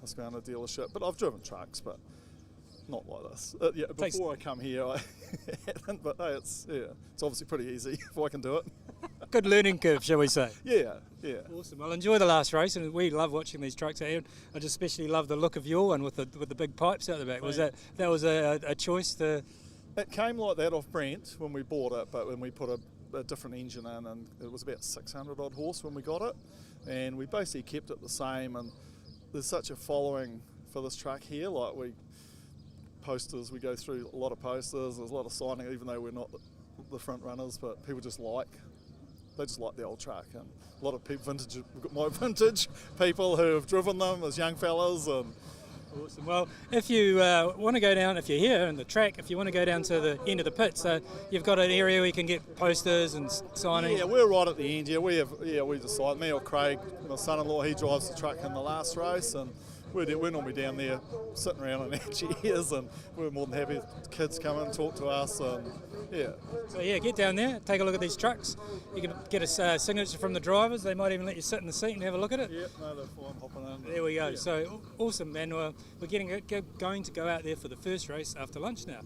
a dealership. But I've driven trucks, but not like this. Before I come here, I hadn't, but hey, it's obviously pretty easy if I can do it. Good learning curve, shall we say? Yeah. Awesome. Well, enjoy the last race, and we love watching these trucks out here. I just especially love the look of your one with the big pipes out the back. Was that was a choice to? It came like that off Brent when we bought it, but when we put a different engine in, and it was about 600 odd horse when we got it, and we basically kept it the same. And there's such a following for this truck here. Like posters, we go through a lot of posters. There's a lot of signing, even though we're not the front runners, but people just like the old truck. And a lot of people, we've got my vintage people who have driven them as young fellas. And awesome. Well, if you want to go down, if you're here in the track, if you want to go down to the end of the pit, so you've got an area where you can get posters and signing. Yeah, we're right at the end. We decide. Me or Craig, my son-in-law, he drives the truck in the last race, and we're normally down there sitting around in our chairs, and we're more than happy if kids come in and talk to us, and So get down there, take a look at these trucks. You can get a signature from the drivers. They might even let you sit in the seat and have a look at it. Yep, no, they're fine hopping in. There we go. Yeah. So awesome, man. We're going to go out there for the first race after lunch now.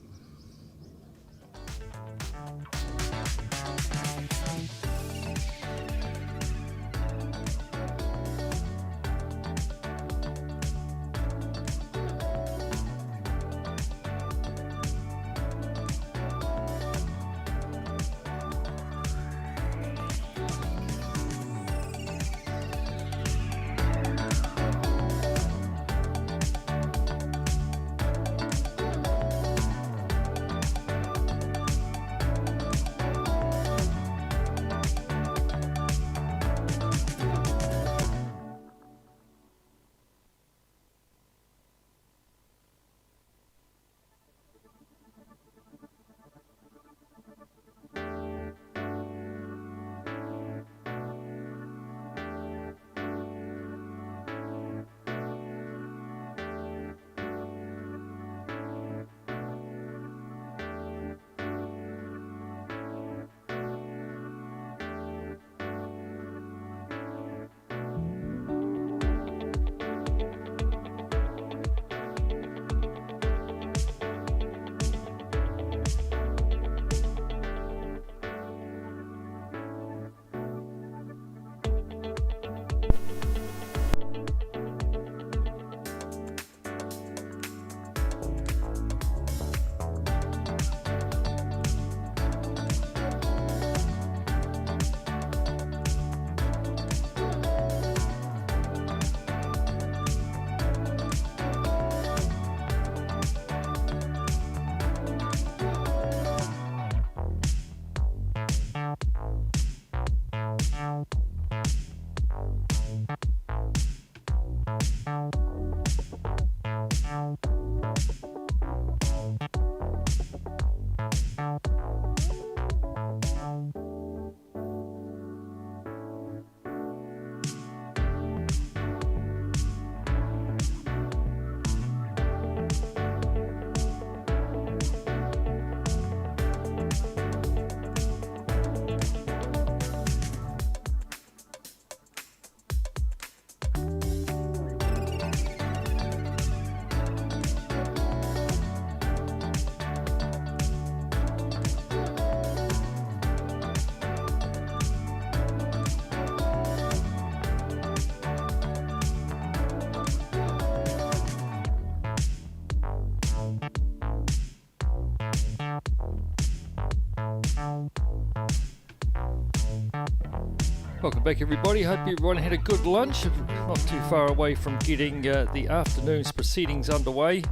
Welcome back, everybody. Hope everyone had a good lunch. Not too far away from getting the afternoon's proceedings underway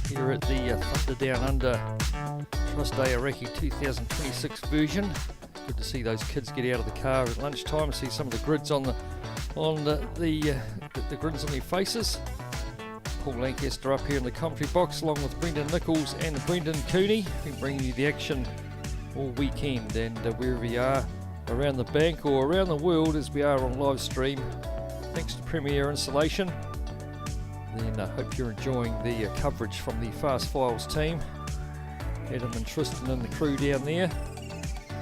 here at the Thunder Down Under Trust Aoraki 2026 version. Good to see those kids get out of the car at lunchtime and see some of the grids on the grids on their faces. Paul Lancaster up here in the commentary box along with Brendan Nichols and Brendan Cooney. We bring you the action all weekend, and wherever you are around the bank or around the world as we are on live stream, thanks to Premier Installation. Then I hope you're enjoying the coverage from the Fast Files team. Adam and Tristan and the crew down there.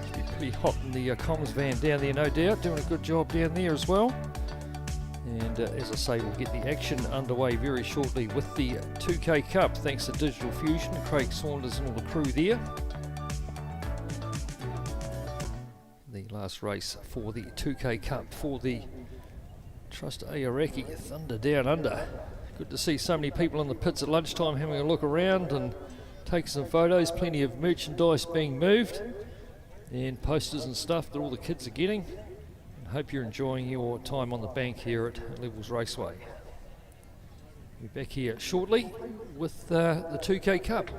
Should be pretty hot in the comms van down there, no doubt. Doing a good job down there as well. And as I say, we'll get the action underway very shortly with the 2K Cup, thanks to Digital Fusion, Craig Saunders and all the crew there. The last race for the 2K Cup for the Trust Aoraki Thunder Down Under. Good to see so many people in the pits at lunchtime having a look around and take some photos. Plenty of merchandise being moved and posters and stuff that all the kids are getting. And hope you're enjoying your time on the bank here at Levels Raceway. We'll be back here shortly with the 2K Cup.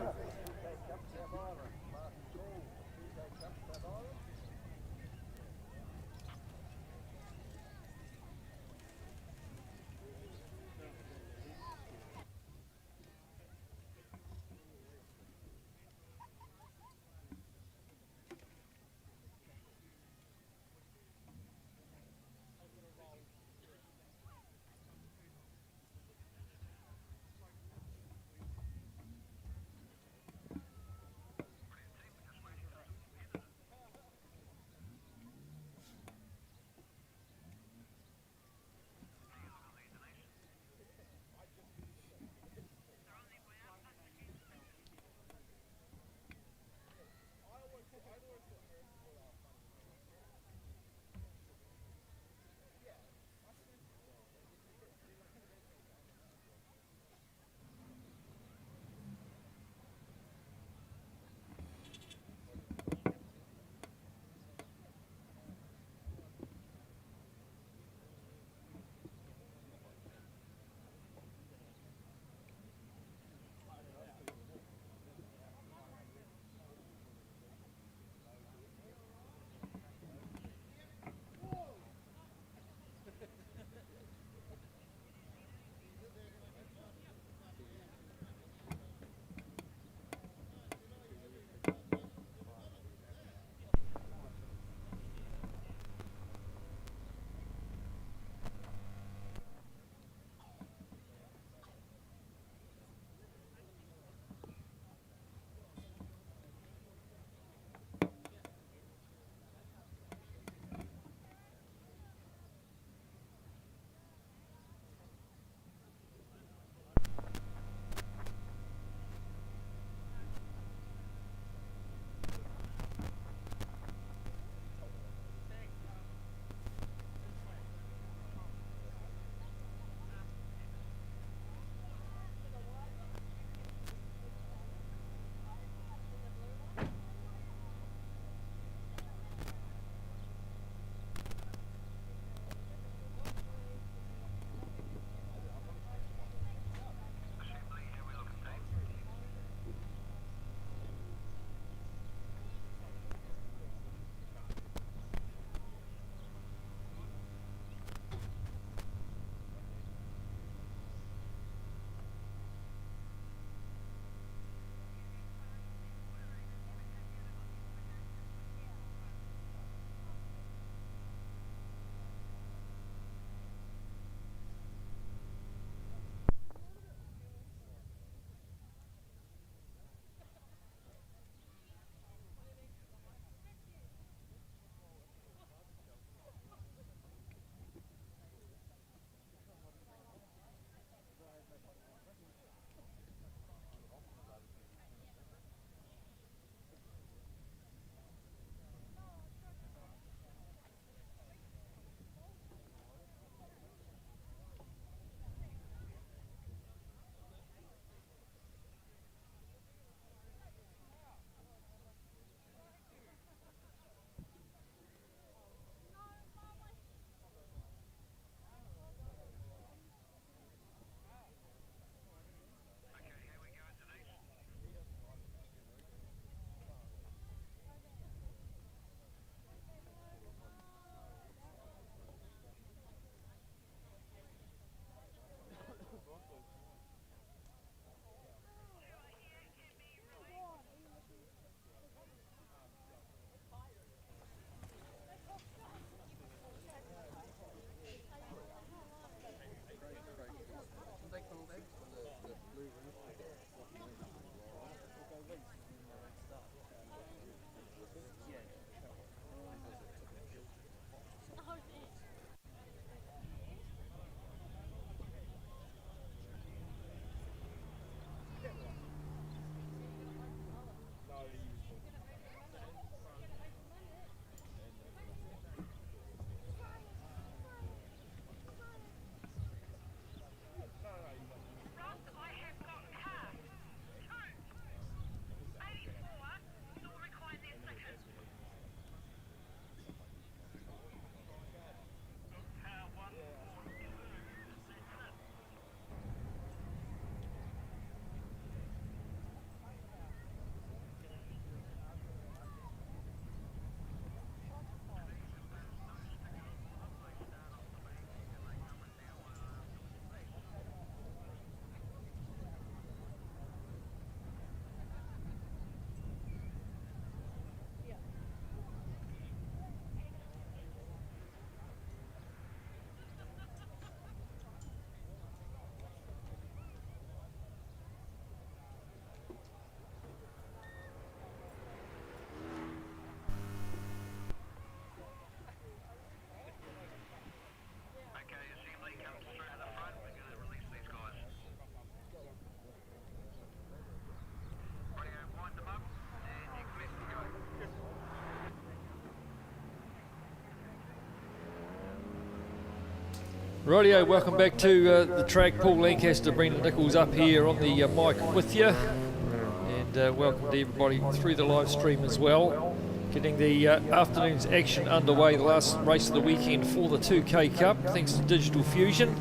Rightio, welcome back to the track. Paul Lancaster, Brendan Nichols up here on the mic with you. And welcome to everybody through the live stream as well. Getting the afternoon's action underway, the last race of the weekend for the 2K Cup, thanks to Digital Fusion.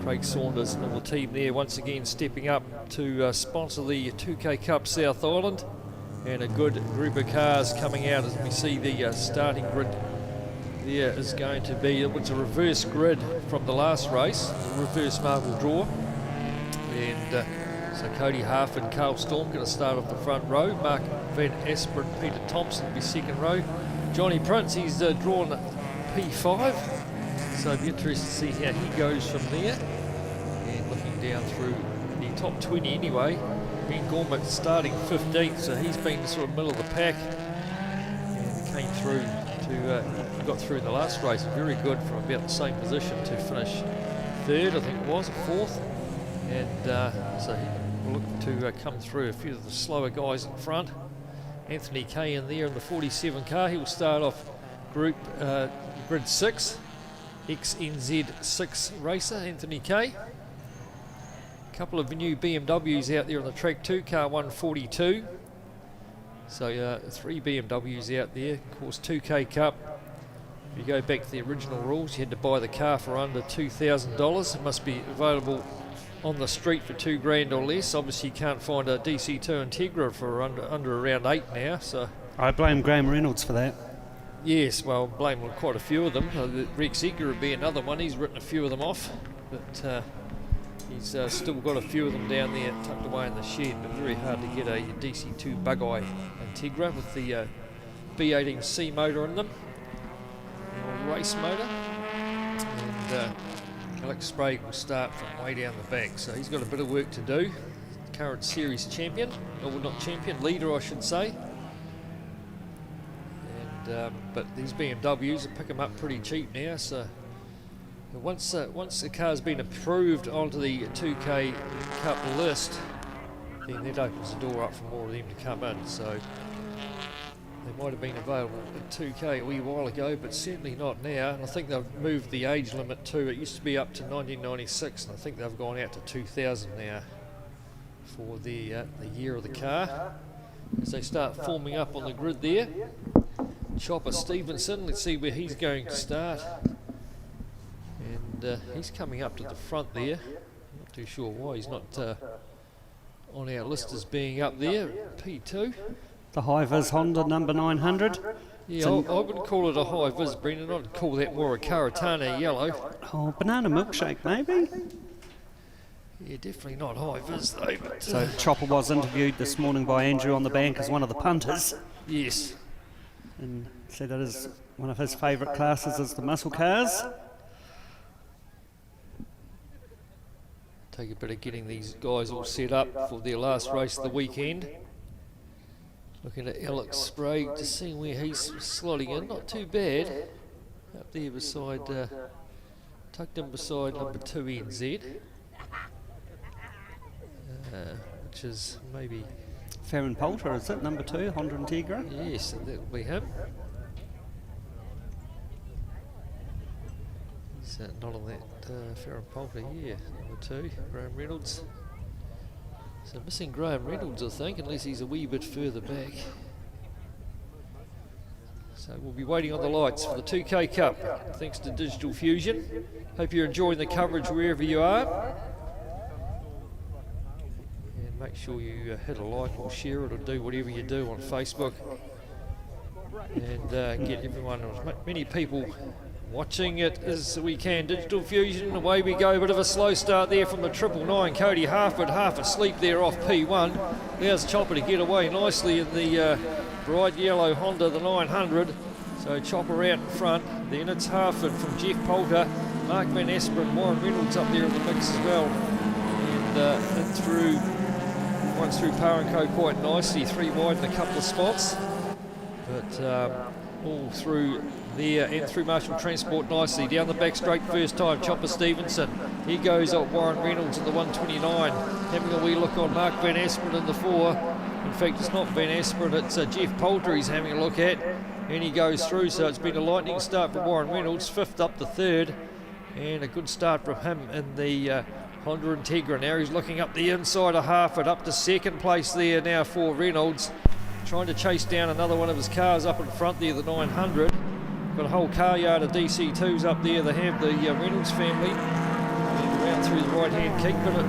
Craig Saunders and the team there once again stepping up to sponsor the 2K Cup South Island. And a good group of cars coming out as we see the starting grid there is going to be, it's a reverse grid from the last race, a reverse marble draw. And so Cody Harford, Carl Storm going to start off the front row. Mark Van Asperen, Peter Thompson will be second row. Johnny Prince, he's drawn P5. So it'll be interesting to see how he goes from there. And looking down through the top 20 anyway. Ben Gormit starting 15th, so he's been sort of middle of the pack. And came through to, got through the last race, very good from about the same position to finish third, I think it was, fourth. And so he will look to come through a few of the slower guys in front. Anthony Kay in there in the 47 car. He will start off grid 6, XNZ 6 racer, Anthony Kay. A couple of new BMWs out there on the track too, car 142. So 3 BMWs out there, of course 2K Cup. If you go back to the original rules, you had to buy the car for under $2,000. It must be available on the street for $2,000 or less. Obviously you can't find a DC2 Integra for under around 8 now. So I blame Graham Reynolds for that. Yes, well, blame on quite a few of them. Rex Edgar would be another one. He's written a few of them off, but he's still got a few of them down there tucked away in the shed. But very hard to get a DC2 Bug-Eye Integra with the B18C motor in them, or race motor. And Alex Sprague will start from way down the back, so he's got a bit of work to do. Current series champion, or well, not champion, leader I should say. And but these BMWs will pick them up pretty cheap now. So once the car's been approved onto the 2K Cup list, then that opens the door up for more of them to come in. So they might have been available at 2K a wee while ago, but certainly not now. And I think they've moved the age limit too. It used to be up to 1996, and I think they've gone out to 2000 now for the year of the car. As they start forming up on the grid there. Chopper Stevenson, let's see where he's going to start. And he's coming up to the front there. Not too sure why he's not on our list as being up there. P2. The high-vis Honda number 900. Yeah, I wouldn't call it a high-vis, Brendan. I'd call that more a Karatana yellow. Oh, banana milkshake maybe? Yeah, definitely not high-vis though. But, so Chopper was interviewed this morning by Andrew on the bank as one of the punters. Yes. And said that is one of his favourite classes is the muscle cars. Take a bit of getting these guys all set up for their last race of the weekend. Looking at Alex Sprague to see where he's slotting in. Not too bad. Up there beside, tucked in beside number 2 NZ. Which is maybe... Farron Poulter, is it? Number 2, Honda Integra? Yes, that will be him. He's not on that Farron Poulter, yeah. Number 2, Graham Reynolds. So missing Graham Reynolds, I think, unless he's a wee bit further back. So we'll be waiting on the lights for the 2K Cup, thanks to Digital Fusion. Hope you're enjoying the coverage wherever you are. And make sure you hit a like or share it or do whatever you do on Facebook. And get everyone, as many people watching it as we can. Digital Fusion, away we go. Bit of a slow start there from the 999. Cody Harford, half asleep there off P1. There's Chopper to get away nicely in the bright yellow Honda, the 900. So Chopper out in front. Then it's Harford from Jeff Poulter. Mark Van Asperen, Warren Reynolds up there in the mix as well. And runs through Power & Co quite nicely. 3 wide in a couple of spots. But all through there and through Marshall Transport nicely. Down the back straight first time, Chopper Stevenson. He goes up Warren Reynolds in the 129. Having a wee look on Mark Van Asperen in the 4. In fact, it's not Van Asperen, it's Jeff Poulter he's having a look at. And he goes through, so it's been a lightning start for Warren Reynolds. 5th up to 3rd. And a good start from him in the Honda Integra. Now he's looking up the inside of Harford, up to second place there now for Reynolds. Trying to chase down another one of his cars up in front there, the 900. Got a whole car yard of DC2s up there. They have the Reynolds family. And around through the right-hand kick, bit of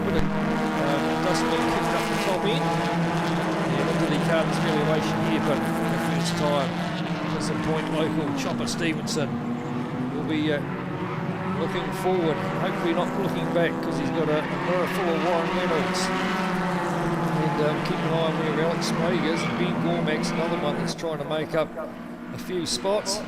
dust being kicked up the top end. And into the Carter's valuation here, but the first time for some point local Chopper Stevenson will be looking forward, hopefully not looking back, because he's got a mirror full of Warren Reynolds. And keep an eye on where Alex Sprague is, and Ben Gormack's another one that's trying to make up a few spots.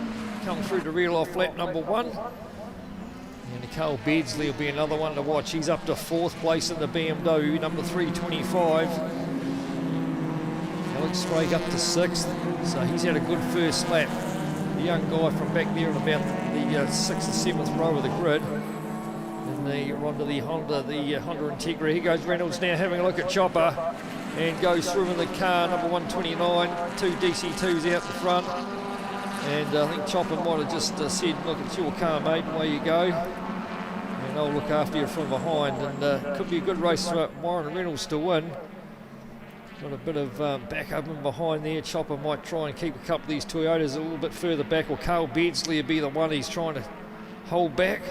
Come through to reel off lap number 1. And Nicole Beardsley will be another one to watch. He's up to 4th place in the BMW, number 325. Alex Sprague up to 6th, so he's had a good first lap. The young guy from back there in about the 6th or 7th row of the grid. And onto the Honda Integra. Here goes Reynolds now having a look at Chopper, and goes through in the car, number 129, 2 DC2s out the front. And I think Chopper might have just said, look, it's your car, mate, away you go. And I'll look after you from behind. And could be a good race for Warren Reynolds to win. Got a bit of back up and behind there. Chopper might try and keep a couple of these Toyotas a little bit further back, or Carl Beardsley will be the one he's trying to hold back.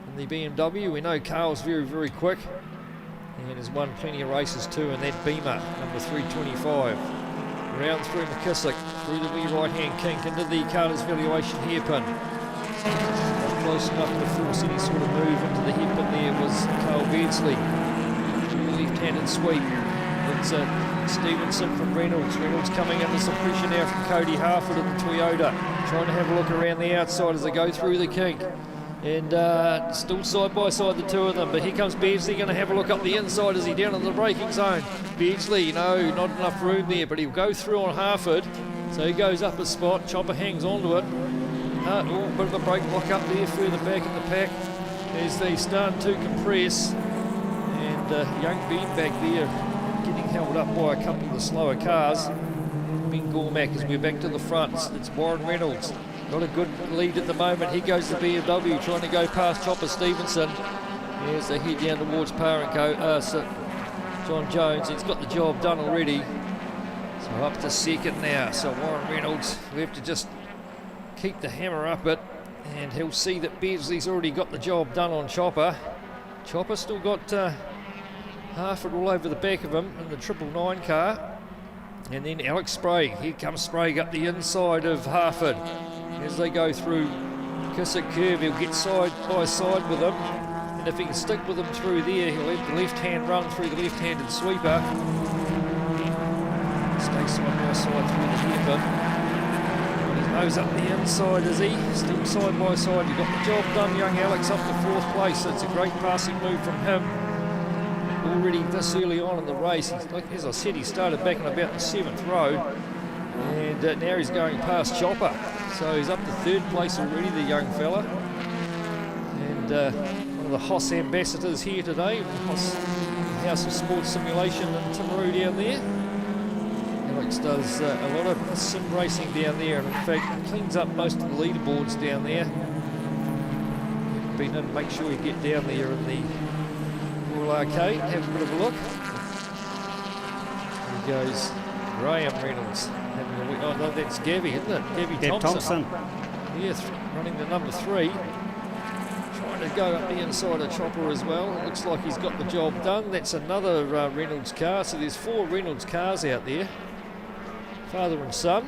In the BMW, we know Carl's very, very quick, and has won plenty of races too in that Beamer, number 325. Round through McKissick, through the wee right-hand kink, into the Carter's valuation hairpin. Not close enough to force any sort of move into the hairpin there was Carl Beardsley. Left-handed sweep. It's Stevenson from Reynolds. Reynolds coming under some pressure now from Cody Harford of the Toyota. Trying to have a look around the outside as they go through the kink. And still side by side, the two of them. But here comes Beardsley, going to have a look up the inside. Is he down in the braking zone? Beardsley, no, not enough room there, but he'll go through on Harford. So he goes up a spot. Chopper hangs onto it. Bit of a brake block up there further back in the pack as they start to compress. And young Ben back there getting held up by a couple of the slower cars. Ben Gormack as we're back to the front. It's Warren Reynolds. Got a good lead at the moment. Here goes the BMW trying to go past Chopper Stevenson. As they head down towards Par and Co. John Jones, he's got the job done already. So up to second now. So Warren Reynolds, we have to just keep the hammer up it, and he'll see that Beardsley's already got the job done on Chopper. Chopper still got Harford all over the back of him in the 999 car. And then Alex Sprague. Here comes Sprague up the inside of Harford. As they go through Kissick Curve, he'll get side by side with him, and if he can stick with him through there, he'll have the left-hand run through the left-handed sweeper. Stay side by side through the hairpin. His nose up the inside, is he? Still side by side. You've got the job done, young Alex, up to 4th place. It's a great passing move from him already this early on in the race. As I said, he started back in about the 7th row, and now he's going past Chopper. So he's up to 3rd place already, the young fella. And one of the Haas ambassadors here today, Haas House of Sports Simulation in Timaru down there. Alex does a lot of sim racing down there, and in fact cleans up most of the leaderboards down there. Been in, make sure you get down there in the Royal Arcade and have a bit of a look. Here goes Graham Reynolds. Oh no, that's Gabby, isn't it? Gabby Thompson. Yeah, running the number 3. Trying to go up the inside of Chopper as well. It looks like he's got the job done. That's another Reynolds car. So there's 4 Reynolds cars out there. Father and son,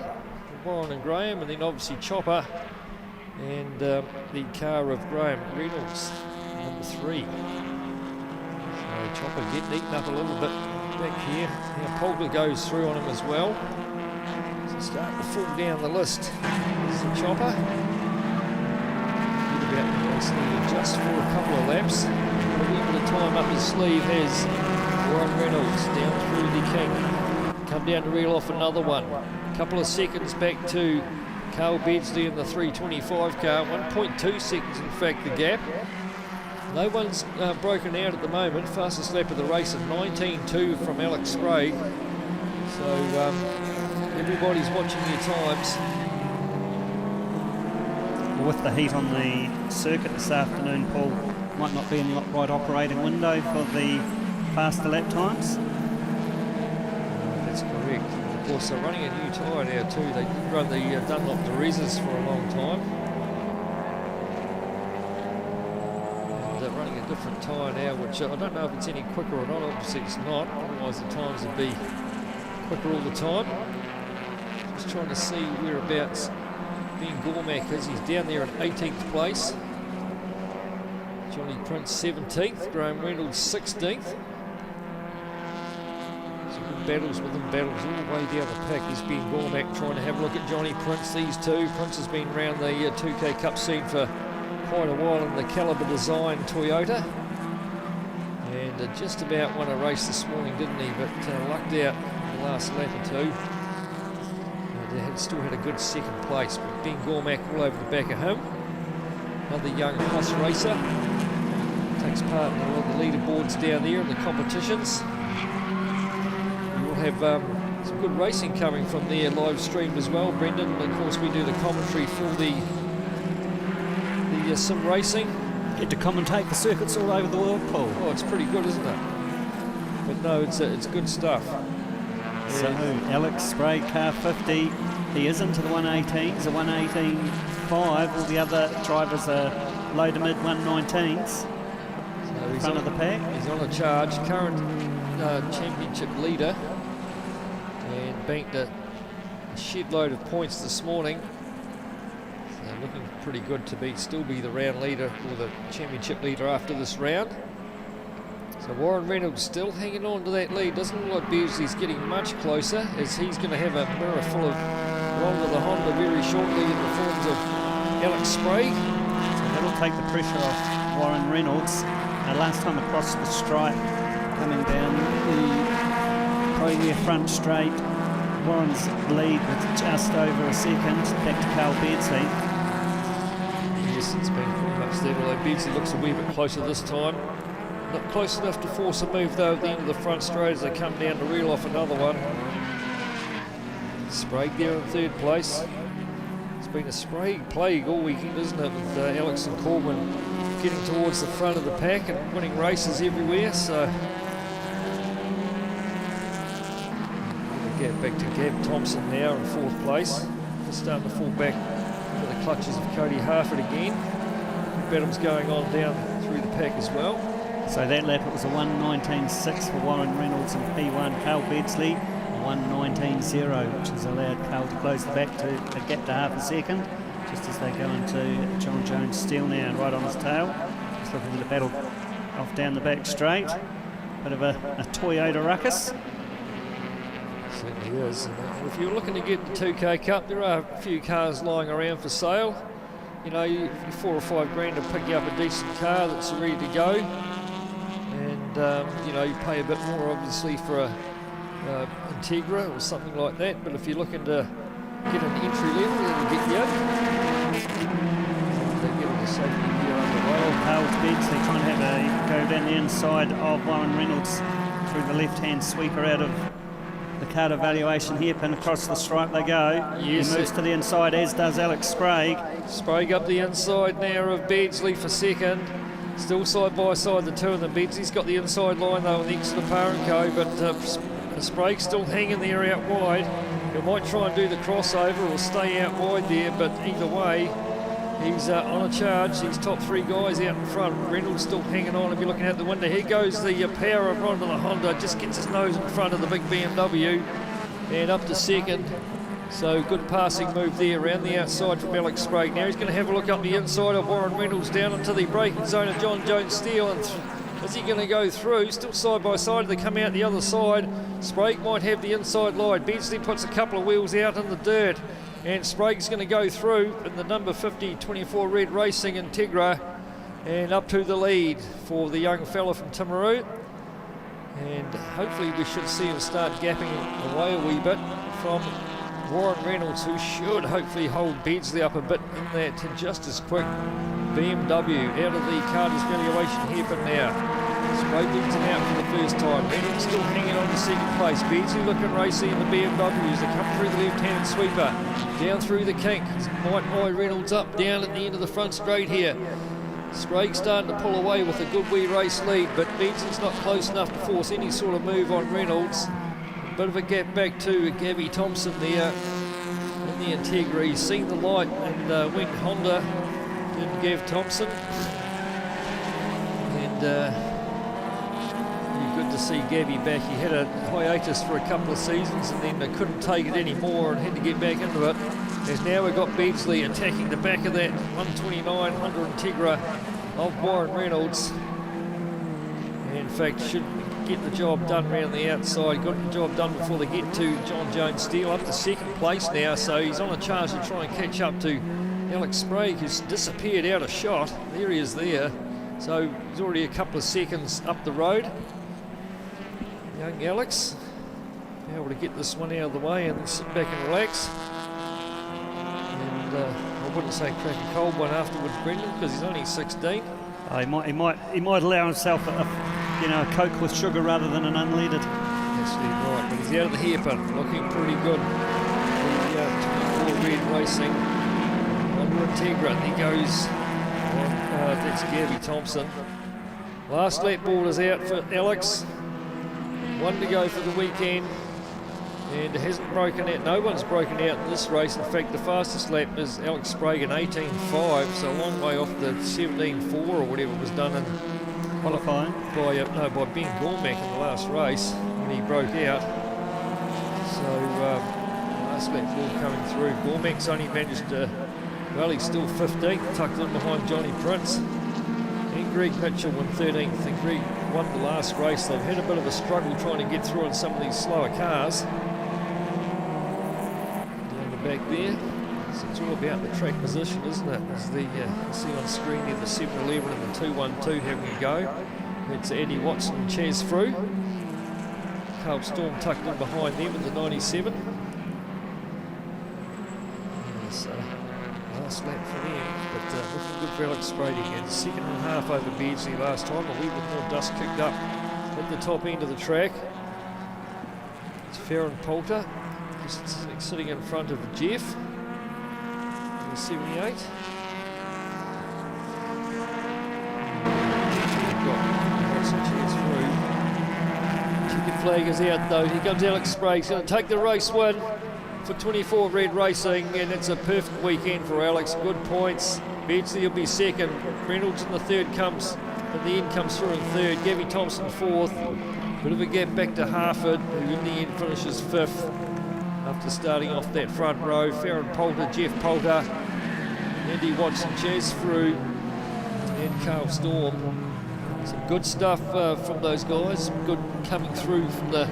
Warren and Graham, and then obviously Chopper and the car of Graham Reynolds, number 3. So Chopper getting eaten up a little bit back here. Now Pogler goes through on him as well. Starting to fall down the list. There's the Chopper. Get about the race leader just for a couple of laps. A wee bit of time up his sleeve has Warren Reynolds down through the king. Come down to reel off another one. A couple of seconds back to Carl Beardsley in the 325 car. 1.2 seconds in fact the gap. No one's broken out at the moment. Fastest lap of the race at 19.2 from Alex Sprague. So everybody's watching their times. with the heat on the circuit this afternoon, Paul, might not be in the right operating window for the faster lap times. That's correct. Of course, they're running a new tyre now too. They did run the Dunlop Derezas for a long time. And they're running a different tyre now, which I don't know if it's any quicker or not. Obviously it's not, otherwise the times would be quicker all the time. Just trying to see whereabouts Ben Gormack is. He's down there in 18th place. Johnny Prince 17th, Graham Reynolds 16th. Battles within battles all the way down the pack. There's Ben Gormack trying to have a look at Johnny Prince. These two. Prince has been around the 2K Cup scene for quite a while in the Caliber Design Toyota. And just about won a race this morning, didn't he? But lucked out in the last lap or two. They still had a good second place. But Ben Gormack all over the back of him. Another young Plus racer. Takes part in a lot of the leaderboards down there in the competitions. Have some good racing coming from their live stream as well, Brendan. Of course, we do the commentary for the sim racing. Get to commentate the circuits all over the world, Paul. Oh, it's pretty good, isn't it? But no, it's good stuff. So Alex Sprague, car 50, he is into the 118s, a 118.5. All the other drivers are low to mid 119s. So he's front of the pack. He's on a charge. Current championship leader. And banked a shed load of points this morning. So looking pretty good to still be the round leader or the championship leader after this round. So Warren Reynolds still hanging on to that lead. Doesn't look like Beardsley's getting much closer, as he's going to have a mirror full of Ron with the Honda very shortly in the forms of Alex Sprague. So that'll take the pressure off Warren Reynolds. Last time across the stripe, coming down the Premier front straight, Warren's lead with just over a second. Back to Carl Beardsley. Yes, it's been pretty much there, although Beardsley looks a wee bit closer this time. Not close enough to force a move though at the end of the front straight as they come down to reel off another one. Sprague there in third place. It's been a Sprague plague all weekend, isn't it, with Alex and Corbin getting towards the front of the pack and winning races everywhere. So get back to Gab Thompson now in fourth place. Just starting to fall back into the clutches of Cody Harford again. Battles going on down through the pack as well. So that lap it was a 1:19.6 for Warren Reynolds in P1. Carl Beardsley a 1:19.0, which has allowed Carl to close the back to a gap to half a second, just as they go into John Jones Steele now and right on his tail. Just looking to battle off down the back straight. Bit of a Toyota ruckus. Certainly is. And if you're looking to get the 2K Cup, there are a few cars lying around for sale. You know, you 4 or 5 grand to pick you up a decent car that's ready to go. And, you know, you pay a bit more, obviously, for a Integra or something like that. But if you're looking to get an entry level, that'll get you. They get all the safety gear underway. Carl Beardsley trying to have a go down the inside of Warren Reynolds through the left-hand sweeper out of the card evaluation hairpin. Across the stripe they go. Yes, he moves to the inside, as does Alex Sprague. Sprague up the inside now of Beardsley for second. Still side by side, the two of them. Beardsley's got the inside line though on the Exeter Par & Co, but Sprague still hanging there out wide. He might try and do the crossover or stay out wide there, but either way, he's on a charge. These top 3 guys out in front. Reynolds still hanging on. If you're looking out the window, here goes the power of Ron to the Honda. Just gets his nose in front of the big BMW and up to second. So good passing move there around the outside from Alex Sprague. Now he's going to have a look up the inside of Warren Reynolds down into the braking zone of John Jones Steele. And is he going to go through? Still side by side. They come out the other side. Sprague might have the inside line. Beardsley puts a couple of wheels out in the dirt. And Sprague's going to go through in the number 50 24 Red Racing Integra and up to the lead for the young fella from Timaru. And hopefully we should see him start gapping away a wee bit from Warren Reynolds, who should hopefully hold Beardsley up a bit in that just as quick BMW out of the Carter's valuation hairpin now. Sprayton's out for the first time. Reynolds still hanging on to second place. Beardsley looking racing in the BMWs. They come through the left-handed sweeper. Down through the kink. Might eye Reynolds up down at the end of the front straight here. Sprague starting to pull away with a good wee race lead, but Beardsley's not close enough to force any sort of move on Reynolds. A bit of a gap back to Gabby Thompson there in the Integra. He's seen the light and went Honda in Gav Thompson. And good to see Gabby back. He had a hiatus for a couple of seasons and then couldn't take it anymore and had to get back into it. As now we've got Beardsley attacking the back of that 129 Honda Integra of Warren Reynolds. In fact, should get the job done around the outside. Got the job done before they get to John Jones Steele, up to second place now, so he's on a charge to try and catch up to Alex Sprague, who's disappeared out of shot. There he is there. So he's already a couple of seconds up the road. Young Alex, able to get this one out of the way and sit back and relax. And I wouldn't say crack a cold one afterwards, Brendan, because he's only 16. He might allow himself a Coke with sugar rather than an unleaded. That's right, but he's out of the hairpin, looking pretty good. The 24 Red Racing Honda Integra. There goes that's Gabby Thompson. Last lap board is out for Alex. One to go for the weekend, and it hasn't broken out. No one's broken out in this race. In fact, the fastest lap is Alex Sprague in 18.5, so a long way off the 17.4 or whatever was done in qualifying by Ben Gormack in the last race when he broke out. So last lap board coming through. Gormack's only managed to, well, he's still 15th, tucked in behind Johnny Prince. And Greg Mitchell won 13th, and Greg won the last race. They've had a bit of a struggle trying to get through on some of these slower cars. Down the back there. So it's all about the track position, isn't it? As the you see on screen here, the 711 and the 212 having a go. It's Eddie Watson and Chaz Frew. Carl Storm tucked in behind them in the 97. So last lap for them, but looking good for Alex Sprague again. Second and a half over Beardsley last time, a wee bit more dust kicked up at the top end of the track. It's Farron Poulter just sitting in front of Jeff in the 78. Chicken flag is out though. Here comes Alex Sprague. He's going to take the race win for 24 Red Racing, and it's a perfect weekend for Alex. Good points. Beardsley will be second. Reynolds in the third comes, at the end comes through in third. Gabby Thompson fourth. Bit of a gap back to Harford, who in the end finishes fifth after starting off that front row. Farron Poulter, Jeff Poulter, Andy Watson, Chaz Frew, and Carl Storm. Some good stuff from those guys. Good coming through from the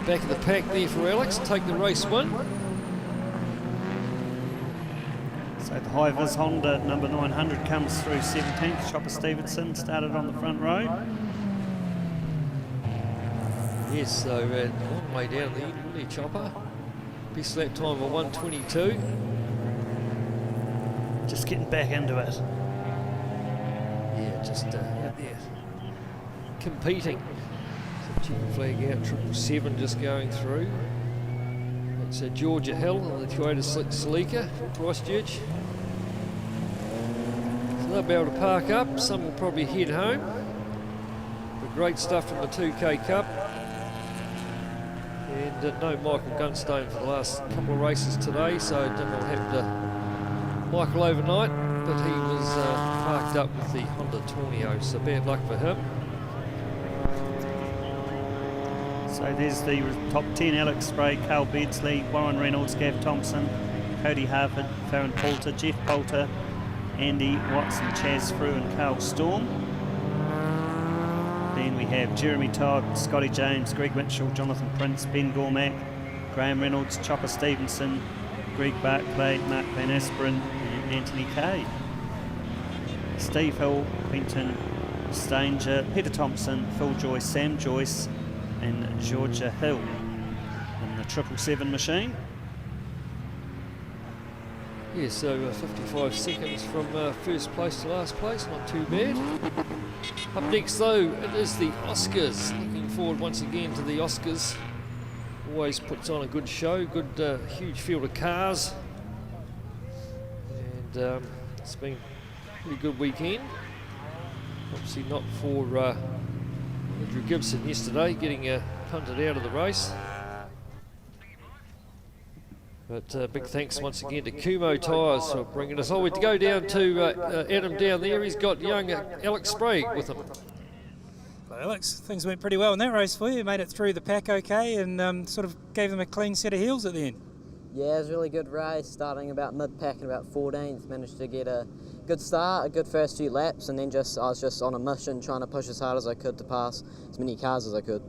back of the pack there for Alex. Take the race win. So the high-vis Honda number 900 comes through 17th. Chopper Stevenson started on the front row. Yes, so long way down the end, wasn't he, Chopper? Best lap time of 1:22. Just getting back into it. Yeah, just out there competing. Chicken flag out, 777 just going through. It's Georgia Hill on the Toyota Celica from Christchurch. So they'll be able to park up. Some will probably head home. But great stuff from the 2K Cup. And no Michael Gunstone for the last couple of races today, so didn't have to Michael overnight, but he was parked up with the Honda Tornio, so bad luck for him. So there's the top 10: Alex Sprague, Carl Beardsley, Warren Reynolds, Gav Thompson, Cody Harford, Farron Poulter, Jeff Poulter, Andy Watson, Chaz Frew and Carl Storm. Then we have Jeremy Todd, Scotty James, Greg Mitchell, Jonathan Prince, Ben Gormack, Graham Reynolds, Chopper Stevenson, Greg Barclay, Mark Van Asperen and Anthony Kay. Steve Hill, Quentin Stanger, Peter Thompson, Phil Joyce, Sam Joyce and Georgia Hill in the 777 machine. Yeah, so 55 seconds from first place to last place, not too bad. Up next though, it is the Oscars. Looking forward once again to the Oscars. Always puts on a good show, good huge field of cars. And it's been a pretty good weekend. Obviously not for Andrew Gibson yesterday, getting punted out of the race. But big thanks once again to Kumho Tyres for bringing us on. We go down to Adam down there. He's got young Alex Sprague with him. Well, Alex, things went pretty well in that race for you. You made it through the pack okay and sort of gave them a clean set of heels at the end. Yeah, it was a really good race, starting about mid-pack and about 14th. Managed to get a good start, a good first few laps, and then I was just on a mission trying to push as hard as I could to pass as many cars as I could.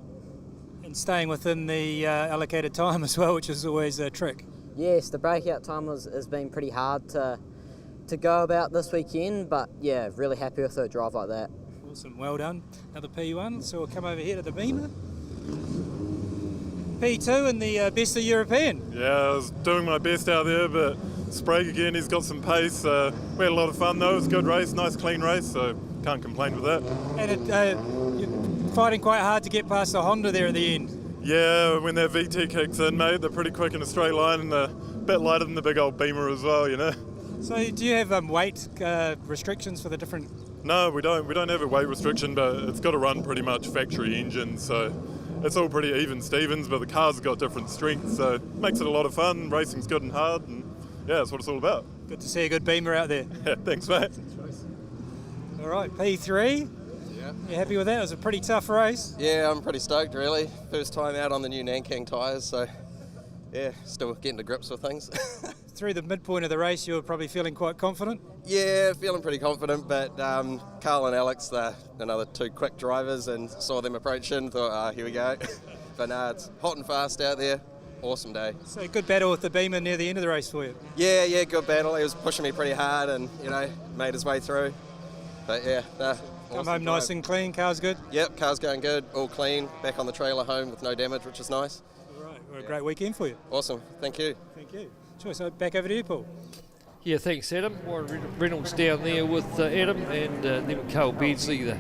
And staying within the allocated time as well, which is always a trick. Yes, the breakout time has been pretty hard to go about this weekend, but yeah, really happy with a drive like that. Awesome, well done. Another P1, so we'll come over here to the Beamer. P2 and the best of European. Yeah, I was doing my best out there, but Sprague again, he's got some pace. We had a lot of fun though, it was a good race, nice clean race, so can't complain with that. And you're fighting quite hard to get past the Honda there at the end. Yeah, when that VT kicks in, mate, they're pretty quick in a straight line and a bit lighter than the big old Beamer as well, you know. So do you have weight restrictions for the different... No, we don't have a weight restriction, but it's got to run pretty much factory engine, so it's all pretty even Stevens, but the car's got different strengths, so it makes it a lot of fun. Racing's good and hard, and yeah, that's what it's all about. Good to see a good Beamer out there. Yeah, thanks, mate. All right, P3. Yeah. You happy with that? It was a pretty tough race. Yeah, I'm pretty stoked, really. First time out on the new Nanking tyres, so yeah, still getting to grips with things. Through the midpoint of the race, you were probably feeling quite confident? Yeah, feeling pretty confident, but Carl and Alex, they're another two quick drivers, and saw them approaching, thought, here we go. But no, it's hot and fast out there. Awesome day. So good battle with the Beamer near the end of the race for you? Yeah, good battle. He was pushing me pretty hard and, made his way through. But yeah, Come home nice and clean, car's good? Yep, car's going good, all clean, back on the trailer home with no damage, which is nice. All right, well, a great weekend for you. Awesome, thank you. Thank you. Sure, so back over to you, Paul. Yeah, thanks, Adam. Warren Reynolds down there with Adam, and then Carl Beardsley, the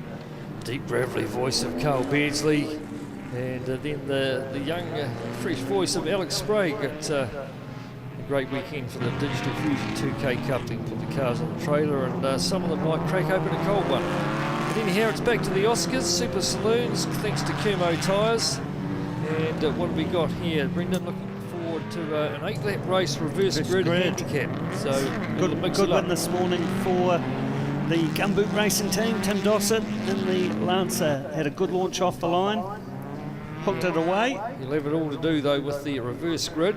deep, gravelly voice of Carl Beardsley, and then the young, fresh voice of Alex Sprague. It's a great weekend for the Digital Fusion 2K Cup. They put the cars on the trailer, and some of them might crack open a cold one. But anyhow, it's back to the Oscars, Super Saloons, thanks to Kumho Tyres. And what have we got here? Brendan, looking forward to an 8-lap race, reverse grid handicap. So good win this morning for the Gumboot Racing team. Tim Dossett in the Lancer had a good launch off the line, hooked it away. You'll have it all to do though with the reverse grid.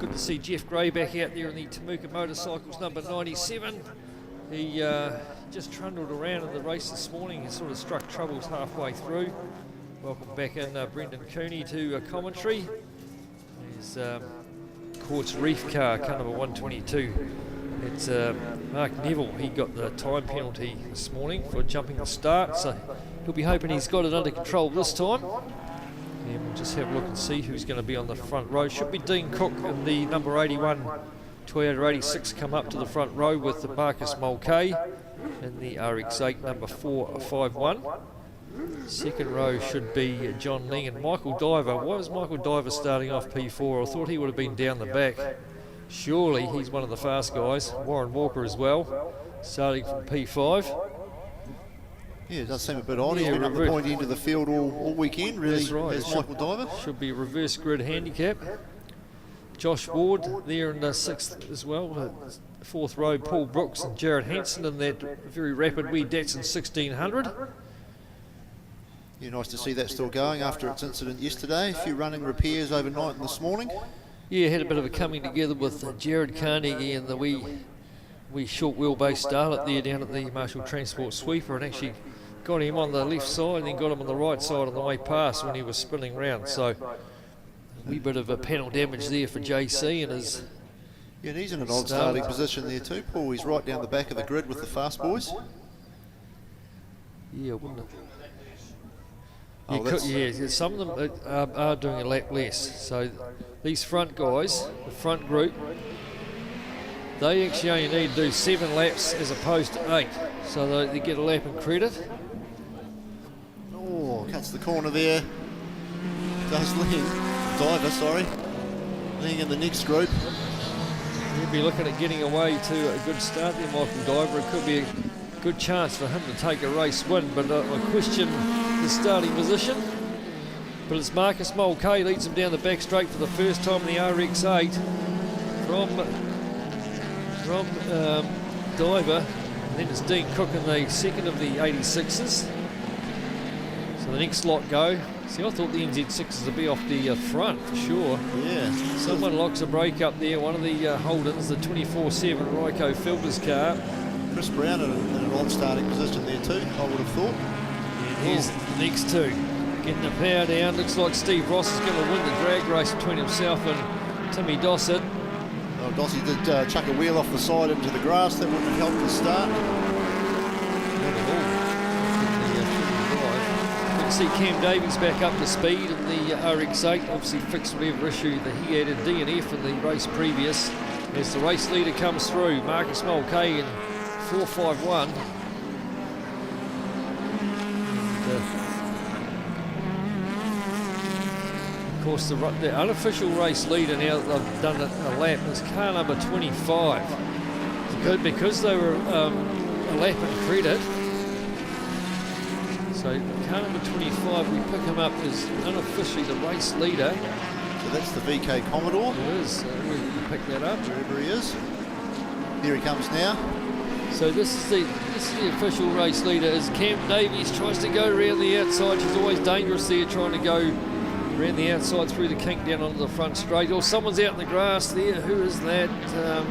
Good to see Jeff Gray back out there in the Temuka Motorcycles number 97. He just trundled around in the race this morning. He sort of struck troubles halfway through. Welcome back in Brendan Cooney to commentary. His Quartz Reef car, car number 122. It's Mark Neville. He got the time penalty this morning for jumping the start, so he'll be hoping he's got it under control this time. And we'll just have a look and see who's going to be on the front row. Should be Dean Cook and the number 81 Toyota 86 come up to the front row with the Marcus Mulcahy and the RX-8 number 451. Second row should be John Ling and Michael Diver. Why was Michael Diver starting off P4? I thought he would have been down the back. Surely he's one of the fast guys. Warren Walker as well, starting from P5. Yeah, it does seem a bit odd. He's been up the point end of the field all weekend, really. That's right. As Michael Diver. Should be a reverse grid handicap. Josh Ward there in the 6th as well. Fourth row, Paul Brooks and Jared Hanson in that very rapid wee Datsun 1600. Yeah, nice to see that still going after its incident yesterday. A few running repairs overnight and this morning. Yeah, had a bit of a coming together with Jared Carnegie and the wee short wheelbase starlet there down at the Marshall Transport Sweeper, and actually got him on the left side and then got him on the right side on the way past when he was spinning round. So a wee bit of a panel damage there for JC and his... Yeah, and he's in an odd starting position there too, Paul. He's right down the back of the grid with the fast boys. Yeah, wouldn't it? Yeah, some of them are doing a lap less. So these front guys, the front group, they actually only need to do 7 laps as opposed to 8, so they get a lap in credit. Oh, cuts the corner there. Does Diver, sorry. Ling in the next group. He'll be looking at getting away to a good start there, Michael Diver. It could be a good chance for him to take a race win, but I question the starting position. But it's Marcus Mulcahy leads him down the back straight for the first time in the RX8 from Diver. And then it's Dean Cook in the second of the 86s. So the next lot go. See, I thought the NZ6s would be off the front for sure. Yeah. Someone locks a brake up there, one of the Holdens, the 24/7 Ryko Filbers car. Chris Brown in an odd starting position there too, I would have thought. And here's the next two. Getting the power down. Looks like Steve Ross is going to win the drag race between himself and Timmy Dossett. Well, Dossie did chuck a wheel off the side into the grass. That wouldn't have helped the start. Not at all. See Cam Davies back up to speed in the RX8, obviously fixed whatever issue that he had a DNF in the race previous. As the race leader comes through, Marcus Mulcahy in 4.51. Of course, the unofficial race leader, now that they've done a lap, is car number 25. Because they were a lap in credit. So car number 25, we pick him up as unofficially the race leader. So that's the VK Commodore. It is. We can pick that up. Wherever he is. Here he comes now. So this is the official race leader. As Cam Davies tries to go around the outside. She's always dangerous there, trying to go around the outside through the kink down onto the front straight. Or someone's out in the grass there. Who is that? Not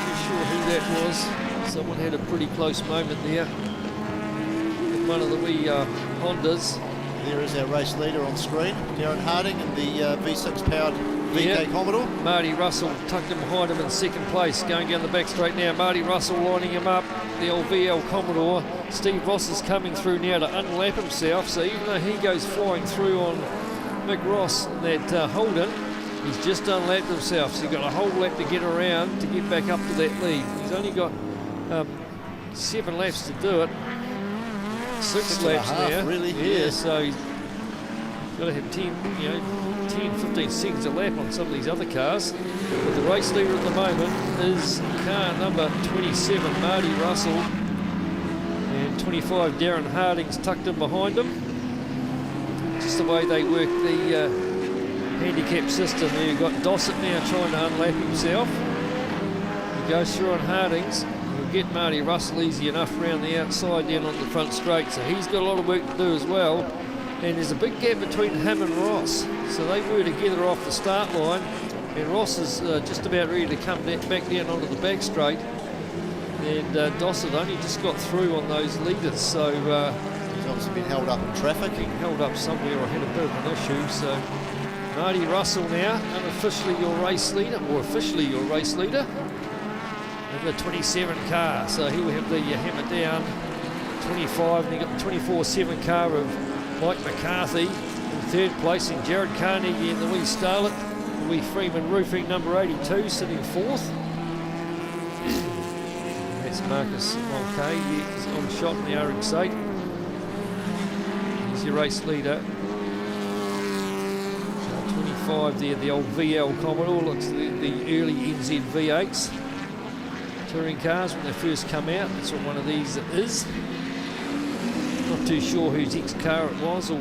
too sure who that was. Someone had a pretty close moment there. One of the wee Hondas. There is our race leader on screen, Darren Harding in the V6 powered VK Commodore. Marty Russell tucked him behind him in second place, going down the back straight now. Marty Russell lining him up, the old VL Commodore. Steve Ross is coming through now to unlap himself, so even though he goes flying through on Mick Ross in that Holden, he's just unlapped himself, so he's got a whole lap to get around to get back up to that lead. He's only got 7 laps to do it. 6 laps now, really. Yeah, so he's got to have 10, 15 seconds a lap on some of these other cars. But the race leader at the moment is car number 27, Marty Russell, and 25, Darren Harding's tucked in behind him. Just the way they work the handicap system there. You've got Dossett now trying to unlap himself. He goes through on Harding's. Get Marty Russell easy enough around the outside down on the front straight, so he's got a lot of work to do as well. And there's a big gap between him and Ross, so they were together off the start line, and Ross is just about ready to come back down onto the back straight, and Dossett only just got through on those leaders, so he's obviously been held up in traffic. Been held up somewhere or had a bit of an issue. So Marty Russell now unofficially your race leader, or officially your race leader in the 27 car. So here we have the hammer down 25, and you got the 24/7 car of Mike McCarthy in third place, and Jared Carnegie in the wee Starlet, the wee Freeman Roofing number 82 sitting fourth. That's Marcus Mulcahy, he's on shot in the RX8. He's your race leader. 25 there, the old VL Commodore, looks the early NZ V8s. Touring cars when they first come out, that's what one of these is. Not too sure whose ex-car it was or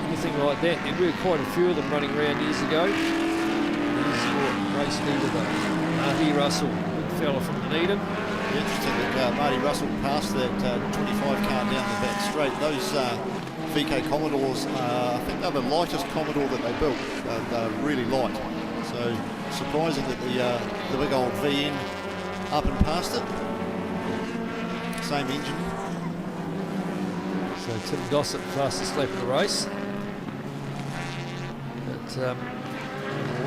anything like that. There were quite a few of them running around years ago. Here's your race leader though, Marty Russell, big fella from Dunedin. Interesting that Marty Russell passed that 25 car down the back straight. Those VK Commodores, I think they're the lightest Commodore that they built. They're really light. So surprising that the big old VN up and past it. Same engine. So Tim Dossett, fastest lap of the race. But a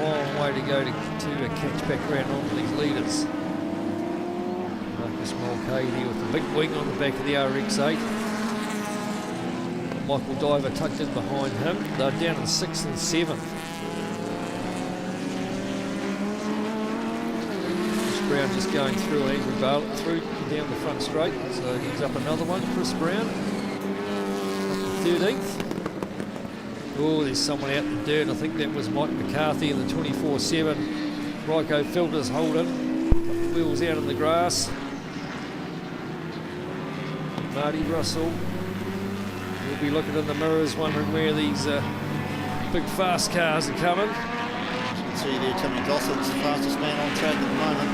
long way to go to catch back around on these leaders. Marcus Mulcahy here with the big wing on the back of the RX8. Michael Diver tucked in behind him. They're down in 6th and 7th. Brown just going through, and Andrew Bartlett through down the front straight. So he's up another one, Chris Brown. Up to 13th. Oh, there's someone out in the dirt. I think that was Mike McCarthy in the 24/7. Ryko Filters holding. Wheels out in the grass. Marty Russell will be looking in the mirrors, wondering where these big fast cars are coming. You can see there Timmy Dossett's fastest man on track at the moment.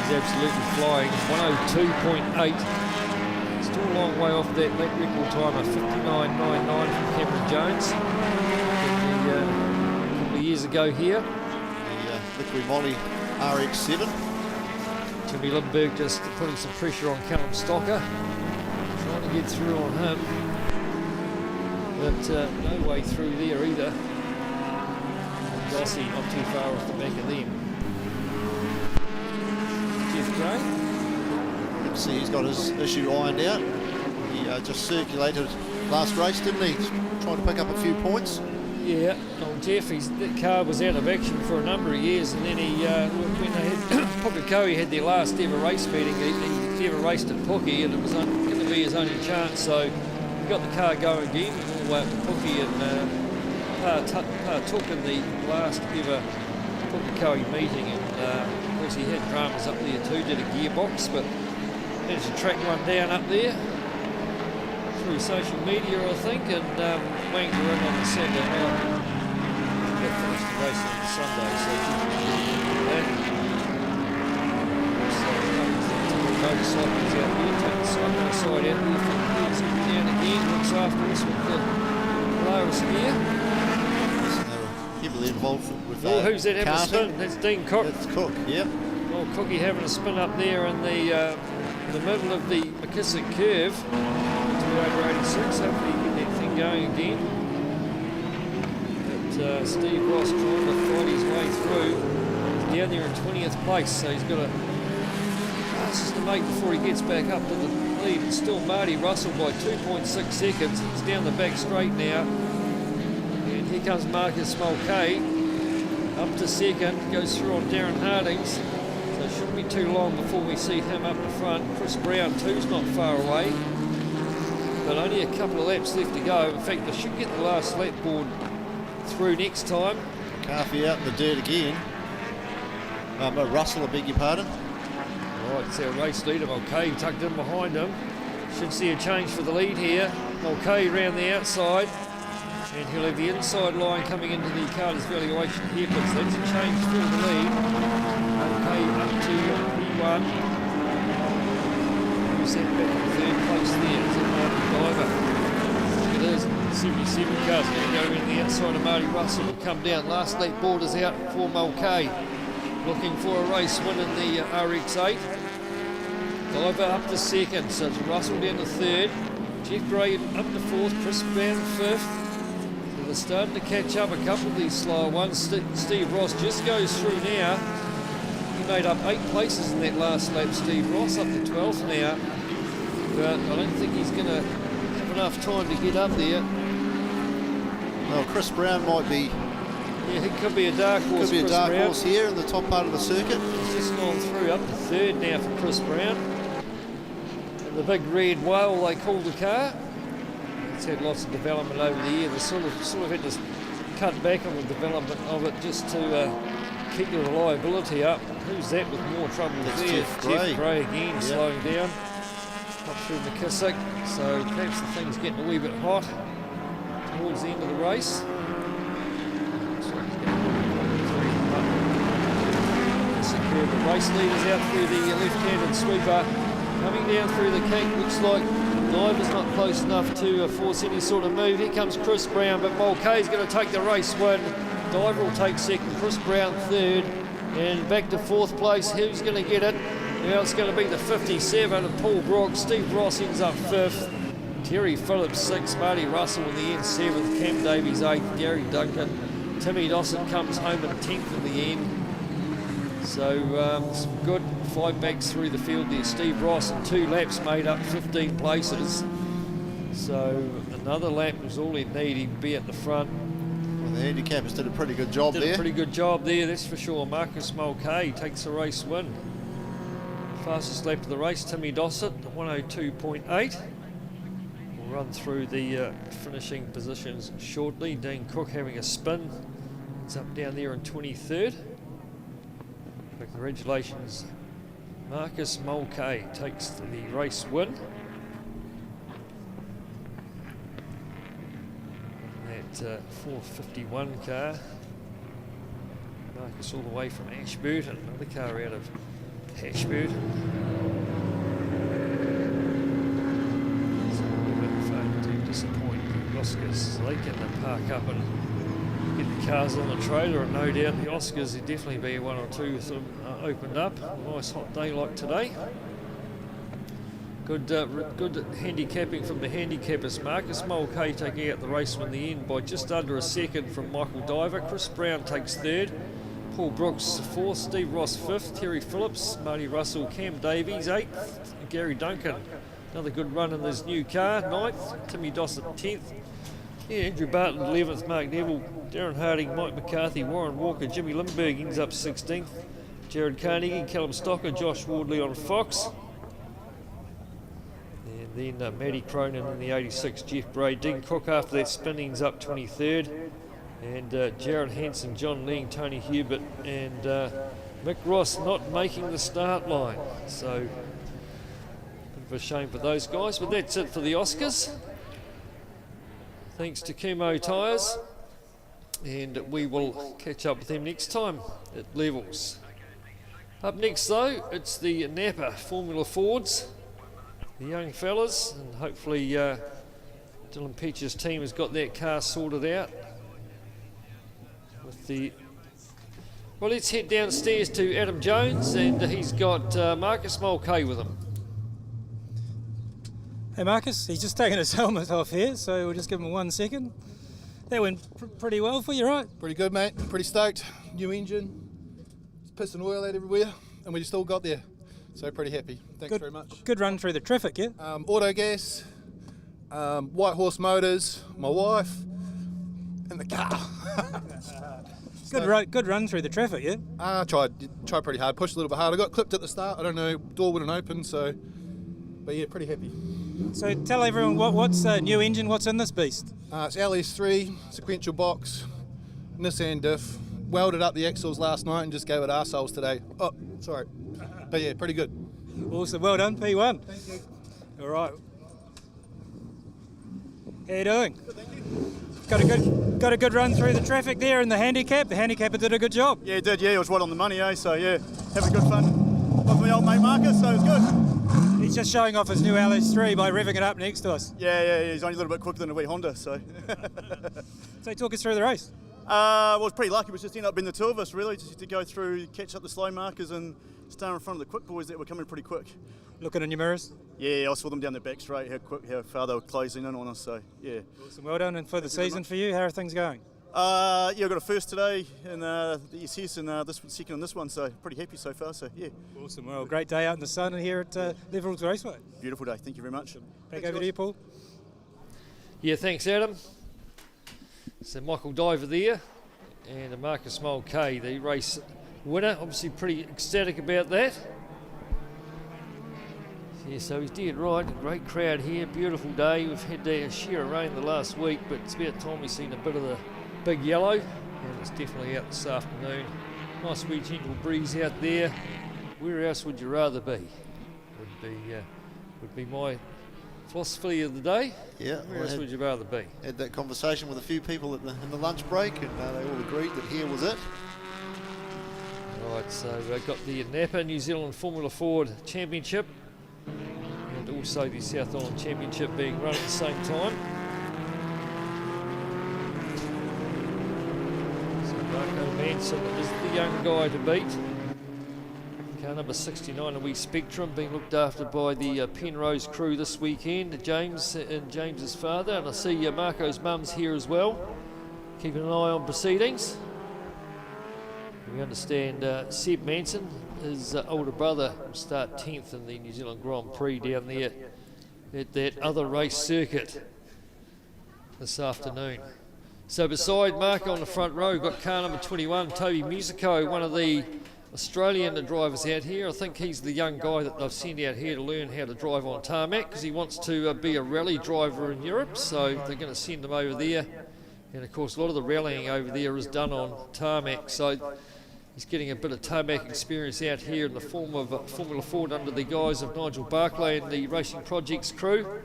He's absolutely flying. 102.8. Still a long way off that lap record time of 59.99 from Cameron Jones. A couple of years ago here. The Liqui Moly RX-7. Jimmy Lindbergh just putting some pressure on Callum Stocker. Trying to get through on him. But no way through there either. Dossie not too far off the back of them. Jeff Gray. You can see he's got his issue ironed out. He just circulated last race, didn't he? Trying to pick up a few points. Yeah, well, Jeff, that car was out of action for a number of years, and then he, when they had Pukekohe had their last ever race meeting, he ever raced at Puke, and it was going to be his only chance, so he got the car going again, went all the way up to Puke, and partook in the last ever Pukekohe meeting, and of course he had dramas up there too, did a gearbox, but managed to track one down up there through social media, I think, and wanged her in on the Sunday night. They finished the race on the Sunday, so that. So motorcycles out there, take the side by side out there from here, so down again, looks after us with the lowest gear. Heavily involved with who's that having a spin? That's Dean Cook. That's Cook, yep. Well, Cookie having a spin up there in the middle of the McKissick curve. Over 86, hopefully get that thing going again. But Steve Ross trying to fight his way through. He's down there in 20th place, so he's got a fastest to make before he gets back up to the lead. It's still Marty Russell by 2.6 seconds. He's down the back straight now. And here comes Marcus Mulcahy up to second, goes through on Darren Hardings. So it shouldn't be too long before we see him up the front. Chris Brown too's not far away. But only a couple of laps left to go. In fact, they should get the last lap board through next time. McCarthy out in the dirt again. Russell, I beg your pardon. Right, it's our race leader, Mulcahy tucked in behind him. Should see a change for the lead here. Mulcahy round the outside. And he'll have the inside line coming into the Carter's valuation here, but that's a change for the lead. Mulcahy up to P1. Set back in third place there. Is it Martin Diver? It is. 77 cars going to go in the outside of Marty Russell. Will come down. Last lap board is out for Mulcahy. Looking for a race win in the RX8. Diver up to second. So it's Russell down to third. Jeff Gray up to fourth. Chris Brown fifth. So they're starting to catch up a couple of these slower ones. Steve Ross just goes through now. He made up 8 places in that last lap, Steve Ross, up to 12th now. But I don't think he's going to have enough time to get up there. Well, Chris Brown might be... Yeah, he could be a dark horse. Could be a dark horse here in the top part of the circuit. He's just gone through up to third now for Chris Brown. And the big red whale, they call the car. It's had lots of development over the year. They sort of had to cut back on the development of it just to keep the reliability up. Who's that with more trouble there? Jeff Gray again, slowing down. Up through McKissick. So perhaps the thing's getting a wee bit hot towards the end of the race. The race leaders out through the left-handed sweeper. Coming down through the kink. Looks like Diver's not close enough to force any sort of move. Here comes Chris Brown, but Mulcahy's going to take the race win. Diver will take second, Chris Brown third, and back to fourth place. Who's going to get it? Now it's going to be the 57 of Paul Brock. Steve Ross ends up fifth. Terry Phillips sixth. Marty Russell in the end seventh. Cam Davies eighth. Gary Duncan. Timmy Dossett comes home in 10th in the end. So some good fight backs through the field there. Steve Ross in 2 laps made up 15 places. So another lap was all he'd need. He'd be at the front. The handicappers did a pretty good job there. Did a pretty good job there, that's for sure. Marcus Mulcahy takes the race win. Fastest lap of the race, Timmy Dossett, 102.8. We'll run through the finishing positions shortly. Dean Cook having a spin. It's up down there in 23rd. Congratulations. Marcus Mulcahy takes the race win. That 451 car. Marcus all the way from Ashburton, another car out of Ashburton. So a bit fun to disappoint the Oscars. They can park up and get the cars on the trailer, and no doubt the Oscars, there'll definitely be one or two of them opened up. A nice hot day like today. Good handicapping from the handicappers. Marcus Mulcahy taking out the race in the end by just under a second from Michael Diver. Chris Brown takes third. Paul Brooks fourth. Steve Ross fifth. Terry Phillips, Marty Russell, Cam Davies eighth. Gary Duncan, another good run in his new car, ninth. Timmy Dossett 10th. Yeah, Andrew Barton 11th. Mark Neville, Darren Harding, Mike McCarthy, Warren Walker, Jimmy Lindbergh ends up 16th. Jared Carnegie, Callum Stocker, Josh Wardley on Fox. And then Matty Cronin in the 86, Jeff Bray. Dean Cook after that spin ends up 23rd. And Jared Hansen, John Leang, Tony Hubert, and Mick Ross not making the start line. So, bit of a shame for those guys. But that's it for the Oscars. Thanks to Kumho Tyres. And we will catch up with them next time at Levels. Up next though, it's the NAPA Formula Fords. The young fellas, and hopefully Dylan Peach's team has got that car sorted out. Well, let's head downstairs to Adam Jones, and he's got Marcus Mulcahy with him. Hey Marcus, he's just taken his helmet off here, so we'll just give him 1 second. That went pretty well for you, right? Pretty good, mate. Pretty stoked. New engine, it's pissing oil out everywhere, and we just all got there. So pretty happy. Thanks very much. Good run through the traffic, yeah? Auto gas, White Horse Motors, my wife, and the car. Good run through the traffic, yeah? Tried pretty hard. Pushed a little bit hard. I got clipped at the start. I don't know, door wouldn't open. So, but yeah, pretty happy. So tell everyone what's new engine. What's in this beast? It's LS3 sequential box, Nissan diff. Welded up the axles last night and just gave it arseholes today. Oh, sorry. But yeah, pretty good. Awesome, well done, P1. Thank you. All right. How you doing? Good, thank you. Got a good run through the traffic there in the handicap. The handicapper did a good job. Yeah, it did. Yeah, it was right on the money, eh? So yeah, having good fun with my old mate Marcus. So it was good. He's just showing off his new LS3 by revving it up next to us. Yeah. He's only a little bit quicker than a wee Honda. So. So talk us through the race. I was pretty lucky. It was just ended up being the two of us really, just to go through, catch up the slow markers and stay in front of the quick boys that were coming pretty quick. Looking in your mirrors? Yeah, I saw them down the back straight, how far they were closing in on us, so yeah. Awesome, well done. And for the season for you, how are things going? Yeah, I got a first today in the SS and this second on this one, so pretty happy so far, so yeah. Awesome, well, great day out in the sun here at Levels Raceway. Beautiful day, thank you very much. Back over to you, Paul. Yeah, thanks Adam. So Michael Diver there, and Marcus Mulcahy, the race winner, obviously pretty ecstatic about that. Yeah, so he's dead right. Great crowd here, beautiful day. We've had a share of rain the last week, but it's about time we've seen a bit of the big yellow, and it's definitely out this afternoon. Nice wee gentle breeze out there. Where else would you rather be? Would be my philosophy of the day. Yeah. Where else would you rather be? Had that conversation with a few people in the lunch break, and they all agreed that here was it. Right, so we've got the NAPA New Zealand Formula Ford Championship, and also the South Island Championship being run at the same time. So Marco Manson is the young guy to beat. Car number 69, a wee Spectrum, being looked after by the Penrose crew this weekend, James and James's father, and I see Marco's mum's here as well, keeping an eye on proceedings. We understand Seb Manson, his older brother, will start 10th in the New Zealand Grand Prix down there at that other race circuit this afternoon. So beside Marco on the front row, we've got car number 21, Toby Musico, one of the Australian drivers out here. I think he's the young guy that they've sent out here to learn how to drive on tarmac, because he wants to be a rally driver in Europe, so they're going to send him over there. And of course a lot of the rallying over there is done on tarmac, so he's getting a bit of tarmac experience out here in the form of Formula Ford under the guise of Nigel Barclay and the Racing Projects crew.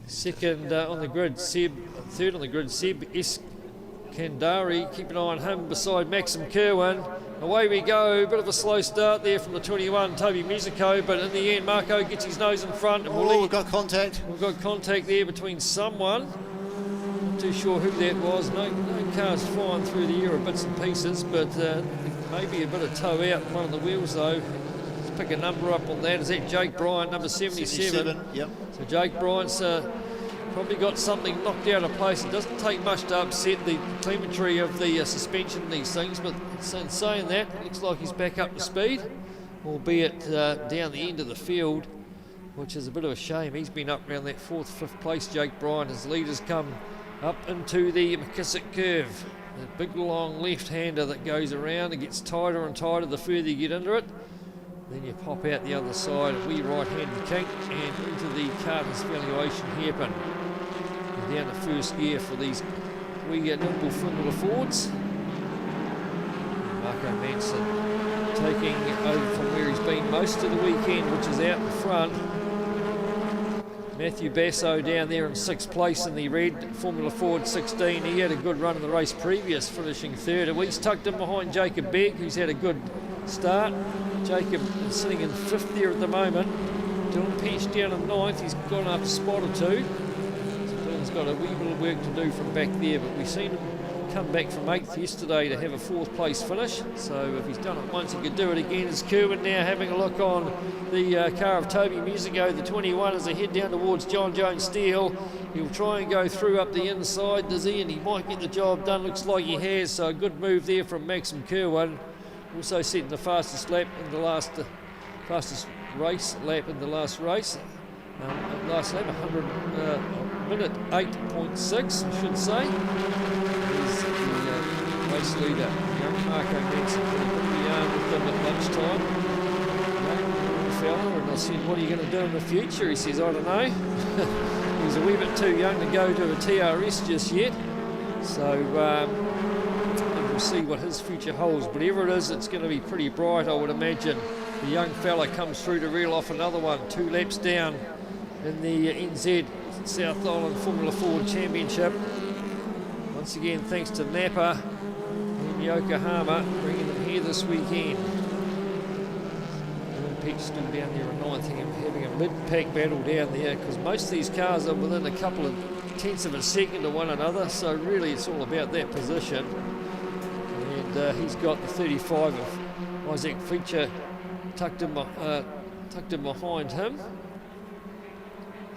Second on the grid, Seb. Third on the grid, Seb Iskandari. Keep an eye on him beside Maxim Kerwin. Away we go. Bit of a slow start there from the 21, Toby Musico, but in the end, Marco gets his nose in front. And we've got contact. We've got contact there between someone. Not too sure who that was. No cars flying through the air of bits and pieces, but maybe a bit of toe out in one of the wheels though. Let's pick a number up on that. Is that Jake Bryant, number 77? Yep. So Jake Bryant's probably got something knocked out of place. It doesn't take much to upset the telemetry of the suspension in these things, but in saying that, it looks like he's back up to speed, albeit down the end of the field, which is a bit of a shame. He's been up around that 4th, 5th place, Jake Bryant, as leaders come up into the McKissick curve. The big long left-hander that goes around and gets tighter and tighter the further you get into it. Then you pop out the other side, a wee right-handed kink, and into the Carter's valuation hairpin. And down to first gear for these wee nimble Formula Fords. Marco Manson taking over from where he's been most of the weekend, which is out in front. Matthew Basso down there in 6th place in the red Formula Ford 16. He had a good run in the race previous, finishing 3rd. He's tucked in behind Jacob Begg, who's had a good start. Jacob is sitting in 5th there at the moment. Dylan Peach down in 9th. He's gone up a spot or 2. So Dylan's got a wee bit of work to do from back there, but we've seen him come back from 8th yesterday to have a 4th place finish. So if he's done it once, he could do it again. As Kerwin now having a look on the car of Toby Musico, the 21, as they head down towards John Jones Steel. He'll try and go through up the inside, does he? And he might get the job done. Looks like he has. So a good move there from Maxim Kerwin. Also setting the fastest lap in the last, fastest race lap in the last race. Last lap, 100 minute 8.6, I should say. He's the race leader, young Marco Manson, putting the yarn with them at lunchtime. Young fella, and I said, what are you going to do in the future? He says, I don't know. He's a wee bit too young to go to a TRS just yet. So we'll see what his future holds. Whatever it is, it's going to be pretty bright, I would imagine. The young fella comes through to reel off another one, 2 laps down in the NZ South Island Formula Ford Championship. Once again, thanks to NAPA in Yokohama, bringing them here this weekend. Peach still down there in 9th, having a mid-pack battle down there, because most of these cars are within a couple of tenths of a second to one another, so really it's all about that position. And he's got the 35 of Isaac Feature tucked in behind him.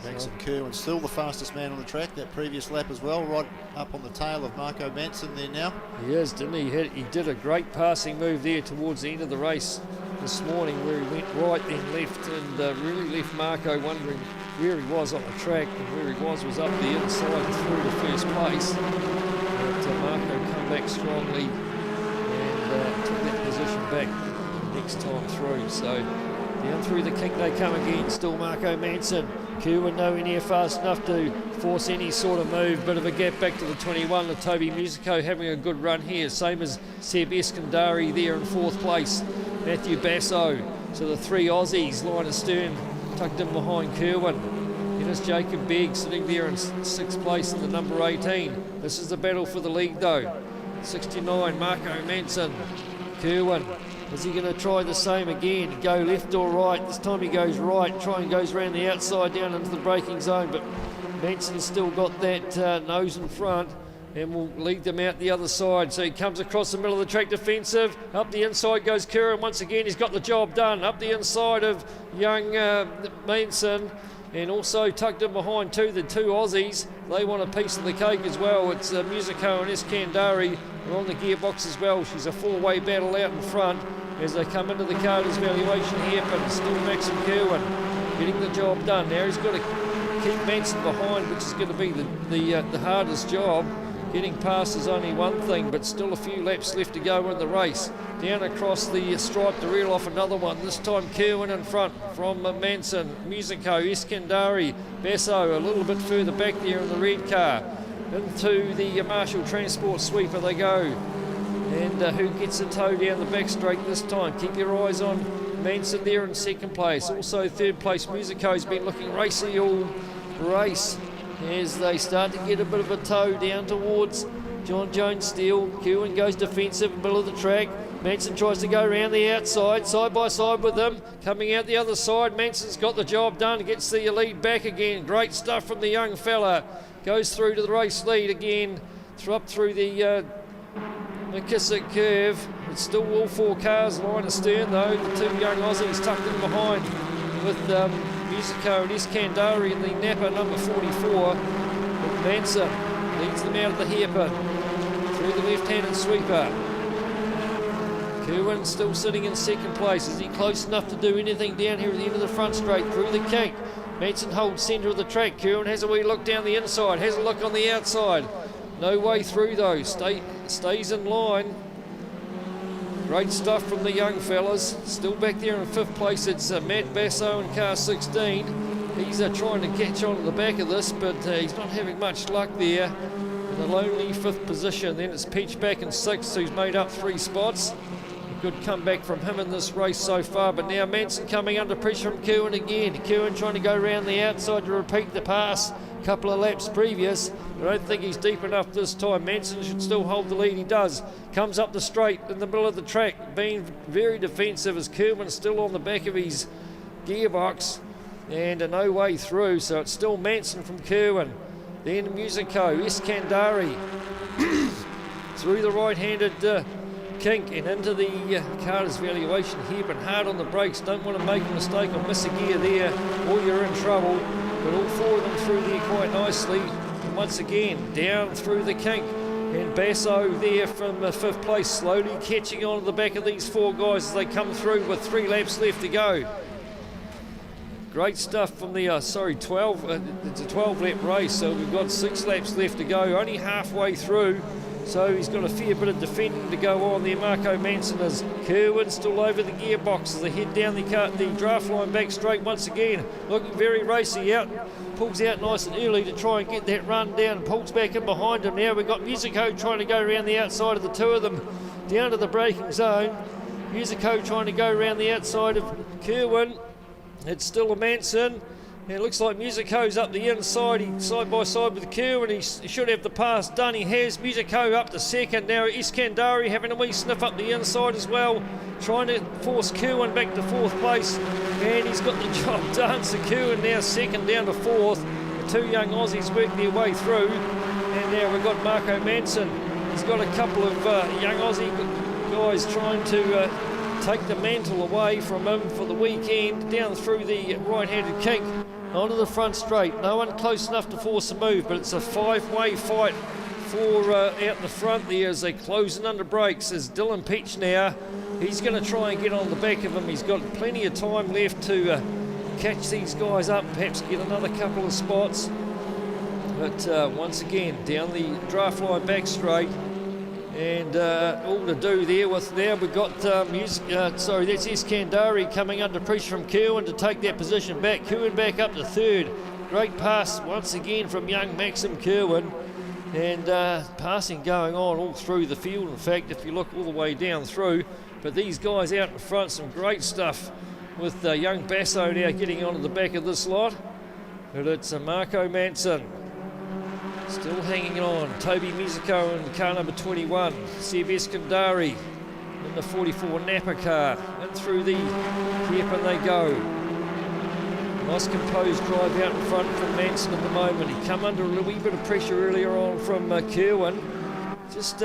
Maxim Kerwin still the fastest man on the track, that previous lap as well, right up on the tail of Marco Manson there now. He is, didn't he? He did a great passing move there towards the end of the race this morning, where he went right then left and really left Marco wondering where he was on the track, and where he was up the inside through to first place. But Marco come back strongly and took that position back next time through. So down through the kink they come again, still Marco Manson. Kerwin nowhere near fast enough to force any sort of move. Bit of a gap back to the 21 of Toby Musico, having a good run here, same as Seb Iskandari there in 4th place. Matthew Basso, so the 3 Aussies line astern, tucked in behind Kerwin. And it's Jacob Begg sitting there in 6th place in the number 18. This is the battle for the lead though. 69 Marco Manson. Kerwin, is he going to try the same again? Go left or right? This time he goes right, try and goes around the outside down into the braking zone, but Manson's still got that nose in front and will lead them out the other side. So he comes across the middle of the track defensive. Up the inside goes Kerwin. Once again, he's got the job done. Up the inside of young Manson. And also tucked in behind too, the 2 Aussies. They want a piece of the cake as well. It's Musico and Iskandari are on the gearbox as well. She's a 4-way battle out in front as they come into the Carter's valuation here, but still Maxim Kerwin getting the job done. Now he's got to keep Manson behind, which is going to be the hardest job. Getting past is only one thing, but still a few laps left to go in the race. Down across the stripe to reel off another one. This time Kerwin in front from Manson, Musico, Iskandari, Basso a little bit further back there in the red car. Into the Marshall Transport sweeper they go. And who gets a toe down the back straight this time? Keep your eyes on Manson there in second place. Also third place Musico's been looking racy all race as they start to get a bit of a toe down towards John Jones Steele. Kerwin goes defensive, middle of the track. Manson tries to go around the outside, side by side with them. Coming out the other side, Manson's got the job done, gets the lead back again. Great stuff from the young fella. Goes through to the race lead again, up through the McKissick curve. It's still all 4 cars line astern though. The 2 young Aussies tucked in behind with Musico and Iskandari in the Napa number 44. But Manson leads them out of the hairpin through the left-handed sweeper. Kerwin still sitting in second place. Is he close enough to do anything down here at the end of the front straight through the kink? Manson holds centre of the track. Kerwin has a wee look down the inside, has a look on the outside. No way through though, stays in line. Great stuff from the young fellas. Still back there in 5th place, it's Matt Basso in car 16. He's trying to catch on to the back of this, but he's not having much luck there. In the lonely 5th position. Then it's Peach back in 6th, who's made up 3 spots. A good comeback from him in this race so far, but now Manson coming under pressure from Kerwin again. Kerwin trying to go around the outside to repeat the pass a couple of laps previous. I don't think he's deep enough this time. Manson should still hold the lead. He does. Comes up the straight in the middle of the track, being very defensive as Kerwin's still on the back of his gearbox and no way through. So it's still Manson from Kerwin. Then Musico, Iskandari through the right-handed kink and into the Carter's valuation here, but hard on the brakes. Don't want to make a mistake or miss a gear there or you're in trouble. But all 4 of them through there quite nicely. And once again, down through the kink. And Basso there from 5th place, slowly catching on to the back of these 4 guys as they come through with 3 laps left to go. Great stuff from the, 12, it's a 12-lap race, so we've got 6 laps left to go, only halfway through. So he's got a fair bit of defending to go on there. Marco Manson is. Kerwin still over the gearbox as they head down the draft line back straight once again. Looking very racy out. Pulls out nice and early to try and get that run down. Pulls back in behind him. Now we've got Musico trying to go around the outside of the 2 of them down to the braking zone. Musico trying to go around the outside of Kerwin. It's still a Manson. It looks like Musico's up the inside. He's side by side with Kerwin. He should have the pass done. He has. Musico up to 2nd. Now Iskandari having a wee sniff up the inside as well. Trying to force Kerwin back to 4th place. And he's got the job done. So Kerwin now 2nd down to 4th. The 2 young Aussies work their way through. And now we've got Marco Manson. He's got a couple of young Aussie guys trying to take the mantle away from him for the weekend. Down through the right-handed kink. Onto the front straight. No one close enough to force a move, but it's a 5-way fight for out in the front there as they closing under brakes. There's Dylan Peach now. He's going to try and get on the back of him. He's got plenty of time left to catch these guys up, perhaps get another couple of spots. But once again, down the draft line back straight. And all to do there with now we've got that's Iskandari coming under pressure from Kerwin to take that position back. Kerwin back up to 3rd. Great pass once again from young Maxim Kerwin. And passing going on all through the field, in fact, if you look all the way down through. But these guys out in front, some great stuff with young Basso now getting onto the back of this lot. But it's Marco Manson still hanging on. Toby Musico in car number 21. Seb Iskandari in the 44 Napa car. And through the hairpin they go. Nice composed drive out in front from Manson at the moment. He come under a wee bit of pressure earlier on from Kerwin. Just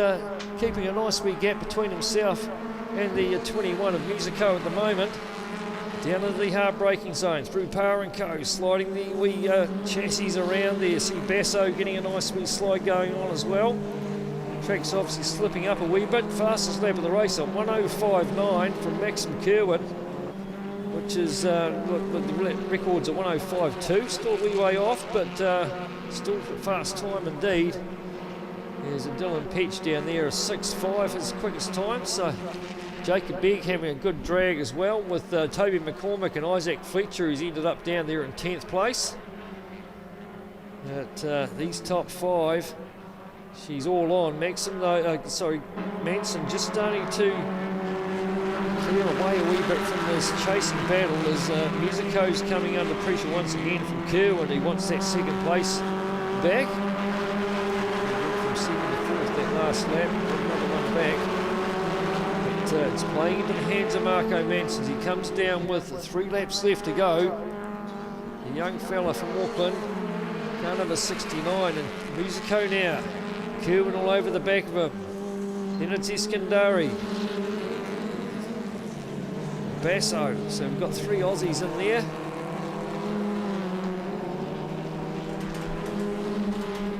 keeping a nice wee gap between himself and the 21 of Musico at the moment. Down into the hard braking zone, through Power and Co, sliding the wee chassis around there. See Basso getting a nice wee slide going on as well. Track's obviously slipping up a wee bit. Fastest lap of the race on 1:05.9 from Maxim Kerwin, which is the record's at 1:05.2. Still a wee way off, but still a fast time indeed. There's a Dylan Peach down there, a 6.5, his quickest time. So Jacob Begg having a good drag as well with Toby McCormick and Isaac Fletcher, who's ended up down there in 10th place. But these top 5, she's all on. Manson just starting to clear away a wee bit from this chasing battle as Musico's coming under pressure once again from Kerwin. He wants that second place back. From second to fourth that last lap, another one back. But it's playing into the hands of Marco Manson. He comes down with 3 laps left to go. The young fella from Auckland, car number 69, and Musico now. Kerwin all over the back of him. Then it's Iskandari. Basso. So we've got 3 Aussies in there.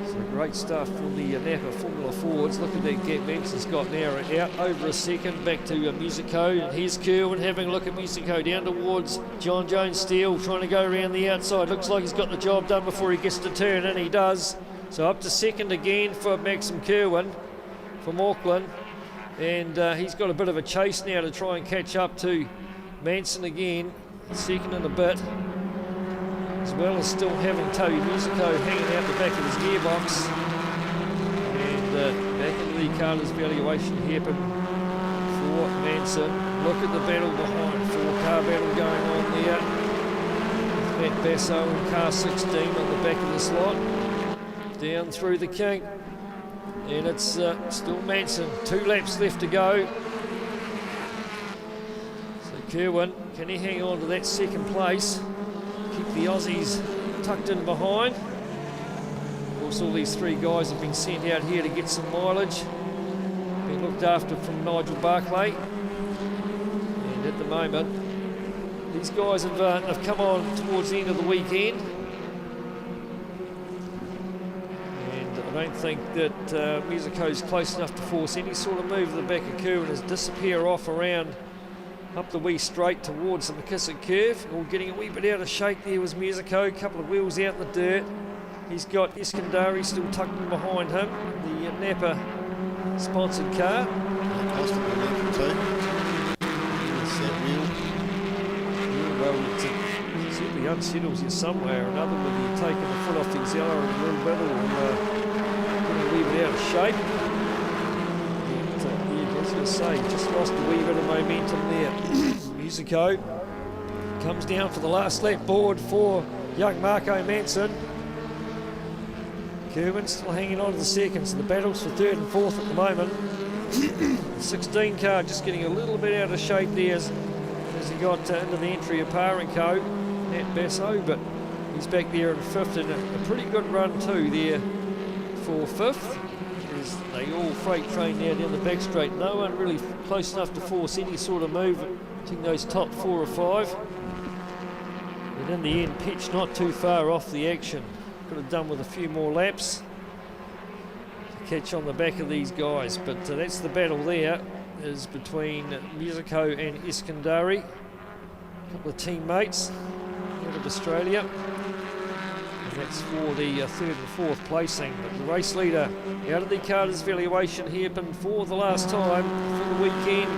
So great stuff from the Napa Formula Fords. Look at that gap Manson's got now. Out over a second. Back to Musico. And here's Kerwin having a look at Musico down towards John Jones Steele, trying to go around the outside. Looks like he's got the job done before he gets to turn, and he does. So up to second again for Maxim Kerwin from Auckland. And he's got a bit of a chase now to try and catch up to Manson again, second and a bit, as well as still having Toby Musico hanging out the back of his gearbox. And back into the Carter's valuation happen for Manson. Look at the battle behind, 4-car battle going on there. Matt Basso in car 16 on the back of the slot. Down through the kink, and it's still Manson. 2 laps left to go. So Kerwin, can he hang on to that second place? Keep the Aussies tucked in behind. Of course, all these 3 guys have been sent out here to get some mileage. Been looked after from Nigel Barclay. And at the moment, these guys have come on towards the end of the weekend. I don't think that Musico's close enough to force any sort of move at the back of Kerwin as disappear off around up the wee straight towards the McKissick curve. All getting a wee bit out of shape there was Musico, a couple of wheels out in the dirt. He's got Iskandari still tucked in behind him, the Napa sponsored car. Well, it certainly unsettles you somewhere or another, whether you're taking the foot off the accelerator a little bit or leave it out of shape. But, as I say, just lost a wee bit of momentum there. Musico comes down for the last lap board for young Marco Manson. Kerwin still hanging on to the second, so the battle's for 3rd and 4th at the moment. The 16 car just getting a little bit out of shape there as he got into the entry of Par & Co. Nat Basso, but he's back there in 5th, and a pretty good run too there for 5th, as they all freight train now down the back straight. No one really close enough to force any sort of move between those top 4 or 5. And in the end, Pitch not too far off the action. Could have done with a few more laps to catch on the back of these guys. But that's the battle there, is between Musico and Iskandari. A couple of teammates out of Australia. That's for the 3rd and 4th placing. But the race leader out of the Carter's valuation here, but for the last time for the weekend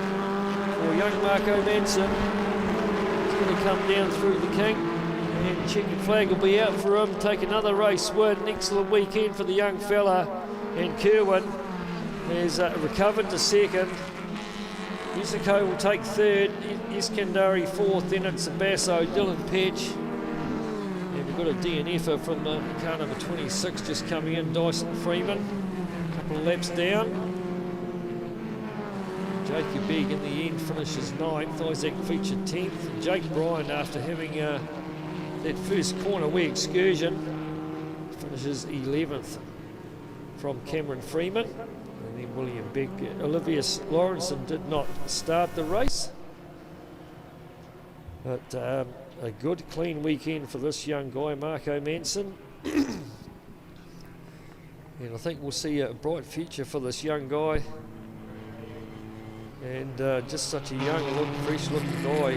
for young Marco Manson. He's going to come down through the kink, and checkered flag will be out for him. Take another race win. Excellent weekend for the young fella. And Kerwin has recovered to 2nd. Musico will take 3rd. Iskandari 4th. Then it's Basso, Dylan Petch. Got a DNF from car number 26 just coming in, Dyson Freeman. A couple of laps down. Jacob Begg in the end finishes 9th. Isaac featured 10th. Jake Bryan, after having that first corner way excursion, finishes 11th from Cameron Freeman. And then William Beck. Olivius Lawrenson did not start the race. But a good, clean weekend for this young guy, Marco Manson. And I think we'll see a bright future for this young guy. And just such a young, fresh-looking guy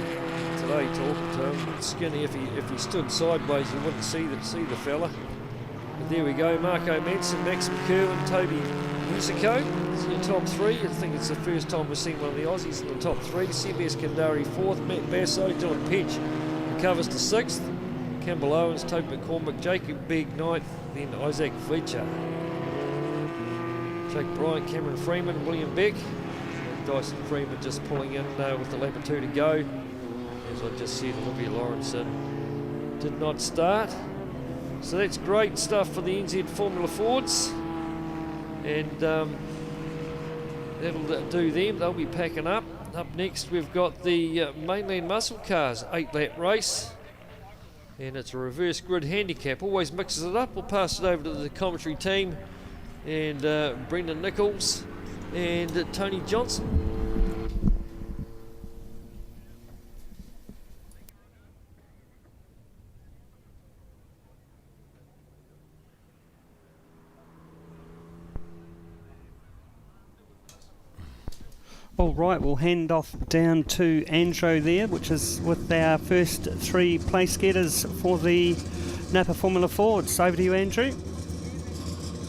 today, talking to him. Skinny, if he stood sideways, you wouldn't see the fella. But there we go, Marco Manson, Maxim Kerwin, Toby Mexico is in the top 3. I think it's the first time we've seen one of the Aussies in the top 3. Seb Eskandari 4th, Matt Basso, Dylan Petch recovers to 6th. Campbell Owens, Tope McCormick, Jacob Begg 9th, then Isaac Fletcher. Jake Bryant, Cameron Freeman, William Beck. Dyson Freeman just pulling in with the lap or 2 to go. As I just said, Olivia Lawrenson did not start. So that's great stuff for the NZ Formula Fords. And that'll do them. They'll be packing up. Up next we've got the Mainland Muscle Cars 8-lap race. And it's a reverse grid handicap. Always mixes it up. We'll pass it over to the commentary team. And Brendan Nichols and Tony Johnson. All right, we'll hand off down to Andrew there, which is with our first 3 place getters for the Napa Formula Fords. Over to you, Andrew.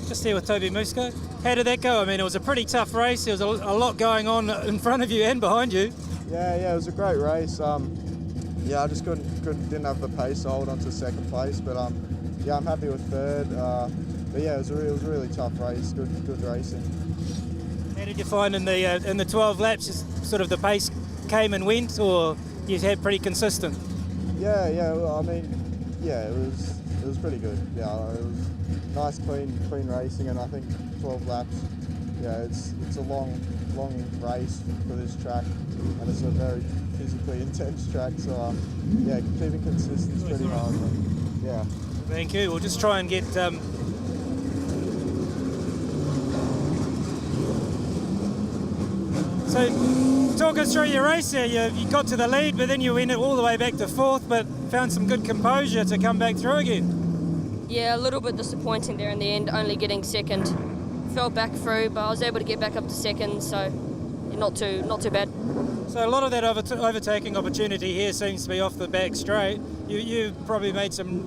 Just here with Toby Musco. How did that go? I mean, it was a pretty tough race. There was a lot going on in front of you and behind you. Yeah, it was a great race. I just didn't have the pace to hold on to second place, but I'm happy with third. But yeah, it was a really tough race. Good racing. How did you find in the 12 laps, just sort of the pace came and went, or you had pretty consistent? Yeah. Well, I mean, yeah, it was pretty good. Yeah, it was nice, clean racing, and I think 12 laps. Yeah, it's a long race for this track, and it's a very physically intense track. So yeah, keeping consistent is pretty hard. But, yeah. Thank you. We'll just try and get. So, talk us through your race there. You got to the lead, but then you went all the way back to 4th, but found some good composure to come back through again. Yeah, a little bit disappointing there in the end, only getting 2nd. Fell back through, but I was able to get back up to 2nd, so not too bad. So a lot of that overtaking opportunity here seems to be off the back straight. You probably made some,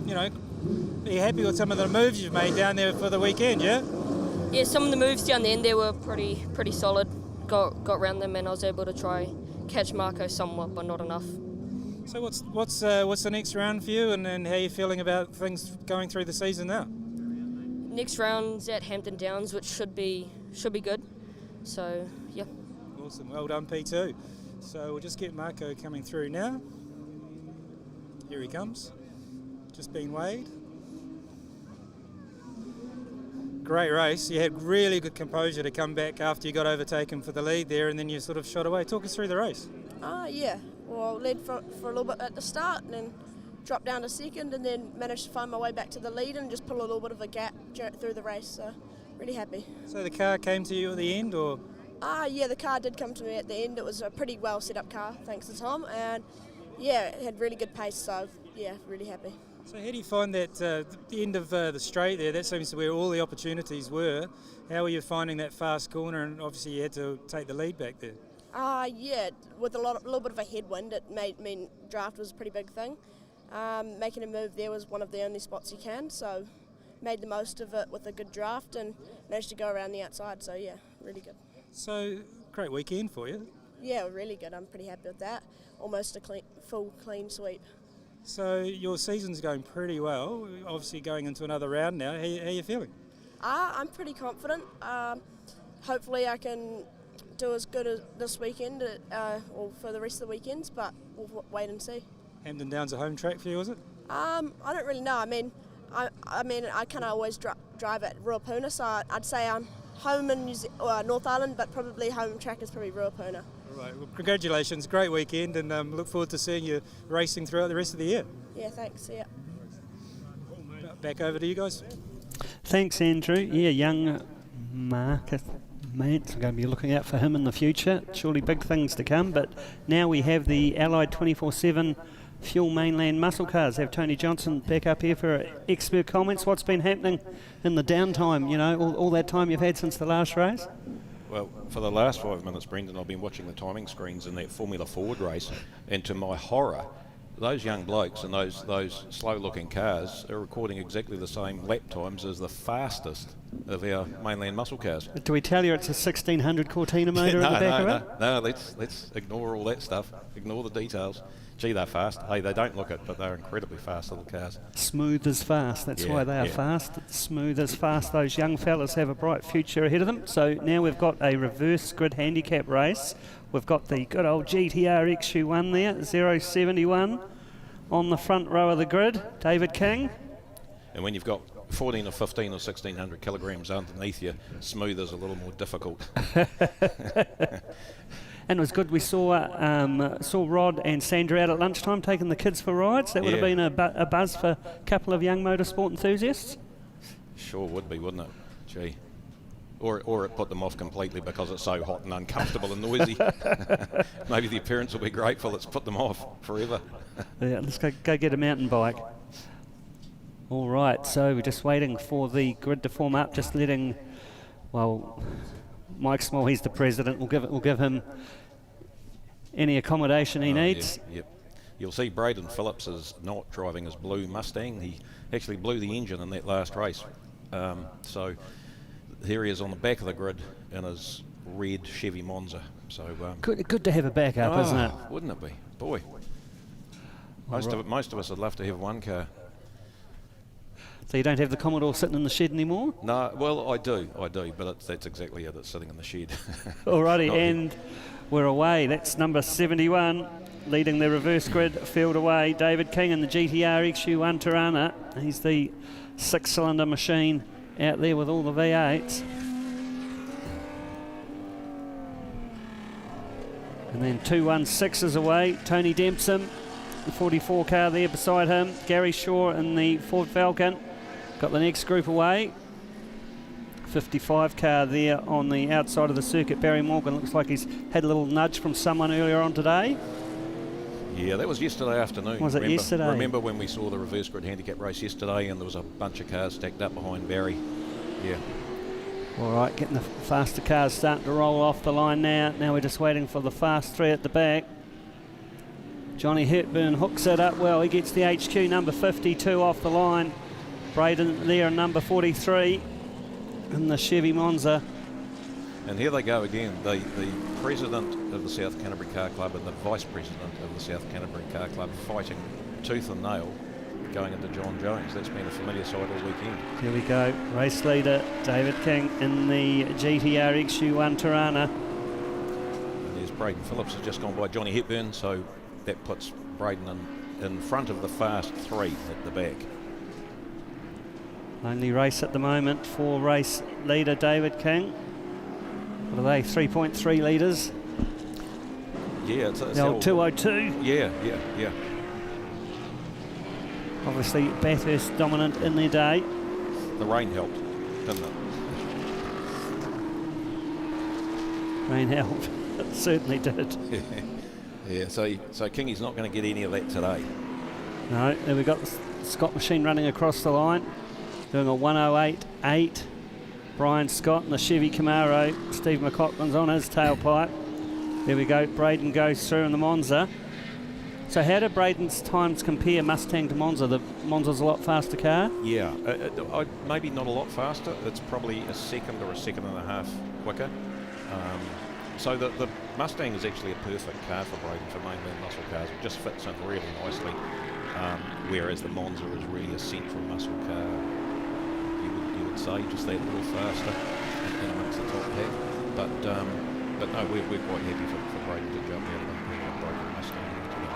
be happy with some of the moves you've made down there for the weekend, yeah? Yeah, some of the moves down the end there were pretty solid. Got around them, and I was able to try catch Marco somewhat, but not enough. So what's the next round for you, and how are you feeling about things going through the season now? Next round's at Hampton Downs, which should be good. So yeah. Awesome, well done P2. So we'll just get Marco coming through now. Here he comes. Just been weighed. Great race. You had really good composure to come back after you got overtaken for the lead there, and then you sort of shot away. Talk us through the race. Yeah. Well, I led for a little bit at the start, and then dropped down to 2nd, and then managed to find my way back to the lead and just pull a little bit of a gap through the race. So, really happy. So the car came to you at the end, or? Yeah, the car did come to me at the end. It was a pretty well set up car, thanks to Tom, and yeah, it had really good pace. So, yeah, really happy. So how do you find that the end of the straight there? That seems to be where all the opportunities were. How were you finding that fast corner? And obviously you had to take the lead back there. Yeah, with a little bit of a headwind, it mean draft was a pretty big thing. Making a move there was one of the only spots you can, so made the most of it with a good draft and managed to go around the outside. So yeah, really good. So great weekend for you. Yeah, really good. I'm pretty happy with that. Almost a full clean sweep. So your season's going pretty well, obviously going into another round now. How are you feeling? I'm pretty confident. Hopefully I can do as good as this weekend or for the rest of the weekends, but we'll wait and see. Hampton Downs a home track for you, is it? I don't really know. I mean, I kind of always drive at Ruapuna, so I'd say I'm home in North Island, but probably home track is probably Ruapuna. All right, well, congratulations, great weekend, and look forward to seeing you racing throughout the rest of the year. Yeah, thanks, yeah. Back over to you guys. Thanks, Andrew. Yeah, young Marcus Mance, I'm going to be looking out for him in the future. Surely big things to come, but now we have the Allied 24/7 Fuel Mainland muscle cars. Have Tony Johnson back up here for expert comments. What's been happening in the downtime, all that time you've had since the last race? Well, for the last 5 minutes, Brendan, I've been watching the timing screens in that Formula Ford race, and to my horror, those young blokes and those slow-looking cars are recording exactly the same lap times as the fastest of our mainland muscle cars. Do we tell you it's a 1600 Cortina motor at the back of it? No, let's ignore all that stuff. Ignore the details. Gee, they're fast. Hey, they don't look it, but they're incredibly fast little cars. Smooth as fast. That's why they are fast. Smooth as fast. Those young fellas have a bright future ahead of them. So now we've got a reverse grid handicap race. We've got the good old GTR XU1 there, 071 on the front row of the grid. David King. And when you've got 14 or 15 or 1600 kilograms underneath you, smooth is a little more difficult. And it was good. We saw Rod and Sandra out at lunchtime taking the kids for rides. That would have been a buzz for a couple of young motorsport enthusiasts. Sure would be, wouldn't it? Gee. Or it put them off completely because it's so hot and uncomfortable and noisy. Maybe the parents will be grateful it's put them off forever. Yeah, let's go get a mountain bike. All right, so we're just waiting for the grid to form up, just letting, well, Mike Small, he's the president, we'll give him any accommodation he needs. Yep. You'll see Braden Phillips is not driving his blue Mustang. He actually blew the engine in that last race. So here he is on the back of the grid in his red Chevy Monza. So good to have a backup, isn't it? Wouldn't it be? Boy. Most of us would love to have one car. So you don't have the Commodore sitting in the shed anymore? No, well, I do, but that's exactly it. It's sitting in the shed. Alrighty, and we're away. That's number 71, leading the reverse grid field away. David King in the GTR XU1 Tirana. He's the 6-cylinder machine out there with all the V8s. And then 216 is away. Tony Dempsey, the 44 car there beside him. Gary Shaw in the Ford Falcon. Got the next group away. 55 car there on the outside of the circuit. Barry Morgan looks like he's had a little nudge from someone earlier on today. Yeah, that was yesterday afternoon. Was it yesterday? Remember when we saw the reverse grid handicap race yesterday and there was a bunch of cars stacked up behind Barry? Yeah. All right, getting the faster cars starting to roll off the line now. Now we're just waiting for the fast three at the back. Johnny Hepburn hooks it up well. He gets the HQ number 52 off the line. Braden there in number 43 in the Chevy Monza. And here they go again. The president of the South Canterbury Car Club and the vice president of the South Canterbury Car Club fighting tooth and nail going into John Jones. That's been a familiar sight all weekend. Here we go. Race leader David King in the GTR XU1 Tirana. And there's Braden Phillips has just gone by Johnny Hepburn, so that puts Braden in front of the fast three at the back. Only race at the moment for race leader David King. What are they, 3.3 litres? Yeah, it's the old 202. Yeah. Obviously Bathurst dominant in their day. The rain helped, didn't it? Rain helped. It certainly did. Yeah, so Kingy's not going to get any of that today. No, there we got the Scott machine running across the line, doing a 108.8. Brian Scott in the Chevy Camaro. Steve McLaughlin's on his tailpipe. There we go. Braden goes through in the Monza. So how do Braden's times compare Mustang to Monza? The Monza's a lot faster car? Yeah, maybe not a lot faster. It's probably a second or a second and a half quicker. So the Mustang is actually a perfect car for Braden for mainland muscle cars. It just fits in really nicely, whereas the Monza is really a central muscle car. You would say just that little faster in amongst the top half. But no, we're quite happy for Braden to jump out of the Braden Mustang into the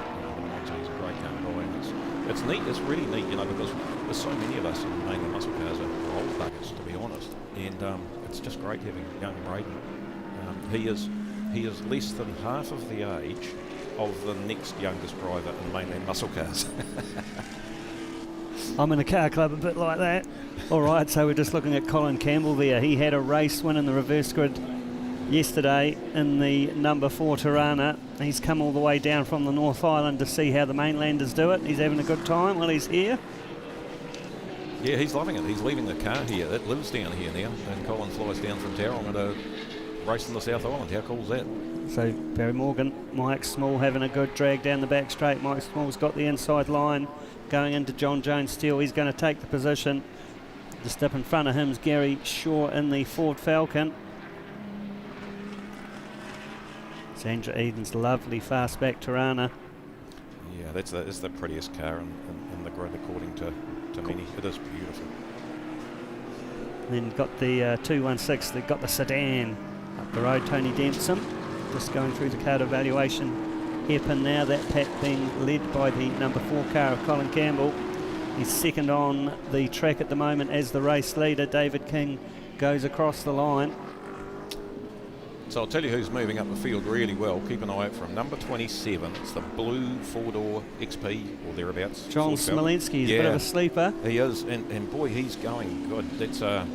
Monza. He's a great young boy, and it's neat. It's really neat, because there's so many of us in mainland muscle cars are old buggers, to be honest, and it's just great having young Braden. He is less than half of the age of the next youngest driver in mainland muscle cars. I'm in a car club a bit like that. All right, so we're just looking at Colin Campbell there. He had a race win in the reverse grid yesterday in the number 4 Tirana. He's come all the way down from the North Island to see how the mainlanders do it. He's having a good time while he's here. Yeah, he's loving it. He's leaving the car here. It lives down here now, and Colin flies down from Tauranga to race in the South Island. How cool is that? So Barry Morgan, Mike Small having a good drag down the back straight. Mike Small's got the inside line going into John Jones Steel. He's going to take the position. Just up in front of him is Gary Shaw in the Ford Falcon. Sandra Eden's lovely fastback Tirana. Yeah, that's the prettiest car in the grid according to many. It is beautiful. Then got the 216, they've got the sedan up the road, Tony Dempson. Just going through the card evaluation hairpin now, that pack being led by the number 4 car of Colin Campbell. He's second on the track at the moment as the race leader. David King goes across the line. So I'll tell you who's moving up the field really well. Keep an eye out for him. Number 27, it's the blue 4-door XP or thereabouts. John Smolenski is a bit of a sleeper. He is, and boy, he's going good. That's a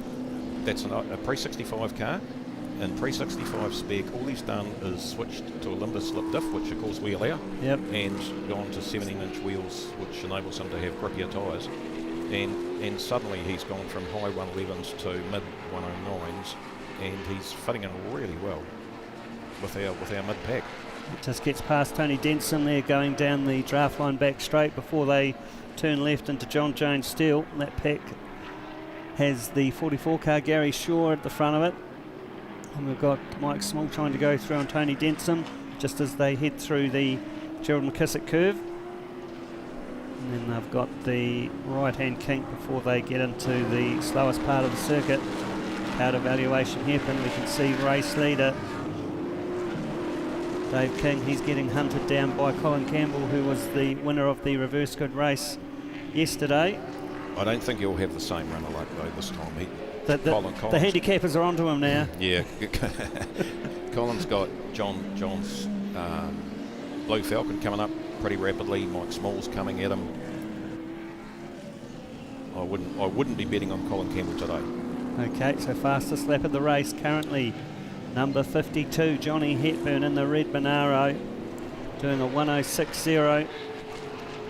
pre-65 car. In pre-65 spec, all he's done is switched to a limber slip diff, which of course we allow, and gone to 17-inch wheels, which enables him to have grippier tyres. And suddenly he's gone from high 111s to mid 109s, and he's fitting in really well with our mid pack. It just gets past Tony Denson there, going down the draft line back straight before they turn left into John Jones Steel. That pack has the 44 car Gary Shaw at the front of it. And we've got Mike Small trying to go through on Tony Denson just as they head through the Gerald McKissick curve. And then they've got the right-hand kink before they get into the slowest part of the circuit. Card evaluation happen. We can see race leader Dave King. He's getting hunted down by Colin Campbell, who was the winner of the reverse grid race yesterday. I don't think he'll have the same run of luck though this time. The handicappers are onto him now. Yeah, Colin's got John's Blue Falcon coming up pretty rapidly. Mike Small's coming at him. I wouldn't be betting on Colin Campbell today. Okay, so fastest lap of the race currently, number 52, Johnny Hepburn in the red Monaro, doing a 106.0.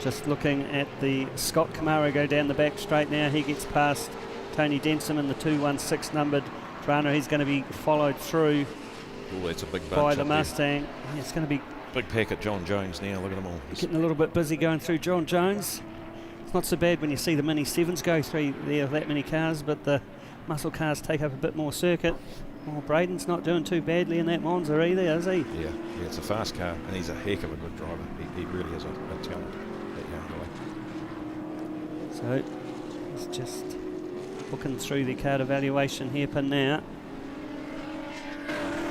Just looking at the Scott Camaro go down the back straight now. He gets past Tony Denson in the 216 numbered Trana. He's going to be followed through that's a big by the Mustang. It's going to be big pack at John Jones now. Look at them all. Getting a little bit busy going through John Jones. It's not so bad when you see the Mini 7s go through there, that many cars, but the muscle cars take up a bit more circuit. Well, Braden's not doing too badly in that Monza either, is he? Yeah, it's a fast car, and he's a heck of a good driver. He really is a talent, that young guy. So he's just looking through the card evaluation hairpin now.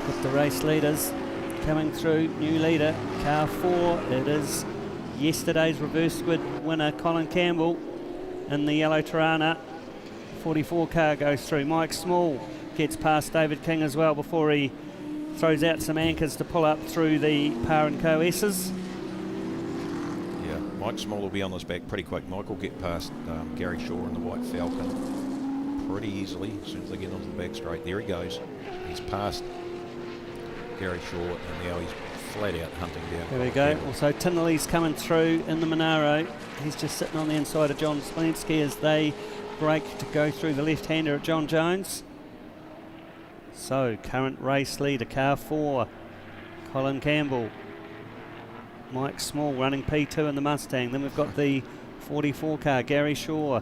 With the race leaders coming through, new leader, car 4. It is yesterday's reverse squid winner, Colin Campbell, in the yellow Tirana. 44 car goes through. Mike Small gets past David King as well before he throws out some anchors to pull up through the Par & Co S's. Yeah, Mike Small will be on this back pretty quick. Mike will get past Gary Shaw in the white Falcon pretty easily as soon as they get onto the back straight. There he goes. He's past Gary Shaw, and now he's flat out hunting down. There we go. Also, Tinnelly's coming through in the Monaro. He's just sitting on the inside of John Smolenski as they break to go through the left-hander at John Jones. So, current race leader, car 4, Colin Campbell. Mike Small running P2 in the Mustang. Then we've got the 44 car, Gary Shaw.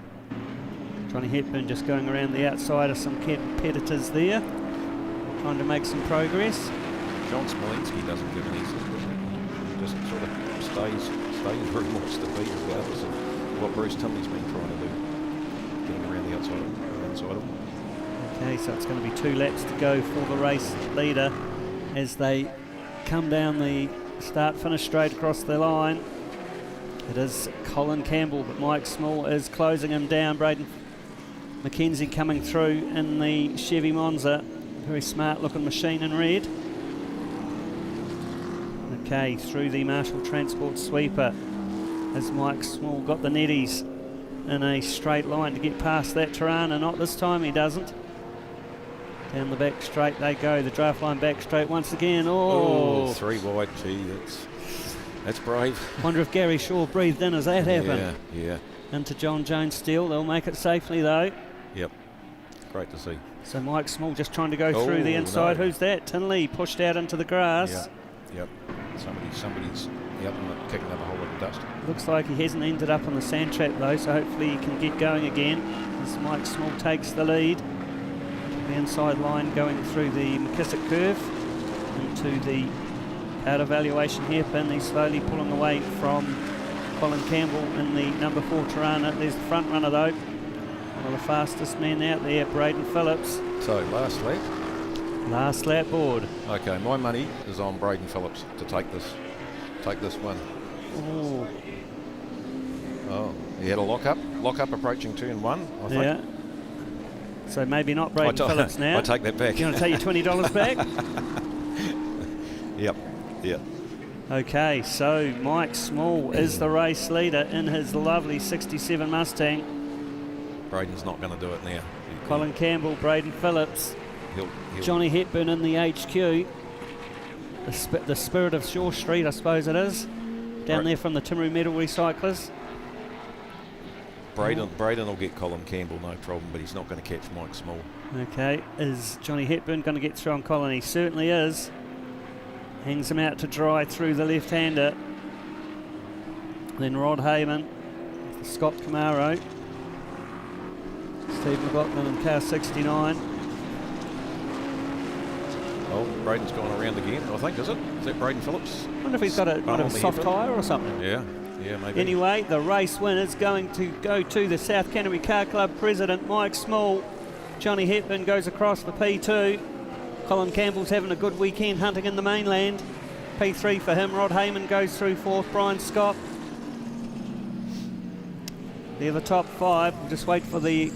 Johnny Hepburn just going around the outside of some competitors there, trying to make some progress. John Smolenski doesn't give any support. Just sort of stays where he wants to be, regardless of what Bruce Timley's been trying to do, getting around the outside of him. Okay, so it's going to be 2 laps to go for the race leader as they come down the start-finish straight across the line. It is Colin Campbell, but Mike Small is closing him down. Braden McKenzie coming through in the Chevy Monza. Very smart-looking machine in red. Okay, through the Marshall Transport sweeper as Mike Small got the netties in a straight line to get past that Tirana. Not this time, he doesn't. Down the back straight they go, the draft line back straight once again. Oh, 3 wide, gee, that's brave. Wonder if Gary Shaw breathed in as that happened. Yeah. Into John Jones Steel, they'll make it safely though. Yep, great to see. So Mike Small just trying to go through the inside. No. Who's that? Tinley pushed out into the grass. Yep. Somebody's out and kicking up a whole lot of dust. Looks like he hasn't ended up on the sand trap though, so hopefully he can get going again. as Mike Small takes the lead. The inside line going through the McKissick curve into the out evaluation hairpin. He's slowly pulling away from Colin Campbell in the number 4 Tirana. There's the front runner though. One of the fastest men out there, Braden Phillips. So last lap? Last lap board. Okay, my money is on Braden Phillips to take this one. Ooh. Oh, he had a lock up approaching turn 1, I think. Yeah. So maybe not Braden Phillips now. I take that back. You want to take your $20 back? Yep. Okay, so Mike Small is the race leader in his lovely 67 Mustang. Braden's not going to do it now. Colin Campbell, Braden Phillips, He'll Johnny Hepburn in the HQ. The spirit of Shore Street, I suppose it is. Down there from the Timaru Metal Recyclers. Braden will get Colin Campbell, no problem, but he's not going to catch Mike Small. Okay, is Johnny Hepburn going to get through on Colin? He certainly is. Hangs him out to dry through the left-hander. Then Rod Heyman, Scott Camaro, Steve McLaughlin in car 69. Oh, Braden's gone around again, I think, is it? Is that Braden Phillips? I wonder if he's got a soft tyre or something. Yeah, maybe. Anyway, the race winner is going to go to the South Canterbury Car Club president, Mike Small. Johnny Hepburn goes across the P2. Colin Campbell's having a good weekend hunting in the Mainland. P3 for him. Rod Heyman goes through 4th. Brian Scott. They're the top 5. We'll just wait for the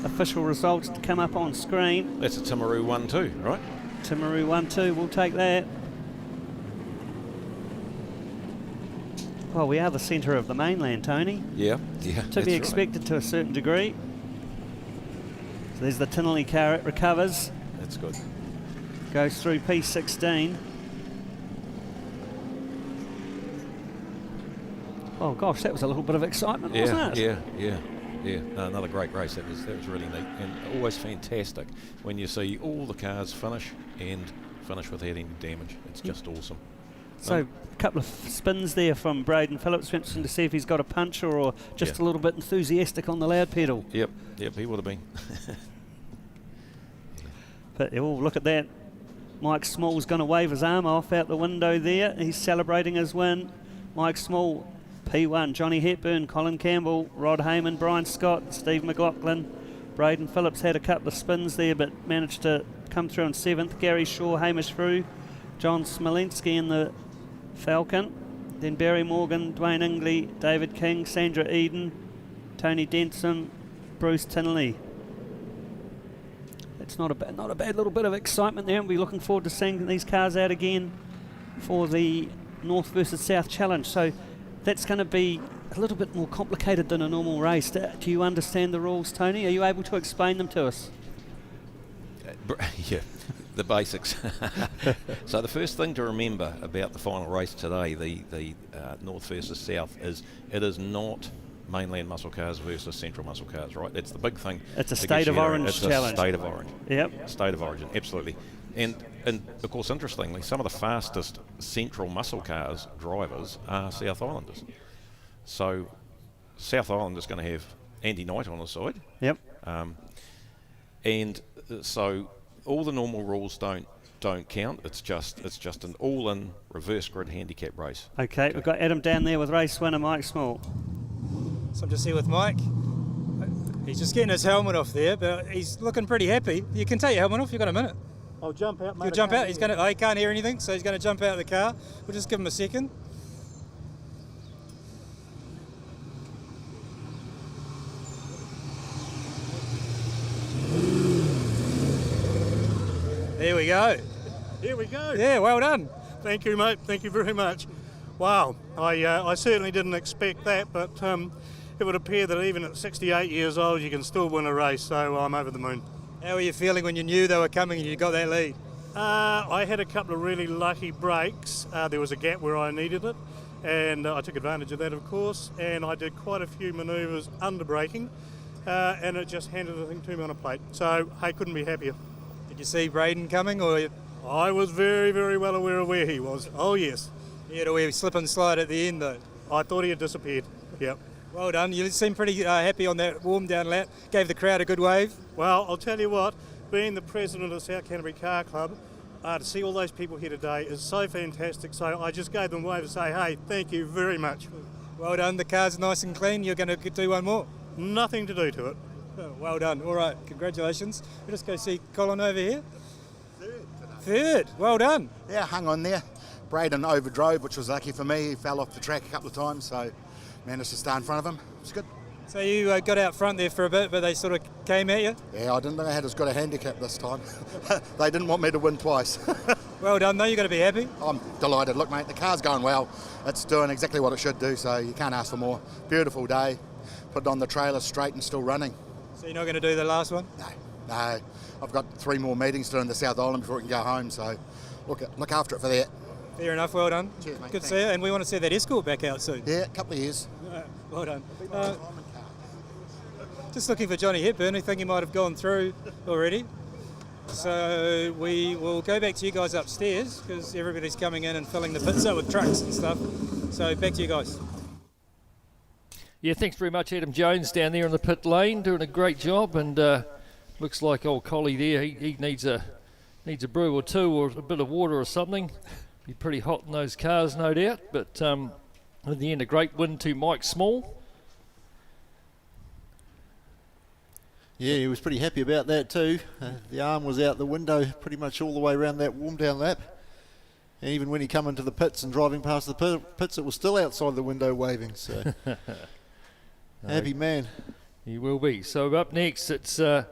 official results to come up on screen. That's a Timaru 1-2, right? Timaru 1-2, we'll take that. Well, we are the centre of the Mainland, Tony. Yeah. To be expected to a certain degree. So there's the Tinley car, it recovers. That's good. Goes through P16. Oh gosh, that was a little bit of excitement, wasn't it? Yeah. No, another great race. That was really neat, and always fantastic when you see all the cars finish without any damage. It's just awesome. So a couple of spins there from Braden Phillips. Interesting to see if he's got a puncher or just a little bit enthusiastic on the loud pedal. Yep, he would have been. But look at that. Mike Small's going to wave his arm off out the window there. He's celebrating his win. Mike Small, P1, Johnny Hepburn, Colin Campbell, Rod Heyman, Brian Scott, Steve McLaughlin. Braden Phillips had a couple of spins there but managed to come through in 7th. Gary Shaw, Hamish Frew, John Smolenski in the Falken. Then Barry Morgan, Dwayne Ingley, David King, Sandra Eden, Tony Denson, Bruce Tinley. It's not a bad little bit of excitement there, and we're looking forward to seeing these cars out again for the North versus South Challenge. So that's going to be a little bit more complicated than a normal race. Do you understand the rules, Tony? Are you able to explain them to us? Yeah, the basics. So the first thing to remember about the final race today, the North versus South, is it is not Mainland muscle cars versus Central muscle cars, right? That's the big thing. It's a state of origin challenge. It's a state of origin. Yep. State of origin, absolutely. And of course, interestingly, some of the fastest Central muscle cars drivers are South Islanders. So South Island is going to have Andy Knight on the side. Yep. And so all the normal rules don't count. It's just an all-in reverse grid handicap race. Okay, we've got Adam down there with race winner Mike Small. So I'm just here with Mike. He's just getting his helmet off there, but he's looking pretty happy. You can take your helmet off. You've got a minute. I'll jump out, mate. You'll jump out. He can't hear anything, so he's going to jump out of the car. We'll just give him a second. There we go. Here we go. Yeah, well done. Thank you, mate. Thank you very much. Wow, I certainly didn't expect that, but it would appear that even at 68 years old, you can still win a race, so I'm over the moon. How were you feeling when you knew they were coming and you got that lead? I had a couple of really lucky breaks. There was a gap where I needed it, and I took advantage of that, of course, and I did quite a few manoeuvres under braking, and it just handed the thing to me on a plate. So, hey, couldn't be happier. Did you see Braden coming, or? I was very, very well aware of where he was. Oh, yes. He had a wee slip and slide at the end, though. I thought he had disappeared. Yep. Well done. You seem pretty happy on that warm down lap. Gave the crowd a good wave. Well, I'll tell you what, being the president of the South Canterbury Car Club, to see all those people here today is so fantastic. So I just gave them a wave to say, hey, thank you very much. Well done. The car's nice and clean. You're going to do one more. Nothing to do to it. Oh, well done. All right. Congratulations. We'll just go see Colin over here. Third. Well done. Yeah, hung on there. Braden overdrove, which was lucky for me. He fell off the track a couple of times, so managed to stay in front of him. It was good. So you got out front there for a bit, but they sort of came at you? Yeah, I didn't think I had as good a handicap this time. They didn't want me to win twice. Well done, though. You've got to be happy. I'm delighted. Look, mate, the car's going well. It's doing exactly what it should do, so you can't ask for more. Beautiful day. Put it on the trailer straight and still running. So you're not going to do the last one? No. I've got 3 more meetings to do in the South Island before we can go home, so look after it for that. Fair enough, well done. Cheers, mate. Good to see you, and we want to see that Escort back out soon. Yeah, a couple of years. Well done. Just looking for Johnny Hepburn. I think he might have gone through already. So we will go back to you guys upstairs because everybody's coming in and filling the pits up with trucks and stuff. So back to you guys. Yeah, thanks very much, Adam Jones down there in the pit lane, doing a great job, and looks like old Collie there. He needs a brew or two or a bit of water or something. Be pretty hot in those cars, no doubt. But in the end, a great win to Mike Small. Yeah, he was pretty happy about that too. The arm was out the window pretty much all the way around that warm down lap. And even when he come into the pits and driving past the pits, it was still outside the window waving. So happy man. He will be. So up next, it's the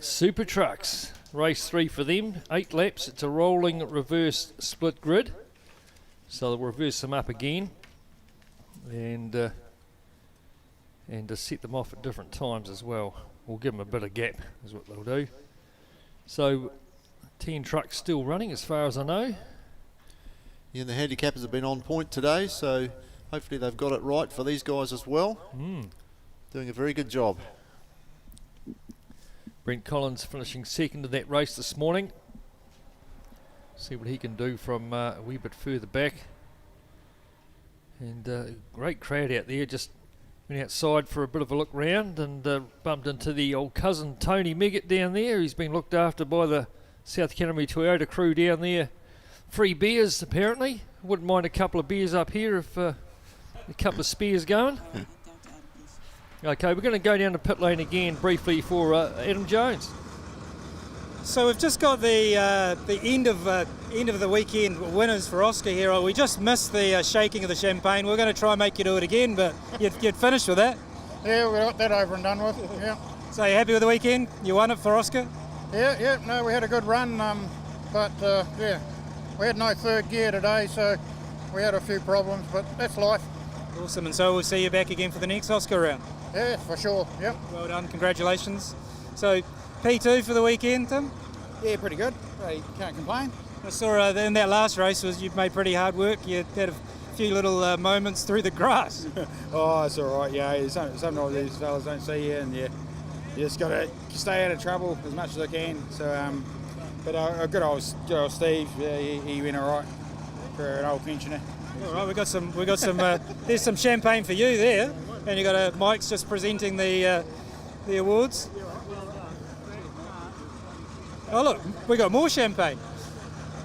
Super Trucks. Race 3 for them. 8 laps. It's a rolling reverse split grid. So they'll reverse them up again. And to set them off at different times as well. We'll give them a bit of gap is what they'll do. So 10 trucks still running as far as I know. Yeah, and the handicappers have been on point today, so hopefully they've got it right for these guys as well. Doing a very good job. Brent Collins finishing second in that race this morning. See what he can do from a wee bit further back. And great crowd out there, just went outside for a bit of a look round and bumped into the old cousin Tony Meggett down there. He's been looked after by the South Canterbury Toyota crew down there. Free beers apparently. Wouldn't mind a couple of beers up here if a couple of spears going. Okay, we're going to go down to pit lane again briefly for Adam Jones. So we've just got the end of the weekend winners for OSCA here. We just missed the shaking of the champagne. We're going to try and make you do it again, but you'd finished with that. Yeah, we got that over and done with. Yeah. So you happy with the weekend? You won it for OSCA? Yeah. No, we had a good run, but yeah, we had no third gear today, so we had a few problems, but that's life. Awesome, and so we'll see you back again for the next OSCA round. Yeah, for sure. Yep. Well done. Congratulations. So P2 for the weekend, Tim? Yeah, pretty good. Can't complain. I saw in that last race you've made pretty hard work. You had a few little moments through the grass. Oh, it's all right. Yeah, sometimes these fellas don't see you, and you just got to stay out of trouble as much as I can. So, but a good old Steve, yeah, he went all right for an old pensioner. All right, we got some. There's some champagne for you there, and you got Mike's just presenting the awards. Oh look, we got more champagne.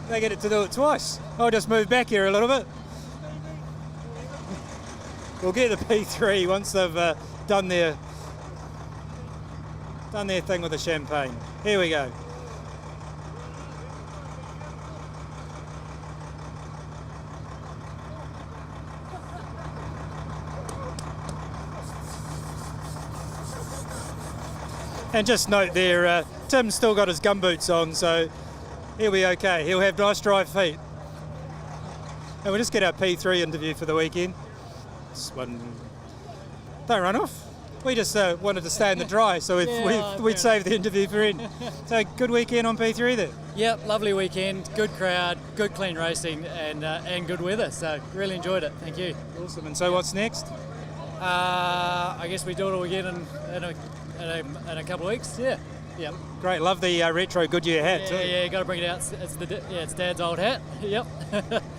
They get to do it twice. I'll just move back here a little bit. We'll get the P3 once they've done their thing with the champagne. Here we go. And just note there, Tim's still got his gumboots on, so he'll be okay. He'll have nice dry feet. And we'll just get our P3 interview for the weekend. This one, don't run off. We just wanted to stay in the dry, so we'd save the interview for it. So good weekend on P3 there. Yep, lovely weekend, good crowd, good clean racing, and good weather. So really enjoyed it. Thank you. Awesome. And so what's next? I guess we do it all again in a couple of weeks. Yeah. Yep. Great. Love the retro Goodyear hat too. Yeah, got to bring it out. It's Dad's old hat. Yep.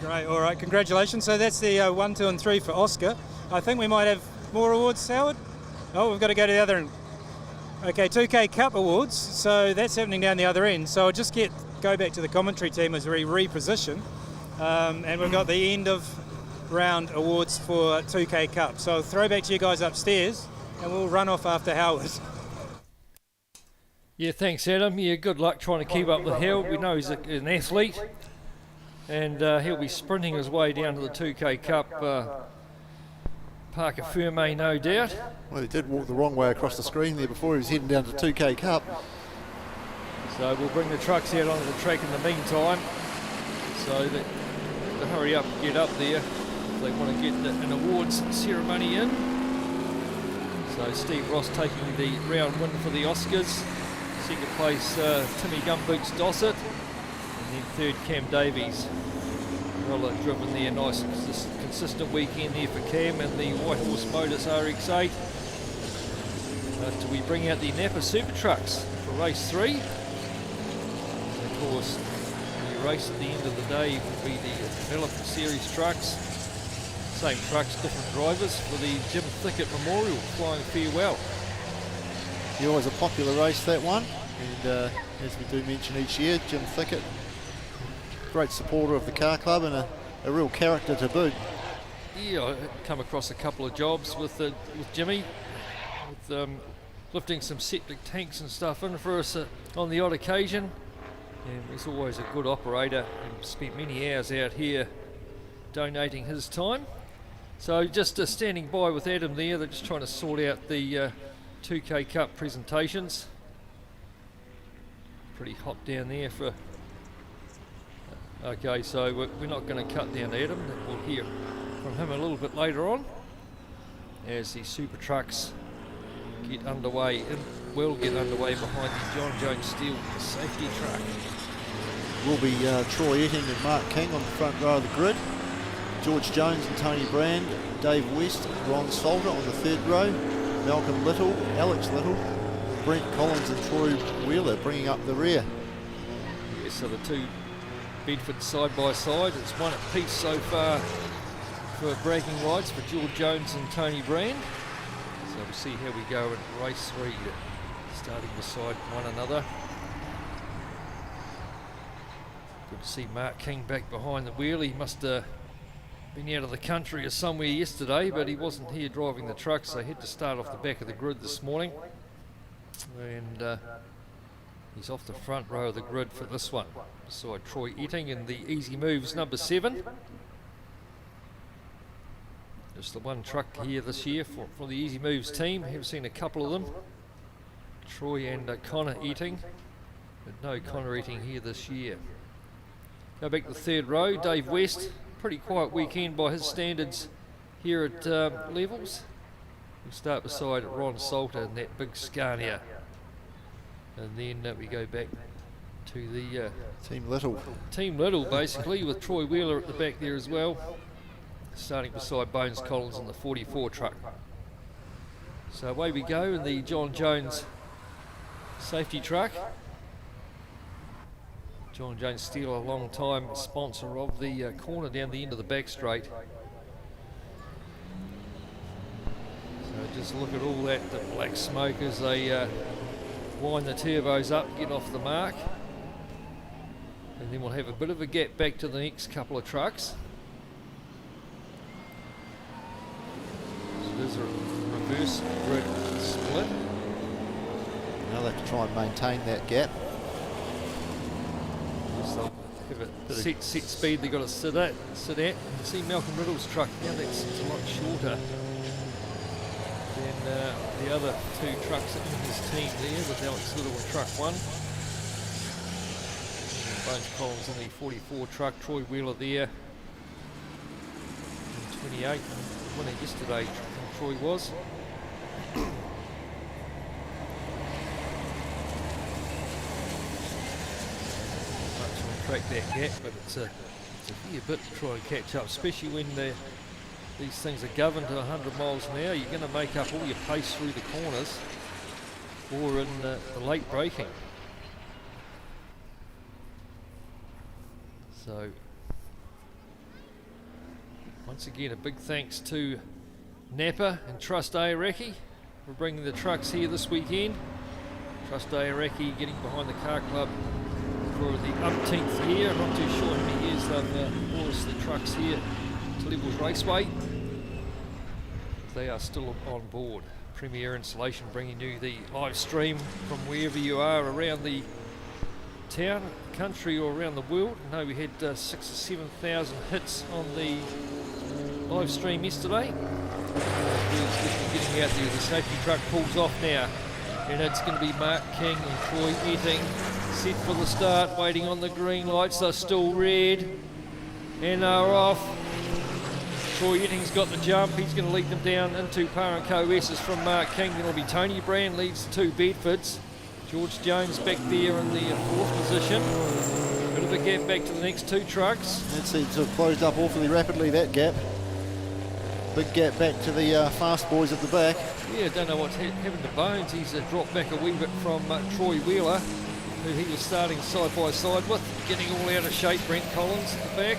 Great. All right. Congratulations. So that's the 1, 2, and 3 for OSCA. I think we might have More awards, Howard? Oh, we've got to go to the other end. Okay, 2K Cup awards. So that's happening down the other end. So I'll just go back to the commentary team as we reposition. And we've got the end of round awards for 2K Cup. So I'll throw back to you guys upstairs and we'll run off after Howard. Yeah, thanks, Adam. Yeah, good luck trying to keep up the hill. We know he's an athlete, and he'll be sprinting his way down to the 2K Cup. Parker Ferme, no doubt. Well, he did walk the wrong way across the screen there before he was heading down to 2K Cup. So we'll bring the trucks out onto the track in the meantime, so that to hurry up and get up there if they want to get an awards ceremony in. So Steve Ross taking the round win for the Oscars. Second place, Timmy Gumboots Dossett, and then third, Cam Davies. Well driven there, nice consistent weekend there for Cam and the White Horse Motors RX-8. We bring out the NAPA Super Trucks for race 3. And of course, the race at the end of the day will be the Development Series trucks. Same trucks, different drivers for the Jim Thickett Memorial Flying Farewell. Yeah, always a popular race, that one, and as we do mention each year, Jim Thickett, great supporter of the car club and a real character to boot. Yeah, I come across a couple of jobs with Jimmy, with lifting some septic tanks and stuff in for us on the odd occasion, and he's always a good operator and spent many hours out here donating his time. So just standing by with Adam there, they're just trying to sort out the 2K Cup presentations. Pretty hot down there for... Okay, so we're not going to cut down Adam. We'll hear from him a little bit later on as the Super Trucks get underway and will get underway behind the John Jones Steel safety truck. Will be Troy Etting and Mark King on the front row of the grid. George Jones and Tony Brand, Dave West, Ron Salter on the third row. Malcolm Little, Alex Little, Brent Collins and Troy Wheeler bringing up the rear. Yeah, so the two Bedford side by side. It's one apiece so far for bragging rights for George Jones and Tony Brand. So we'll see how we go in race 3, starting beside one another. Good to see Mark King back behind the wheel. He must have been out of the country or somewhere yesterday, but he wasn't here driving the truck, so he had to start off the back of the grid this morning. And he's off the front row of the grid for this one, beside Troy Etting in the Easy Moves number 7. Just the one truck here this year for the Easy Moves team. We've seen a couple of them, Troy and Connor Etting, but no Connor Etting here this year. Go back to the third row, Dave West. Pretty quiet weekend by his standards here at Levels. We'll start beside Ron Salter in that big Scania. And then we go back to the Team Little. Team Little, basically, with Troy Wheeler at the back there as well. Starting beside Bones Collins in the 44 truck. So away we go in the John Jones safety truck. John Jones Steel, a long time sponsor of the corner down the end of the back straight. So just look at all that, the black smoke as they wind the turbos up, get off the mark. And then we'll have a bit of a gap back to the next couple of trucks. So there's a reverse grid split. Now they have to try and maintain that gap. Have a set speed they've got to sit at. You see Malcolm Riddle's truck now, that's a lot shorter than the other two trucks in his team there, with Alex Little in truck 1. And Bones Collins in the 44 truck, Troy Wheeler there in 28. Winner yesterday, Troy was. Track that gap, but it's a fair bit to try and catch up, especially when these things are governed to 100 miles an hour. You're going to make up all your pace through the corners or in the late braking. So once again, a big thanks to NAPA and Trust Aoraki for bringing the trucks here this weekend. Trust Aoraki getting behind the car club for the umpteenth year. I'm not too sure how many years they've brought us the trucks here to Levels Raceway. They are still on board. Premier Installation bringing you the live stream from wherever you are around the town, country or around the world. I know we had 6,000 or 7,000 hits on the live stream yesterday. Getting out there, the safety truck pulls off now, and it's going to be Mark King and Troy Etting set for the start, waiting on the green lights. They're still red and are off. Troy Etting's got the jump. He's going to lead them down into Par and Co S's from Mark King. Then it'll be Tony Brand leads the 2 Bedfords. George Jones back there in the 4th position. Bit of a gap back to the next 2 trucks. It seems to have closed up awfully rapidly, that gap. Big gap back to the fast boys at the back. Yeah, don't know what's happened to Bones. He's dropped back a wee bit from Troy Wheeler, who he was starting side by side with. Getting all out of shape, Brent Collins at the back.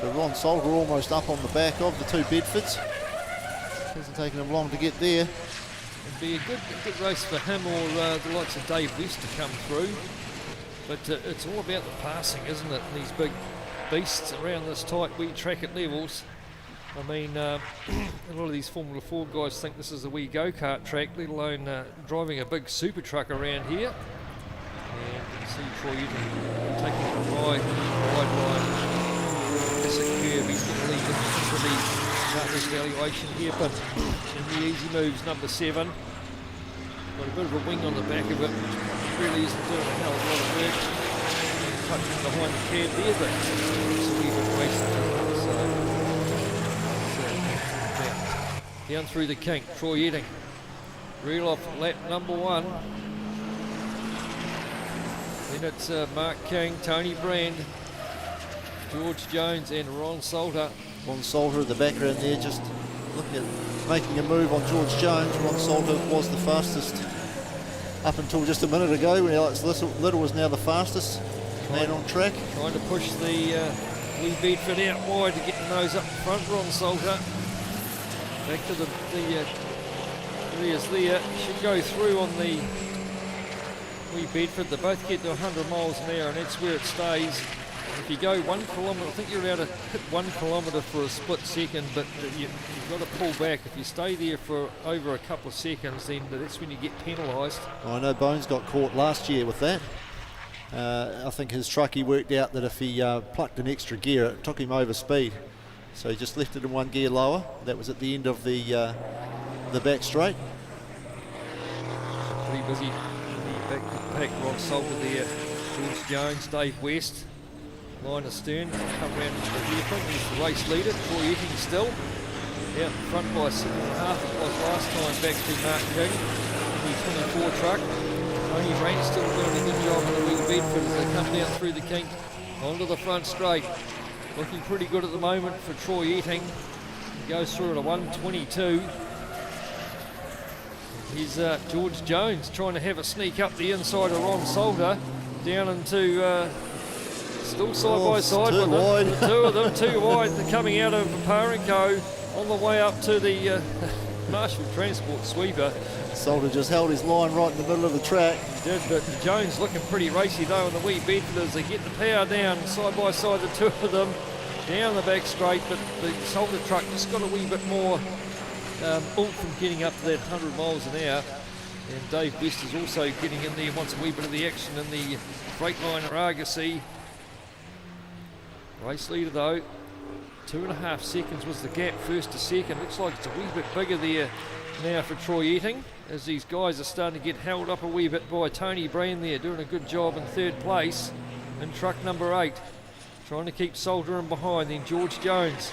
So Ron Salter almost up on the back of the 2 Bedfords. Hasn't taken him long to get there. It'd be a good race for him or the likes of Dave West to come through. But it's all about the passing, isn't it? And these big beasts around this tight wee track at Levels. I mean, a lot of these Formula 4 guys think this is a wee go-kart track, let alone driving a big super truck around here. And you can see Troy taking a wide line. Classic curve, he's going to lead them into the Nutters valuation here, but in the easy moves, number 7. Got a bit of a wing on the back of it, which really isn't doing a hell of a lot of work. Touching behind the cab there, but it's a wee bit racing. Down through the kink, Troy Etting. Reel off lap number 1. Then it's Mark King, Tony Brand, George Jones and Ron Salter. Ron Salter in the background there, just looking at making a move on George Jones. Ron Salter was the fastest up until just a minute ago, when Alex Little was now the fastest man on track. Trying to push the wee Bedford out wide to get the nose up in front, Ron Salter. Back to the areas there. Should go through on the wee Bedford. They both get to 100 miles an hour, and that's where it stays. If you go 1 kilometre, I think you're allowed to hit 1 kilometre for a split second, but you've got to pull back. If you stay there for over a couple of seconds, then that's when you get penalised. I know Bones got caught last year with that. I think his truck, he worked out that if he plucked an extra gear, it took him over speed. So he just left it in 1 gear lower. That was at the end of the back straight. Pretty busy back Ron Salter there. George Jones, Dave West, line astern, come round into the rear front. He's the race leader. Troy Etting still out in front by 7.5. It was last time back to Mark King, the 24 truck. Tony Brand still doing a good job on the wee Bedford as they come down through the kink onto the front straight. Looking pretty good at the moment for Troy Etting. He goes through at a 1:22. Here's George Jones trying to have a sneak up the inside of Ron Salter, down into still side by side with them. The 2 of them, 2 wide. They're coming out of Par and Co on the way up to the Marshall Transport sweeper. Salter just held his line right in the middle of the track. He did, but Jones looking pretty racy though in the wee Bedford as they get the power down side by side, the 2 of them down the back straight, but the Salter truck just got a wee bit more oomph from getting up to that 100 miles an hour. And Dave West is also getting in there, wants a wee bit of the action in the Freightliner Argosy. Race leader though, 2.5 seconds was the gap first to second. Looks like it's a wee bit bigger there now for Troy Etting, as these guys are starting to get held up a wee bit by Tony Brand there, doing a good job in 3rd place in truck number 8. Trying to keep Salter in behind. Then George Jones.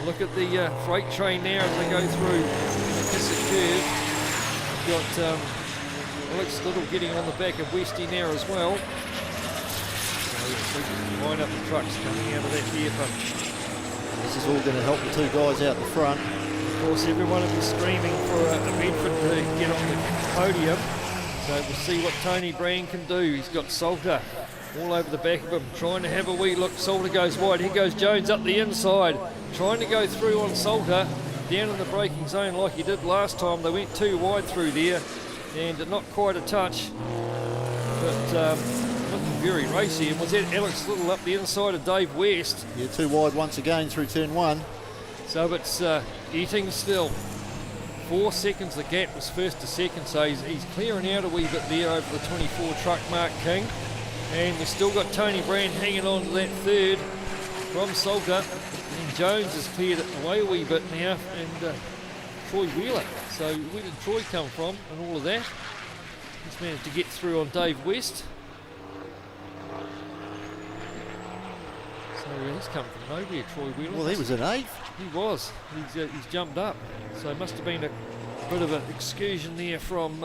Look at the freight train now as they go through the Kissick curve. We've got Alex Little getting on the back of Westy now as well. So line up the trucks coming out of that gear front. This is all going to help the 2 guys out the front. Of course, everyone will be screaming for a Bedford to get on the podium. So we'll see what Tony Brand can do. He's got Salter all over the back of him, trying to have a wee look. Salter goes wide. Here goes Jones up the inside, trying to go through on Salter. down in the braking zone like he did last time. They went too wide through there and not quite a touch, but looking very racy. And was that Alex Little up the inside of Dave West? Yeah, too wide once again through turn 1. So it's eating still. 4 seconds the gap was first to second, so he's clearing out a wee bit there over the 24 truck Mark King. And we've still got Tony Brand hanging on to that third from Salter. And Jones has cleared it away a wee bit now, and Troy Wheeler. So where did Troy come from and all of that? He's managed to get through on Dave West. So he's come from nowhere, Troy Wheeler. Well, he was in 8th. He was. He's jumped up. So it must have been a bit of an excursion there from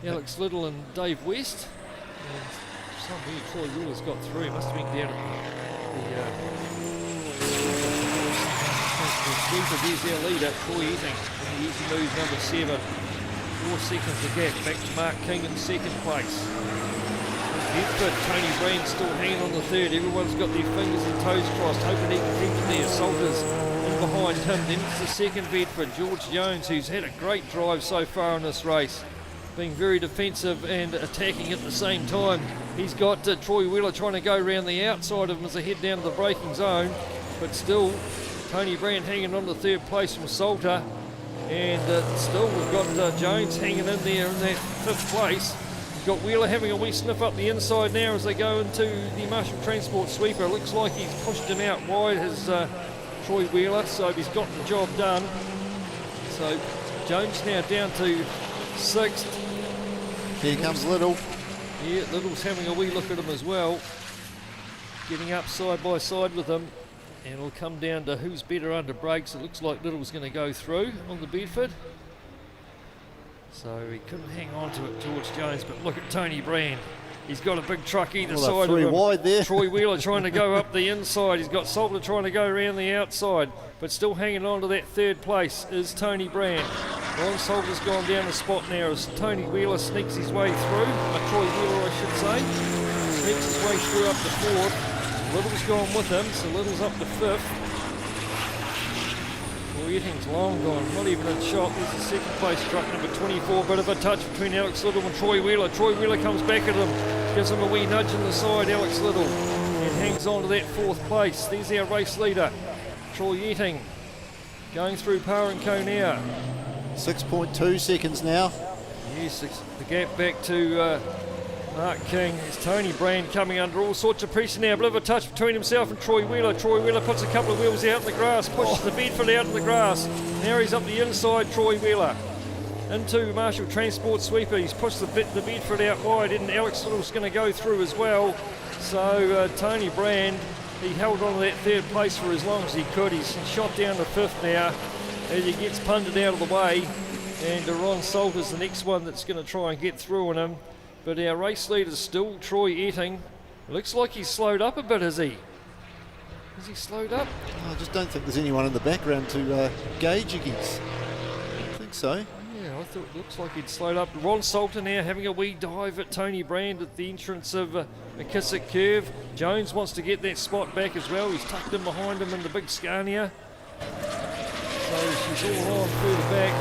Alex Little and Dave West. And somewhere Troy Wheeler's got through. Must have been down at the sweeper. There's our leader, Troy Eating. And the easy move number 7. 4 seconds the gap. Back to Mark King in second place. Bedford, Tony Brand still hanging on the third. Everyone's got their fingers and toes crossed, hoping he can keep it there. Salters in behind him. Then it's the second Bedford, George Jones, who's had a great drive so far in this race, being very defensive and attacking at the same time. He's got Troy Wheeler trying to go around the outside of him as they head down to the braking zone, but still Tony Brand hanging on to third place from Salter, and still we've got Jones hanging in there in that 5th place. Got Wheeler having a wee sniff up the inside now as they go into the Marshall Transport sweeper. It looks like he's pushed him out wide, has Troy Wheeler, so he's got the job done. So Jones now down to 6th. Here comes Little. Yeah, Little's having a wee look at him as well. Getting up side by side with him. And it'll come down to who's better under brakes. It looks like Little's going to go through on the Bedford. So he couldn't hang on to it, George Jones, but look at Tony Brand. He's got a big truck either side of him. Wide there. Troy Wheeler trying to go up the inside. He's got Salter trying to go around the outside, but still hanging on to that third place is Tony Brand. Ron Salter's gone down the spot now as Tony Wheeler sneaks his way through. Troy Wheeler, I should say. Sneaks his way through up to 4th. Little's gone with him, so Little's up to 5th. Eating's long gone, not even in shot. There's the second place truck, number 24. Bit of a touch between Alex Little and Troy Wheeler. Troy Wheeler comes back at him, gives him a wee nudge in the side, Alex Little, and hangs on to that 4th place. There's our race leader, Troy Eating, going through Parenco now. 6.2 seconds now. Yes, the gap back to Mark King. It's Tony Brand coming under all sorts of pressure now. A bit of a touch between himself and Troy Wheeler. Troy Wheeler puts a couple of wheels out in the grass, pushes the Bedford out in the grass. Now he's up the inside, Troy Wheeler. Into Marshall Transport sweeper. He's pushed the Bedford out wide, and Alex Little's going to go through as well. So Tony Brand, he held on to that 3rd place for as long as he could. He's shot down to 5th now as he gets punted out of the way. And Ron Salter's the next one that's going to try and get through on him. But our race leader's still Troy Eating. Looks like he's slowed up a bit, is he? Is he slowed up? I just don't think there's anyone in the background to gauge against. I don't think so. Yeah, I thought it looks like he'd slowed up. Ron Salter now having a wee dive at Tony Brand at the entrance of McKissick Curve. Jones wants to get that spot back as well. He's tucked in behind him in the big Scania. So she's all on further back.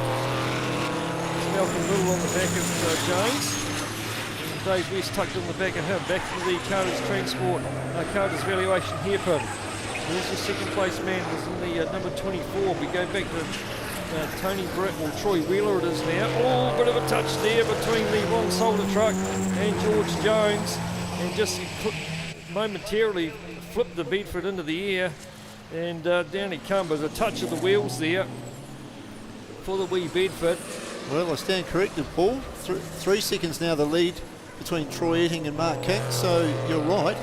Malcolm Little on the back of Jones. Dave West tucked in the back of him, back to the Carter's Transport, Carter's Valuation hairpin. There's the second place man, was in the number 24. We go back to Tony Brett, or Troy Wheeler it is now. Oh, bit of a touch there between the Ron Salter truck and George Jones, and just momentarily flipped the Bedford into the air, and down he comes. There's a touch of the wheels there for the wee Bedford. Well, I stand corrected, Paul. 3 seconds now the lead between Troy Eating and Mark King, so you're right.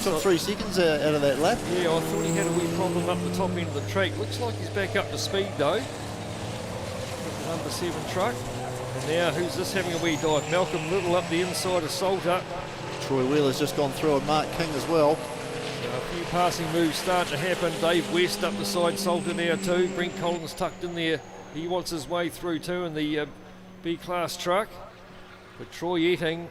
Took 3 seconds out of that lap. Yeah, I thought he had a wee problem up the top end of the track. Looks like he's back up to speed though. With the number 7 truck. And now who's this having a wee dive? Malcolm Little up the inside of Salter. Troy Wheeler's just gone through and Mark King as well. So a few passing moves start to happen. Dave West up the side, Salter now too. Brent Collins tucked in there. He wants his way through too in the B-class truck. But Troy Eating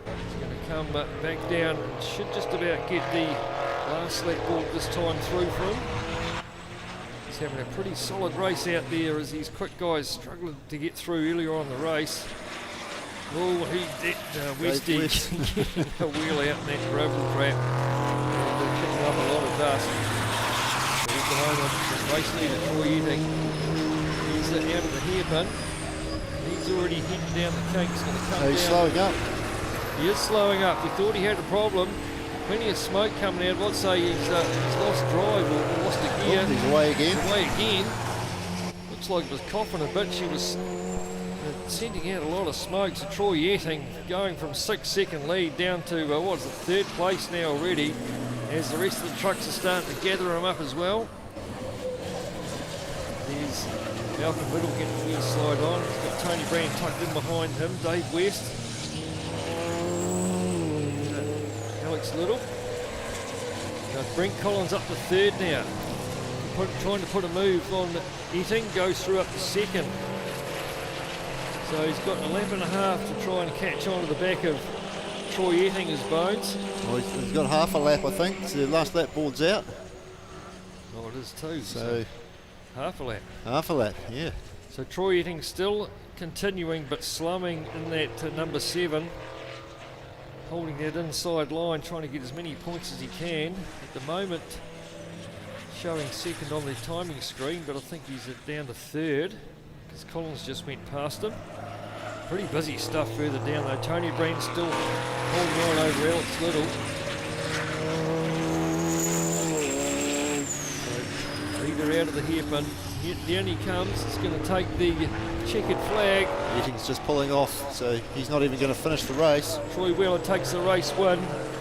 is going to come back down and should just about get the last lap ball this time through for him. He's having a pretty solid race out there as these quick guys struggled to get through earlier on in the race. Oh, Westy getting a wheel out in that gravel trap. They're picking up a lot of dust. So at the moment, the race leader Troy Eating, he's out of the hairpin. He's already heading down the kink. He's going to come down. He's slowing up. He is slowing up. We thought he had a problem. Plenty of smoke coming out. I'd say he's lost drive or lost a gear. Oh, he's away again. He's away again. Looks like he was coughing a bit. She was sending out a lot of smoke. So Troy Yetting going from 6-second lead down to, what is it, 3rd place now already, as the rest of the trucks are starting to gather him up as well. There's Malcolm Little getting the wheel slide on. He's got Tony Brand tucked in behind him. Dave West. Alex Little. Got Brent Collins up to 3rd now. Trying to put a move on Eating. Goes through up to 2nd. So he's got a lap and a half to try and catch on to the back of Troy Eating's Bones. Well, he's got half a lap, I think. So the last lap board's out. Oh, it is too. So half a lap. Half a lap, yeah. So Troy Eating still continuing but slumming in that number 7. Holding that inside line, trying to get as many points as he can. At the moment, showing 2nd on the timing screen, but I think he's down to 3rd because Collins just went past him. Pretty busy stuff further down though. Tony Brand still holding on over Alex Little. So Reader out of the hairpin. Down he comes. It's going to take the checkered flag. Eating's just pulling off, so he's not even going to finish the race. Troy Wheeler takes the race win.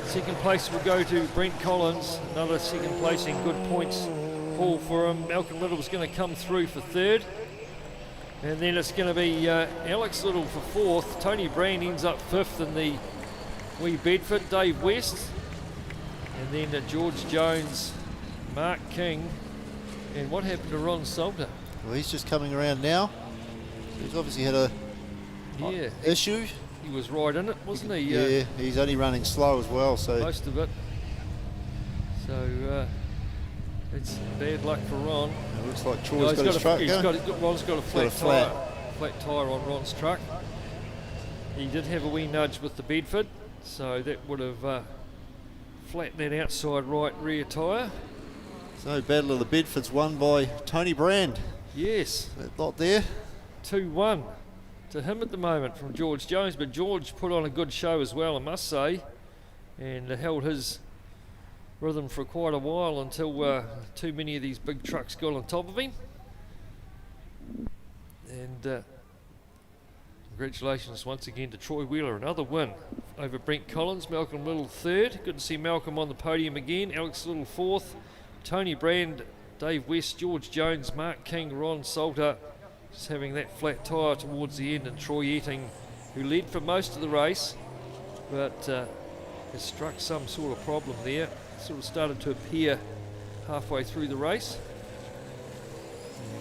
2nd place will go to Brent Collins. Another 2nd placing, good points haul for him. Malcolm Little's going to come through for 3rd. And then it's going to be Alex Little for 4th. Tony Brand ends up 5th in the wee Bedford. Dave West. And then George Jones, Mark King. And what happened to Ron Salter? Well, he's just coming around now. He's obviously had a issue. He was right in it, wasn't he? Yeah, he's only running slow as well. So most of it. So it's bad luck for Ron. It looks like Troy's got his truck going. Ron's got a flat tyre on Ron's truck. He did have a wee nudge with the Bedford, so that would have flattened that outside right rear tyre. So Battle of the Bedfords won by Tony Brand. Yes. That lot there. 2-1 to him at the moment from George Jones, but George put on a good show as well, I must say, and held his rhythm for quite a while until too many of these big trucks got on top of him. And congratulations once again to Troy Wheeler, another win over Brent Collins. Malcolm Little 3rd. Good to see Malcolm on the podium again. Alex Little 4th. Tony Brand, Dave West, George Jones, Mark King, Ron Salter, just having that flat tyre towards the end, and Troy Eating, who led for most of the race, but has struck some sort of problem there. Sort of started to appear halfway through the race.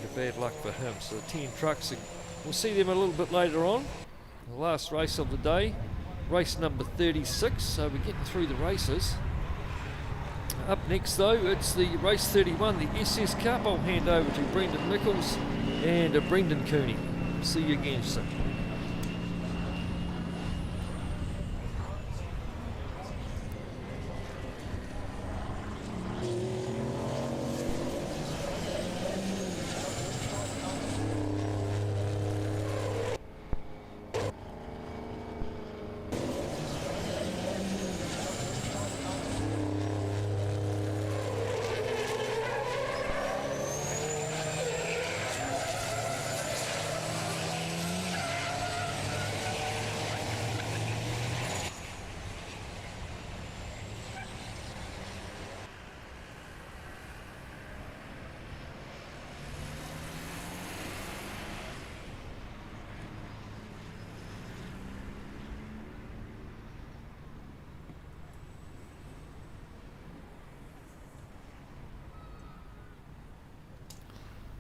And bad luck for him. So 10 trucks, we'll see them a little bit later on. The last race of the day, race number 36, so we're getting through the races. Up next though, it's the race 31, the SS Cup. I'll hand over to Brendan Nichols and Brendan Cooney. See you again soon.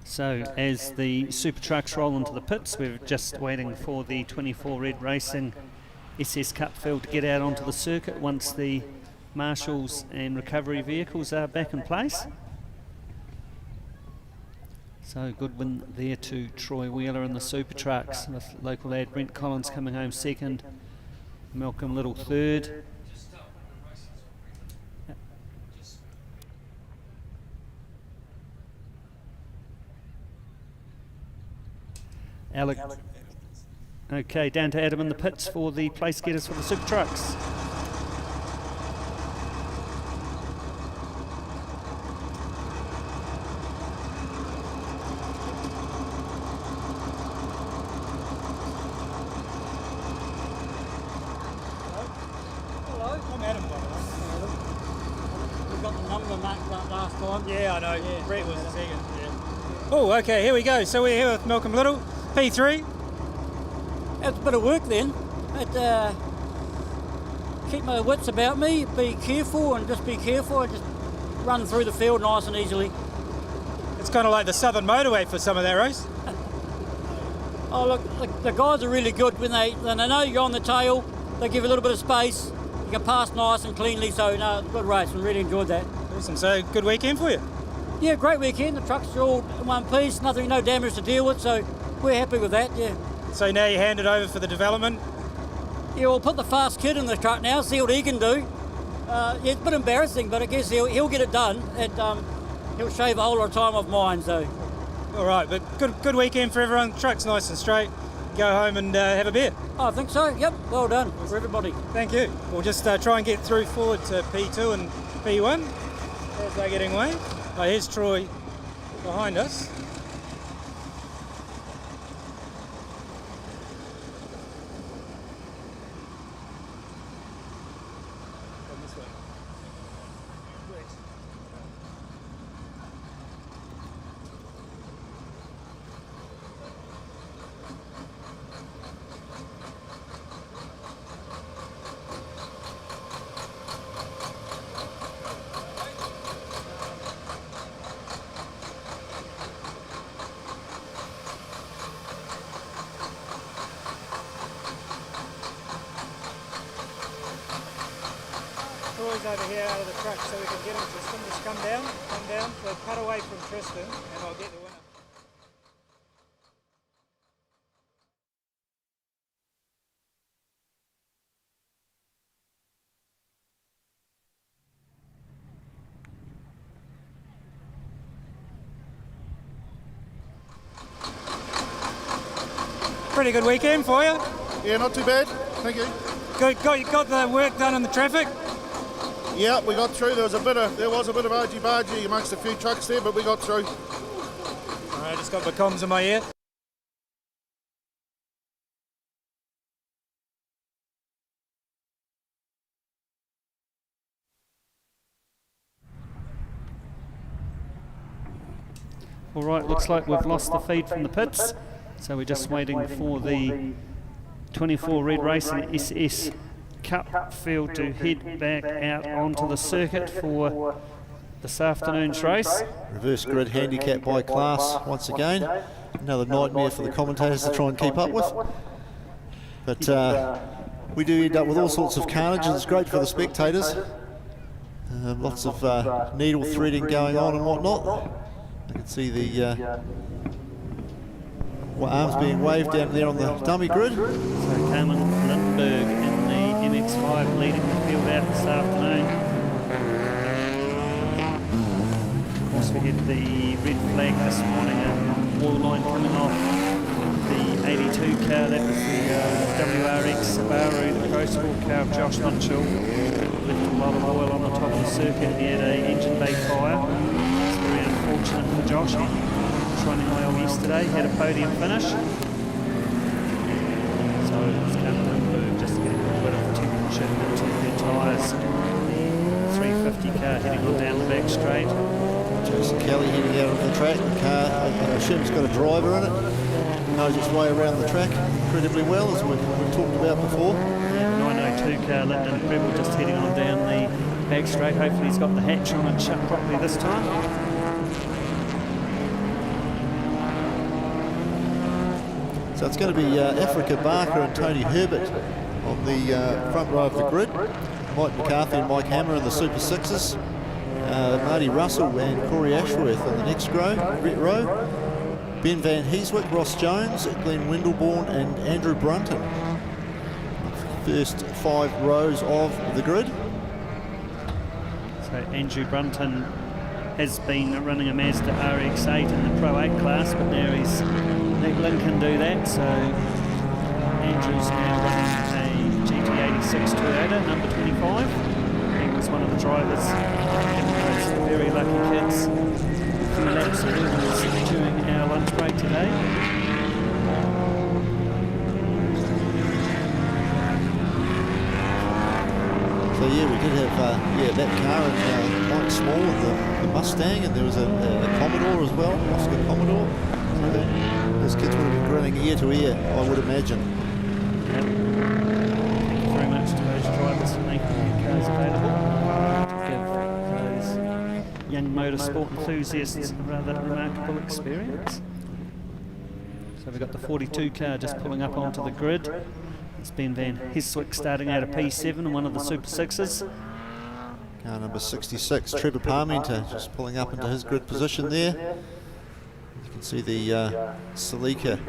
So as the Super Trucks roll into the pits, we're just waiting for the 24 Red Racing SS Cup field to get out onto the circuit once the marshals and recovery vehicles are back in place. So good win there to Troy Wheeler in the Super Trucks, with local lad Brent Collins coming home second, Malcolm Little third. Alec. Okay, down to Adam in the pits for the place getters for the Super Trucks. Yeah, I know. Yeah. Brett was the second. Yeah. Oh, okay, here we go. So we're here with Malcolm Little, P3. It's a bit of work then. Keep my wits about me, be careful and just run through the field nice and easily. It's kind of like the Southern Motorway for some of that race. Oh look, the guys are really good when they know you're on the tail. They give you a little bit of space. You can pass nice and cleanly. So no, good race. We really enjoyed that. Awesome. So good weekend for you. Yeah, great weekend. The trucks are all in one piece. No damage to deal with. So we're happy with that. Yeah. So now you hand it over for the development. Yeah, we'll put the fast kid in the truck now. See what he can do. Yeah, it's a bit embarrassing, but I guess he'll get it done, and he'll shave a whole lot of time off mine. So. All right, but good weekend for everyone. The truck's nice and straight. Go home and have a beer. I think so. Yep. Well done for everybody. Thank you. We'll just try and get through forward to P2 and P1 as they're getting away. Oh, here's Troy behind us. Troy's over here out of the truck so we can get him to just come down, so cut away from Tristan and I'll get the winner. Pretty good weekend for you? Yeah, not too bad, thank you. Good, got the work done in the traffic? Yeah, we got through. There was a bit of argy-bargy amongst a few trucks there, but we got through. I just got the comms in my ear. All right, looks like we've lost the feed from the pits, so we're just waiting for the 24 Red Racing SS Cup field to head back out onto the circuit for this afternoon's race. Reverse grid handicap by class once again. Another nightmare for the commentators to try and keep up with. But we do end up with all sorts of carnage, and it's great for the spectators. Lots of needle threading going on and whatnot. You can see the arms being waved down there on the dummy grid. So Carmen Lindbergh in the MX-5 leading the field out this afternoon. Of course we had the red flag this morning, a wall line coming off the 82 car. That was the WRX Subaru, the Pro Sport car of Josh Mitchell. Left a lot of oil on the top of the circuit. He had an engine bay fire. It's very unfortunate for Josh. Running well yesterday, had a podium finish. So it's coming in just getting a bit of temperature into the tyres. The 350 car heading on down the back straight. Jason Kelly heading out of the track. The car, I assume it's got a driver in it. Knows its way around the track incredibly well, as we've talked about before. Yeah, 902 car, Lyndon Preble just heading on down the back straight. Hopefully he's got the hatch on and shut properly this time. So it's going to be Africa Barker and Tony Herbert on the front row of the grid. Mike McCarthy and Mike Hammer in the Super Sixes. Marty Russell and Corey Ashworth on the next row. Ben Van Heeswick, Ross Jones, Glenn Wendelbourne and Andrew Brunton. First 5 rows of the grid. So Andrew Brunton has been running a Mazda RX-8 in the Pro 8 class, but now he's let Lincoln do that. So Andrew's now running a GT86 Toyota, number 25. He was one of the drivers, those very lucky kids. A few laps of wheels during our lunch break today. So yeah, we did have that car and Mike Small with the Mustang, and there was a Commodore as well, Oscar Commodore. So those kids would have been grinning ear to ear, I would imagine. Yep. Thank you very much to those drivers for making their cars available to give those young motorsport enthusiasts a rather remarkable experience. So we've got the 42 car just pulling up onto the grid. It's Ben Van Heeswick starting out of P7 and one of the Super 6s. Car number 66, Trevor Parmenter, just pulling up into his grid position there. You can see the Celica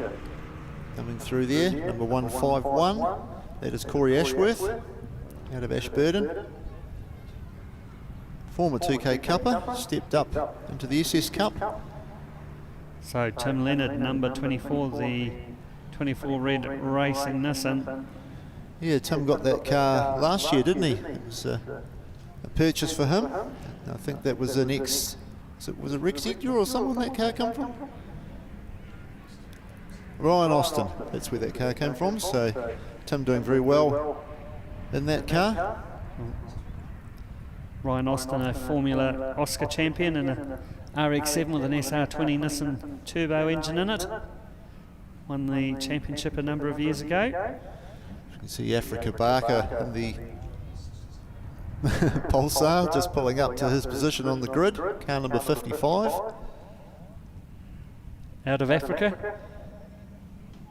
coming through there, number 151. That is Corey Ashworth out of Ashburton. Former 2K Cupper, stepped up into the SS Cup. So Tim Leonard, number 24, the 24 Red Racing Nissan. Yeah, Tim got that car last year, didn't he? It was a purchase for him. I think that was an was it Rex Edgar or someone that car come from? Ryan Austin, that's where that car came from. So Tim doing very well in that car. Ryan Austin, a Formula Oscar champion, and a RX-7 with an SR20 Nissan turbo engine in it. Won the championship a number of years ago. You can see Africa Barker in the Pulsar, just pulling up to his position on the grid, car number 55. Out of Africa?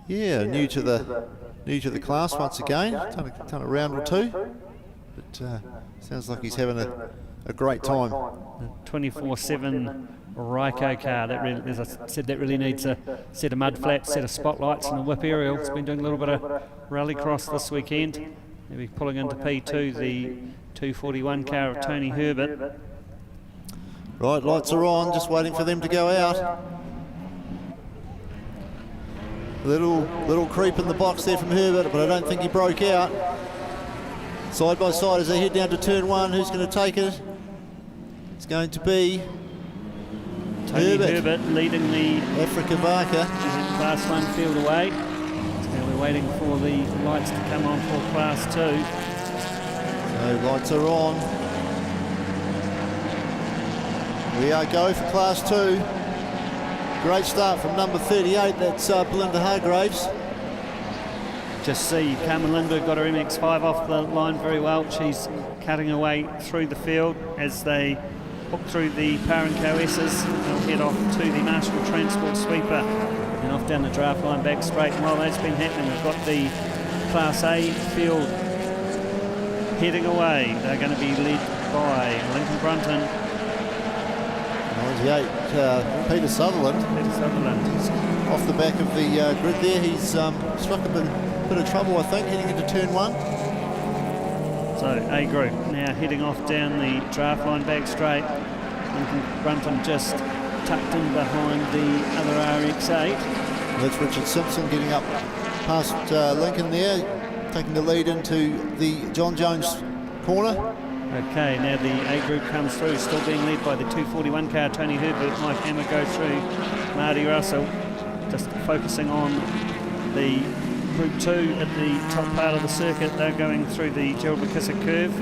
Yeah, new to the class once again. Done a round or two, but sounds like he's having a great time. The 24/7 Ryko car, that really, as I said, that really needs a set of mud flaps, set of spotlights and a whip aerial. It's been doing a little bit of rallycross this weekend. They'll be pulling into P2, the 241 car of Tony Herbert. Right, lights are on, just waiting for them to go out. Little creep in the box there from Herbert, but I don't think he broke out. Side by side as they head down to turn 1, who's going to take it? It's going to be Tony Herbert leading the Africa Barker. Class 1 field away. So now we're waiting for the lights to come on for Class 2. So lights are on. We are go for Class 2. Great start from number 38, that's Belinda Hargraves. Just see Carmen Lindbergh got her MX-5 off the line very well. She's cutting her way through the field as they hook through the Parenco S's. They'll head off to the Marshall Transport Sweeper and off down the draft line back straight. And while that's been happening, we've got the Class A field heading away. They're going to be led by Lincoln Brunton. 98, Peter Sutherland. He's off the back of the grid there. He's struck a bit of trouble, I think, heading into turn 1. So A group now heading off down the draft line back straight. Lincoln Brunton just tucked in behind the other RX-8. That's Richard Simpson getting up past Lincoln there, taking the lead into the John Jones corner. Okay, now the A group comes through, still being led by the 241 car, Tony Herbert. Mike Hammer goes through Marty Russell, just focusing on the Group 2 at the top part of the circuit. They're going through the Gerald McKissick curve.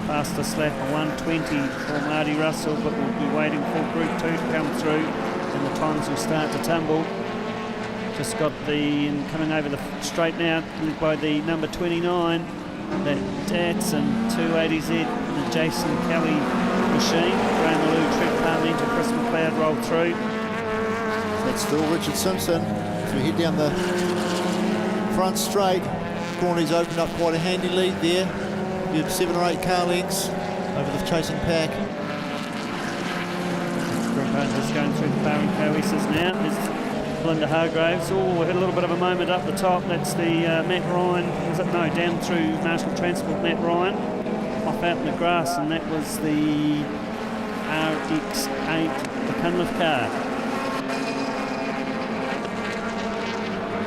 Fastest lap 1:20 for Marty Russell, but we'll be waiting for Group 2 to come through and the times will start to tumble. Just got coming over the straight now, led by the number 29, that Datsun 280Z, the Jason Kelly machine. Graham Malou, Trent Parmenter, Chris McLeod roll through. That's still Richard Simpson. As we head down the front straight, corner's opened up quite a handy lead there. You have 7 or 8 car lengths over the chasing pack. Just going through the Parenco S's now. There's Linda Hargraves. Oh, we had a little bit of a moment up the top. That's the Matt Ryan. Was it? No, down through Marshall Transport, Matt Ryan. Off out in the grass, and that was the RX8, the Cunliffe car.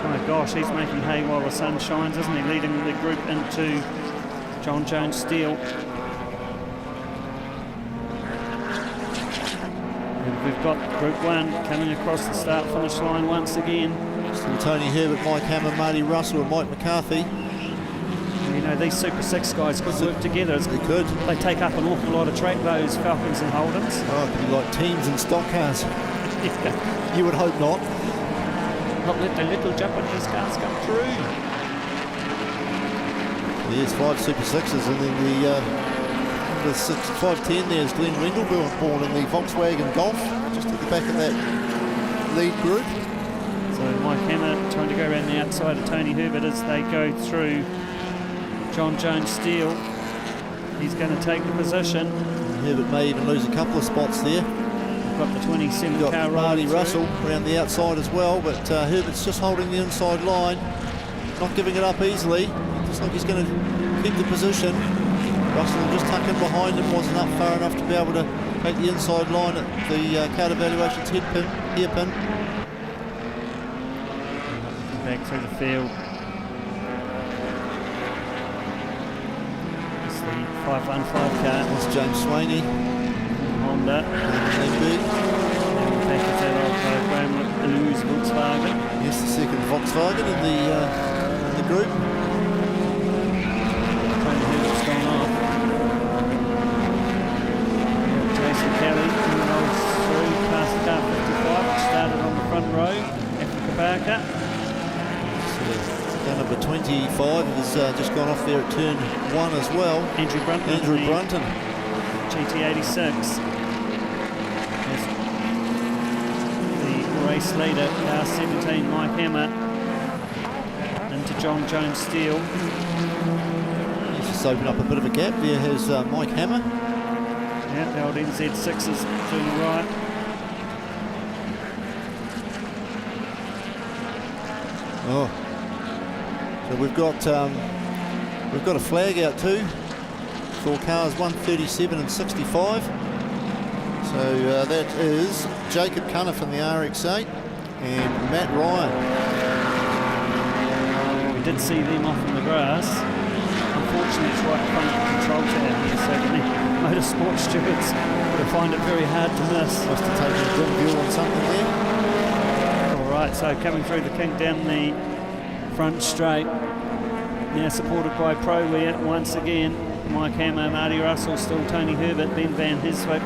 My gosh, he's making hay while the sun shines, isn't he? Leading the group into John Jones Steele. And we've got Group 1 coming across the start-finish line once again. Still Tony Herbert, Mike Hammer, Marty Russell and Mike McCarthy. You know, these Super 6 guys could work together. They could. They take up an awful lot of track, those Falcons and Holdens. Oh, it could be like teams and stock cars. You would hope not. Not let the little Japanese cars come through. There's 5 Super 6s, and then the 510 there's Glenn Rendleborn in the Volkswagen Golf, just at the back of that lead group. So Mike Hammer trying to go around the outside of Tony Herbert as they go through John Jones Steele. He's going to take the position. Herbert may even lose a couple of spots there. Got the 27 car car Marty rolling Russell around the outside as well, but Herbert's just holding the inside line, not giving it up easily. Looks like he's going to keep the position. Russell will just tuck in behind him, wasn't up far enough to be able to take the inside line at the card evaluations hairpin. Back through the field. It's the 515 car. That's James Swaney. Honda. And back at that old Graham Lewis Volkswagen. Yes, the second Volkswagen in the group. Trying to hear what's going on. Jason Kelly rolls through past car 55, which started on the front row. Africa Barker. Car number 25 has just gone off there at turn 1 as well. Andrew Brunton. GT86. Race leader, car 17, Mike Hammer, into John Jones Steele. He's just opened up a bit of a gap. There has Mike Hammer. Yeah, the old NZ6 is doing all right. Oh, so we've got a flag out too for cars 137 and 65. So that is Jacob Cunliffe in the RX8 and Matt Ryan. We did see them off in the grass. Unfortunately, it's right in front of the control tower here, so the motorsport stewards will find it very hard to miss. Must have taken a dim view on something there. All right, so coming through the kink down the front straight. Now supported by ProWear once again. Mike Hammer, Marty Russell, still Tony Herbert, Ben Van Heswick.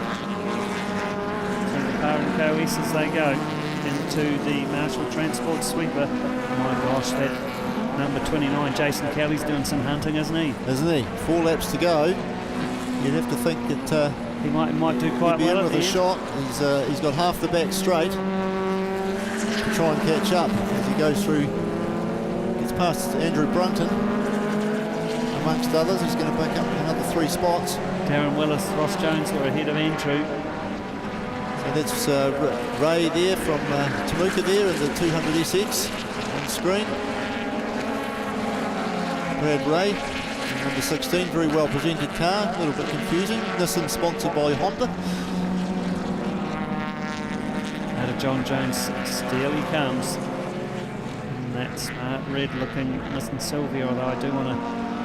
Car and co-s as they go into the Marshall Transport sweeper. Oh my gosh, that number 29, Jason Kelly's doing some hunting, isn't he? Isn't he? 4 laps to go. You'd have to think that he might do quite well. Well with a shot. He's got half the back straight to try and catch up as he goes through. Gets past Andrew Brunton, amongst others. He's going to back up another 3 spots. Darren Willis, Ross Jones are ahead of Andrew. So that's Ray there from Temuka there in the 200SX on the screen. Brad Ray, number 16, very well presented car, a little bit confusing. Nissan sponsored by Honda. Out of John Jones Steele he comes. And that smart red looking Nissan Silvia, although I do want to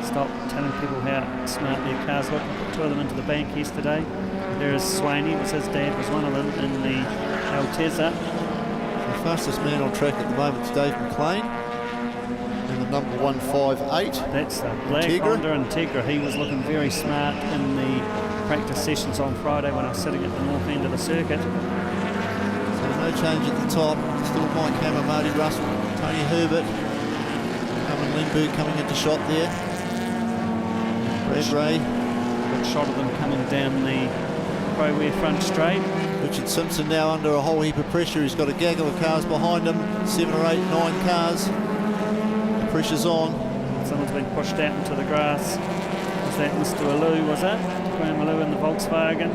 stop telling people how smart their cars look. Put 2 of them into the bank yesterday. There is Swaney, was his dad was one of them in the Altezza. The fastest man on track at the moment is Dave McLean. And the number 158. That's the black Honda Integra. He was looking very smart in the practice sessions on Friday when I was sitting at the north end of the circuit. So no change at the top. Still Mike Hammer, Marty Russell, Tony Herbert. Herman Lindbergh coming into shot there. Brad Ray. Good shot of them coming down the ProWear front straight. Richard Simpson now under a whole heap of pressure. He's got a gaggle of cars behind him. 7 or 8, 9 cars. The pressure's on. Someone's been pushed out into the grass. Was that Mr. Alou, was it? Graham Alou in the Volkswagen.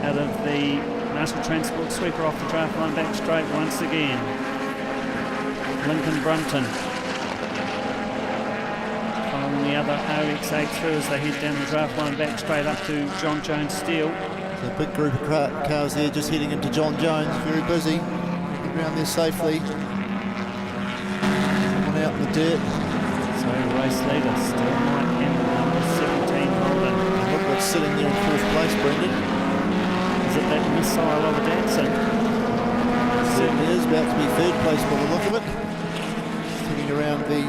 Out of the Marshall Transport sweeper off the draft line back straight once again. Lincoln Brunton. Following the other OXA through as they head down the draft line back straight up to John Jones Steel. So a big group of cars there just heading into John Jones, very busy. Get around there safely. Someone out in the dirt. So race leader still Mike Campbell, number 17 Holden. Look what's sitting there in 4th place, Brendan. Is it that missile of a Datsun? Certainly is, about to be 3rd place by the look of it. Sitting around the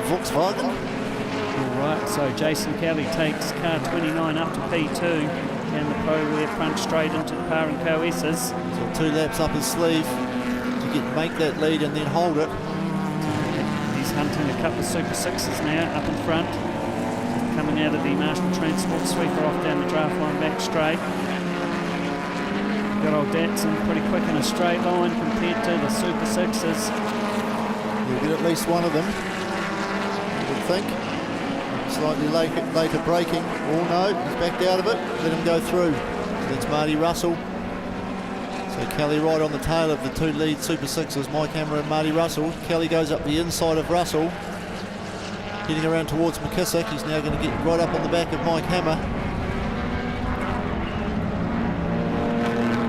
Volkswagen. All right, so Jason Kelly takes car 29 up to P2 and the Pro rear front straight into the Par and Co S's. So 2 laps up his sleeve to make that lead and then hold it. He's hunting a couple of Super 6s now up in front. Coming out of the Marshall Transport sweeper off down the draft line back straight. Good old Datsun pretty quick in a straight line compared to the Super 6s. You'll get at least one of them, I would think. Slightly later braking. Oh no, he's backed out of it. Let him go through. That's Marty Russell. So Kelly right on the tail of the 2 lead Super 6s, Mike Hammer and Marty Russell. Kelly goes up the inside of Russell. Heading around towards McKissick. He's now going to get right up on the back of Mike Hammer.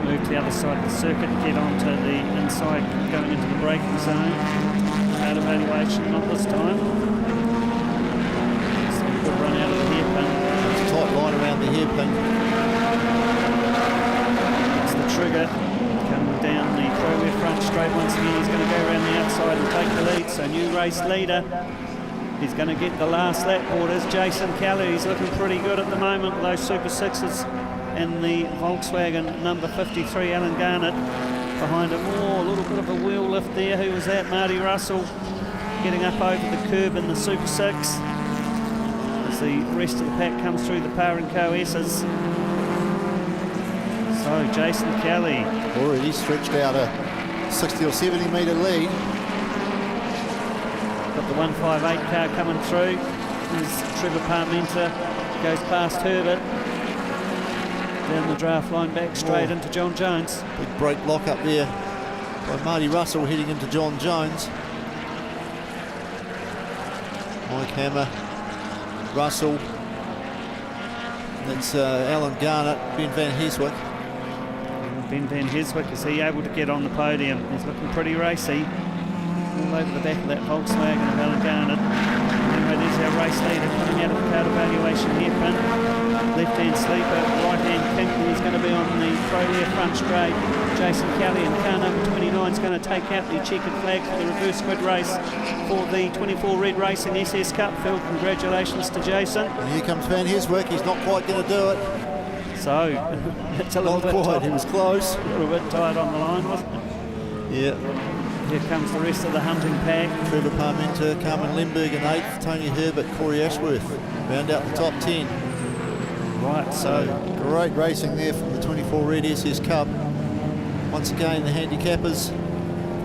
Move to the other side of the circuit, get onto the inside going into the braking zone. Out of evaluation, not this time. So good run out of the hairpin. It's a tight line around the hairpin. It's the trigger. Coming down the Pro rear front straight once again. He's going to go around the outside and take the lead. So new race leader. He's going to get the last lap orders. Jason Kelly, he's looking pretty good at the moment with those Super 6s and the Volkswagen number 53, Alan Garnett. Behind him, a little bit of a wheel lift there. Who was that? Marty Russell getting up over the curb in the Super 6 as the rest of the pack comes through the Par and Co S's. So Jason Kelly already stretched out a 60 or 70 metre lead. Got the 158 car coming through. There's Trevor Parmenter, goes past Herbert. Down the draft line back straight into John Jones. Big brake lock up there by Marty Russell heading into John Jones. Mike Hammer, Russell. That's Alan Garnett, Ben Van Heswick. Ben Van Heswick, is he able to get on the podium? He's looking pretty racy. All over the back of that Volkswagen of Alan Garnett. Anyway, there's our race leader coming out of the crowd evaluation hairpin. Left-hand sleeper, right-hand kink. He's going to be on the Pro rear front straight. Jason Kelly and car number 29 is going to take out the checkered flag for the reverse grid race for the 24 Red Racing SS Cup field. Congratulations to Jason. And here comes Van Heswick. He's not quite going to do it. So, it's a little bit tight. He was close. A little bit tight on the line, wasn't it? Yeah. Here comes the rest of the hunting pack. Trevor Parmenter, Carmen Lemberg in 8th, Tony Herbert, Corey Ashworth round out the top 10. Right, so great racing there from the 24 Red SS Cup. Once again, the handicappers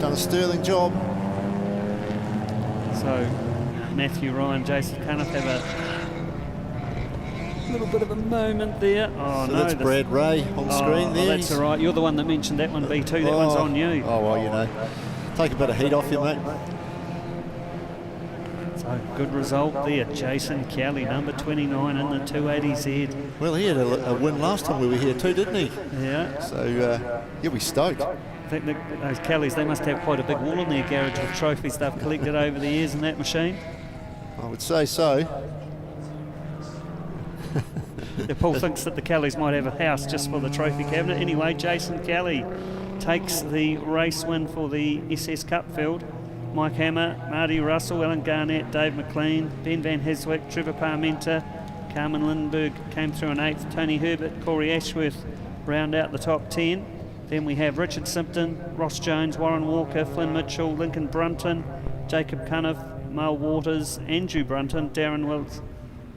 done a sterling job. So Matthew Ryan, Jason Cunniff have a little bit of a moment there. Oh so no, that's Brad Ray on screen there. Oh, that's all right. You're the one that mentioned that one, B2. That one's on you. Oh well, you know, take a bit of heat off you, mate. So good result there. Jason Kelly, number 29 in the 280Z. Well, he had a win last time we were here too, didn't he? Yeah. So he'll be stoked. I think those Kellys, they must have quite a big wall in their garage of trophies they've collected over the years in that machine. I would say so. Paul thinks that the Kellys might have a house just for the trophy cabinet. Anyway, Jason Kelly takes the race win for the SS Cup field. Mike Hammer, Marty Russell, Alan Garnett, Dave McLean, Ben Van Heswick, Trevor Parmenter, Carmen Lindberg came through in 8th, Tony Herbert, Corey Ashworth round out the top 10. Then we have Richard Simpson, Ross Jones, Warren Walker, Flynn Mitchell, Lincoln Brunton, Jacob Cunniff, Mel Waters, Andrew Brunton, Darren Wills,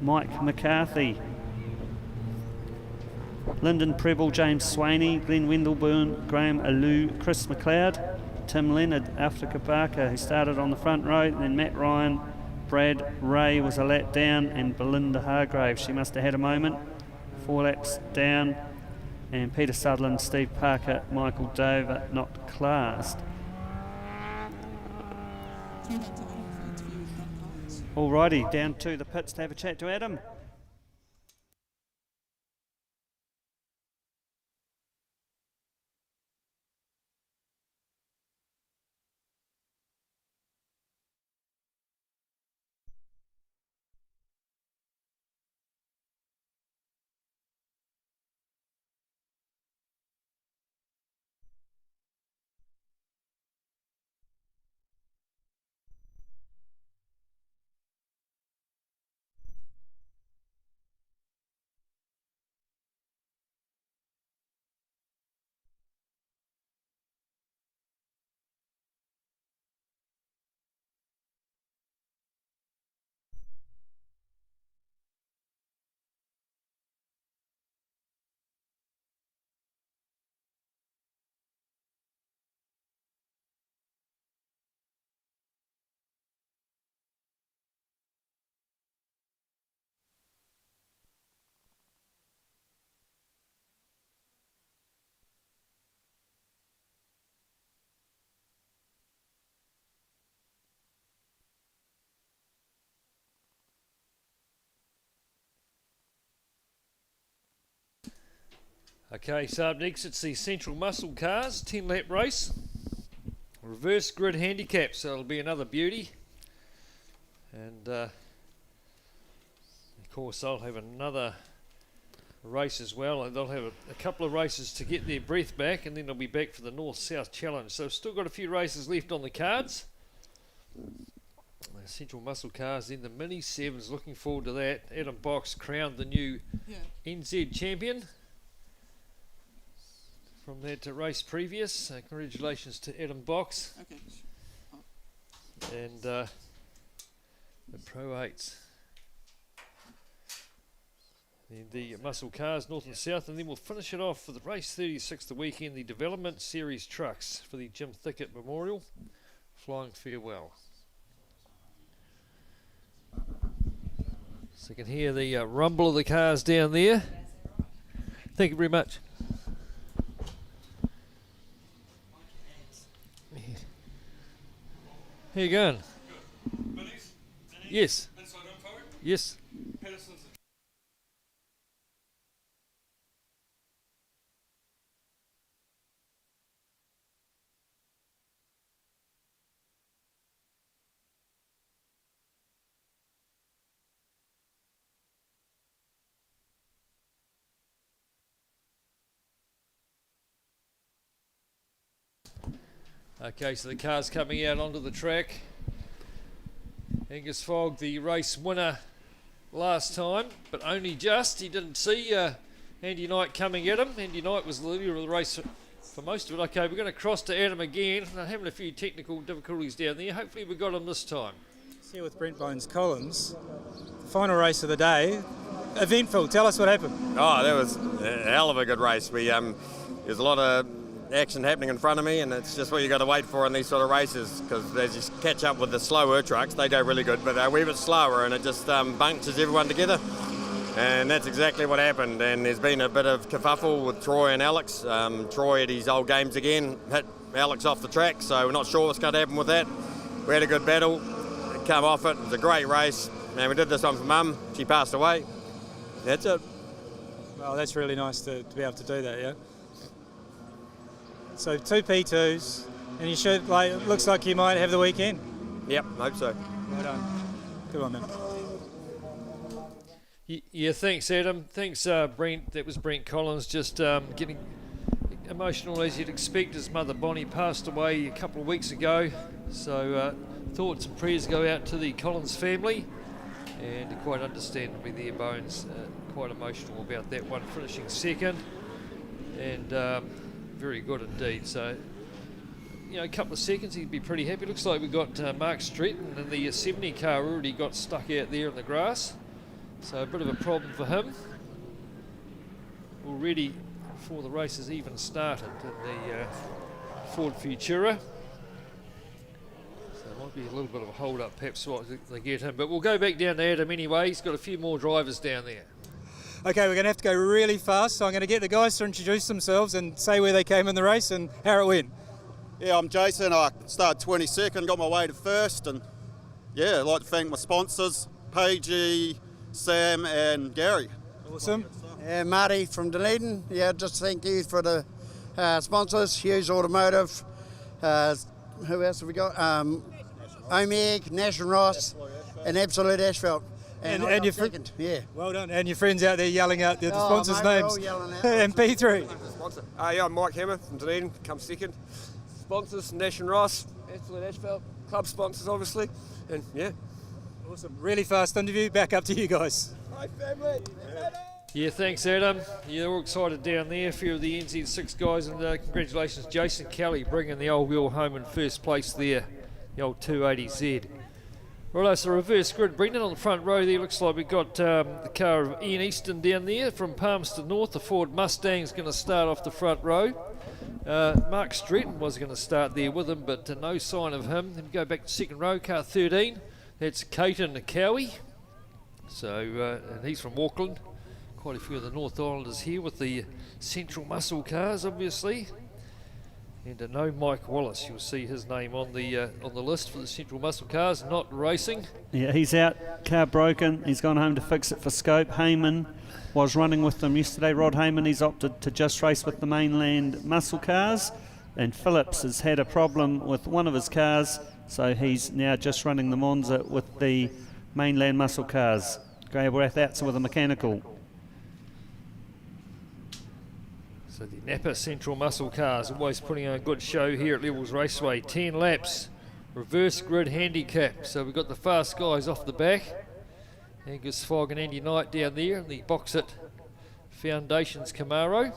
Mike McCarthy, Lyndon Preble, James Swaney, Glenn Wendelburn, Graham Alou, Chris McLeod, Tim Leonard, Africa Barker, who started on the front row, and then Matt Ryan, Brad Ray was a lap down, and Belinda Hargrave, she must have had a moment, 4 laps down, and Peter Sutherland, Steve Parker, Michael Dover not classed. Alrighty, down to the pits to have a chat to Adam. Okay, so up next it's the Central Muscle Cars 10-lap race. Reverse grid handicap, so it'll be another beauty. And of course they'll have another race as well, and they'll have a couple of races to get their breath back, and then they'll be back for the North-South Challenge. So we've still got a few races left on the cards. Central Muscle Cars, then the Mini 7s, looking forward to that. Adam Box crowned the new NZ champion from that race previous. Congratulations to Adam Box. Okay. And the Pro 8s. Then the Muscle Cars, North and South, and then we'll finish it off for the race 36 the weekend, the Development Series Trucks for the Jim Thickett Memorial. Flying farewell. So you can hear the rumble of the cars down there. Thank you very much. How you going? Minis? Yes. Inside info? Yes. Patterson's. Okay, so the car's coming out onto the track. Angus Fogg, the race winner last time, but only just. He didn't see Andy Knight coming at him. Andy Knight was the leader of the race for most of it. Okay, we're going to cross to Adam again. They're having a few technical difficulties down there. Hopefully we got him this time. Here with Brent Bones Collins, the final race of the day. Eventful, tell us what happened. Oh, that was a hell of a good race. There's a lot of action happening in front of me, and it's just what you got to wait for in these sort of races, because as you catch up with the slower trucks, they go really good, but they're a wee bit slower, and it just bunches everyone together, and that's exactly what happened. And there's been a bit of kerfuffle with Troy and Alex. Troy at his old games again hit Alex off the track, so we're not sure what's going to happen with that. We had a good battle, come off it. It was a great race, and we did this one for Mum. She passed away. That's it. Well, that's really nice to be able to do that, yeah? So 2 P2s, and you should, looks like you might have the weekend. Yep, hope so. Right on. Good one, man. Yeah, thanks, Adam. Thanks, Brent. That was Brent Collins, just getting emotional as you'd expect. His mother Bonnie passed away a couple of weeks ago, so thoughts and prayers go out to the Collins family, and quite understandably their Bones quite emotional about that one, finishing second, and very good indeed. So, a couple of seconds he'd be pretty happy. Looks like we've got Mark Stretton in the 70 car already got stuck out there in the grass, so a bit of a problem for him already before the race has even started in the Ford Futura. So it might be a little bit of a hold up perhaps what they get him, but we'll go back down to Adam anyway. He's got a few more drivers down there. Okay, we're going to have to go really fast, so I'm going to get the guys to introduce themselves and say where they came in the race and how it went. Yeah, I'm Jason. I started 22nd, got my way to first, and yeah, I'd like to thank my sponsors, Paigey, Sam and Gary. Awesome. Yeah, Marty from Dunedin. Yeah, just thank you for the sponsors, Hughes Automotive. Who else have we got? Omeg, Nash and Ross, and Absolute Asphalt. And I your got second. Yeah. Well done. And your friends out there yelling out the sponsors' mate, we're names. all yelling out. And P3. Sponsor. Yeah, I'm Mike Hammer from Dunedin, come second. Sponsors, Nash and Ross, Absolute Asphalt, club sponsors obviously, and yeah. Awesome. Really fast interview. Back up to you guys. Hi family. Yeah, thanks Adam. Yeah, they're all excited down there. A few of the NZ6 guys, and congratulations Jason Kelly bringing the old wheel home in first place there, the old 280Z. Righto, so reverse grid. Brendan on the front row there. Looks like we've got the car of Ian Easton down there from Palmerston North. The Ford Mustang's going to start off the front row. Mark Stretton was going to start there with him, but no sign of him. Then we go back to second row, car 13. That's Caton Cowie. So, and he's from Auckland. Quite a few of the North Islanders here with the Central Muscle cars, obviously. And no Mike Wallace. You'll see his name on the list for the Central Muscle cars, not racing. Yeah, he's out, car broken. He's gone home to fix it for Scope. Heyman was running with them yesterday. Rod Heyman, he's opted to just race with the Mainland muscle cars. And Phillips has had a problem with one of his cars, so he's now just running the Monza with the Mainland muscle cars. Gabriel Athatsa with a mechanical. So the Napa Central Muscle cars always putting on a good show here at Levels Raceway. 10 laps, reverse grid handicap. So we've got the fast guys off the back. Angus Fogg and Andy Knight down there, and the Box It Foundations Camaro.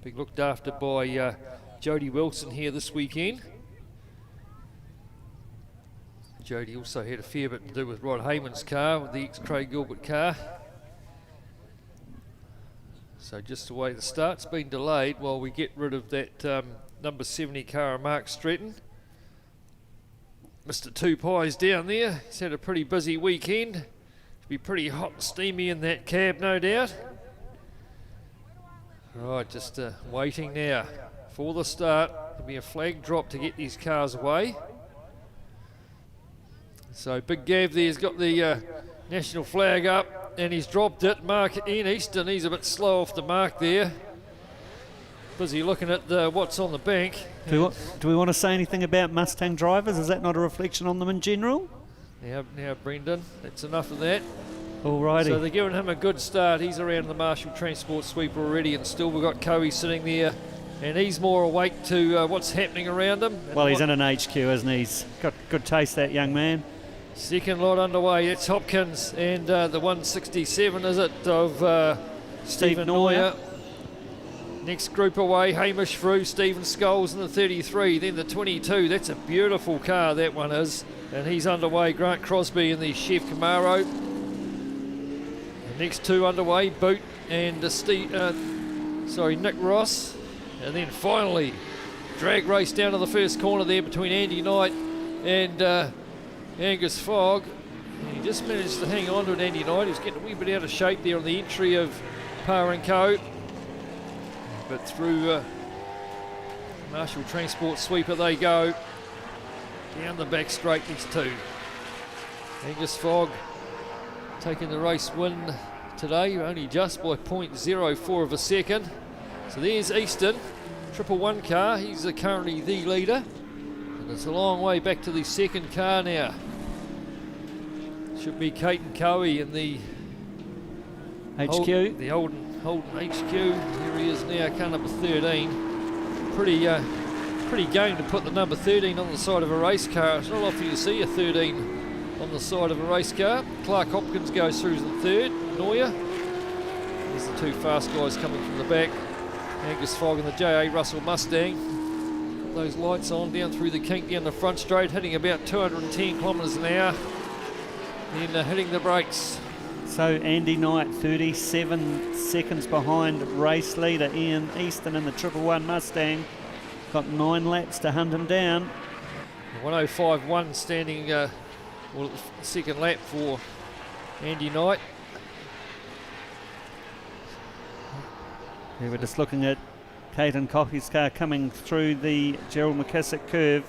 Being looked after by Jody Wilson here this weekend. Jody also had a fair bit to do with Rod Heyman's car, with the ex-Craig Gilbert car. So just the way the start's been delayed while we get rid of that number 70 car, Mark Stretton. Mr. Two Pies down there. He's had a pretty busy weekend. It'll be pretty hot and steamy in that cab, no doubt. Right, just waiting now for the start. There'll be a flag drop to get these cars away. So Big Gav there's got the national flag up. And he's dropped it. Mark Ian Easton, he's a bit slow off the mark there. Busy looking at what's on the bank. Do we want to say anything about Mustang drivers? Is that not a reflection on them in general? Now Brendan, that's enough of that. Alrighty. So they're giving him a good start. He's around the Marshall Transport sweep already, and still we've got Cowie sitting there, and he's more awake to what's happening around him. Well, he's in an HQ, isn't he? He's got good taste, that young man. Second lot underway, it's Hopkins and the 167, is it, of Stephen Neuer. Next group away, Hamish Frew, Stephen Scholes in the 33, then the 22. That's a beautiful car, that one is. And he's underway, Grant Crosby in the Chef Camaro. The next two underway, Boot and Nick Ross. And then finally, drag race down to the first corner there between Andy Knight and Angus Fogg. And he just managed to hang on to it, Andy Knight. He was getting a wee bit out of shape there on the entry of Parr & Co. But through Marshall Transport sweeper they go. Down the back straight, these two. Angus Fogg taking the race win today, only just by 0.04 of a second. So there's Easton, 111 car. He's currently the leader. And it's a long way back to the second car now. Should be Caton Cowie in the HQ. The Holden HQ. Here he is now, car number 13. Pretty game to put the number 13 on the side of a race car. It's not often you see a 13 on the side of a race car. Clark Hopkins goes through the third. Neuer. There's the two fast guys coming from the back. Angus Fogg and the J.A. Russell Mustang. Those lights on down through the kink down the front straight, hitting about 210 kilometres an hour, then hitting the brakes. So Andy Knight 37 seconds behind race leader Ian Easton in the 111 Mustang. Got 9 laps to hunt him down. 105.1 standing second lap for Andy Knight. Yeah, we're just looking at Caden Coffey's car coming through the Gerald McKissick curve.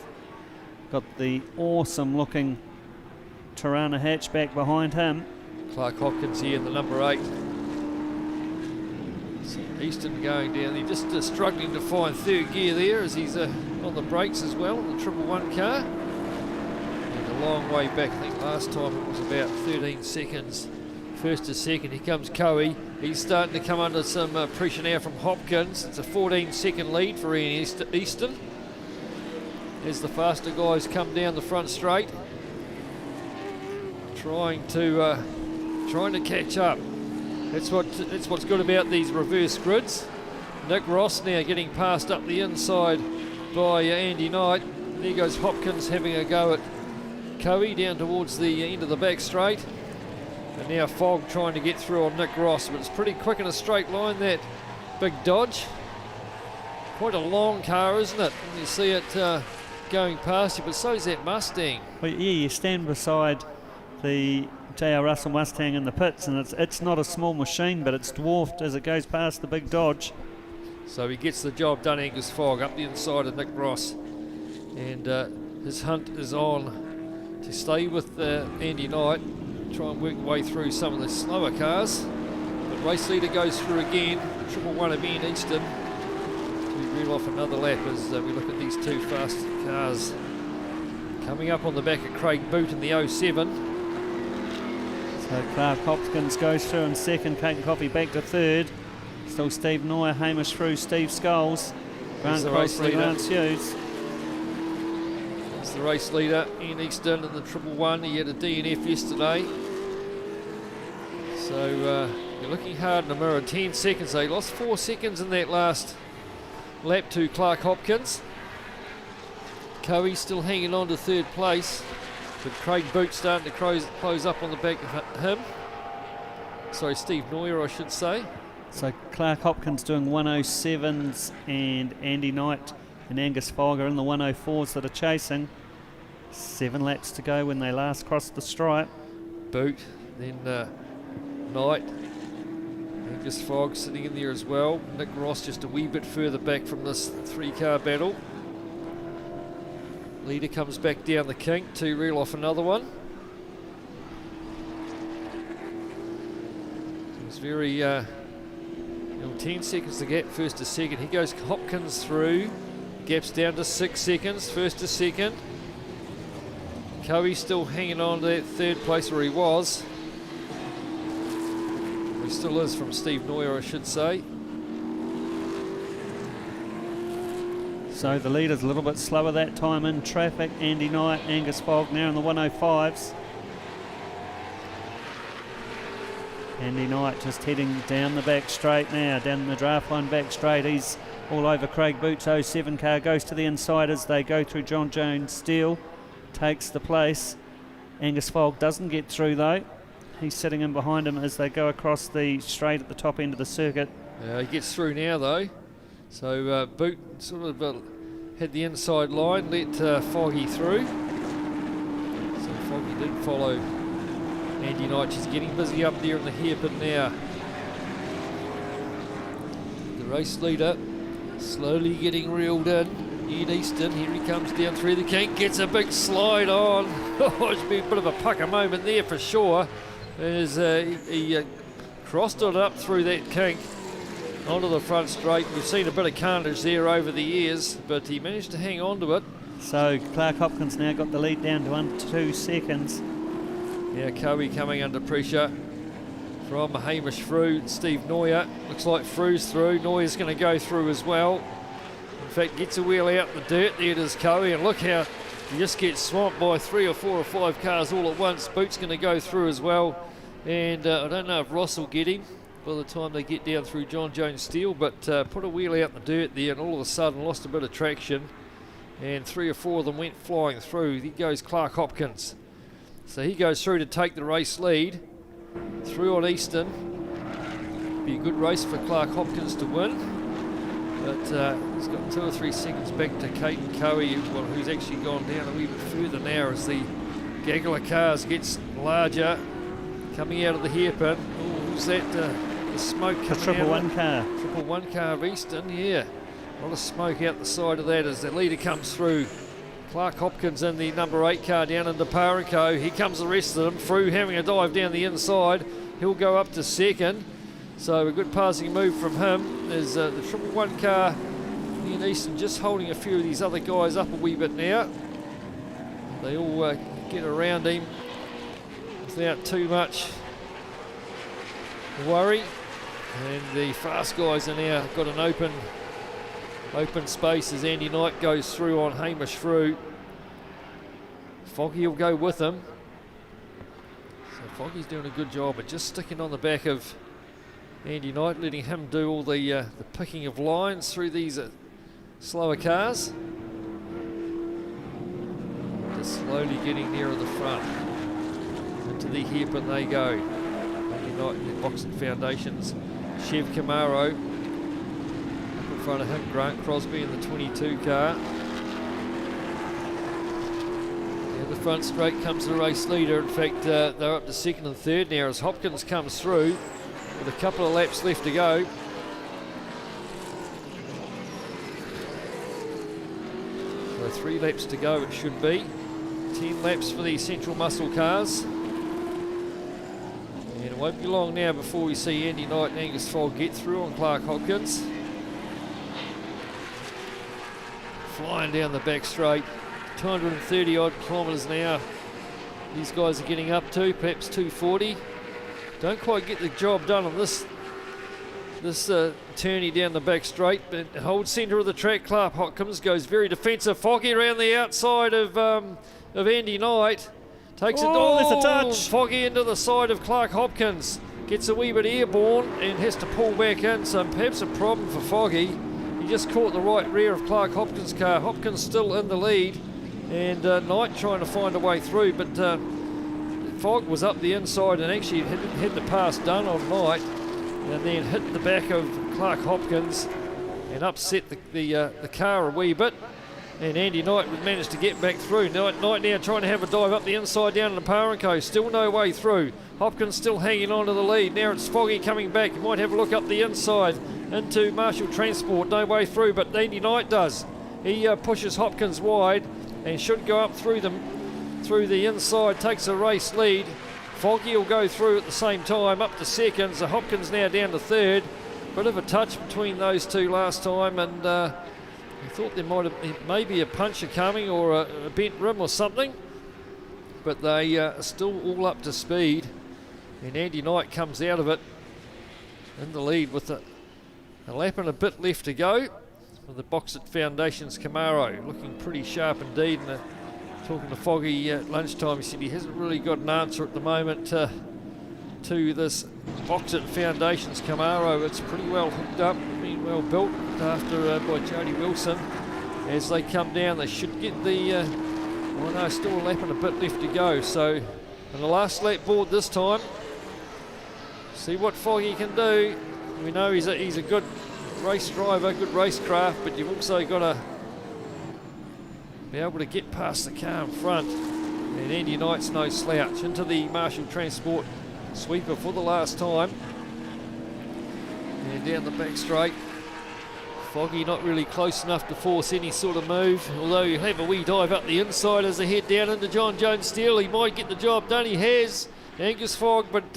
Got the awesome looking Tirana hatchback behind him. Clark Hopkins here in the number 8. So Easton going down. He's just struggling to find third gear there as he's on the brakes as well, the 111 car. And a long way back. I think last time it was about 13 seconds. First to second, here comes Coe. He's starting to come under some pressure now from Hopkins. It's a 14-second lead for Ian Easton as the faster guys come down the front straight, trying to catch up. That's what's good about these reverse grids. Nick Ross now getting passed up the inside by Andy Knight. There goes Hopkins having a go at Coe down towards the end of the back straight. And now Fogg trying to get through on Nick Ross, but it's pretty quick in a straight line, that big Dodge. Quite a long car, isn't it, when you see it going past you, but so is that Mustang. Well, yeah, you stand beside the J.R. Russell Mustang in the pits, and it's not a small machine, but it's dwarfed as it goes past the big Dodge. So he gets the job done, Angus Fogg, up the inside of Nick Ross. And his hunt is on to stay with Andy Knight, try and work way through some of the slower cars. But race leader goes through again, 111 of Ian Easton. We reel off another lap as we look at these two fast cars. Coming up on the back of Craig Boot in the 07. So Clark Hopkins goes through in second, Caden Coffey back to third. Still Steve Neuer, Hamish Frew, Steve Scholes, Grant Crossley, Lance Hughes. It's the race leader, Ian Easton in the 111. He had a DNF yesterday. So you're looking hard in the mirror. 10 seconds. They lost 4 seconds in that last lap to Clark Hopkins. Coe still hanging on to third place, but Craig Boot starting to close up on the back of him. Sorry, Steve Neuer, I should say. So Clark Hopkins doing 107s, and Andy Knight and Angus Fogg are in the 104s that are chasing. 7 laps to go when they last crossed the stripe. Boot, then Knight, Angus Fogg sitting in there as well. Nick Ross just a wee bit further back from this 3-car battle. Leader comes back down the kink to reel off another one. It's very 10 seconds to gap, first to second. Here goes Hopkins through, gaps down to 6 seconds, first to second. Coe still hanging on to that third place where he was. He still is from Steve Neuer, I should say. So the leader's a little bit slower that time in traffic. Andy Knight, Angus Fogg now in the 105s. Andy Knight just heading down the back straight now, down the draft line back straight. He's all over Craig Boot's 07 car, goes to the inside as they go through John Jones Steele, takes the place. Angus Fogg doesn't get through though. He's sitting in behind him as they go across the straight at the top end of the circuit. He gets through now though. So Boot sort of had the inside line, let Foggy through. So Foggy did follow Andy Knight. She's getting busy up there in the hairpin now. The race leader slowly getting reeled in. Ian Easton, here he comes down through the kink, gets a big slide on. Oh, it's been a bit of a pucker moment there for sure. As he crossed it up through that kink onto the front straight. We've seen a bit of carnage there over the years, but he managed to hang on to it. So Clark Hopkins now got the lead down to 1-2 seconds. Now Coe coming under pressure from Hamish Frew, Steve Neuer. Looks like Frew's through. Neuer's going to go through as well. In fact, gets a wheel out in the dirt. There it is, Coe, and look how he just gets swamped by 3 or 4 or 5 cars all at once. Boot's going to go through as well, and I don't know if Ross will get him by the time they get down through John Jones Steele, but put a wheel out in the dirt there and all of a sudden lost a bit of traction, and 3 or 4 of them went flying through. There goes Clark Hopkins. So he goes through to take the race lead. Through on Easton. Be a good race for Clark Hopkins to win. But he's got 2 or 3 seconds back to Caden Coe, who's actually gone down a wee bit further now as the gaggle of cars gets larger. Coming out of the hairpin. Oh, who's that? The smoke coming out. The 111 car. 111 car of Easton, yeah. A lot of smoke out the side of that as the leader comes through. Clark Hopkins in the number 8 car down into Parico. Here comes the rest of them. Frew having a dive down the inside. He'll go up to second. So a good passing move from him. There's the 111 car, Ian Easton, just holding a few of these other guys up a wee bit now. They all get around him without too much worry. And the fast guys are now got an open space as Andy Knight goes through on Hamish Frew. Foggy will go with him. So Foggy's doing a good job of just sticking on the back of Andy Knight, letting him do all the picking of lines through these slower cars. Just slowly getting nearer the front. Into the hairpin they go. Andy Knight in the Boxing Foundations. Chev Camaro. Up in front of him, Grant Crosby in the 22 car. Down the front straight comes the race leader. In fact, they're up to second and third now as Hopkins comes through with a couple of laps left to go. So 3 laps to go it should be. 10 laps for the Central Muscle cars. And it won't be long now before we see Andy Knight and Angus Fogg get through on Clark Hopkins. Flying down the back straight, 230 odd kilometres an hour. These guys are getting up to, perhaps 240. Don't quite get the job done on this tourney down the back straight, but holds centre of the track. Clark Hopkins goes very defensive. Foggy around the outside of Andy Knight. Takes it. There's a touch. Foggy into the side of Clark Hopkins. Gets a wee bit airborne and has to pull back in. So perhaps a problem for Foggy. He just caught the right rear of Clark Hopkins' car. Hopkins still in the lead, and Knight trying to find a way through, but Fogg was up the inside and actually had the pass done on Knight, and then hit the back of Clark Hopkins and upset the car a wee bit. And Andy Knight managed to get back through. Knight now trying to have a dive up the inside down to Parenco. Still no way through. Hopkins still hanging on to the lead. Now it's Foggy coming back. He might have a look up the inside into Marshall Transport. No way through, but Andy Knight does. He pushes Hopkins wide and should go up through the inside. Takes a race lead. Foggy will go through at the same time up to second. So Hopkins now down to third. Bit of a touch between those two last time, and I thought there might have maybe a puncher coming or a bent rim or something, but they are still all up to speed. And Andy Knight comes out of it in the lead with a lap and a bit left to go. With the Boxit Foundations Camaro looking pretty sharp indeed. And talking to Foggy at lunchtime, he said he hasn't really got an answer at the moment to this Boxit Foundations Camaro. It's pretty well hooked up, been well built after by Jody Wilson. As they come down, they should get the still a lap and a bit left to go. So on the last lap board this time, see what Foggy can do. We know he's a good race driver, good racecraft, but you've also got to be able to get past the car in front. And Andy Knight's no slouch. Into the Marshall Transport sweeper for the last time. And down the back straight. Foggy not really close enough to force any sort of move, although you have a wee dive up the inside as they head down into John Jones Steel. He might get the job done, he has, Angus Fogg, but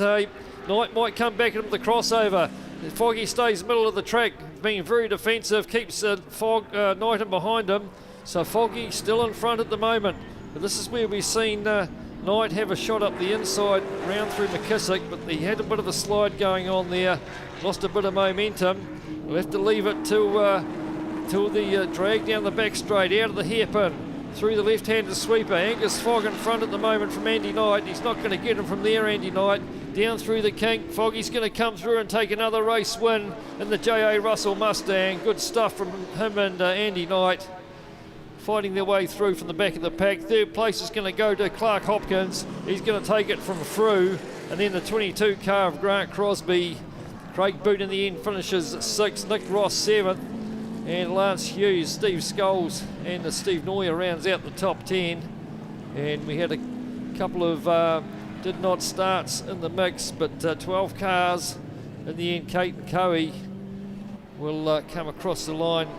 Knight might come back into the crossover. Foggy stays middle of the track, being very defensive, keeps Knight in behind him, so Foggy still in front at the moment. But this is where we've seen Knight have a shot up the inside, round through McKissick, but he had a bit of a slide going on there, lost a bit of momentum. We'll have to leave it till the drag down the back straight, out of the hairpin, through the left-handed sweeper. Angus Fogg in front at the moment from Andy Knight. He's not going to get him from there, Andy Knight. Down through the kink. Foggy's going to come through and take another race win in the J.A. Russell Mustang. Good stuff from him and Andy Knight. Fighting their way through from the back of the pack. Third place is going to go to Clark Hopkins. He's going to take it from Frew. And then the 22 car of Grant Crosby. Craig Boot in the end finishes 6th, Nick Ross 7th, and Lance Hughes, Steve Scholes and Steve Neuer rounds out the top 10. And we had a couple of did not starts in the mix, but 12 cars in the end. Kate and Coe will come across the line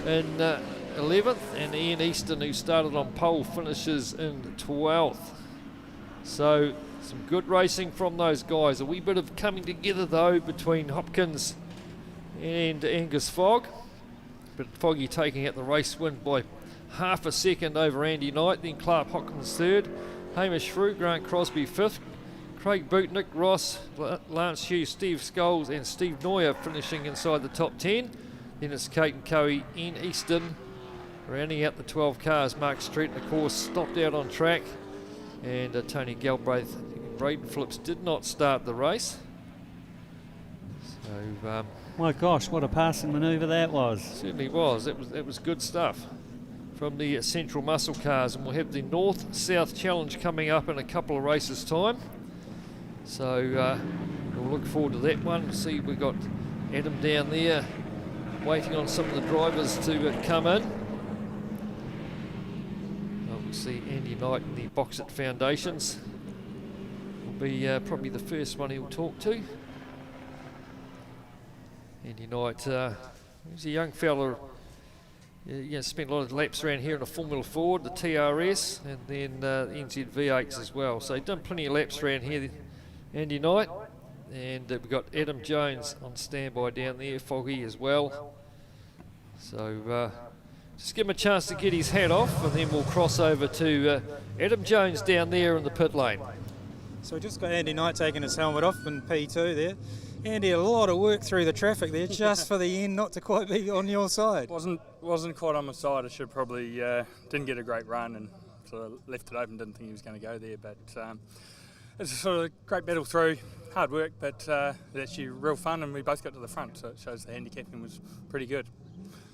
in 11th, and Ian Easton, who started on pole, finishes in 12th. So some good racing from those guys. A wee bit of coming together though between Hopkins and Angus Fogg, but Foggy taking out the race win by half a second over Andy Knight. Then Clark Hopkins third, Hamish Frew, Grant Crosby fifth, Craig Boot, Nick Ross, Lance Hughes, Steve Scholes and Steve Neuer finishing inside the top 10. Then it's Kate and Coe, Ian Easton rounding out the 12 cars. Mark Street, of course, stopped out on track, and Tony Galbraith. Braden Phillips did not start the race. So my gosh, what a passing manoeuvre that was. Certainly was. It was good stuff from the Central Muscle cars, and we'll have the North-South Challenge coming up in a couple of races' time. So we'll look forward to that one. See, we've got Adam down there waiting on some of the drivers to come in. We'll see Andy Knight in the Boxit Foundations. Will be probably the first one he'll talk to. Andy Knight, he's a young fella. Spent a lot of laps around here in a Formula Ford, the TRS, and then NZ V8s as well. So he's done plenty of laps around here, Andy Knight. And we've got Adam Jones on standby down there, Foggy as well. So just give him a chance to get his hat off, and then we'll cross over to Adam Jones down there in the pit lane. So we just got Andy Knight taking his helmet off in P2 there. Andy, a lot of work through the traffic there just for the end not to quite be on your side. Wasn't quite on my side. I should probably didn't get a great run and sort of left it open. Didn't think he was going to go there, but it's a sort of great battle through. Hard work, but it's actually real fun, and we both got to the front, so it shows the handicapping was pretty good.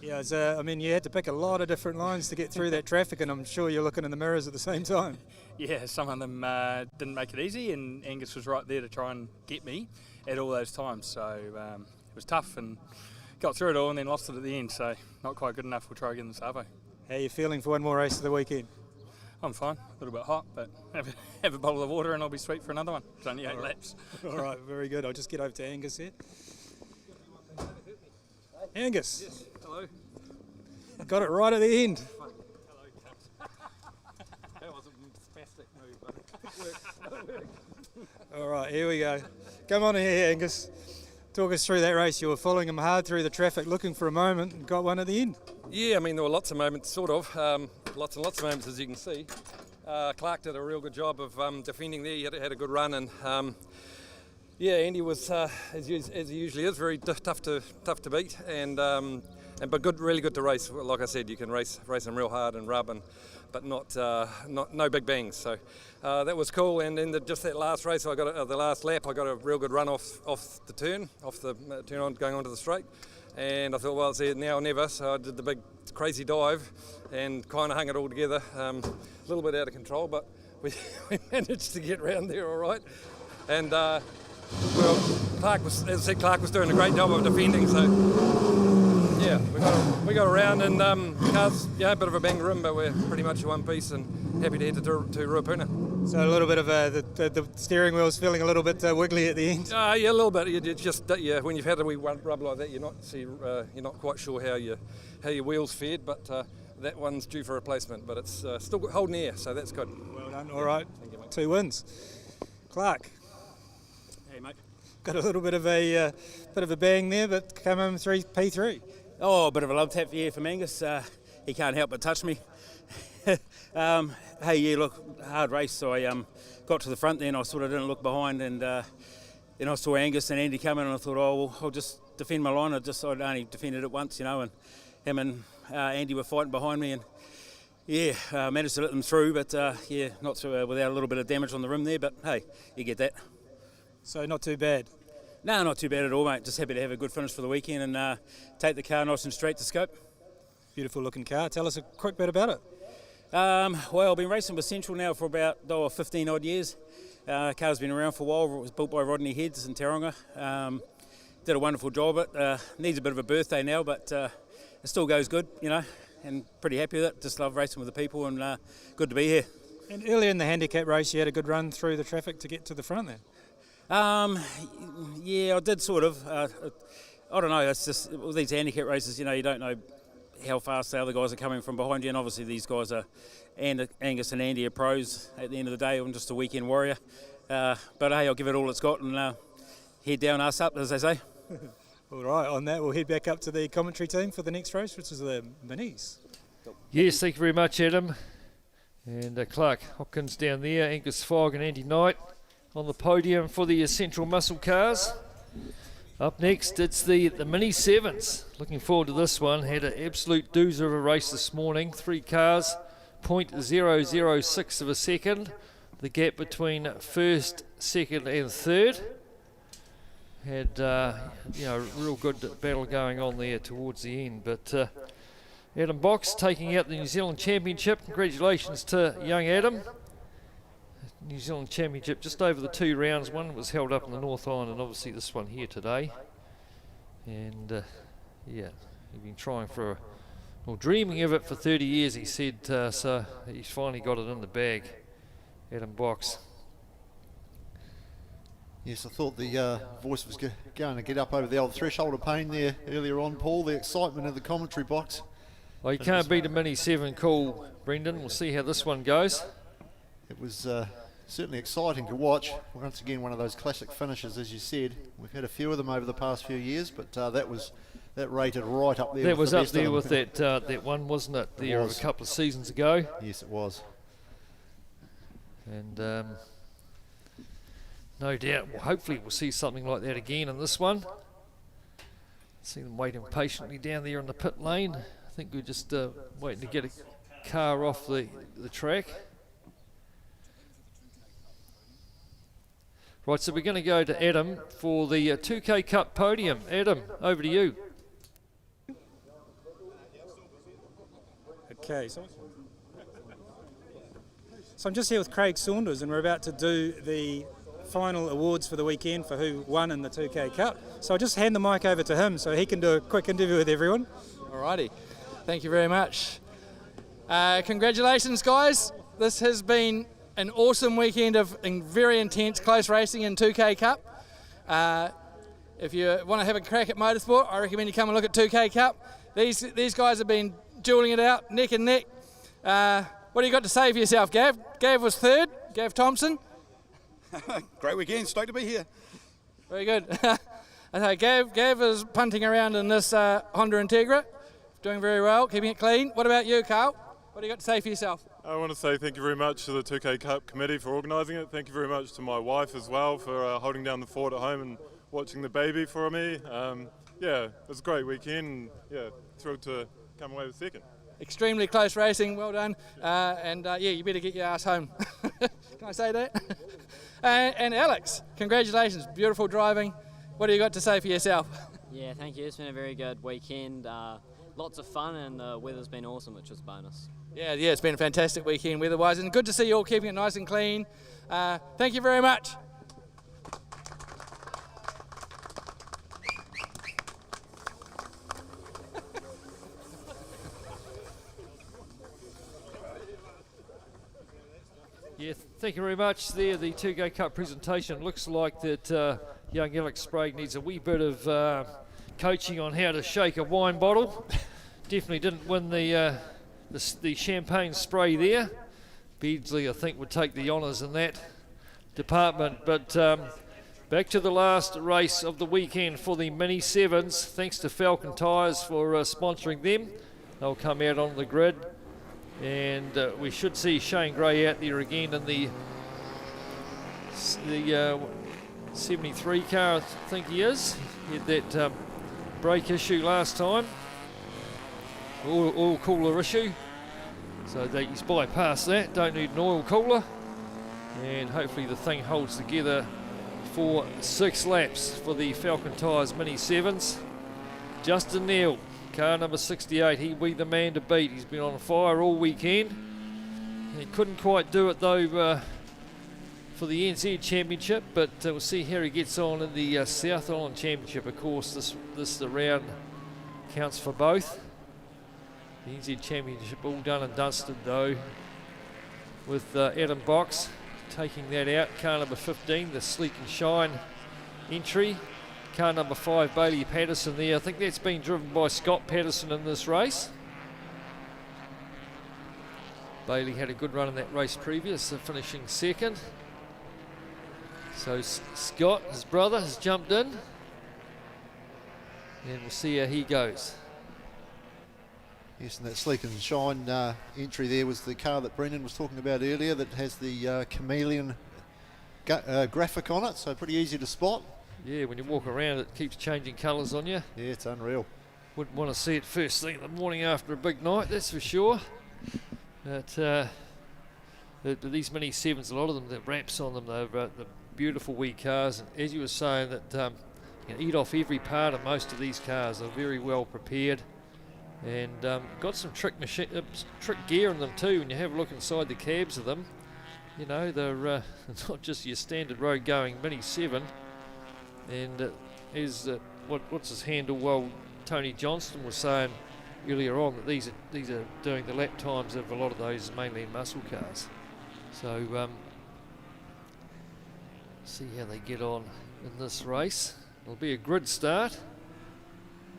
Yeah, I mean, you had to pick a lot of different lines to get through that traffic, and I'm sure you're looking in the mirrors at the same time. Yeah, some of them didn't make it easy, and Angus was right there to try and get me at all those times. So it was tough, and got through it all, and then lost it at the end. So not quite good enough. We'll try again this Arvo. How are you feeling for one more race of the weekend? I'm fine. A little bit hot, but have a bottle of water, and I'll be sweet for another one. It's only 8 laps. All right, very good. I'll just get over to Angus here. Angus. Yes. Hello. Got it right at the end. That was a spastic move, but it worked. All right, here we go. Come on here, Angus. Talk us through that race. You were following him hard through the traffic, looking for a moment, and got one at the end. Yeah, I mean, there were lots of moments, sort of. Lots and lots of moments, as you can see. Clark did a real good job of defending there. He had a good run, and yeah, Andy was, as he usually is, very tough to beat, but good, really good to race. Like I said, you can race them real hard and rub, but no big bangs. So that was cool. And then just that last race, I got the last lap, I got a real good run off the turn on going onto the straight. And I thought, well, it's now or never. So I did the big crazy dive and kind of hung it all together. A little bit out of control, but we managed to get round there all right. And Clark was doing a great job of defending. So yeah, we got around, and cars, a bit of a banged rim, but we're pretty much one piece and happy to head to Ruapuna. So a little bit of the steering wheel's feeling a little bit wiggly at the end. Yeah, a little bit. It's just when you've had a wee rub like that, you're not quite sure how your wheels fared, but that one's due for replacement. But it's still holding air, so that's good. Well done. All right, thank you, mate. 2 wins. Clark. Hey, mate. Got a little bit of a bang there, but come home P3. Oh, a bit of a love tap for Angus. He can't help but touch me. Hey, yeah, look, hard race. So I got to the front then. I sort of didn't look behind, and then I saw Angus and Andy coming, and I thought, oh, well, I'll just defend my line. I'd only defended it once, and him and Andy were fighting behind me, and yeah, managed to let them through, but not through, without a little bit of damage on the rim there. But hey, you get that. So not too bad. No, not too bad at all, mate. Just happy to have a good finish for the weekend and take the car nice and straight to Scope. Beautiful looking car. Tell us a quick bit about it. Well, I've been racing with Central now for about 15 odd years. Car's been around for a while. It was built by Rodney Heads in Tauranga. Did a wonderful job of it. Needs a bit of a birthday now, but it still goes good, and pretty happy with it. Just love racing with the people, and good to be here. And earlier in the handicap race, you had a good run through the traffic to get to the front there. Yeah, I did sort of. I don't know. It's just with these handicap races, you don't know how fast the other guys are coming from behind you, and obviously these guys are, and Angus and Andy are pros at the end of the day. I'm just a weekend warrior. But hey, I'll give it all it's got and head down, ass up, as they say. All right, on that, we'll head back up to the commentary team for the next race, which is the Minis. Yes, thank you very much, Adam. And Clark Hopkins down there, Angus Fogg and Andy Knight on the podium for the Central Muscle cars. Up next, it's the Mini 7s. Looking forward to this one. Had an absolute doozer of a race this morning. 3 cars, 0.006 of a second. The gap between first, second and third. Had real good battle going on there towards the end. But Adam Box taking out the New Zealand Championship. Congratulations to young Adam. New Zealand Championship just over the 2 rounds. One was held up in the North Island, and obviously this one here today. And he's been trying dreaming of it for 30 years, he said. So he's finally got it in the bag, Adam Box. Yes, I thought the voice was going to get up over the old threshold of pain there earlier on, Paul. The excitement in the commentary box. Well, you can't beat a Mini 7 call, Brendan. We'll see how this one goes. It was certainly exciting to watch. Once again, one of those classic finishes, as you said. We've had a few of them over the past few years, but that rated right up there. That was up the there with that one, wasn't it? There a couple of seasons ago. Yes, it was. And no doubt, hopefully we'll see something like that again in this one. See them waiting patiently down there in the pit lane. I think we're just waiting to get a car off the track. Right, so we're going to go to Adam for the 2K Cup podium. Adam, over to you. Okay, so I'm just here with Craig Saunders, and we're about to do the final awards for the weekend for who won in the 2K Cup. So I'll just hand the mic over to him so he can do a quick interview with everyone. Alrighty, thank you very much. Congratulations, guys. This has been an awesome weekend of very intense close racing in 2K Cup. If you want to have a crack at motorsport, I recommend you come and look at 2K Cup. These guys have been dueling it out, neck and neck. What do you got to say for yourself, Gav? Gav was third, Gav Thompson. Great weekend, stoked to be here. Very good. Gav is punting around in this Honda Integra, doing very well, keeping it clean. What about you, Carl? What do you got to say for yourself? I want to say thank you very much to the 2K Cup committee for organising it. Thank you very much to my wife as well for holding down the fort at home and watching the baby for me. It was a great weekend. And, thrilled to come away with second. Extremely close racing, well done. You better get your ass home. Can I say that? And Alex, congratulations, beautiful driving. What do you got to say for yourself? Yeah, thank you. It's been a very good weekend. Lots of fun, and the weather's been awesome, which is a bonus. Yeah, it's been a fantastic weekend weather-wise, and good to see you all keeping it nice and clean. Thank you very much. Yeah, thank you very much. There, the 2K Cup presentation. Looks like that young Alex Sprague needs a wee bit of coaching on how to shake a wine bottle. Definitely didn't win the champagne spray there. Beardsley, I think, would take the honours in that department. But back to the last race of the weekend for the Mini 7s. Thanks to Falken Tyres for sponsoring them. They'll come out on the grid. And we should see Shane Gray out there again in the 73 car, I think he is. He had that brake issue last time. Oil cooler issue. So he's bypassed that, don't need an oil cooler. And hopefully the thing holds together for 6 laps for the Falken Tyres Mini 7s. Justin Neal, car number 68, he'll be the man to beat. He's been on fire all weekend. He couldn't quite do it though for the NZ Championship, but we'll see how he gets on in the South Island Championship. Of course, this round counts for both. The NZ Championship all done and dusted though, with Adam Box taking that out. Car number 15, the Sleek and Shine entry. Car number 5, Bailey Patterson there. I think that's been driven by Scott Patterson in this race. Bailey had a good run in that race previous, finishing second. So Scott, his brother, has jumped in. And we'll see how he goes. Yes, and that sleek and shine entry there was the car that Brendan was talking about earlier that has the chameleon graphic on it, so pretty easy to spot. Yeah, when you walk around it keeps changing colours on you. Yeah, it's unreal. Wouldn't want to see it first thing in the morning after a big night, that's for sure. But these Mini 7s, a lot of them, the wraps on them, they're beautiful wee cars. And as you were saying, that you can eat off every part of most of these cars. They're very well prepared. And got some trick gear in them too. When you have a look inside the cabs of them, you know, they're not just your standard road going Mini 7. And what's his handle? Well, Tony Johnston was saying earlier on that these are doing the lap times of a lot of those mainland muscle cars. So see how they get on in this race. It'll be a grid start.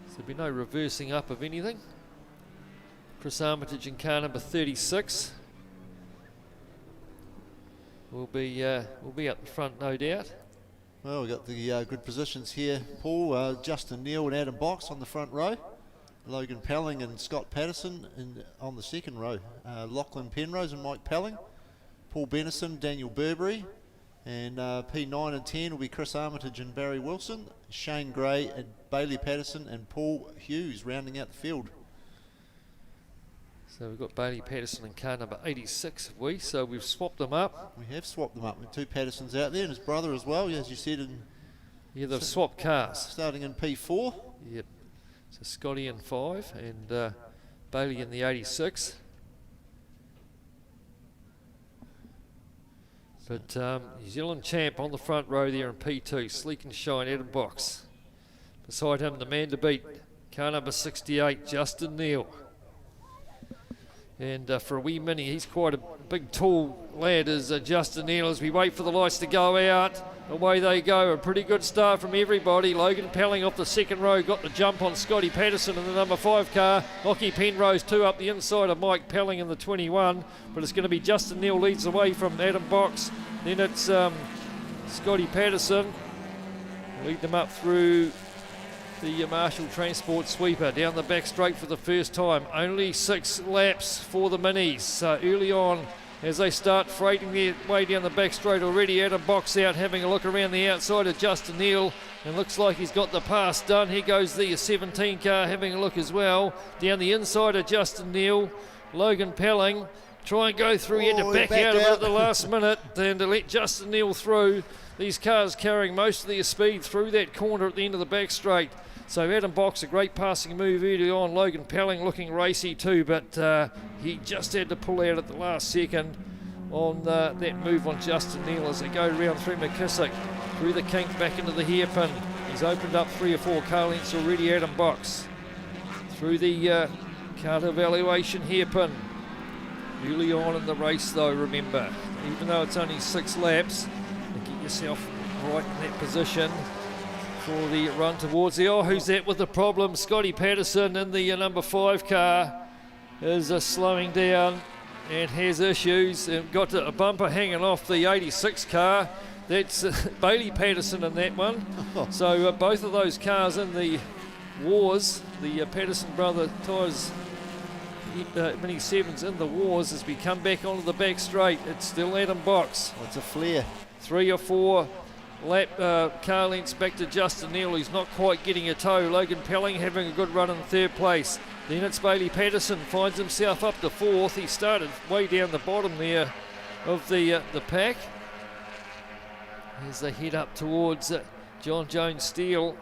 There'll be no reversing up of anything. Chris Armitage in car number 36 will be up the front, no doubt. Well, we've got the good positions here, Paul. Justin Neal and Adam Box on the front row. Logan Pelling and Scott Patterson on the second row. Lachlan Penrose and Mike Pelling. Paul Benison, Daniel Burberry. And P9 and 10 will be Chris Armitage and Barry Wilson. Shane Gray and Bailey Patterson and Paul Hughes rounding out the field. So we've got Bailey Patterson in car number 86, so we've swapped them up. We have swapped them up with two Pattersons out there and his brother as well, as you said. Yeah, they've swapped cars. Starting in P4. Yep. So Scotty in 5 and Bailey in the 86. But New Zealand champ on the front row there in P2, sleek and shine, Adam Box. Beside him, the man to beat, car number 68, Justin Neal. And for a wee mini, he's quite a big, tall lad, is Justin Neal. As we wait for the lights to go out, away they go. A pretty good start from everybody. Logan Pelling off the second row got the jump on Scotty Patterson in the number 5 car. Lockie Penrose 2 up the inside of Mike Pelling in the 21. But it's going to be Justin Neal leads the way from Adam Box. Then it's Scotty Patterson. Lead them up through the Marshall Transport sweeper down the back straight for the first time. Only 6 laps for the minis. So early on, as they start freighting their way down the back straight already, Adam Box out having a look around the outside of Justin Neal, and looks like he's got the pass done. Here goes the 17 car having a look as well. Down the inside of Justin Neal, Logan Pelling. Try and go through, he had to back out of it at the last minute and to let Justin Neal through. These cars carrying most of their speed through that corner at the end of the back straight. So Adam Box, a great passing move early on. Logan Pelling looking racy too, but he just had to pull out at the last second on that move on Justin Neal as they go round through McKissick, through the kink, back into the hairpin. He's opened up 3 or 4 car lengths already, Adam Box. Through the car evaluation hairpin. Early on in the race though, remember, even though it's only 6 laps, to get yourself right in that position for the run towards the, who's that with the problem? Scotty Patterson in the number 5 car is slowing down and has issues, and got a bumper hanging off the 86 car. That's Bailey Patterson in that one. So both of those cars in the wars, the Patterson brother Tyres Mini 7s in the wars, as we come back onto the back straight. It's still Adam Box. It's a flare. 3 or 4 lap car lengths back to Justin Neal. He's not quite getting a tow. Logan Pelling having a good run in 3rd place. Then it's Bailey Patterson, finds himself up to 4th. He started way down the bottom there of the pack as they head up towards John Jones Steel.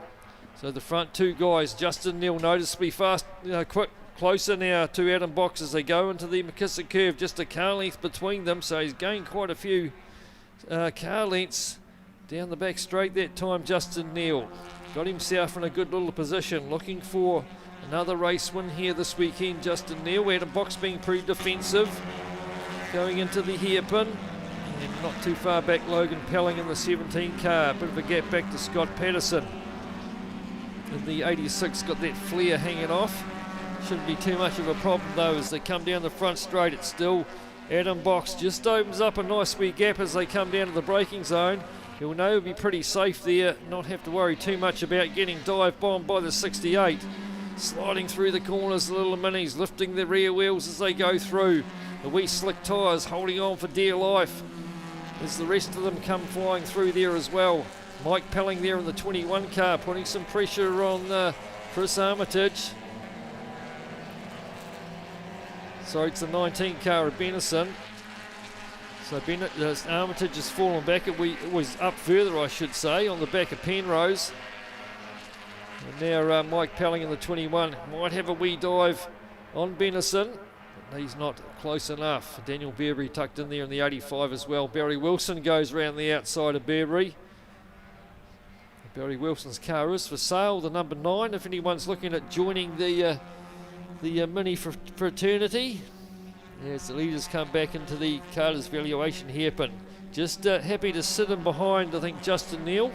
So the front 2 guys, Justin Neal noticeably fast, quick, closer now to Adam Box as they go into the McKissick curve. Just a car length between them, so he's gained quite a few car lengths down the back straight that time. Justin Neal got himself in a good little position, looking for another race win here this weekend. Justin Neal, Adam Box being pretty defensive, going into the hairpin, and not too far back Logan Pelling in the 17 car. Bit of a gap back to Scott Patterson. And the 86 got that flare hanging off. Shouldn't be too much of a problem though as they come down the front straight. It's still Adam Box just opens up a nice wee gap as they come down to the braking zone. He'll know he'll be pretty safe there, not have to worry too much about getting dive bombed by the 68. Sliding through the corners, the little minis, lifting the rear wheels as they go through. The wee slick tyres holding on for dear life as the rest of them come flying through there as well. Mike Pelling there in the 21 car, putting some pressure on Chris Armitage. Sorry, it's the 19 car of Benison. So Armitage has fallen back. It was up further, I should say, on the back of Penrose. And now Mike Pelling in the 21 might have a wee dive on Benison. But he's not close enough. Daniel Bearbury tucked in there in the 85 as well. Barry Wilson goes round the outside of Bearbury. Barry Wilson's car is for sale, the number 9, if anyone's looking at joining the mini fraternity. As the leaders come back into the Carter's valuation hairpin. Just happy to sit in behind, I think, Justin Neal.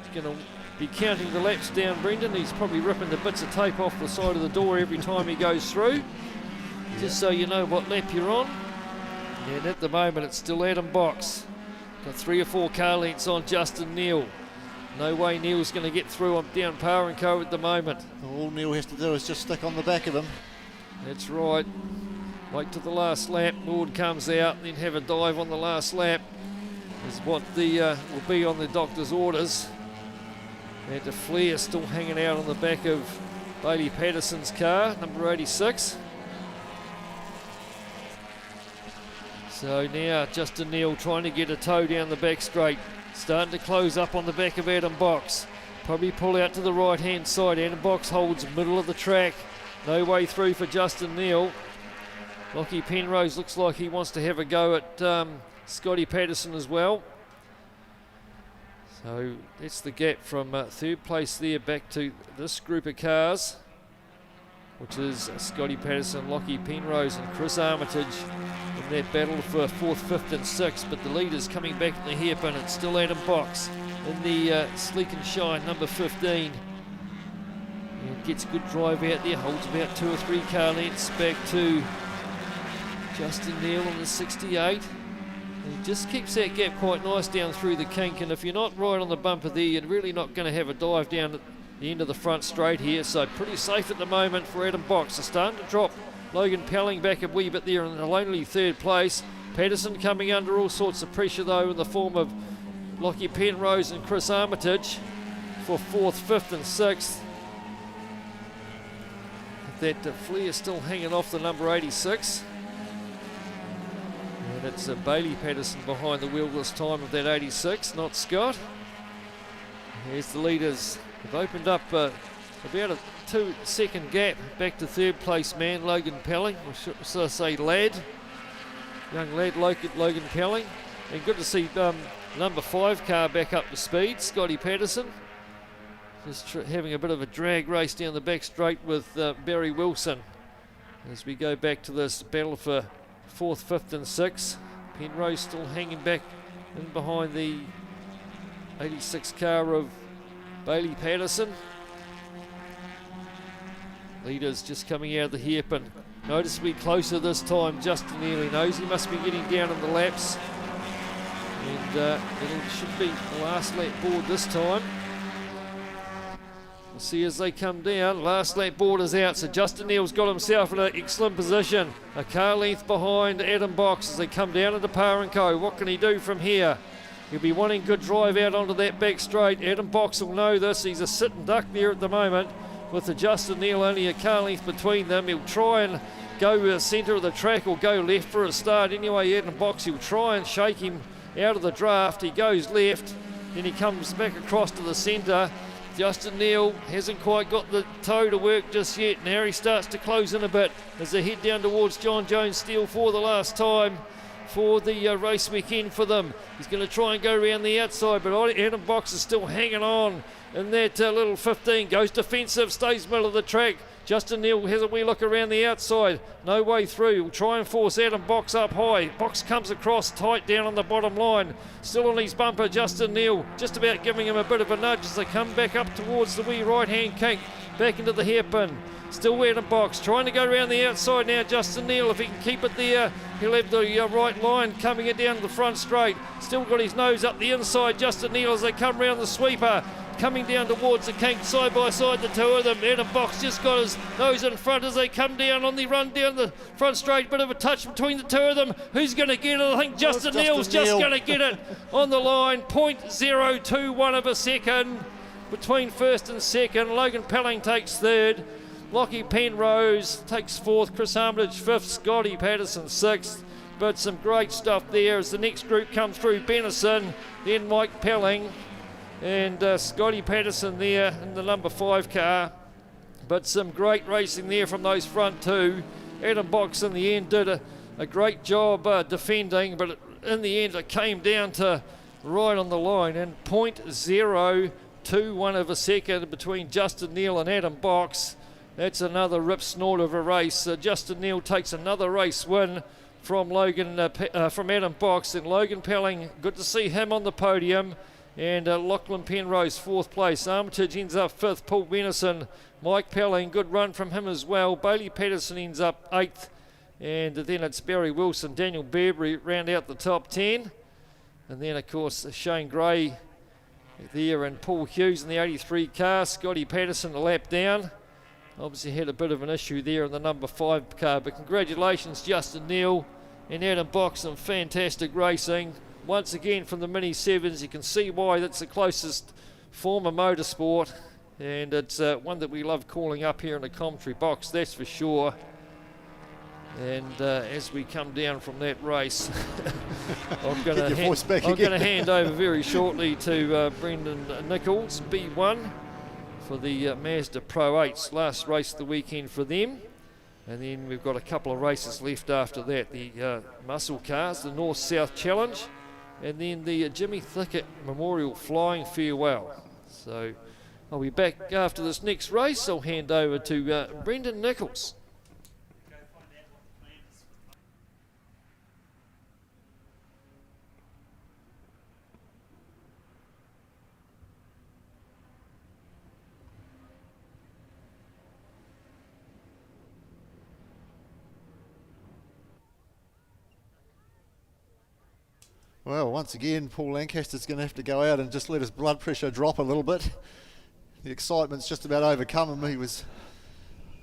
He's going to be counting the laps down, Brendan. He's probably ripping the bits of tape off the side of the door every time he goes through. Just so you know what lap you're on. And at the moment it's still Adam Box. Got 3 or 4 car lengths on Justin Neal. No way Neal's going to get through. I'm down Power and Co at the moment. All Neal has to do is just stick on the back of him. That's right. Wait till the last lap. Lord comes out and then have a dive on the last lap. Is what will be on the doctor's orders. And the flare still hanging out on the back of Bailey Patterson's car, number 86. So now Justin Neal trying to get a toe down the back straight. Starting to close up on the back of Adam Box. Probably pull out to the right hand side. Adam Box holds middle of the track. No way through for Justin Neal. Lockie Penrose looks like he wants to have a go at Scotty Patterson as well. So that's the gap from third place there back to this group of cars, which is Scotty Patterson, Lockie Penrose and Chris Armitage in that battle for 4th, 5th and 6th. But the leaders coming back in the hairpin. It's still Adam Box in the sleek and shine, number 15. And gets a good drive out there, holds about 2 or 3 car lengths back to Justin Neal on the 68. And he just keeps that gap quite nice down through the kink, and if you're not right on the bumper there, you're really not going to have a dive down at the end of the front straight here. So pretty safe at the moment for Adam Box. They're starting to drop Logan Pelling back a wee bit there in a lonely 3rd place. Patterson coming under all sorts of pressure though in the form of Lockie Penrose and Chris Armitage for 4th, 5th and 6th. That flare still hanging off the number 86. And it's Bailey Patterson behind the wheel this time of that 86, not Scott. Here's the leaders. They've opened up about a 2-second gap back to 3rd place man, Logan Pelling. I should say lad. Young lad, Logan Pelling. And good to see number 5 car back up to speed, Scotty Patterson. Just having a bit of a drag race down the back straight with Barry Wilson. As we go back to this battle for 4th, 5th and 6th. Penrose still hanging back in behind the 86 car of Bailey Patterson. Leaders just coming out of the hairpin. Noticeably closer this time. Justin Neal knows he must be getting down in the laps. And it should be the last lap board this time. We'll see as they come down. Last lap board is out, so Justin Neal's got himself in an excellent position. A car length behind Adam Box as they come down into Power and Co. What can he do from here? He'll be wanting good drive out onto that back straight. Adam Box will know this. He's a sitting duck there at the moment with the Justin Neal only a car length between them. He'll try and go centre of the track or go left for a start. Anyway, Adam Box, he'll try and shake him out of the draft. He goes left, then he comes back across to the centre. Justin Neal hasn't quite got the toe to work just yet. Now he starts to close in a bit as they head down towards John Jones Steel for the last time for the race weekend for them. He's going to try and go around the outside, but Adam Box is still hanging on in that little 15. Goes defensive, stays middle of the track. Justin Neal has a wee look around the outside. No way through. Will try and force Adam Box up high. Box comes across tight down on the bottom line. Still on his bumper, Justin Neal. Just about giving him a bit of a nudge as they come back up towards the wee right-hand kink. Back into the hairpin. Still Adam Box. Trying to go around the outside now, Justin Neal. If he can keep it there, he'll have the right line coming it down to the front straight. Still got his nose up the inside, Justin Neal, as they come round the sweeper. Coming down towards the kink, side by side, the two of them. Adam Box just got his nose in front as they come down on the run down the front straight. Bit of a touch between the two of them. Who's going to get it? I think Justin Neal's just going to get it on the line. 0.021 of a second between first and second. Logan Pelling takes third. Lockie Penrose takes fourth. Chris Armitage fifth. Scotty Patterson sixth. But some great stuff there as the next group comes through. Benison, then Mike Pelling, and Scotty Patterson there in the number 5 car. But some great racing there from those front two. Adam Box in the end did a great job defending, but in the end it came down to right on the line, and 0.021 of a second between Justin Neal and Adam Box. That's another rip snort of a race. Justin Neal takes another race win from Adam Box, and Logan Pelling, good to see him on the podium. And Lachlan Penrose, 4th place. Armitage ends up 5th. Paul Benison, Mike Pelling, good run from him as well. Bailey Patterson ends up 8th. And then it's Barry Wilson, Daniel Bearbury round out the top 10. And then, of course, Shane Gray there and Paul Hughes in the 83 car. Scotty Patterson a lap down. Obviously had a bit of an issue there in the number 5 car. But congratulations, Justin Neal and Adam Box, some fantastic racing. Once again from the Mini 7s, you can see why that's the closest form of motorsport, and it's one that we love calling up here in the commentary box, that's for sure. And as we come down from that race, I'm going to hand over very shortly to Brendan Nichols, B1, for the Mazda Pro 8s, last race of the weekend for them. And then we've got a couple of races left after that, the muscle cars, the North-South Challenge, and then the Jimmy Thickett Memorial Flying Farewell. So I'll be back after this next race. I'll hand over to Brendan Nichols. Well, once again, Paul Lancaster's going to have to go out and just let his blood pressure drop a little bit. The excitement's just about overcome him. He was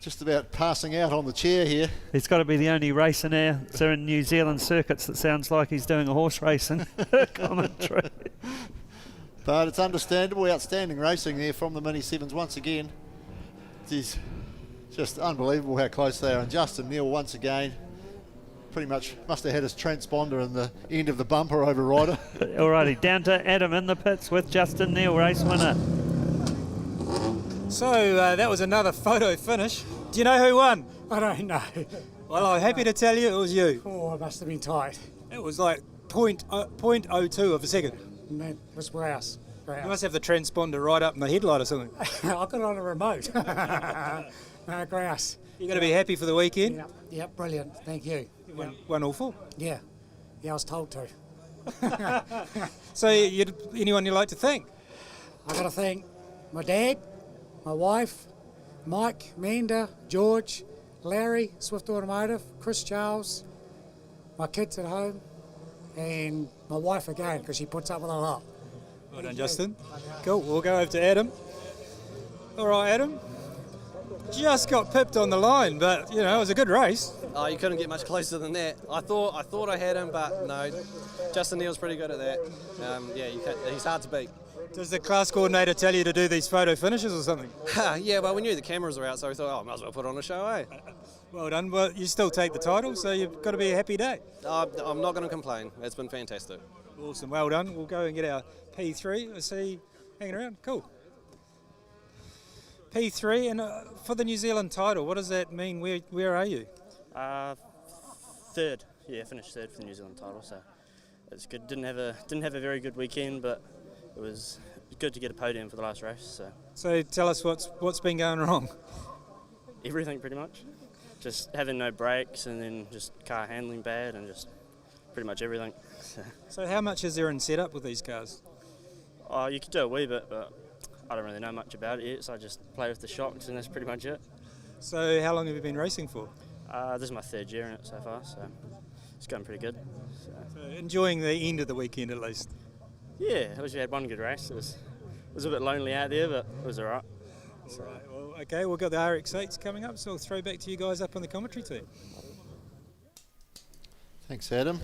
just about passing out on the chair here. He's got to be the only racer now in New Zealand circuits that sounds like he's doing a horse racing commentary. But it's understandable. Outstanding racing there from the Mini 7s once again. It's just unbelievable how close they are. And Justin Neal once again pretty much must have had his transponder in the end of the bumper overrider. Alrighty, down to Adam in the pits with Justin Neal, race winner. So that was another photo finish. Do you know who won? I don't know. Well, I'm happy to tell you it was you. Oh, it must have been tight. It was like 0.02 of a second. Man, it was grouse. You must have the transponder right up in the headlight or something. I got it on a remote. No, grouse. You're going to be happy for the weekend? Yep, brilliant. Thank you. One all full? Yeah, I was told to. So anyone you'd like to thank? I got to thank my dad, my wife, Mike, Manda, George, Larry, Swift Automotive, Chris Charles, my kids at home, and my wife again, because she puts up with a lot. Well done, Justin. Cool, we'll go over to Adam. All right, Adam. Just got pipped on the line, but, it was a good race. Oh, you couldn't get much closer than that. I thought I had him, but no. Justin Neal's pretty good at that. He's hard to beat. Does the class coordinator tell you to do these photo finishes or something? Yeah, well, we knew the cameras were out, so we thought, might as well put on a show, eh? Well done. Well, you still take the title, so you've got to be a happy day. I'm not going to complain. It's been fantastic. Awesome. Well done. We'll go and get our P3. I see you hanging around. Cool. P3, and for the New Zealand title, what does that mean? Where are you? Third. Yeah, finished third for the New Zealand title, so it's good. Didn't have a very good weekend, but it was good to get a podium for the last race. So tell us what's been going wrong. everything pretty much. Just having no brakes and then just car handling bad and just pretty much everything. So how much is there in setup with these cars? Oh, you could do a wee bit, but I don't really know much about it yet, so I just play with the shocks and that's pretty much it. So how long have you been racing for? This is my 3rd year in it so far, so it's going pretty good. So enjoying the end of the weekend at least? Yeah, at least we had one good race. It was a bit lonely out there, but it was alright. So. Right, well, okay, we've got the RX-8s coming up, so I'll throw back to you guys up on the commentary team. Thanks, Adam.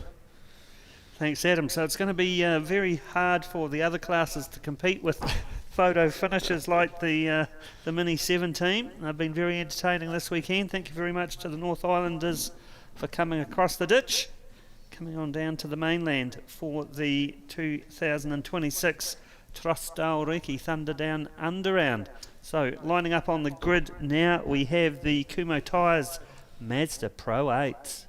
Thanks, Adam. So it's going to be very hard for the other classes to compete with photo finishes like the Mini 7 team. They've been very entertaining this weekend. Thank you very much to the North Islanders for coming across the ditch, coming on down to the mainland for the 2026 Trust Aoraki Thunderdown Underround. So lining up on the grid now, we have the Kumho Tyres Mazda Pro 8.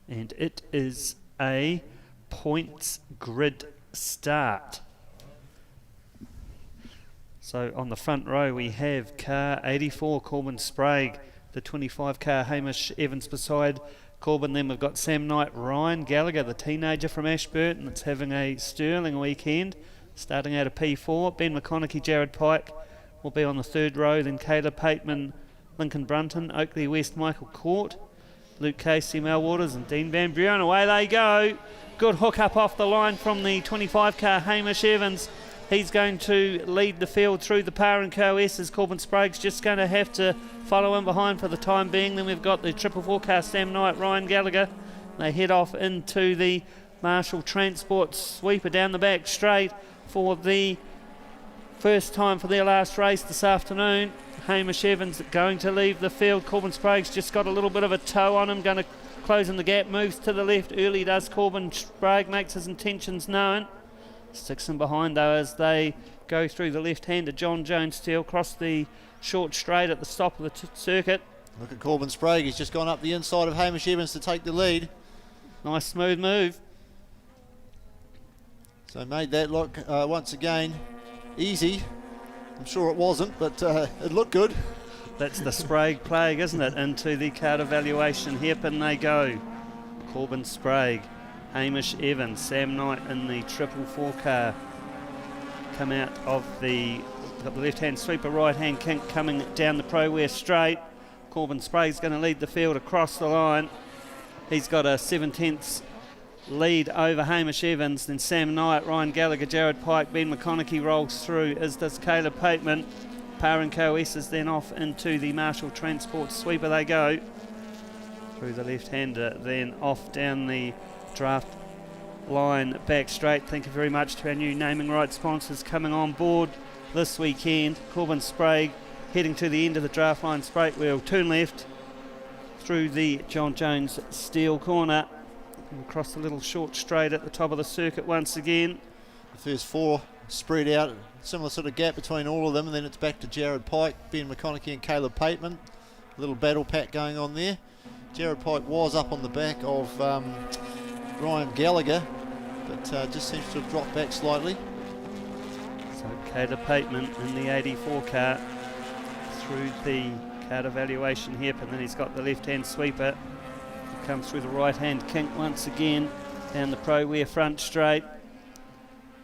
And it is a points grid start. So on the front row we have car 84, Corbin Sprague, the 25 car Hamish Evans beside Corbin. Then we've got Sam Knight, Ryan Gallagher, the teenager from Ashburton that's having a sterling weekend, starting out of P4. Ben McConaughey, Jared Pike will be on the 3rd row. Then Caleb Pateman, Lincoln Brunton, Oakley West, Michael Court, Luke Casey, Mel Waters and Dean Van Buren. Away they go. Good hook up off the line from the 25 car Hamish Evans. He's going to lead the field through the Par and Co S as Corbin Sprague's just going to have to follow in behind for the time being. Then we've got the 444 car Sam Knight, Ryan Gallagher. They head off into the Marshall Transport sweeper down the back straight for the first time for their last race this afternoon. Hamish Evans going to leave the field. Corbin Sprague's just got a little bit of a toe on him, going to close in the gap, moves to the left early does Corbin Sprague, makes his intentions known. Sticks him behind though as they go through the left-hander John Jones Steele, cross the short straight at the stop of the circuit. Look at Corbin Sprague, he's just gone up the inside of Hamish Evans to take the lead. Nice smooth move. So made that look once again easy. I'm sure it wasn't, but it looked good. That's the Sprague plague, isn't it? Into the card evaluation. Hairpin they go. Corbin Sprague, Hamish Evans, Sam Knight in the 444 car. Come out of the left-hand sweeper, right-hand kink coming down the Pro-Wear straight. Corbin Sprague's going to lead the field across the line. He's got a 7/10 lead over Hamish Evans. Then Sam Knight, Ryan Gallagher, Jared Pike, Ben McConaughey rolls through, as does Caleb Pateman. Par and Co S is then off into the Marshall Transport sweeper they go. Through the left-hander, then off down the draft line back straight. Thank you very much to our new naming rights sponsors coming on board this weekend. Corbin Sprague heading to the end of the draft line straight wheel, turn left through the John Jones Steel corner and across the little short straight at the top of the circuit once again. The first 4 spread out, similar sort of gap between all of them, and then it's back to Jared Pike, Ben McConaughey and Caleb Pateman. A little battle pack going on there. Jared Pike was up on the back of Ryan Gallagher, but just seems to have dropped back slightly. So Caleb Pateman in the 84 car through the card evaluation here, and then he's got the left-hand sweeper. He comes through the right-hand kink once again down the Pro-Wear front straight.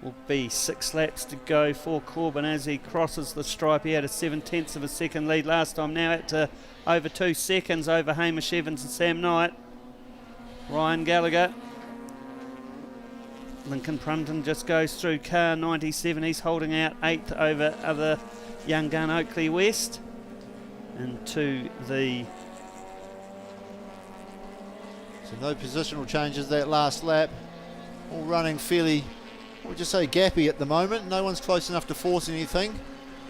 Will be 6 laps to go for Corbin as he crosses the stripe. He had a 7/10 of a second lead last time, now at over 2 seconds over Hamish Evans and Sam Knight. Ryan Gallagher. Lincoln Brunton just goes through car 97. He's holding out 8th over other young gun Oakley West. Into the... So no positional changes that last lap. All running fairly, what would you say, gappy at the moment. No one's close enough to force anything.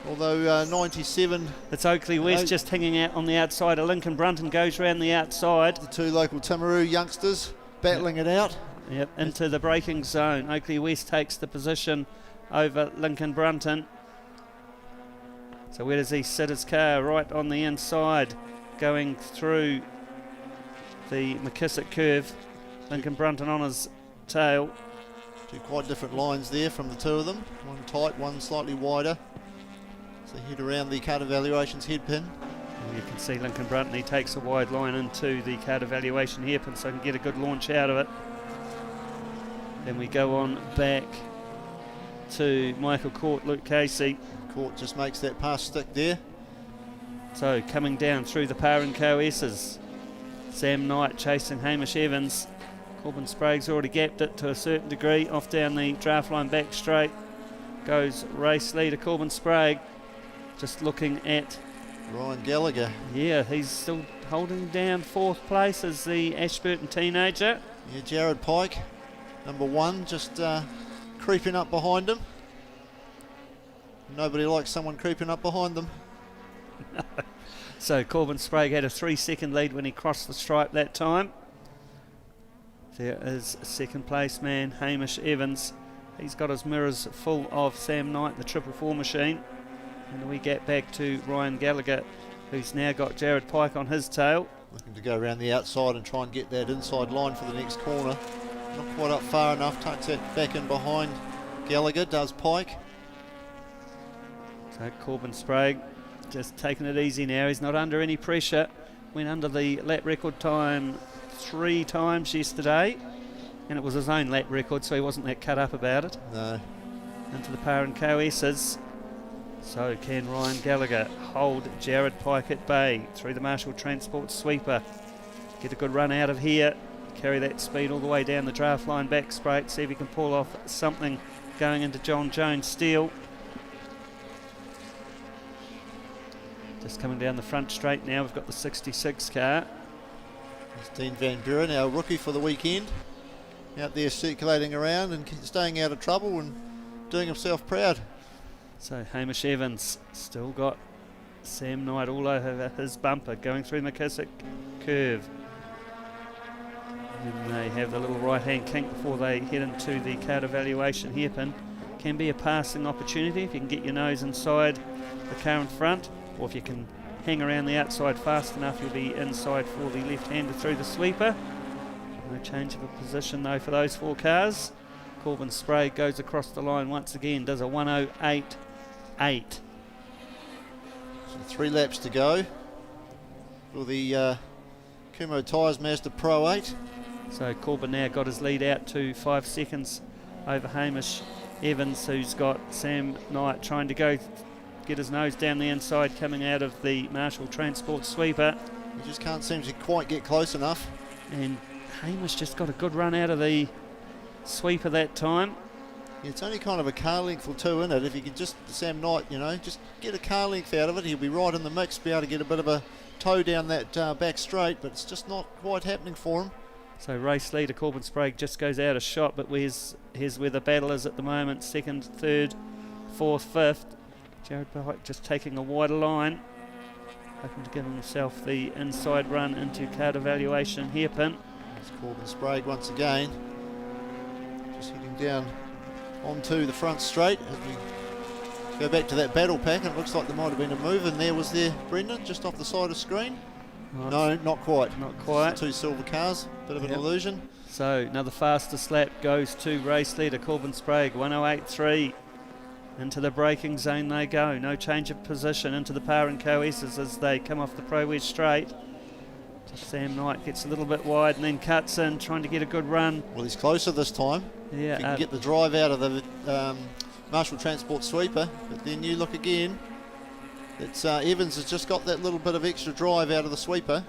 Although 97... It's Oakley West just hanging out on the outside of Lincoln Brunton, goes round the outside. The 2 local Timaru youngsters battling it out. Yep, into the braking zone. Oakley West takes the position over Lincoln Brunton. So where does he sit his car? Right on the inside, going through the McKissick curve. Lincoln Brunton on his tail. 2 quite different lines there from the 2 of them. One tight, one slightly wider. So head around the card evaluations headpin. And you can see Lincoln Bruntley takes a wide line into the card evaluation hairpin so can get a good launch out of it. Then we go on back to Michael Court, Luke Casey. Court just makes that pass stick there. So coming down through the Par and Co S's, Sam Knight chasing Hamish Evans. Corbin Sprague's already gapped it to a certain degree. Off down the draft line back straight goes race leader Corbin Sprague. Just looking at Ryan Gallagher. Yeah, he's still holding down 4th place as the Ashburton teenager. Yeah, Jared Pike, number 1, just creeping up behind him. Nobody likes someone creeping up behind them. So Corbin Sprague had a 3-second lead when he crossed the stripe that time. There is a 2nd place man, Hamish Evans. He's got his mirrors full of Sam Knight, the 444 machine. And we get back to Ryan Gallagher, who's now got Jared Pike on his tail. Looking to go around the outside and try and get that inside line for the next corner. Not quite up far enough, tucks that back in behind Gallagher, does Pike. So Corbin Sprague just taking it easy now. He's not under any pressure. Went under the lap record time 3 times yesterday, and it was his own lap record, so he wasn't that cut up about it. No. Into the Par and Co S's. So can Ryan Gallagher hold Jared Pike at bay through the Marshall Transport sweeper? Get a good run out of here. Carry that speed all the way down the draft line back straight. See if he can pull off something going into John Jones Steel. Just coming down the front straight now, we've got the 66 car. It's Dean Van Buren, our rookie for the weekend, out there circulating around and staying out of trouble and doing himself proud. So Hamish Evans still got Sam Knight all over his bumper, going through McKissick curve. And they have the little right-hand kink before they head into the card evaluation hairpin. Can be a passing opportunity if you can get your nose inside the car in front, or if you can hang around the outside fast enough, you'll be inside for the left-hander through the sweeper. No change of a position though for those 4 cars. Corbin Sprague goes across the line once again, does a 1:08.8. So 3 laps to go for the Kumho Tyres Mazda Pro 8. So Corbin now got his lead out to 5 seconds over Hamish Evans, who's got Sam Knight trying to get his nose down the inside coming out of the Marshall Transport sweeper. He just can't seem to quite get close enough. And Hamish just got a good run out of the sweeper that time. Yeah, it's only kind of a car length or 2 in it. If you could just, Sam Knight, just get a car length out of it, he'll be right in the mix, be able to get a bit of a toe down that back straight, but it's just not quite happening for him. So race leader Corbin Sprague just goes out of shot, but here's where the battle is at the moment. 2nd, 3rd, 4th, 5th. Jared Pike just taking a wider line, hoping to give himself the inside run into card evaluation hairpin. It's Corbin Sprague once again, just heading down onto the front straight as we go back to that battle pack, and it looks like there might have been a move in there, was there, Brendan, just off the side of screen? Right. No, not quite. Not quite. It's the 2 silver cars, bit of an illusion. So another fastest lap goes to race leader Corbin Sprague, 1:08.3. Into the braking zone they go, no change of position into the Par and Co S's as they come off the Pro Wedge straight. Just Sam Knight gets a little bit wide and then cuts in, trying to get a good run. Well, he's closer this time. Yeah, if you can get the drive out of the Marshall Transport sweeper, but then you look again, it's Evans has just got that little bit of extra drive out of the sweeper.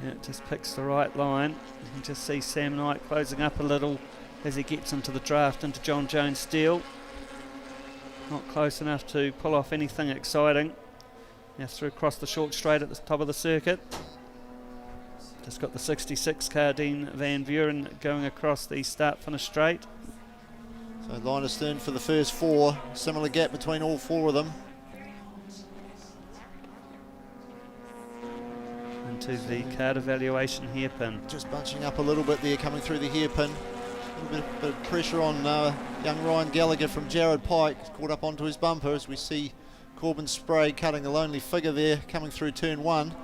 Yeah, it just picks the right line. You can just see Sam Knight closing up a little as he gets into the draft into John Jones Steel. Not close enough to pull off anything exciting. Now through across the short straight at the top of the circuit. Just got the 66 car, Dean Van Buren, going across the start-finish straight. So line astern for the first 4, similar gap between all 4 of them. Into the card evaluation hairpin. Just bunching up a little bit there, coming through the hairpin. A little bit of pressure on young Ryan Gallagher from Jared Pike. He's caught up onto his bumper as we see Corbin Sprague cutting a lonely figure there, coming through turn 1.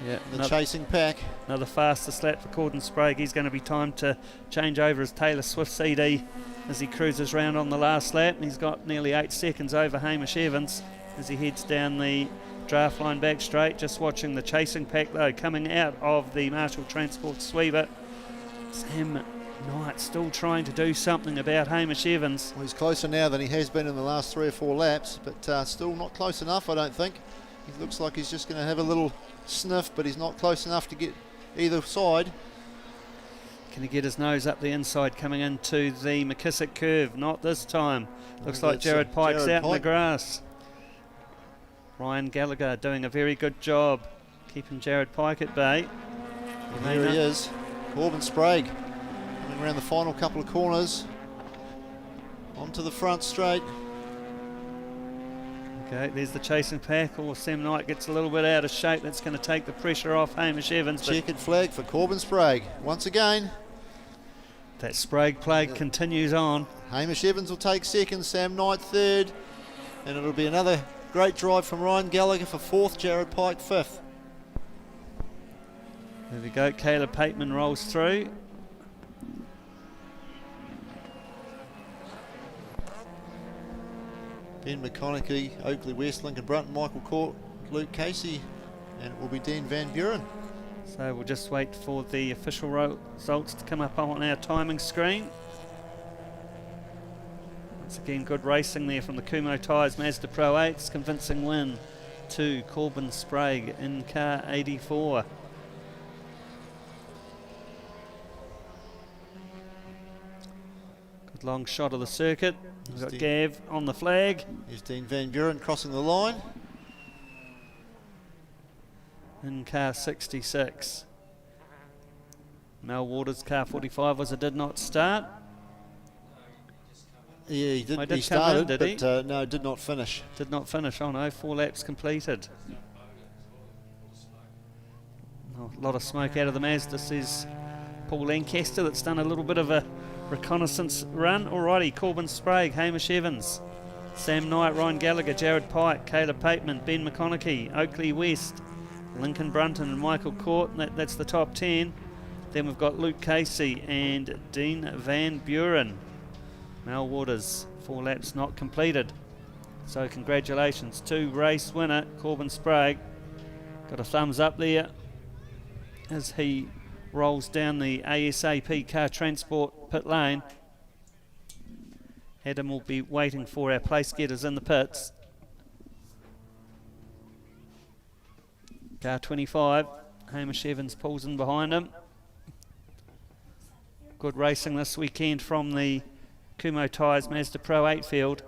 Yeah, the chasing pack. Another fastest lap for Corbin Sprague. He's going to be time to change over his Taylor Swift CD as he cruises round on the last lap. He's got nearly 8 seconds over Hamish Evans as he heads down the draft line back straight. Just watching the chasing pack though coming out of the Marshall Transport sweeper. Sam Knight still trying to do something about Hamish Evans. Well, he's closer now than he has been in the last 3 or 4 laps, but still not close enough, I don't think. He looks like he's just going to have a little sniff, but he's not close enough to get either side. Can he get his nose up the inside coming into the McKissick curve? Not this time. Looks like Jared Pike's out in the grass. Ryan Gallagher doing a very good job keeping Jared Pike at bay. There he is, Corbin Sprague coming around the final couple of corners onto the front straight. Okay, there's the chasing pack. Sam Knight gets a little bit out of shape. That's going to take the pressure off Hamish Evans. Checkered flag for Corbin Sprague once again. That Sprague play continues on. Hamish Evans will take second, Sam Knight third, and it'll be another great drive from Ryan Gallagher for fourth, Jared Pike fifth. There we go, Caleb Pateman rolls through. Ben McConaughey, Oakley West, Lincoln Brunton, Michael Court, Luke Casey, and it will be Dean Van Buren. So we'll just wait for the official results to come up on our timing screen. Once again, good racing there from the Kumho Tyres Mazda Pro 8's. Convincing win to Corbin Sprague in car 84. Good long shot of the circuit. We've got Gav on the flag. Here's Dean Van Buren crossing the line. In car 66. Mel Waters, car 45, was a did not start. Yeah, he did. He He started, did he? but no, did not finish. Did not finish. Oh no, 4 laps completed. Oh, a lot of smoke out of the Mazda, says Paul Lancaster, that's done a little bit of a reconnaissance run. Alrighty, Corbin Sprague, Hamish Evans, Sam Knight, Ryan Gallagher, Jared Pike, Caleb Pateman, Ben McConaughey, Oakley West, Lincoln Brunton and Michael Court. That's the top 10. Then we've got Luke Casey and Dean Van Buren. Mel Waters, 4 laps not completed. So congratulations to race winner Corbin Sprague. Got a thumbs up there as he rolls down the ASAP car transport pit lane. Adam will be waiting for our place getters in the pits. Car 25, Hamish Evans pulls in behind him. Good racing this weekend from the Kumho Tyres Mazda Pro 8 field.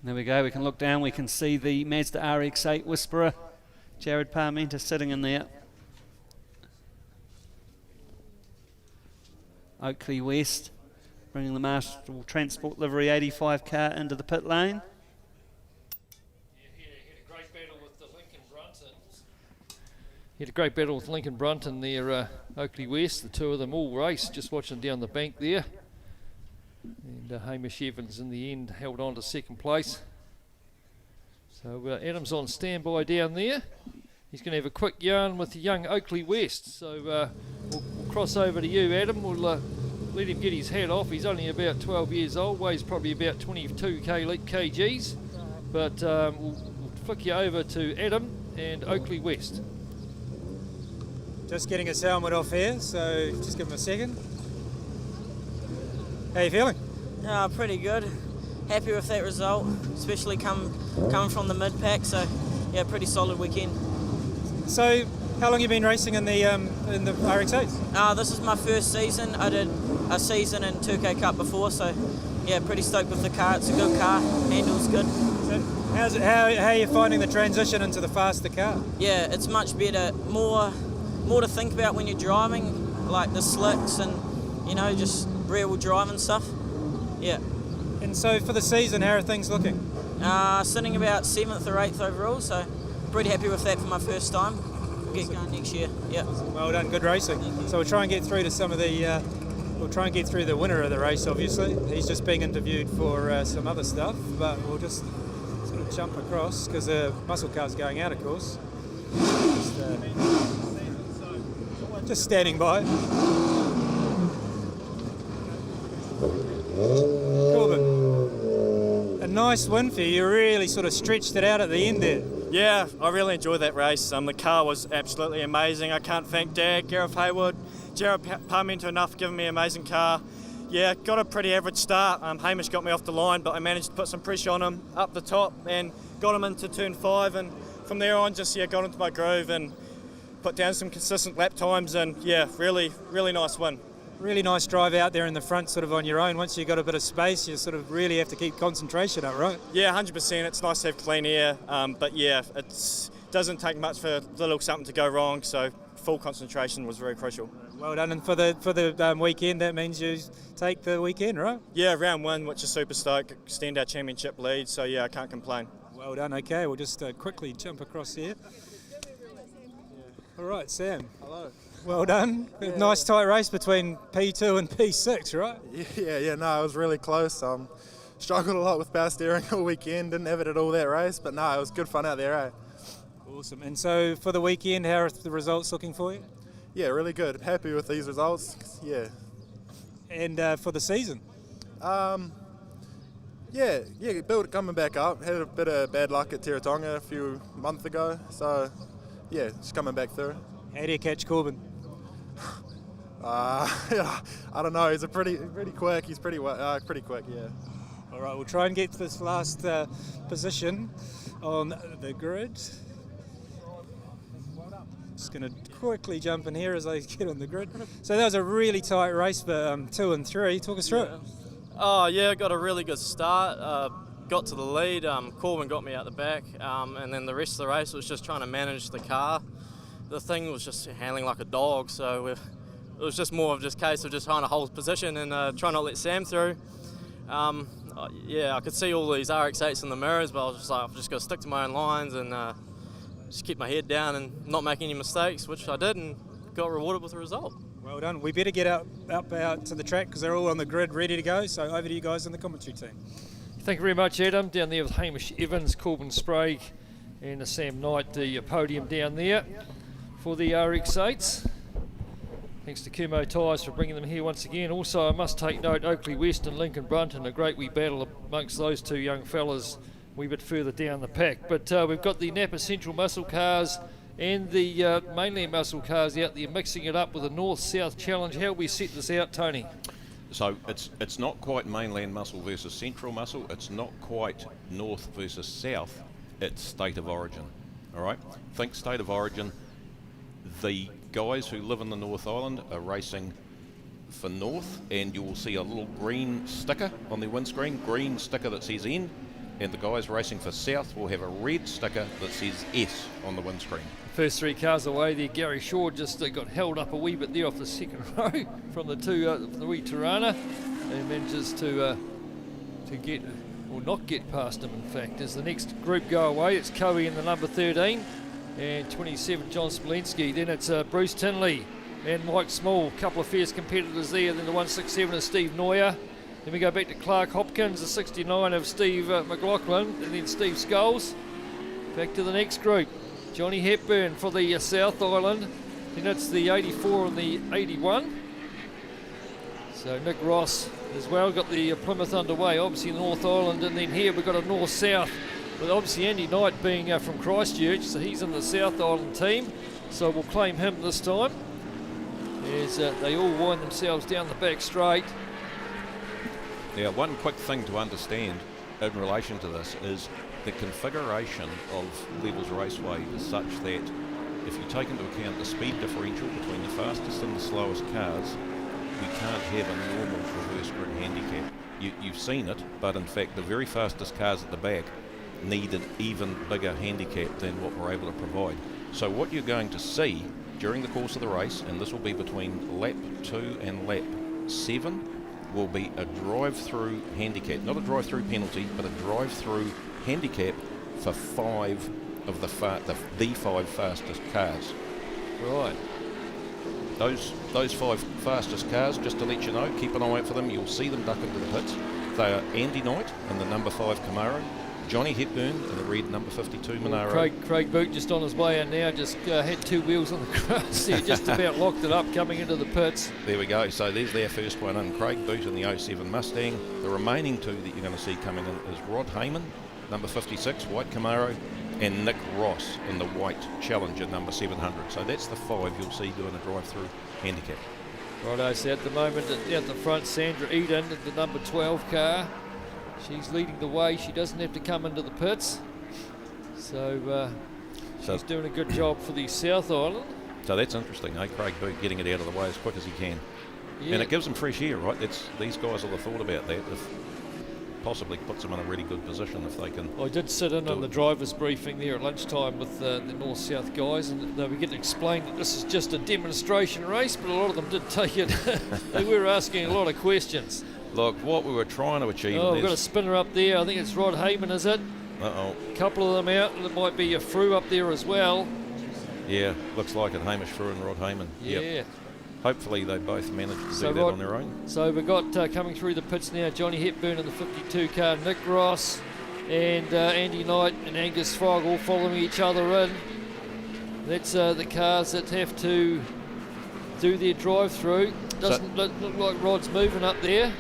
There we go, we can look down, we can see the Mazda RX-8 Whisperer, Jared Parmenter sitting in there. Oakley West bringing the Marshall Transport Livery 85 car into the pit lane. He had a great battle with Lincoln Brunton there, Oakley West. The two of them all raced, just watching down the bank there. And Hamish Evans in the end held on to second place. So Adam's on standby down there. He's going to have a quick yarn with the young Oakley West. So we'll cross over to you, Adam. We'll let him get his hat off. He's only about 12 years old, weighs probably about 22 kgs. But we'll flick you over to Adam and Oakley West. Just getting his helmet off here, so just give him a second. How you feeling? Pretty good. Happy with that result, especially coming from the mid-pack. So, yeah, pretty solid weekend. So, how long have you been racing in the RX-8s? This is my first season. I did a season in 2K Cup before, so yeah, pretty stoked with the car. It's a good car, handles good. So how are you finding the transition into the faster car? Yeah, it's much better. More to think about when you're driving, like the slicks and, you know, just rear-wheel drive and stuff. Yeah. And so for the season, how are things looking? Sitting about 7th or 8th overall, so pretty happy with that for my first time. We'll get going next year. Yeah. Well done, good racing. So we'll try and get through to some of the. We'll try and get through the winner of the race. Obviously, he's just being interviewed for some other stuff, but we'll just to jump across because the muscle car's going out, of course. Just standing by. Corbin, a nice win for you. You really sort of stretched it out at the end there. Yeah, I really enjoyed that race. The car was absolutely amazing. I can't thank Dad, Gareth Hayward, Jared Parmento enough for giving me an amazing car. Yeah, got a pretty average start. Hamish got me off the line, but I managed to put some pressure on him up the top and got him into turn 5. And from there on, just got into my groove and put down some consistent lap times. And yeah, really, really nice win. Really nice drive out there in the front, sort of on your own. Once you've got a bit of space, you sort of really have to keep concentration up, right? Yeah, 100%. It's nice to have clean air, but yeah, it doesn't take much for a little something to go wrong, so full concentration was very crucial. Well done, and for the weekend, that means you take the weekend, right? Yeah, round 1, which is super stoked, extend our championship lead, so yeah, I can't complain. Well done. Okay, we'll just quickly jump across here. All right, Sam. Hello. Well done. Yeah. Nice tight race between P2 and P6, right? Yeah, no, it was really close. Struggled a lot with power steering all weekend, didn't have it at all that race, but no, it was good fun out there, eh? Awesome. And so for the weekend, how are the results looking for you? Yeah, really good. Happy with these results, yeah. And for the season? Yeah, build coming back up. Had a bit of bad luck at Tiratonga a few months ago, so yeah, just coming back through. How do you catch Corbin? I don't know. He's pretty quick. He's pretty quick. Yeah. All right, we'll try and get to this last position on the grid. Just going to quickly jump in here as I get on the grid. So that was a really tight race for 2 and 3. Talk us through it. Oh yeah, got a really good start. Got to the lead. Corbin got me out the back, and then the rest of the race was just trying to manage the car. The thing was just handling like a dog, so it was just more of just case of just trying to hold position and try not to let Sam through. Yeah, I could see all these RX-8s in the mirrors, but I was just like, I've just got to stick to my own lines and just keep my head down and not make any mistakes, which I did and got rewarded with the result. Well done. We better get out to the track because they're all on the grid ready to go, so over to you guys in the commentary team. Thank you very much, Adam. Down there with Hamish Evans, Corbin Sprague and Sam Knight, the podium down there for the RX-8s. Thanks to Kumho Tyres for bringing them here once again. Also, I must take note, Oakley West and Lincoln Brunton, a great wee battle amongst those two young fellas a wee bit further down the pack. But we've got the Napa Central muscle cars and the Mainland muscle cars out there mixing it up with a North-South challenge. How we set this out, Tony? So it's not quite Mainland muscle versus Central muscle. It's not quite North versus South. It's state of origin. All right? Think state of origin. The guys who live in the North Island are racing for North, and you will see a little green sticker on their windscreen, green sticker that says N, and the guys racing for South will have a red sticker that says S on the windscreen. First 3 cars away there. Gary Shaw just got held up a wee bit there off the second row from the the wee Tirana, and manages to get, or not get past him in fact. As the next group go away, it's Cowie in the number 13 and 27 John Smolinski. Then it's Bruce Tinley and Mike Small, a couple of fierce competitors there. Then the 167 is Steve Neuer. Then we go back to Clark Hopkins, the 69 of Steve McLaughlin, and then Steve Scholes. Back to the next group. Johnny Hepburn for the South Island. Then it's the 84 and the 81. So Nick Ross as well got the Plymouth underway, obviously North Island, and then here we've got a North-South with obviously Andy Knight being from Christchurch, so he's in the South Island team, so we'll claim him this time as they all wind themselves down the back straight. Now, one quick thing to understand in relation to this is the configuration of Levels Raceway is such that if you take into account the speed differential between the fastest and the slowest cars, we can't have a normal reverse grid handicap. You've seen it, but in fact the very fastest cars at the back need an even bigger handicap than what we're able to provide. So what you're going to see during the course of the race, and this will be between lap 2 and lap 7, will be a drive-through handicap, not a drive-through penalty, but a drive-through handicap for 5 of the 5 fastest cars. Right. Those 5 fastest cars, just to let you know, keep an eye out for them. You'll see them duck into the pits. They are Andy Knight in the number 5 Camaro, Johnny Hepburn in the red number 52 Monaro. Craig Boot just on his way in now, just had 2 wheels on the grass there, just about locked it up coming into the pits. There we go, so there's their first one in. Craig Boot in the 07 Mustang. The remaining 2 that you're going to see coming in is Rod Heyman, number 56, white Camaro, and Nick Ross in the white Challenger number 700. So that's the 5 you'll see doing a drive-through handicap. Righto, so at the moment at the front, Sandra Eden, the number 12 car. She's leading the way. She doesn't have to come into the pits. So she's doing a good job for the South Island. So that's interesting, eh? Craig Boot getting it out of the way as quick as he can. Yeah. And it gives them fresh air, right? These guys will have thought about that. If possibly puts them in a really good position if they can. I did sit in on the driver's briefing there at lunchtime with the North-South guys, and they were getting explained that this is just a demonstration race, but a lot of them did take it. They were asking a lot of questions. Look, what we were trying to achieve... Oh, we've got a spinner up there. I think it's Rod Heyman, is it? Uh-oh. A couple of them out, and it might be a Frew up there as well. Yeah, looks like it. Hamish Frew and Rod Heyman. Yeah. Yep. Hopefully they both managed to do that on their own. So we've got coming through the pits now, Johnny Hepburn in the 52 car, Nick Ross and Andy Knight and Angus Frog all following each other in. That's the cars that have to do their drive-through. Doesn't look like Rod's moving up there.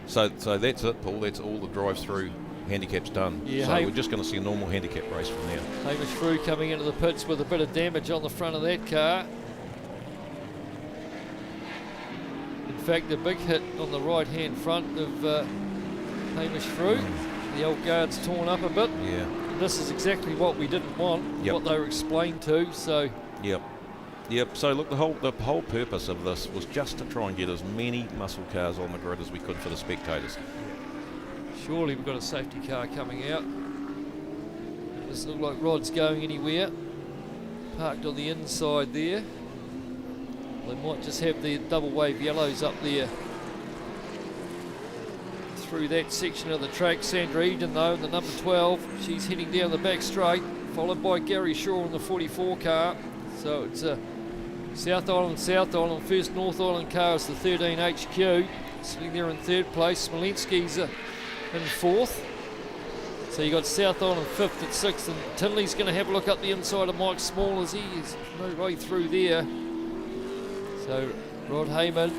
So that's it, Paul. That's all the drive-through handicaps done. Yeah, so we're just going to see a normal handicap race from now. Hamish Frew coming into the pits with a bit of damage on the front of that car. In fact, the big hit on the right-hand front of Hamish Frew. The old guard's torn up a bit. Yeah. And this is exactly what we didn't want, Yep. what they were explained to. So. Yep. So look, the whole purpose of this was just to try and get as many muscle cars on the grid as we could for the spectators. Surely we've got a safety car coming out. Doesn't look like Rod's going anywhere. Parked on the inside there. They might just have the double wave yellows up there through that section of the track. Sandra Eden though, the number 12, she's heading down the back straight, followed by Gary Shaw in the 44 car. So it's a South Island, first North Island car is the 13 HQ, sitting there in third place. Smolensky's in fourth. So you got South Island fifth at sixth, and Tinley's going to have a look up the inside of Mike Small as he is no way through there. So Rod Heyman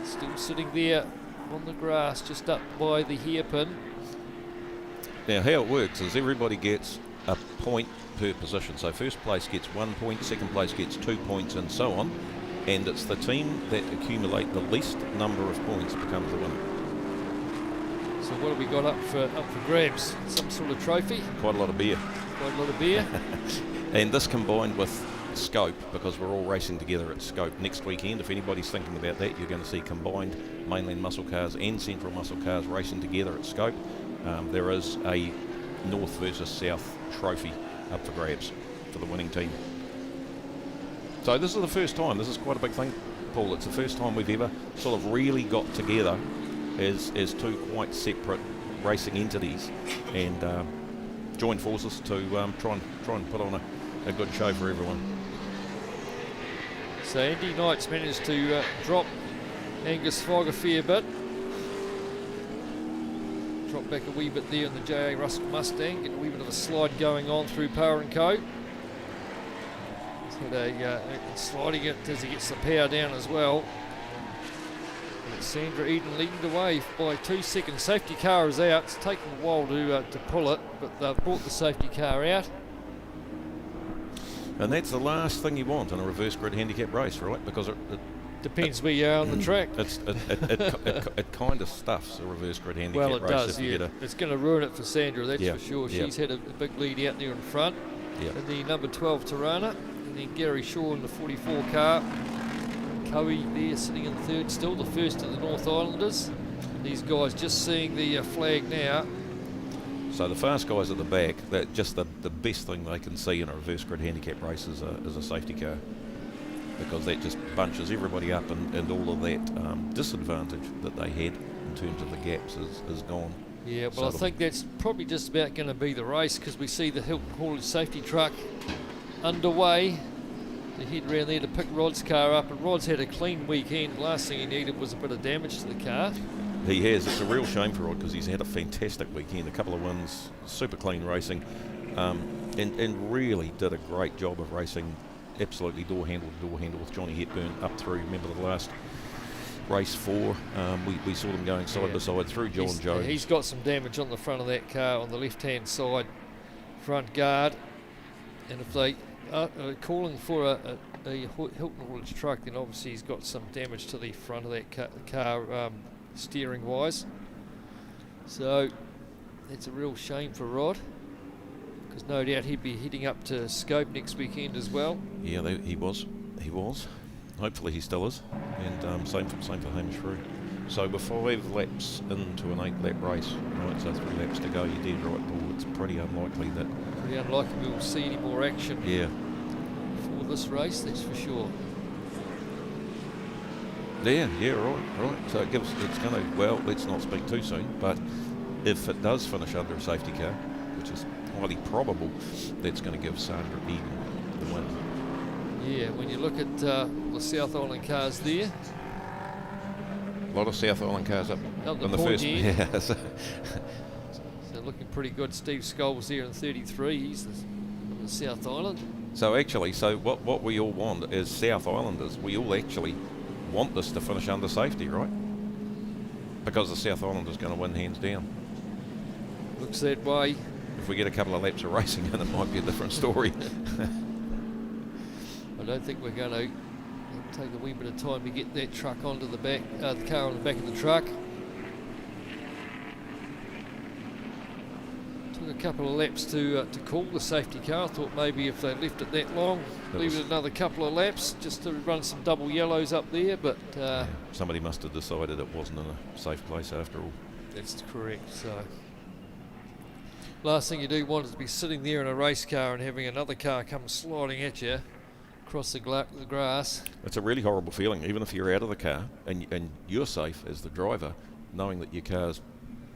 still sitting there on the grass just up by the hairpin. Now how it works is everybody gets a point per position. So first place gets 1 point, second place gets 2 points and so on. And it's the team that accumulate the least number of points becomes the winner. So what have we got up for grabs? Some sort of trophy? Quite a lot of beer. Quite a lot of beer. And this combined with Scope, because we're all racing together at Scope next weekend. If anybody's thinking about that, you're going to see combined Mainland muscle cars and Central muscle cars racing together at Scope. There is a North versus South trophy up for grabs for the winning team. So this is the first time. This is quite a big thing, Paul. It's the first time we've ever sort of really got together as two quite separate racing entities and joined forces to try and put on a good show for everyone. So Andy Knight's managed to drop Angus Fogg a fair bit. Drop back a wee bit there in the J.A. Russell Mustang. Get a wee bit of a slide going on through Power & Co. So sliding it as he gets the power down as well. And Sandra Eden leading the way by 2 seconds. Safety car is out. It's taken a while to pull it, but they've brought the safety car out. And that's the last thing you want in a reverse grid handicap race, right? Because it depends where you are on the track. It kind of stuffs a reverse grid handicap race. Well, it does, yeah. It's going to ruin it for Sandra, that's for sure. She's had a big lead out there in front. And the number 12 Tirana, and then Gary Shaw in the 44 car. Cowie there sitting in third still, the first of the North Islanders. These guys just seeing the flag now. So the fast guys at the back, that just the best thing they can see in a reverse grid handicap race is a safety car, because that just bunches everybody up, and all of that disadvantage that they had in terms of the gaps is gone. Yeah, well, I think that's probably just about going to be the race, because we see the Hilton haulage safety truck underway to head around there to pick Rod's car up, and Rod's had a clean weekend. Last thing he needed was a bit of damage to the car. He has. It's a real shame for Rod because he's had a fantastic weekend, a couple of wins, super clean racing, and really did a great job of racing, absolutely door handle to door handle with Johnny Hepburn up through, remember the last race 4, we saw them going side by side through John Jones. He's got some damage on the front of that car on the left-hand side, front guard, and if they are calling for a Hilton haulage truck, then obviously he's got some damage to the front of that car steering wise. So that's a real shame for Rod, because no doubt he'd be heading up to Scope next weekend as well. Yeah, he was. Hopefully he still is, and same for Hamish Frew. So we're 5 laps into an 8-lap race, right? So 3 laps to go. You're dead right, Paul. It's pretty unlikely that. Pretty unlikely we'll see any more action. Yeah. For this race, that's for sure. Yeah, right. So it's going to, well, let's not speak too soon, but if it does finish under a safety car, which is highly probable, that's going to give Sandra Eden the win. Yeah, when you look at the South Island cars there. A lot of South Island cars up in the first. Yeah. So looking pretty good. Steve Scholes there in 33. He's the South Island. So actually, what we all want as South Islanders, we all actually want this to finish under safety, right? Because the South Islanders going to win hands down. Looks that way. If we get a couple of laps of racing in, it might be a different story. I don't think we're going to take a wee bit of time to get that truck onto the back, the car on the back of the truck. Took a couple of laps to call the safety car. I thought maybe if they left it that long, leave it another couple of laps just to run some double yellows up there. But somebody must have decided it wasn't in a safe place after all. That's correct. So last thing you do want is to be sitting there in a race car and having another car come sliding at you across the grass. It's a really horrible feeling, even if you're out of the car and you're safe as the driver, knowing that your car's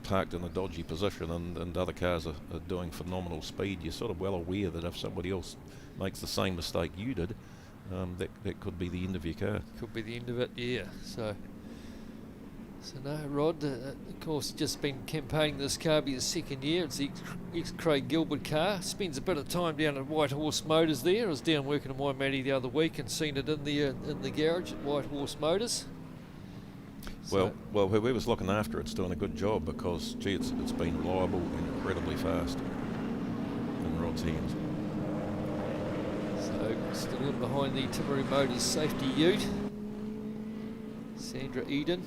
parked in a dodgy position and other cars are doing phenomenal speed. You're sort of well aware that if somebody else makes the same mistake you did, that could be the end of your car. Could be the end of it, yeah. So no, Rod, of course, just been campaigning this car be the second year. It's the ex-Craig Gilbert car. Spends a bit of time down at White Horse Motors there. I was down working at my Matty the other week and seen it in the garage at White Horse Motors. Well, whoever's looking after it's doing a good job, because, gee, it's been reliable and incredibly fast in Rod's hands. So, still in behind the Timaru Motors safety ute. Sandra Eden,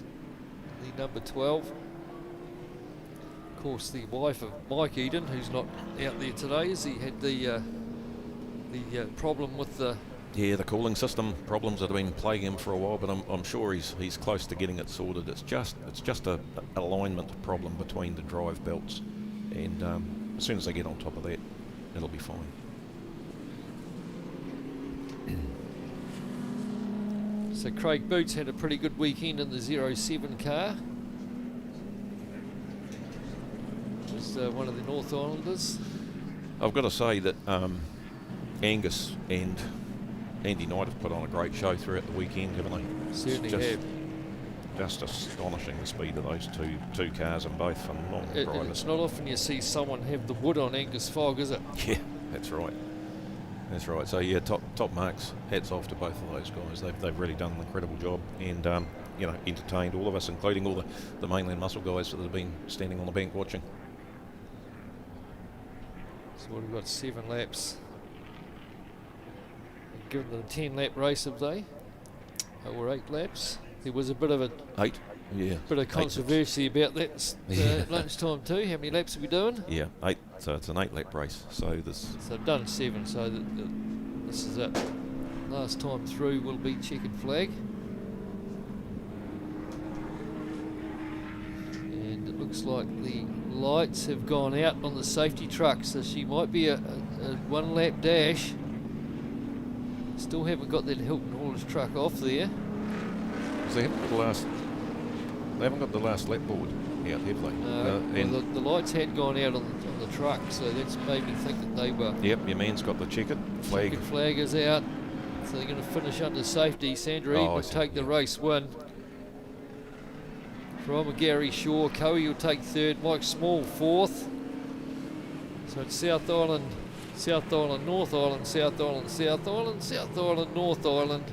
the number 12. Of course, the wife of Mike Eden, who's not out there today, as he had the problem with the... Yeah, the cooling system problems that have been plaguing him for a while, but I'm sure he's close to getting it sorted. It's just a alignment problem between the drive belts, and as soon as they get on top of that, it'll be fine. So Craig Boots had a pretty good weekend in the 07 car. Was one of the North Islanders. I've got to say that Angus and Andy Knight have put on a great show throughout the weekend, haven't they? Certainly have. Just astonishing, the speed of those two cars, and both phenomenal drivers. It's not often you see someone have the wood on Angus Fogg, is it? Yeah, that's right. That's right. So yeah, top marks. Hats off to both of those guys. They've really done an incredible job, and entertained all of us, including all the mainland muscle guys that have been standing on the bank watching. So we've got 7 laps. Given the 10-lap race of they, or 8 laps. There was a bit of a 8, yeah, bit of controversy about that at lunchtime too. How many laps are we doing? Yeah, 8. So it's an 8-lap race. So I've done 7. So this is it. Last time through will be checkered flag, and it looks like the lights have gone out on the safety truck. So she might be a 1-lap dash. Still haven't got that Hilton haulage truck off there. They haven't got the last lap board out, have they? No, the lights had gone out on the truck, so that's made me think that they were... Yep, your man's got the checkered flag. Checkered flag is out, so they're going to finish under safety. Sandra Eden will take the race win from Gary Shaw. Cowie will take third, Mike Small fourth. So it's South Island, North Island, South Island, South Island, South Island, North Island,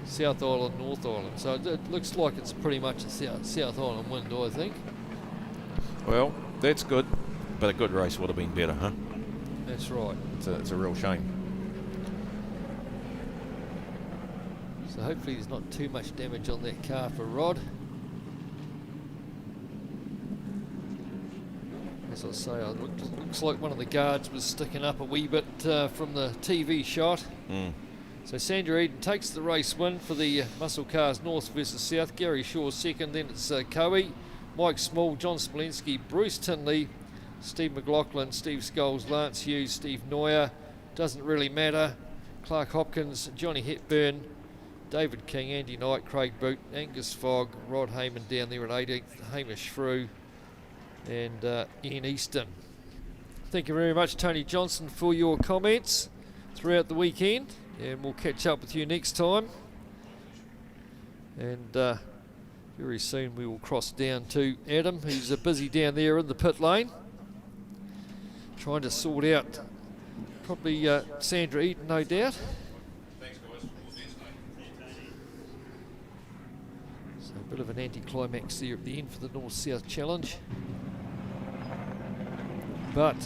South Island, North Island. So it looks like it's pretty much a South Island wind, I think. Well, that's good, but a good race would have been better, huh? That's right. It's a real shame. So hopefully there's not too much damage on that car for Rod. As I say, it looks like one of the guards was sticking up a wee bit from the TV shot. So Sandra Eden takes the race win for the muscle cars North versus South. Gary Shaw second, then it's Cowie, Mike Small, John Smolinski, Bruce Tinley, Steve McLaughlin, Steve Scholes, Lance Hughes, Steve Neuer, doesn't really matter, Clark Hopkins, Johnny Hepburn, David King, Andy Knight, Craig Boot, Angus Fogg, Rod Heyman down there at 18th, Hamish Frew, and Ian Easton. Thank you very much, Tony Johnson, for your comments throughout the weekend, and we'll catch up with you next time. And very soon we will cross down to Adam, who's busy down there in the pit lane, trying to sort out probably Sandra Eden, no doubt. So a bit of an anticlimax there at the end for the North-South Challenge. But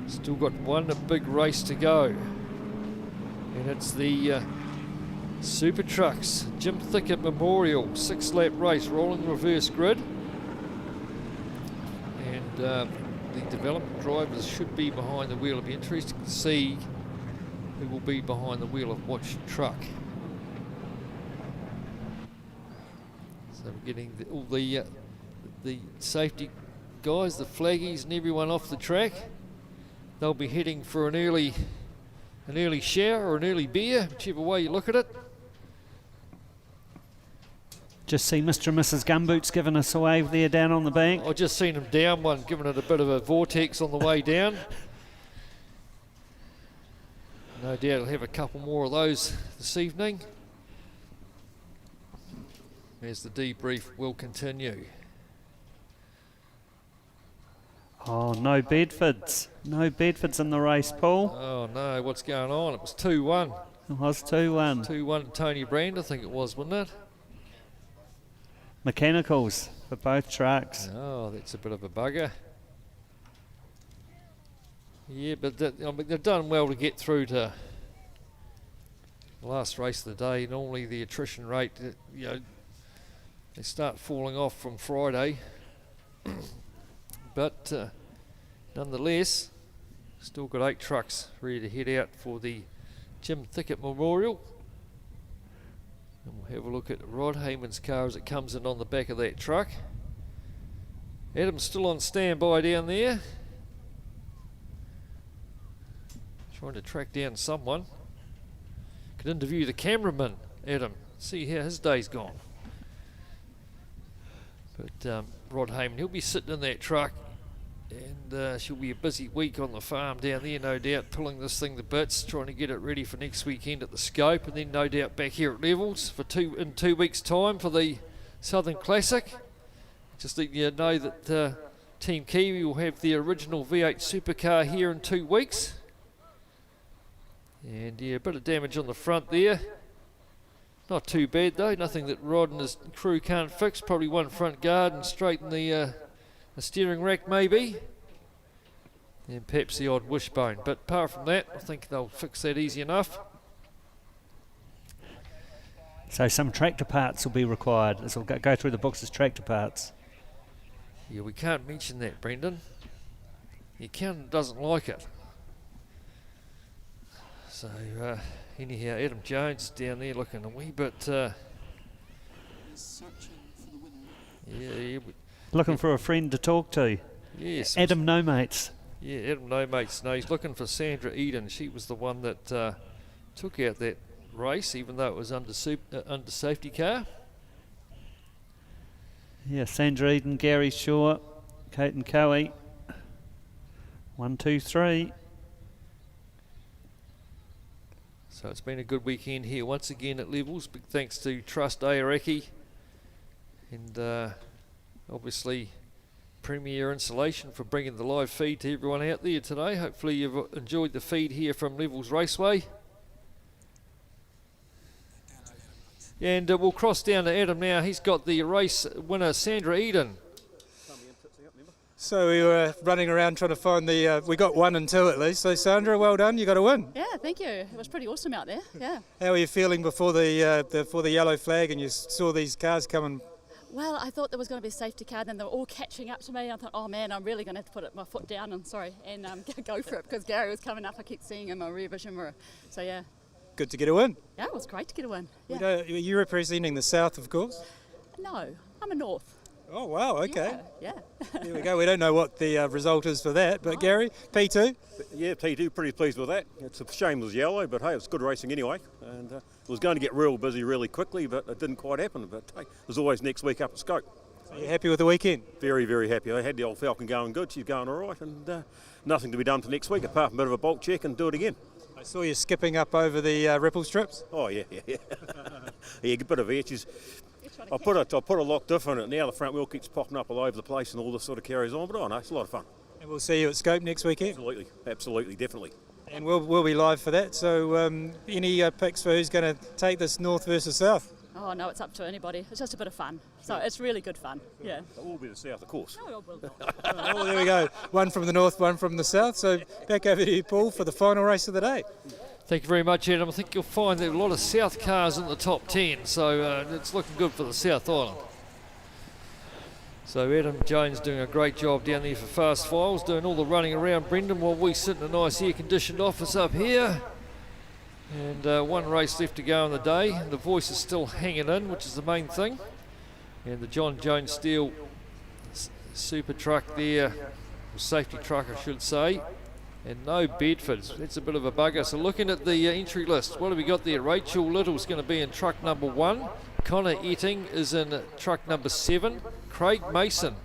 still got one big race to go, and it's the Super Trucks Jim Thickett Memorial 6-lap race, rolling reverse grid, and the development drivers should be behind the wheel. It'll be interesting to see who will be behind the wheel of which truck. So we're getting all the safety guys, the flaggies and everyone off the track. They'll be heading for an early shower or an early beer, whichever way you look at it. Just see Mr. and Mrs. Gumboots giving us a wave there down on the bank. I just seen them down one, giving it a bit of a vortex on the way down. No doubt I'll have a couple more of those this evening, as the debrief will continue. Oh, no Bedfords. No Bedfords in the race, Paul. Oh no, what's going on? It was 2-1. It was 2-1. 2-1 to Tony Brand, I think it was, wasn't it? Mechanicals for both trucks. Oh, that's a bit of a bugger. Yeah, but they've done well to get through to the last race of the day. Normally the attrition rate, they start falling off from Friday. But nonetheless, still got 8 trucks ready to head out for the Jim Thickett Memorial. And we'll have a look at Rod Heyman's car as it comes in on the back of that truck. Adam's still on standby down there, trying to track down someone. Could interview the cameraman, Adam, see how his day's gone. But Rod Heyman, he'll be sitting in that truck, and she'll be a busy week on the farm down there, no doubt, pulling this thing to bits, trying to get it ready for next weekend at the Scope, and then no doubt back here at Levels in 2 weeks' time for the Southern Classic. Just let you know that Team Kiwi will have the original V8 supercar here in 2 weeks. And yeah, a bit of damage on the front there. Not too bad though, nothing that Rod and his crew can't fix. Probably one front guard and straighten the steering rack maybe. And perhaps the odd wishbone. But apart from that, I think they'll fix that easy enough. So some tractor parts will be required. This will go through the books as tractor parts. Yeah, we can't mention that, Brendan. The accountant doesn't like it. So anyhow, Adam Jones down there looking a wee bit... looking for a friend to talk to. Yes. Adam No Mates. Yeah, Adam No Mates. No, he's looking for Sandra Eden. She was the one that took out that race, even though it was under safety car. Yeah, Sandra Eden, Gary Shaw, Kate and Cowie. 1, 2, 3. So it's been a good weekend here once again at Levels. Big thanks to Trust Aoraki and obviously premier installation for bringing the live feed to everyone out there today. Hopefully you've enjoyed the feed here from Levels Raceway. And we'll cross down to Adam now. He's got the race winner, Sandra Eden. So we were running around trying to find we got 1 and 2 at least. So Sandra, well done, you got a win. Yeah, thank you. It was pretty awesome out there, yeah. How were you feeling before the yellow flag and you saw these cars coming? Well, I thought there was going to be a safety car, then they were all catching up to me. I thought, oh man, I'm really going to have to put my foot down and go for it, because Gary was coming up. I kept seeing him in my rear vision mirror. So yeah. Good to get a win. Yeah, it was great to get a win. Yeah. You're representing the south, of course? No, I'm a north. Oh wow, okay. Yeah. There we go. We don't know what the result is for that, but Gary, P2? Yeah, P2, pretty pleased with that. It's a shame it was yellow, but hey, it's good racing anyway. And it was going to get real busy really quickly, but it didn't quite happen. But hey, there's always next week up at Scope. Are you happy with the weekend? Very, very happy. I had the old Falken going good. She's going all right, and nothing to be done for next week apart from a bit of a bulk check and do it again. I saw you skipping up over the ripple strips. Oh yeah. Yeah, a bit of edges. I put a lock diff in it. Now the front wheel keeps popping up all over the place and all this sort of carries on. But it's a lot of fun. And we'll see you at Scope next weekend. Absolutely, definitely. And we'll be live for that. So any picks for who's going to take this north versus south? Oh no, it's up to anybody. It's just a bit of fun. So it's really good fun. Yeah. It will be the south, of course. No, it will not. Oh, there we go. One from the north, one from the south. So back over to you, Paul, for the final race of the day. Thank you very much, Adam. I think you'll find there are a lot of South cars in the top 10, so it's looking good for the South Island. So Adam Jones doing a great job down there for Fast Files, doing all the running around Brendan while we sit in a nice air-conditioned office up here. And one race left to go in the day. The voice is still hanging in, which is the main thing. And the John Jones Steel Super Truck there, or safety truck I should say. And no Bedfords. That's a bit of a bugger. So looking at the entry list, what have we got there? Rachel Little's going to be in truck number 1. Connor Etting is in truck number 7. Craig Mason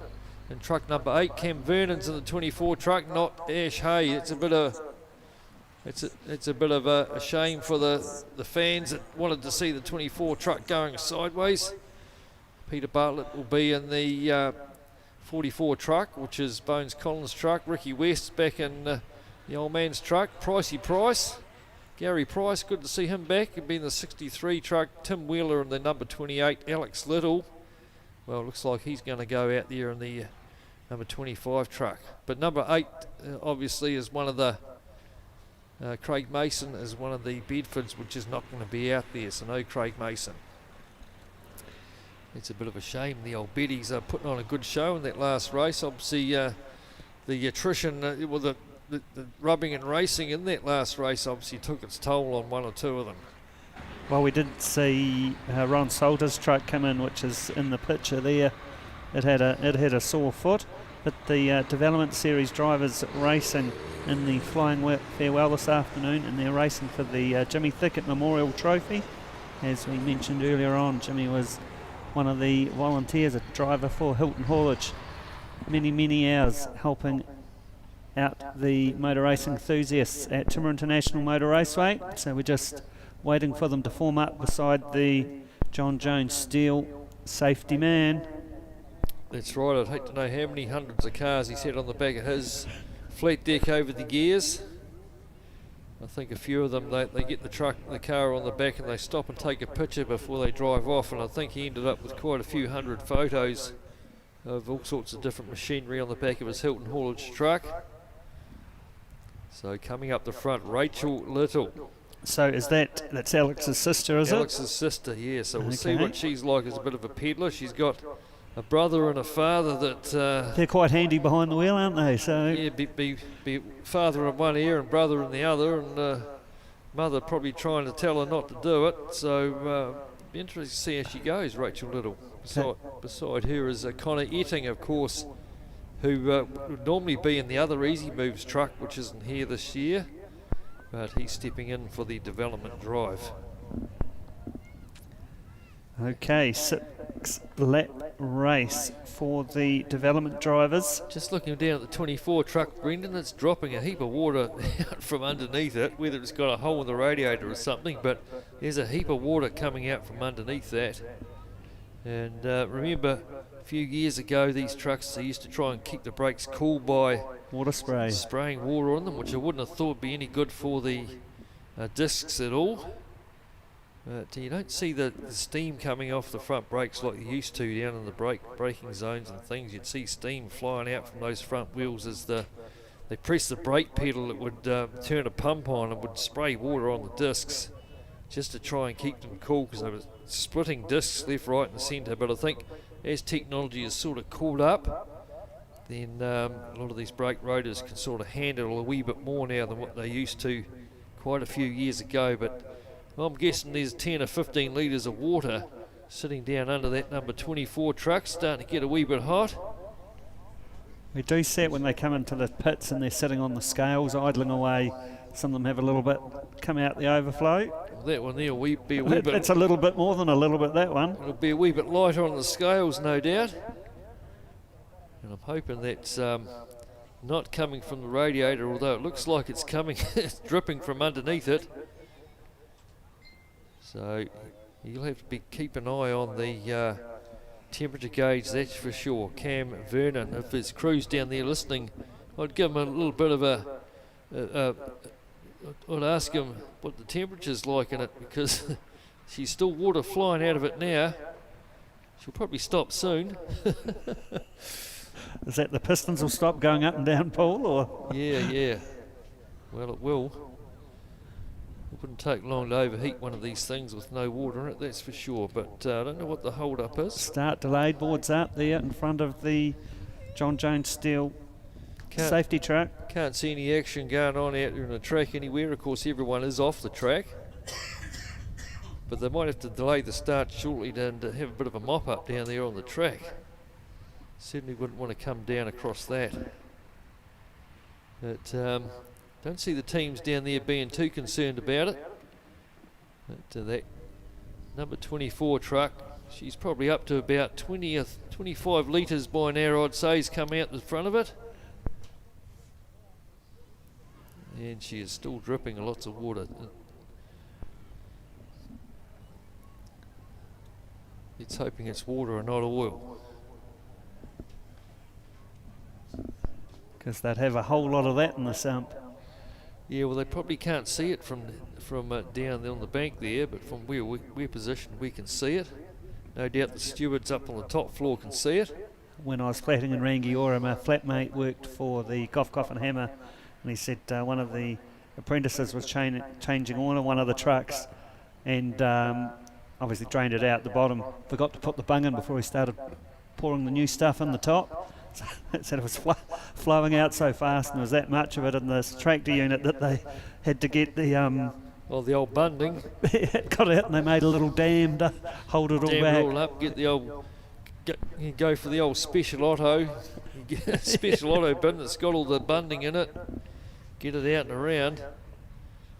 in truck number 8. Cam Vernon's in the 24 truck, not Ash Hay. It's a bit of a shame for the fans that wanted to see the 24 truck going sideways. Peter Bartlett will be in the 44 truck, which is Bones Collins' truck. Ricky West's back in the old man's truck. Pricey Price, Gary Price, good to see him back. He'll be in the 63 truck. Tim Wheeler in the number 28. Alex Little, well, it looks like he's going to go out there in the number 25 truck. But number 8 obviously is one of the Craig Mason is one of the Bedfords, which is not going to be out there, so no Craig Mason. It's a bit of a shame. The old Beddies are putting on a good show in that last race. Obviously the attrition, the rubbing and racing in that last race obviously took its toll on one or two of them. Well, we did see Ron Salter's truck come in, which is in the picture there. It had a sore foot, but the Development Series drivers racing in the Flying Farewell this afternoon, and they're racing for the Jimmy Thickett Memorial Trophy. As we mentioned earlier on, Jimmy was one of the volunteers, a driver for Hilton Haulage, many hours helping out the motor racing enthusiasts at Timber International Motor Raceway. So we're just waiting for them to form up beside the John Jones Steel safety man. That's right. I'd hate to know how many hundreds of cars he's had on the back of his flat deck over the years. I think a few of them, they get the car on the back and they stop and take a picture before they drive off, and I think he ended up with quite a few hundred photos of all sorts of different machinery on the back of his Hilton Haulage truck. So coming up the front, Rachel Little. So that's Alex's sister, is it? Alex's sister, yeah. So we'll see what she's like as a bit of a peddler. She's got a brother and a father that... they're quite handy behind the wheel, aren't they? So yeah, be father in one ear and brother in the other, and mother probably trying to tell her not to do it. So be interesting to see how she goes, Rachel Little. Beside her is Connor Etting, of course, who would normally be in the other Easy Moves truck, which isn't here this year, but he's stepping in for the development drive. Okay, 6-lap race for the development drivers. Just looking down at the 24 truck, Brendan, it's dropping a heap of water out from underneath it, whether it's got a hole in the radiator or something, but there's a heap of water coming out from underneath that. And remember, few years ago, these trucks, they used to try and keep the brakes cool by water spray, spraying water on them, which I wouldn't have thought would be any good for the discs at all. But you don't see the steam coming off the front brakes like you used to down in the braking zones and things. You'd see steam flying out from those front wheels as they press the brake pedal. It would turn a pump on and would spray water on the discs just to try and keep them cool, because they were splitting discs left, right and centre. But I think as technology has sort of caught up, then a lot of these brake rotors can sort of handle a wee bit more now than what they used to quite a few years ago. But I'm guessing there's 10 or 15 litres of water sitting down under that number 24 truck, starting to get a wee bit hot. We do see it when they come into the pits and they're sitting on the scales idling away. Some of them have a little bit come out the overflow. Well, that one there will be a wee bit. It's a little bit more than a little bit, that one. It'll be a wee bit lighter on the scales, no doubt. And I'm hoping that's not coming from the radiator, although it looks like it's coming, it's dripping from underneath it. So you'll have to keep an eye on the temperature gauge, that's for sure. Cam Vernon, if his crew's down there listening, I'd give him a little bit of I'd ask him what the temperature's like in it, because she's still water flying out of it now. She'll probably stop soon. Is that the pistons will stop going up and down, Paul? Or? Yeah. Well, it will. It wouldn't take long to overheat one of these things with no water in it, that's for sure. But I don't know what the hold-up is. Start delayed boards up there in front of the John Jones Steel safety truck. Can't see any action going on out there in the track anywhere. Of course, everyone is off the track. But they might have to delay the start shortly to have a bit of a mop-up down there on the track. Certainly wouldn't want to come down across that. But don't see the teams down there being too concerned about it. But that number 24 truck, she's probably up to about 20 or 25 litres by now, I'd say, has come out the front of it. And she is still dripping lots of water. It's hoping it's water and not oil. Because they'd have a whole lot of that in the sump. Yeah, well, they probably can't see it from down there on the bank there, but from where we're positioned, we can see it. No doubt the stewards up on the top floor can see it. When I was flatting in Rangiora, my flatmate worked for the Cough and Hammer, and he said one of the apprentices was changing oil on one of the trucks, and obviously drained it out the bottom. Forgot to put the bung in before he started pouring the new stuff in the top. So it said it was flowing out so fast, and there was that much of it in this tractor unit that they had to get the the old bunding. Got it out, and they made a little dam to hold it all dam back. It all up. Get the old go for the old special auto, special auto bin that's got all the bunding in it. Get it out and around.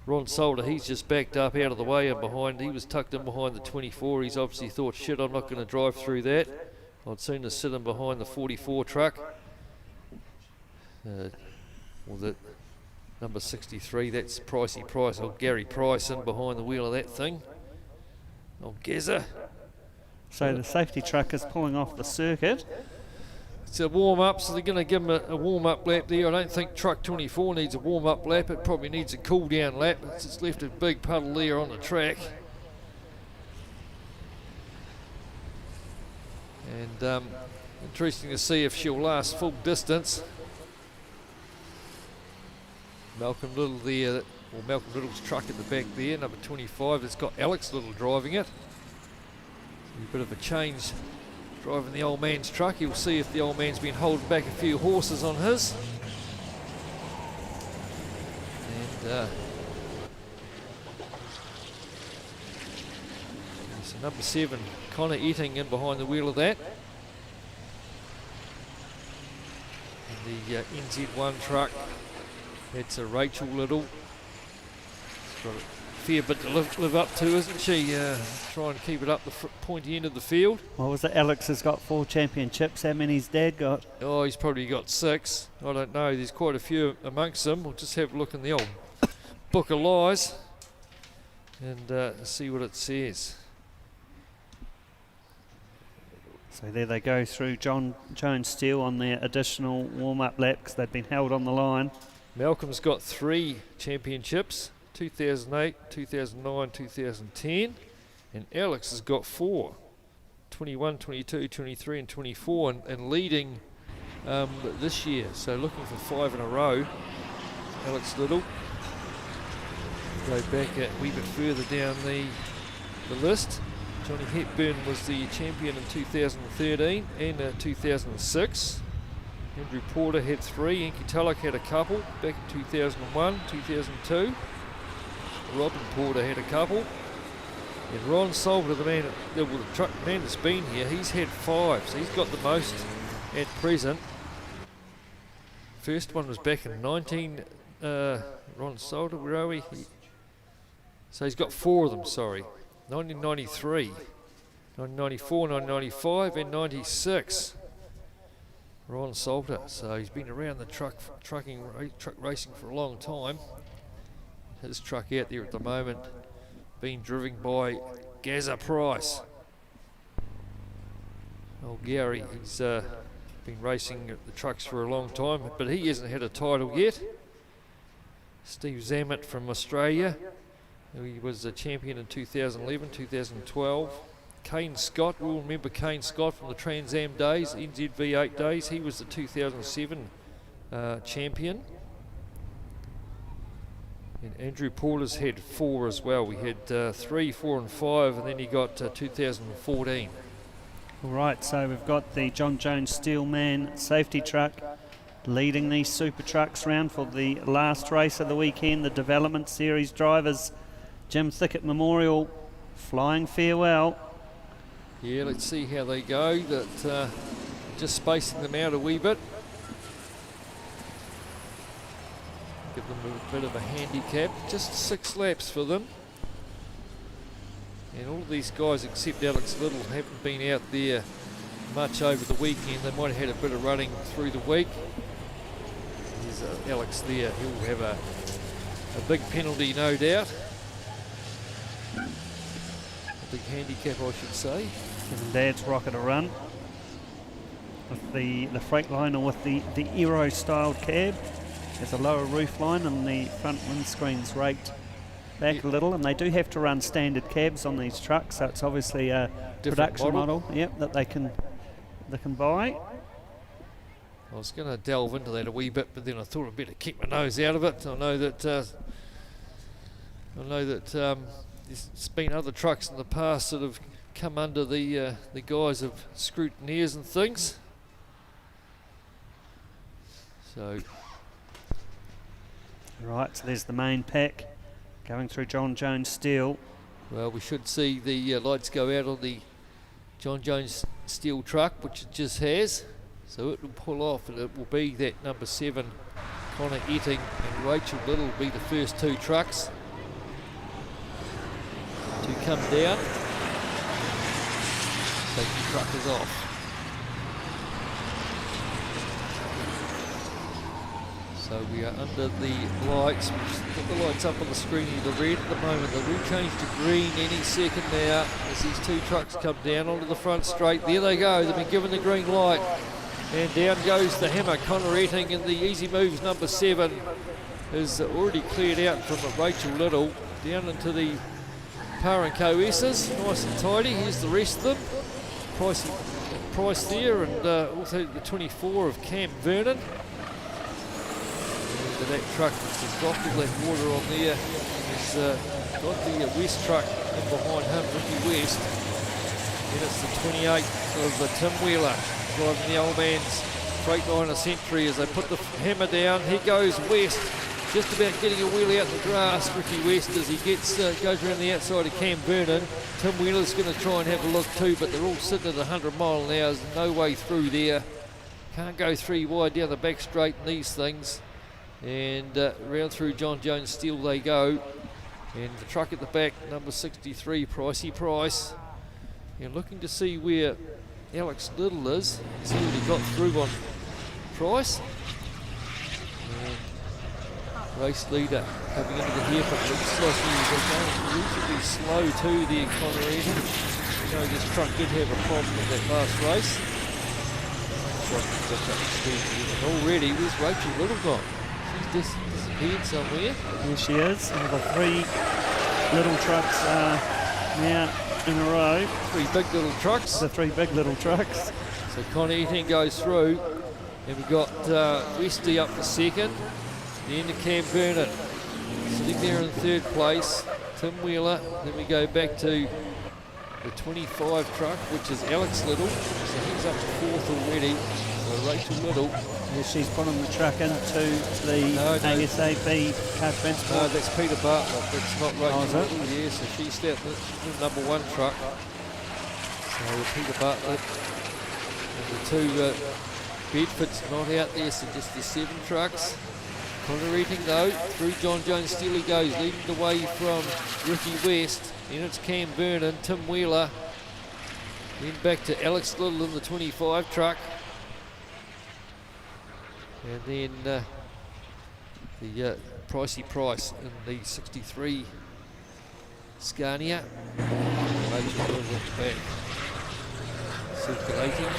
Ron Solder, he's just backed up out of the way and behind. He was tucked in behind the 24. He's obviously thought, shit, I'm not going to drive through that. I'd sooner sit in behind the 44 truck. Well, the number 63, that's Pricey Price, old Gary Price in behind the wheel of that thing. Old Gezza. So the safety truck is pulling off the circuit. It's a warm-up, so they're going to give him a warm-up lap there. I don't think truck 24 needs a warm-up lap. It probably needs a cool-down lap. It's left a big puddle there on the track. And interesting to see if she'll last full distance. Malcolm Little there, or Malcolm Little's truck at the back there, number 25. It's got Alex Little driving it. A bit of a change driving the old man's truck. You'll see if the old man's been holding back a few horses on his. And so number 7, Connor Etting in behind the wheel of that. And the NZ1 truck, that's a Rachel Little. She's got a fair bit to live up to, isn't she? Trying to keep it up the pointy end of the field. What was it? Alex has got 4 championships. How many's Dad got? Oh, he's probably got 6. I don't know. There's quite a few amongst them. We'll just have a look in the old book of lies and see what it says. So there they go through John Jones Steele on their additional warm-up lap because they've been held on the line. Malcolm's got 3 championships, 2008, 2009, 2010, and Alex has got 4, 21, 22, 23 and 24, and leading this year, so looking for 5 in a row. Alex Little, go back a wee bit further down the list. Johnny Hepburn was the champion in 2013 and 2006. Andrew Porter had 3, Enki Tulloch had a couple back in 2001, 2002. Robin Porter had a couple. And Ron Salter, the truck man that's been here, he's had 5, so he's got the most at present. First one was back in Ron Salter, where are we? So he's got 4 of them, sorry. 1993, 1994, 1995 and 96. Ron Salter, so he's been around the truck racing for a long time. His truck out there at the moment being driven by Gazza Price. Old Gary, he's been racing the trucks for a long time, but he hasn't had a title yet. Steve Zammit from Australia, he was a champion in 2011, 2012. Kane Scott, we'll remember Kane Scott from the Trans Am days, NZV8 days. He was the 2007 champion. And Andrew Porter's had 4 as well. We had 3, 4 and 5, and then he got 2014. All right, so we've got the John Jones Steelman safety truck leading these Super Trucks round for the last race of the weekend. The Development Series drivers, Jim Thickett Memorial, flying farewell. Yeah, let's see how they go. That just spacing them out a wee bit. Give them a bit of a handicap. Just 6 laps for them. And all these guys except Alex Little haven't been out there much over the weekend. They might have had a bit of running through the week. There's Alex there. He'll have a big penalty, no doubt. A big handicap, I should say. And Dad's rocket a run with the Freightliner with the Aero styled cab. There's a lower roof line and the front windscreen's raked back a little, and they do have to run standard cabs on these trucks, so it's obviously a production model, yep, that they can buy. I was going to delve into that a wee bit, but then I thought I'd better keep my nose out of it. I know that there's been other trucks in the past that have come under the guise of scrutineers and things. So. Right, so there's the main pack going through John Jones Steel. Well, we should see the lights go out on the John Jones Steel truck, which it just has. So it will pull off, and it will be that number 7, Connor Etting and Rachel Little will be the first 2 trucks to come down. Safety truck is off. So we are under the lights. We've got the lights up on the screen here, the red at the moment. They will change to green any second now as these 2 trucks come down onto the front straight. There they go, they've been given the green light. And down goes the hammer. Connor Etting in the Easy Moves number 7 is already cleared out from Rachel Little. Down into the Par & Co S's, nice and tidy. Here's the rest of them. Price there, and also the 24 of Cam Vernon. That truck has dropped all that water on there. He's got the West truck in behind him, Ricky West. And it's the 28 of Tim Wheeler driving the old man's Freightliner Century as they put the hammer down. He goes West, just about getting a wheelie out the grass. Ricky West as he goes around the outside of Cam Vernon. Tim Wheeler's going to try and have a look too, but they're all sitting at 100 mile an hour. There's no way through there. Can't go 3 wide down the back straight in these things. And round through John Jones Steel they go, and the truck at the back, number 63, Pricey Price. And looking to see where Alex Little is. He's already got through on Price. And race leader coming into the hairpin. Looks like he's going reasonably slow too there, Connor Etting. You know, this truck did have a problem with that last race. Already, where's Rachel Little gone? She's disappeared somewhere. There she is. And the 3 little trucks are now in a row. 3 big little trucks. The 3 big little trucks. So Connor Eating goes through. And we've got Westy up for second. Then to Cam Vernon. Sitting there in third place. Tim Wheeler. Then we go back to the 25 truck, which is Alex Little. So he's up to 4th already. So Rachel Little. Yeah, she's putting the truck into the ASAP car transport. No, that's Peter Bartlett. That's not Rachel is it? Little. Yeah, so she's the number 1 truck. So Peter Bartlett and the 2 Bedford's not out there, so just the 7 trucks. Connor Eating though, through John Jones still he goes, leading the way from Ricky West. Then it's Cam Vernon, Tim Wheeler. Then back to Alex Little in the 25 truck. And then the Pricey Price in the 63 Scania. Rachel Little at the back. Circulating.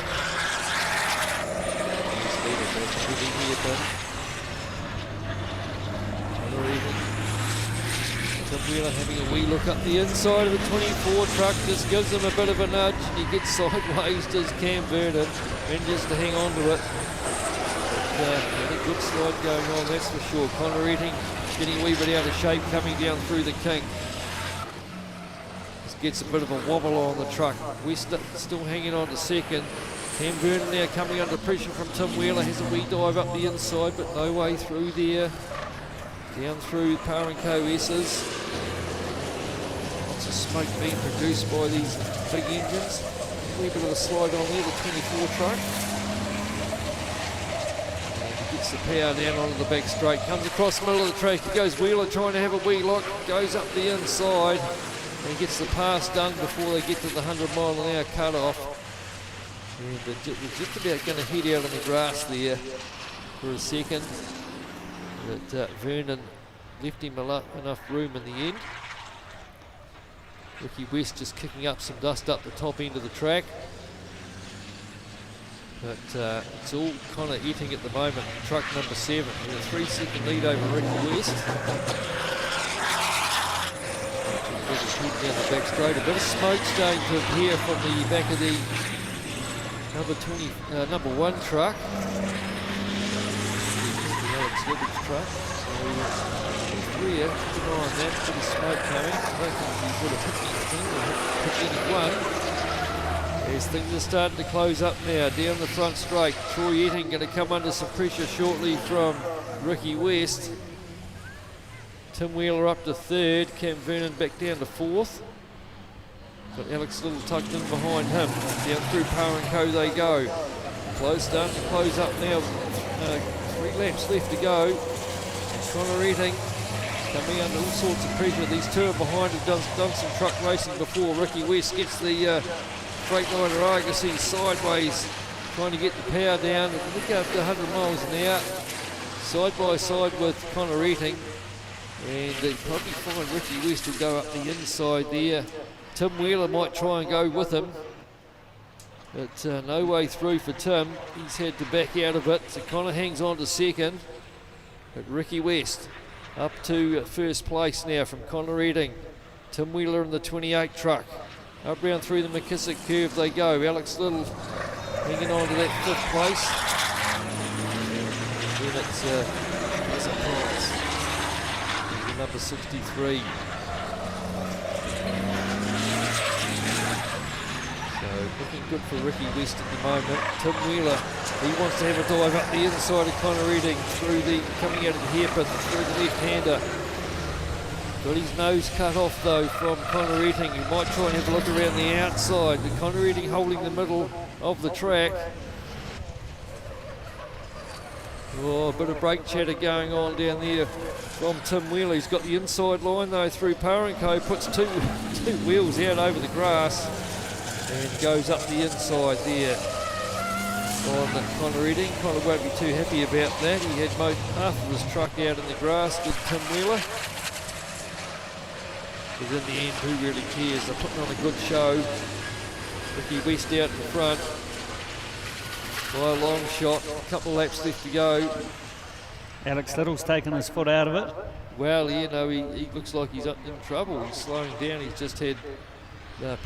Tim Wheeler having a wee look up the inside of the 24 truck, just gives him a bit of a nudge, and he gets sideways, does Cam Vernon, manages to hang on to it. But, a good slide going on, that's for sure. Connor Eating getting a wee bit out of shape, coming down through the kink. Just gets a bit of a wobble on the truck. West still hanging on to second. Cam Vernon now coming under pressure from Tim Wheeler, has a wee dive up the inside, but no way through there. Down through Par & Co S's. Lots of smoke being produced by these big engines. A wee bit of a slide on there, the 24 truck. And he gets the power down onto the back straight, comes across the middle of the track. He goes Wheeler trying to have a wee look, goes up the inside, and gets the pass done before they get to the 100-mile-an-hour cut-off. And they're just about going to head out on the grass there for a second. But Vernon left him enough room in the end. Ricky West just kicking up some dust up the top end of the track. But it's all kind of eating at the moment. Truck number 7 with a 3-second lead over Ricky West. Down the back straight. A bit of smoke starting to appear from the back of the number 1 truck. The Alex Little's truck. So Freer, keep an eye on that. Bit of smoke coming. I don't think he would have hit anything or hit anyone. As things are starting to close up now. Down the front straight. Troy Etting going to come under some pressure shortly from Ricky West. Tim Wheeler up to 3rd. Cam Vernon back down to 4th. Got Alex Little tucked in behind him. Down through Par & Co they go. Starting to close up now. 3 laps left to go. Connor Eating coming under all sorts of pressure. These 2 are behind, have done some truck racing before. Ricky West gets the Freightliner Argosy sideways, trying to get the power down. Look after 100 miles an hour. Side by side with Connor Eating. And they probably find Ricky West will go up the inside there. Tim Wheeler might try and go with him, but no way through for Tim. He's had to back out of it, so Connor hangs on to 2nd. But Ricky West up to 1st place now from Connor Eating. Tim Wheeler in the 28 truck. Up round through the McKissick curve they go. Alex Little hanging on to that 5th place. And then it's a prize. Number 63. So looking good for Ricky West at the moment. Tim Wheeler, he wants to have a dive up the inside of Connor Eating coming out of the hairpin through the left-hander. Got his nose cut off though from Connor Eating. He might try and have a look around the outside. But Connor Eating holding the middle of the track. Oh, a bit of brake chatter going on down there from Tim Wheeler. He's got the inside line though through Par & Co. Puts two wheels out over the grass and goes up the inside there on Connor Eating. Connor won't be too happy about that. He had half of his truck out in the grass, did Tim Wheeler. But in the end, who really cares? They're putting on a good show. Ricky West out in front by a long shot. A couple of laps left to go. Alex Little's taken his foot out of it. Well, he looks like he's up in trouble. He's slowing down. He's just had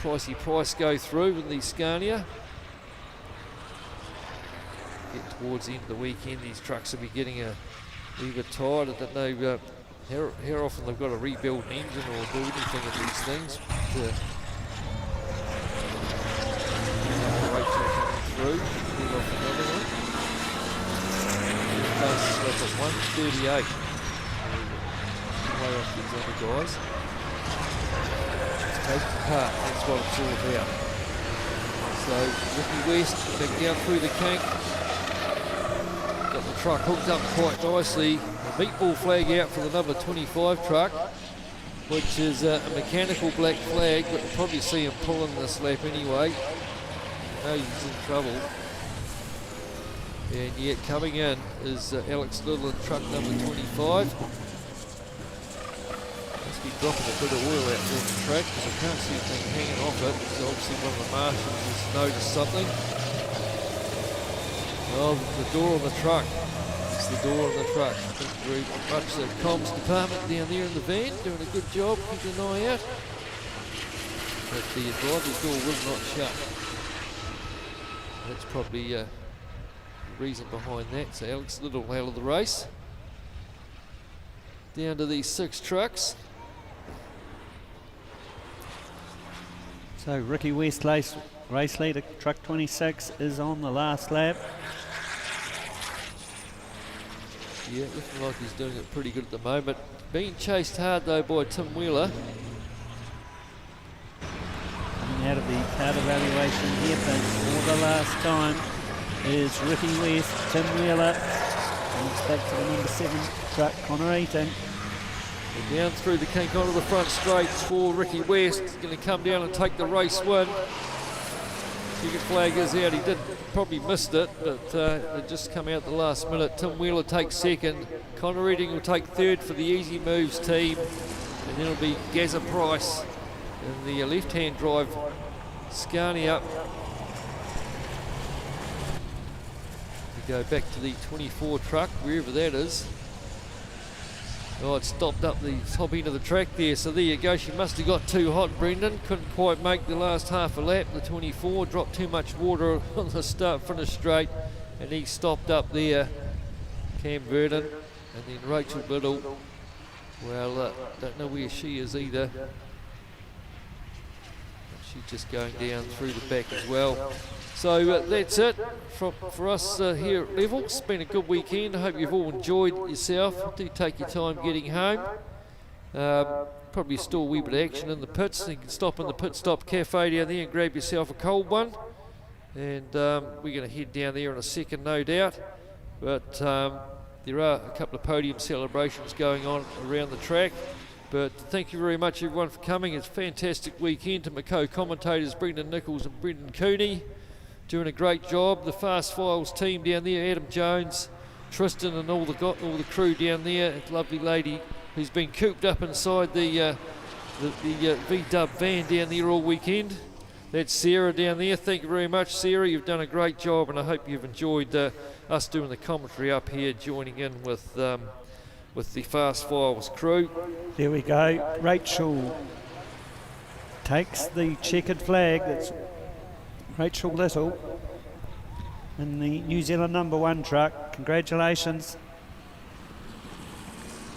Pricey Price go through in the Scania. Get towards the end of the weekend, these trucks will be getting a wee bit tired. I don't know how often they've got to rebuild an engine or do anything of these things. Rachel coming through. Move off another one. That's at 1:38. Way off these other guys. It's taking apart, that's what it's all about. So Ricky West back down through the kink. Got the truck hooked up quite nicely. The meatball flag out for the number 25 truck, which is a mechanical black flag, but we'll probably see him pulling this lap anyway. I know he's in trouble. And yet coming in is Alex Little in truck number 25. Must be dropping a bit of oil out there on the track because I can't see anything hanging off it. So obviously one of the marshals has noticed something. Oh, the door on the truck. It's the door on the truck. Thank you very much. The comms department down there in the van doing a good job, keeping an eye out. But the driver's door will not shut. That's probably the reason behind that. So Alex Little out of the race. Down to these 6 trucks. So Ricky West, race leader, truck 26, is on the last lap. Yeah, looking like he's doing it pretty good at the moment. Being chased hard though by Tim Wheeler. Coming out of the card evaluation here for the last time is Ricky West, Tim Wheeler, and it's back to the number 7 truck, Connor Eaton. Down through the kink onto the front straight for Ricky West. He's going to come down and take the race win. Ticket flag is out. He probably missed it, but it just come out the last minute. Tim Wheeler takes second. Connor Eating will take third for the Easy Moves team. And then it'll be Gazza Price in the left-hand drive Scania. We go back to the 24 truck, wherever that is. Oh, it stopped up the top end of the track there, so there you go. She must have got too hot, Brendan. Couldn't quite make the last half a lap. The 24 dropped too much water on the start-finish straight, and he stopped up there. Cam Verdon, and then Rachel Biddle. Well, don't know where she is either. She's just going down through the back as well. So that's it for us here at Levels. It's been a good weekend. I hope you've all enjoyed yourself. Do take your time getting home. Probably still a wee bit of action in the pits. You can stop in the pit stop cafe down there and grab yourself a cold one. And we're going to head down there in a second, no doubt. But there are a couple of podium celebrations going on around the track. But thank you very much everyone for coming. It's a fantastic weekend. To my co-commentators Brendan Nichols and Brendan Cooney, doing a great job. The Fast Files team down there, Adam Jones, Tristan and all the crew down there. A lovely lady who's been cooped up inside the V-Dub van down there all weekend. That's Sarah down there. Thank you very much, Sarah. You've done a great job, and I hope you've enjoyed us doing the commentary up here, joining in with the Fast Files crew. There we go. Rachel takes the checkered flag. That's Rachel Little in the New Zealand number 1 truck. Congratulations.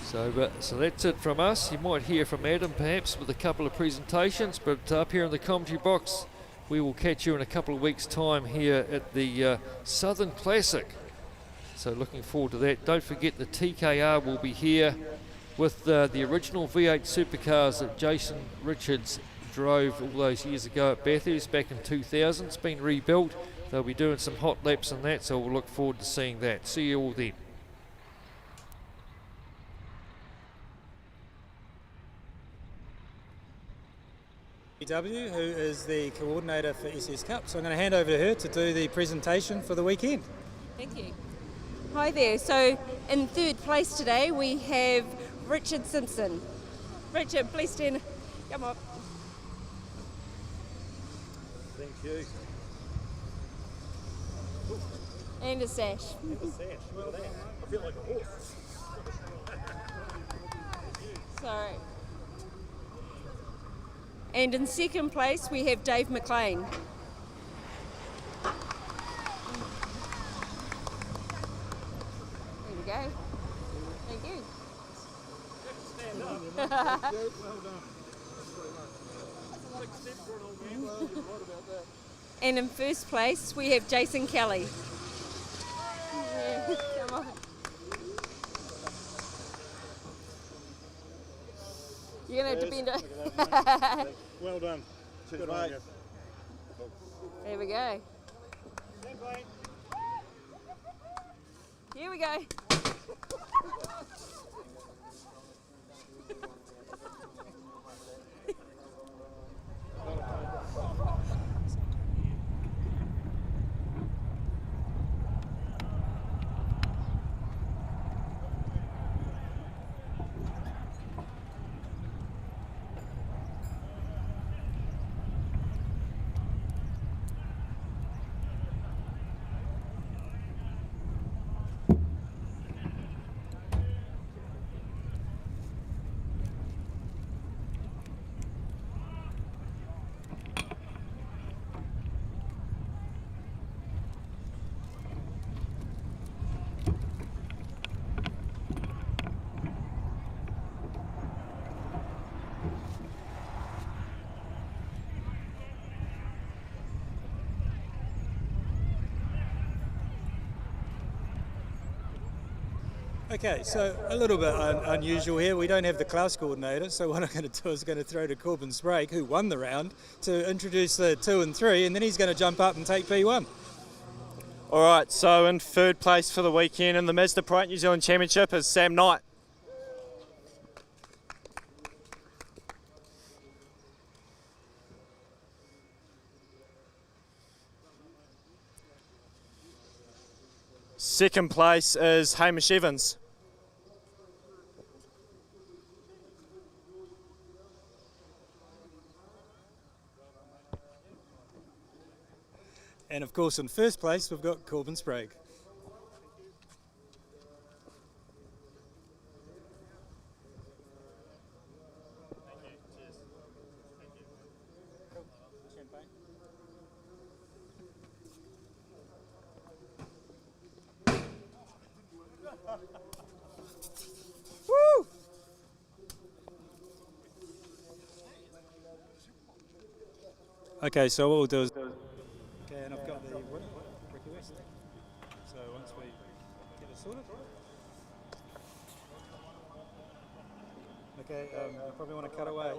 So that's it from us. You might hear from Adam perhaps with a couple of presentations, but up here in the commentary box we will catch you in a couple of weeks' time here at the Southern Classic. So looking forward to that. Don't forget the TKR will be here with the original V8 supercars that Jason Richards drove all those years ago at Bathurst back in 2000. It's been rebuilt. They'll be doing some hot laps on that, so we'll look forward to seeing that. See you all then. W, who is the coordinator for SS Cup. So I'm going to hand over to her to do the presentation for the weekend. Thank you. Hi there. So in third place today we have Richard Simpson. Richard, please stand. Come on. Thank you. And a sash. Well done. I feel like a horse. Sorry. And in second place we have Dave McLean. There we go. Thank you. Well done. And in first place we have Jason Kelly. Yeah, come on. You're going to have to bend it. Well done. Good on you. There we go. Here we go. Okay, so a little bit unusual here. We don't have the class coordinator, so what I'm going to do is going to throw to Corbin Sprague, who won the round, to introduce the 2 and 3, and then he's going to jump up and take P1. All right, so in third place for the weekend in the Mazda Pride New Zealand Championship is Sam Knight. Second place is Hamish Evans. And of course, in first place, we've got Corbin Sprague. Woo! Okay, so what we'll do is... Okay, and I've got the winner, Ricky West. So once we get it sorted... Okay, you probably want to cut away.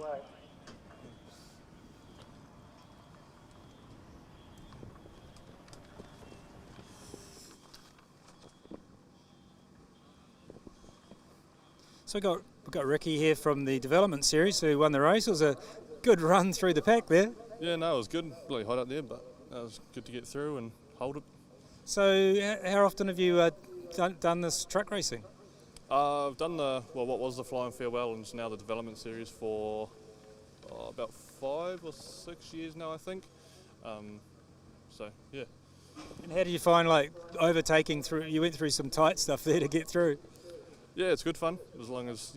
So we've got Ricky here from the development series who won the race. It was a good run through the pack there. Yeah, no, it was good. Really hot up there, but it was good to get through and hold it. So how often have you done this truck racing? I've done what was the Flying Farewell and now the development series for about 5 or 6 years now, I think. So, yeah. And how do you find overtaking through? You went through some tight stuff there to get through. Yeah, it's good fun, as long as,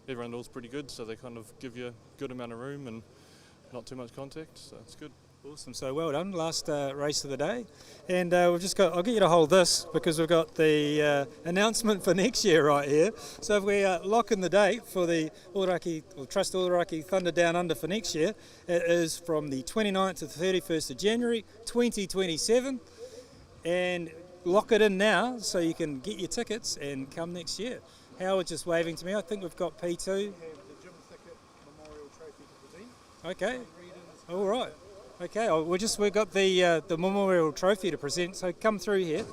everyone knows pretty good, so they kind of give you a good amount of room and not too much contact, so it's good. Awesome, so well done, last race of the day. And we've just got, I'll get you to hold this because we've got the announcement for next year right here. So if we lock in the date for the Trust Aoraki Thunder Down Under for next year, it is from the 29th to the 31st of January 2027. And lock it in now so you can get your tickets and come next year. Howard's just waving to me. I think we've got P2. Okay. All right. Okay. We've got the memorial trophy to present. So come through here,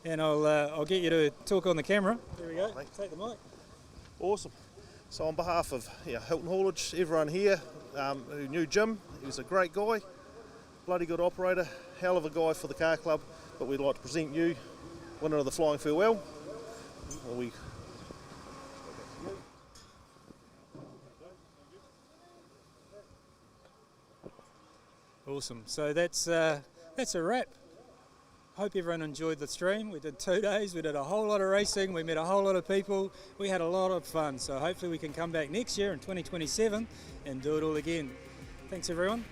and I'll get you to talk on the camera. There we go. Take the mic. Awesome. So on behalf of Hilton Haulage, everyone here who knew Jim, he was a great guy, bloody good operator, hell of a guy for the car club. But we'd like to present you winner of the Flying Farewell. Awesome. So that's a wrap. Hope everyone enjoyed the stream. We did 2 days, we did a whole lot of racing, we met a whole lot of people, we had a lot of fun. So hopefully we can come back next year in 2027 and do it all again. Thanks everyone.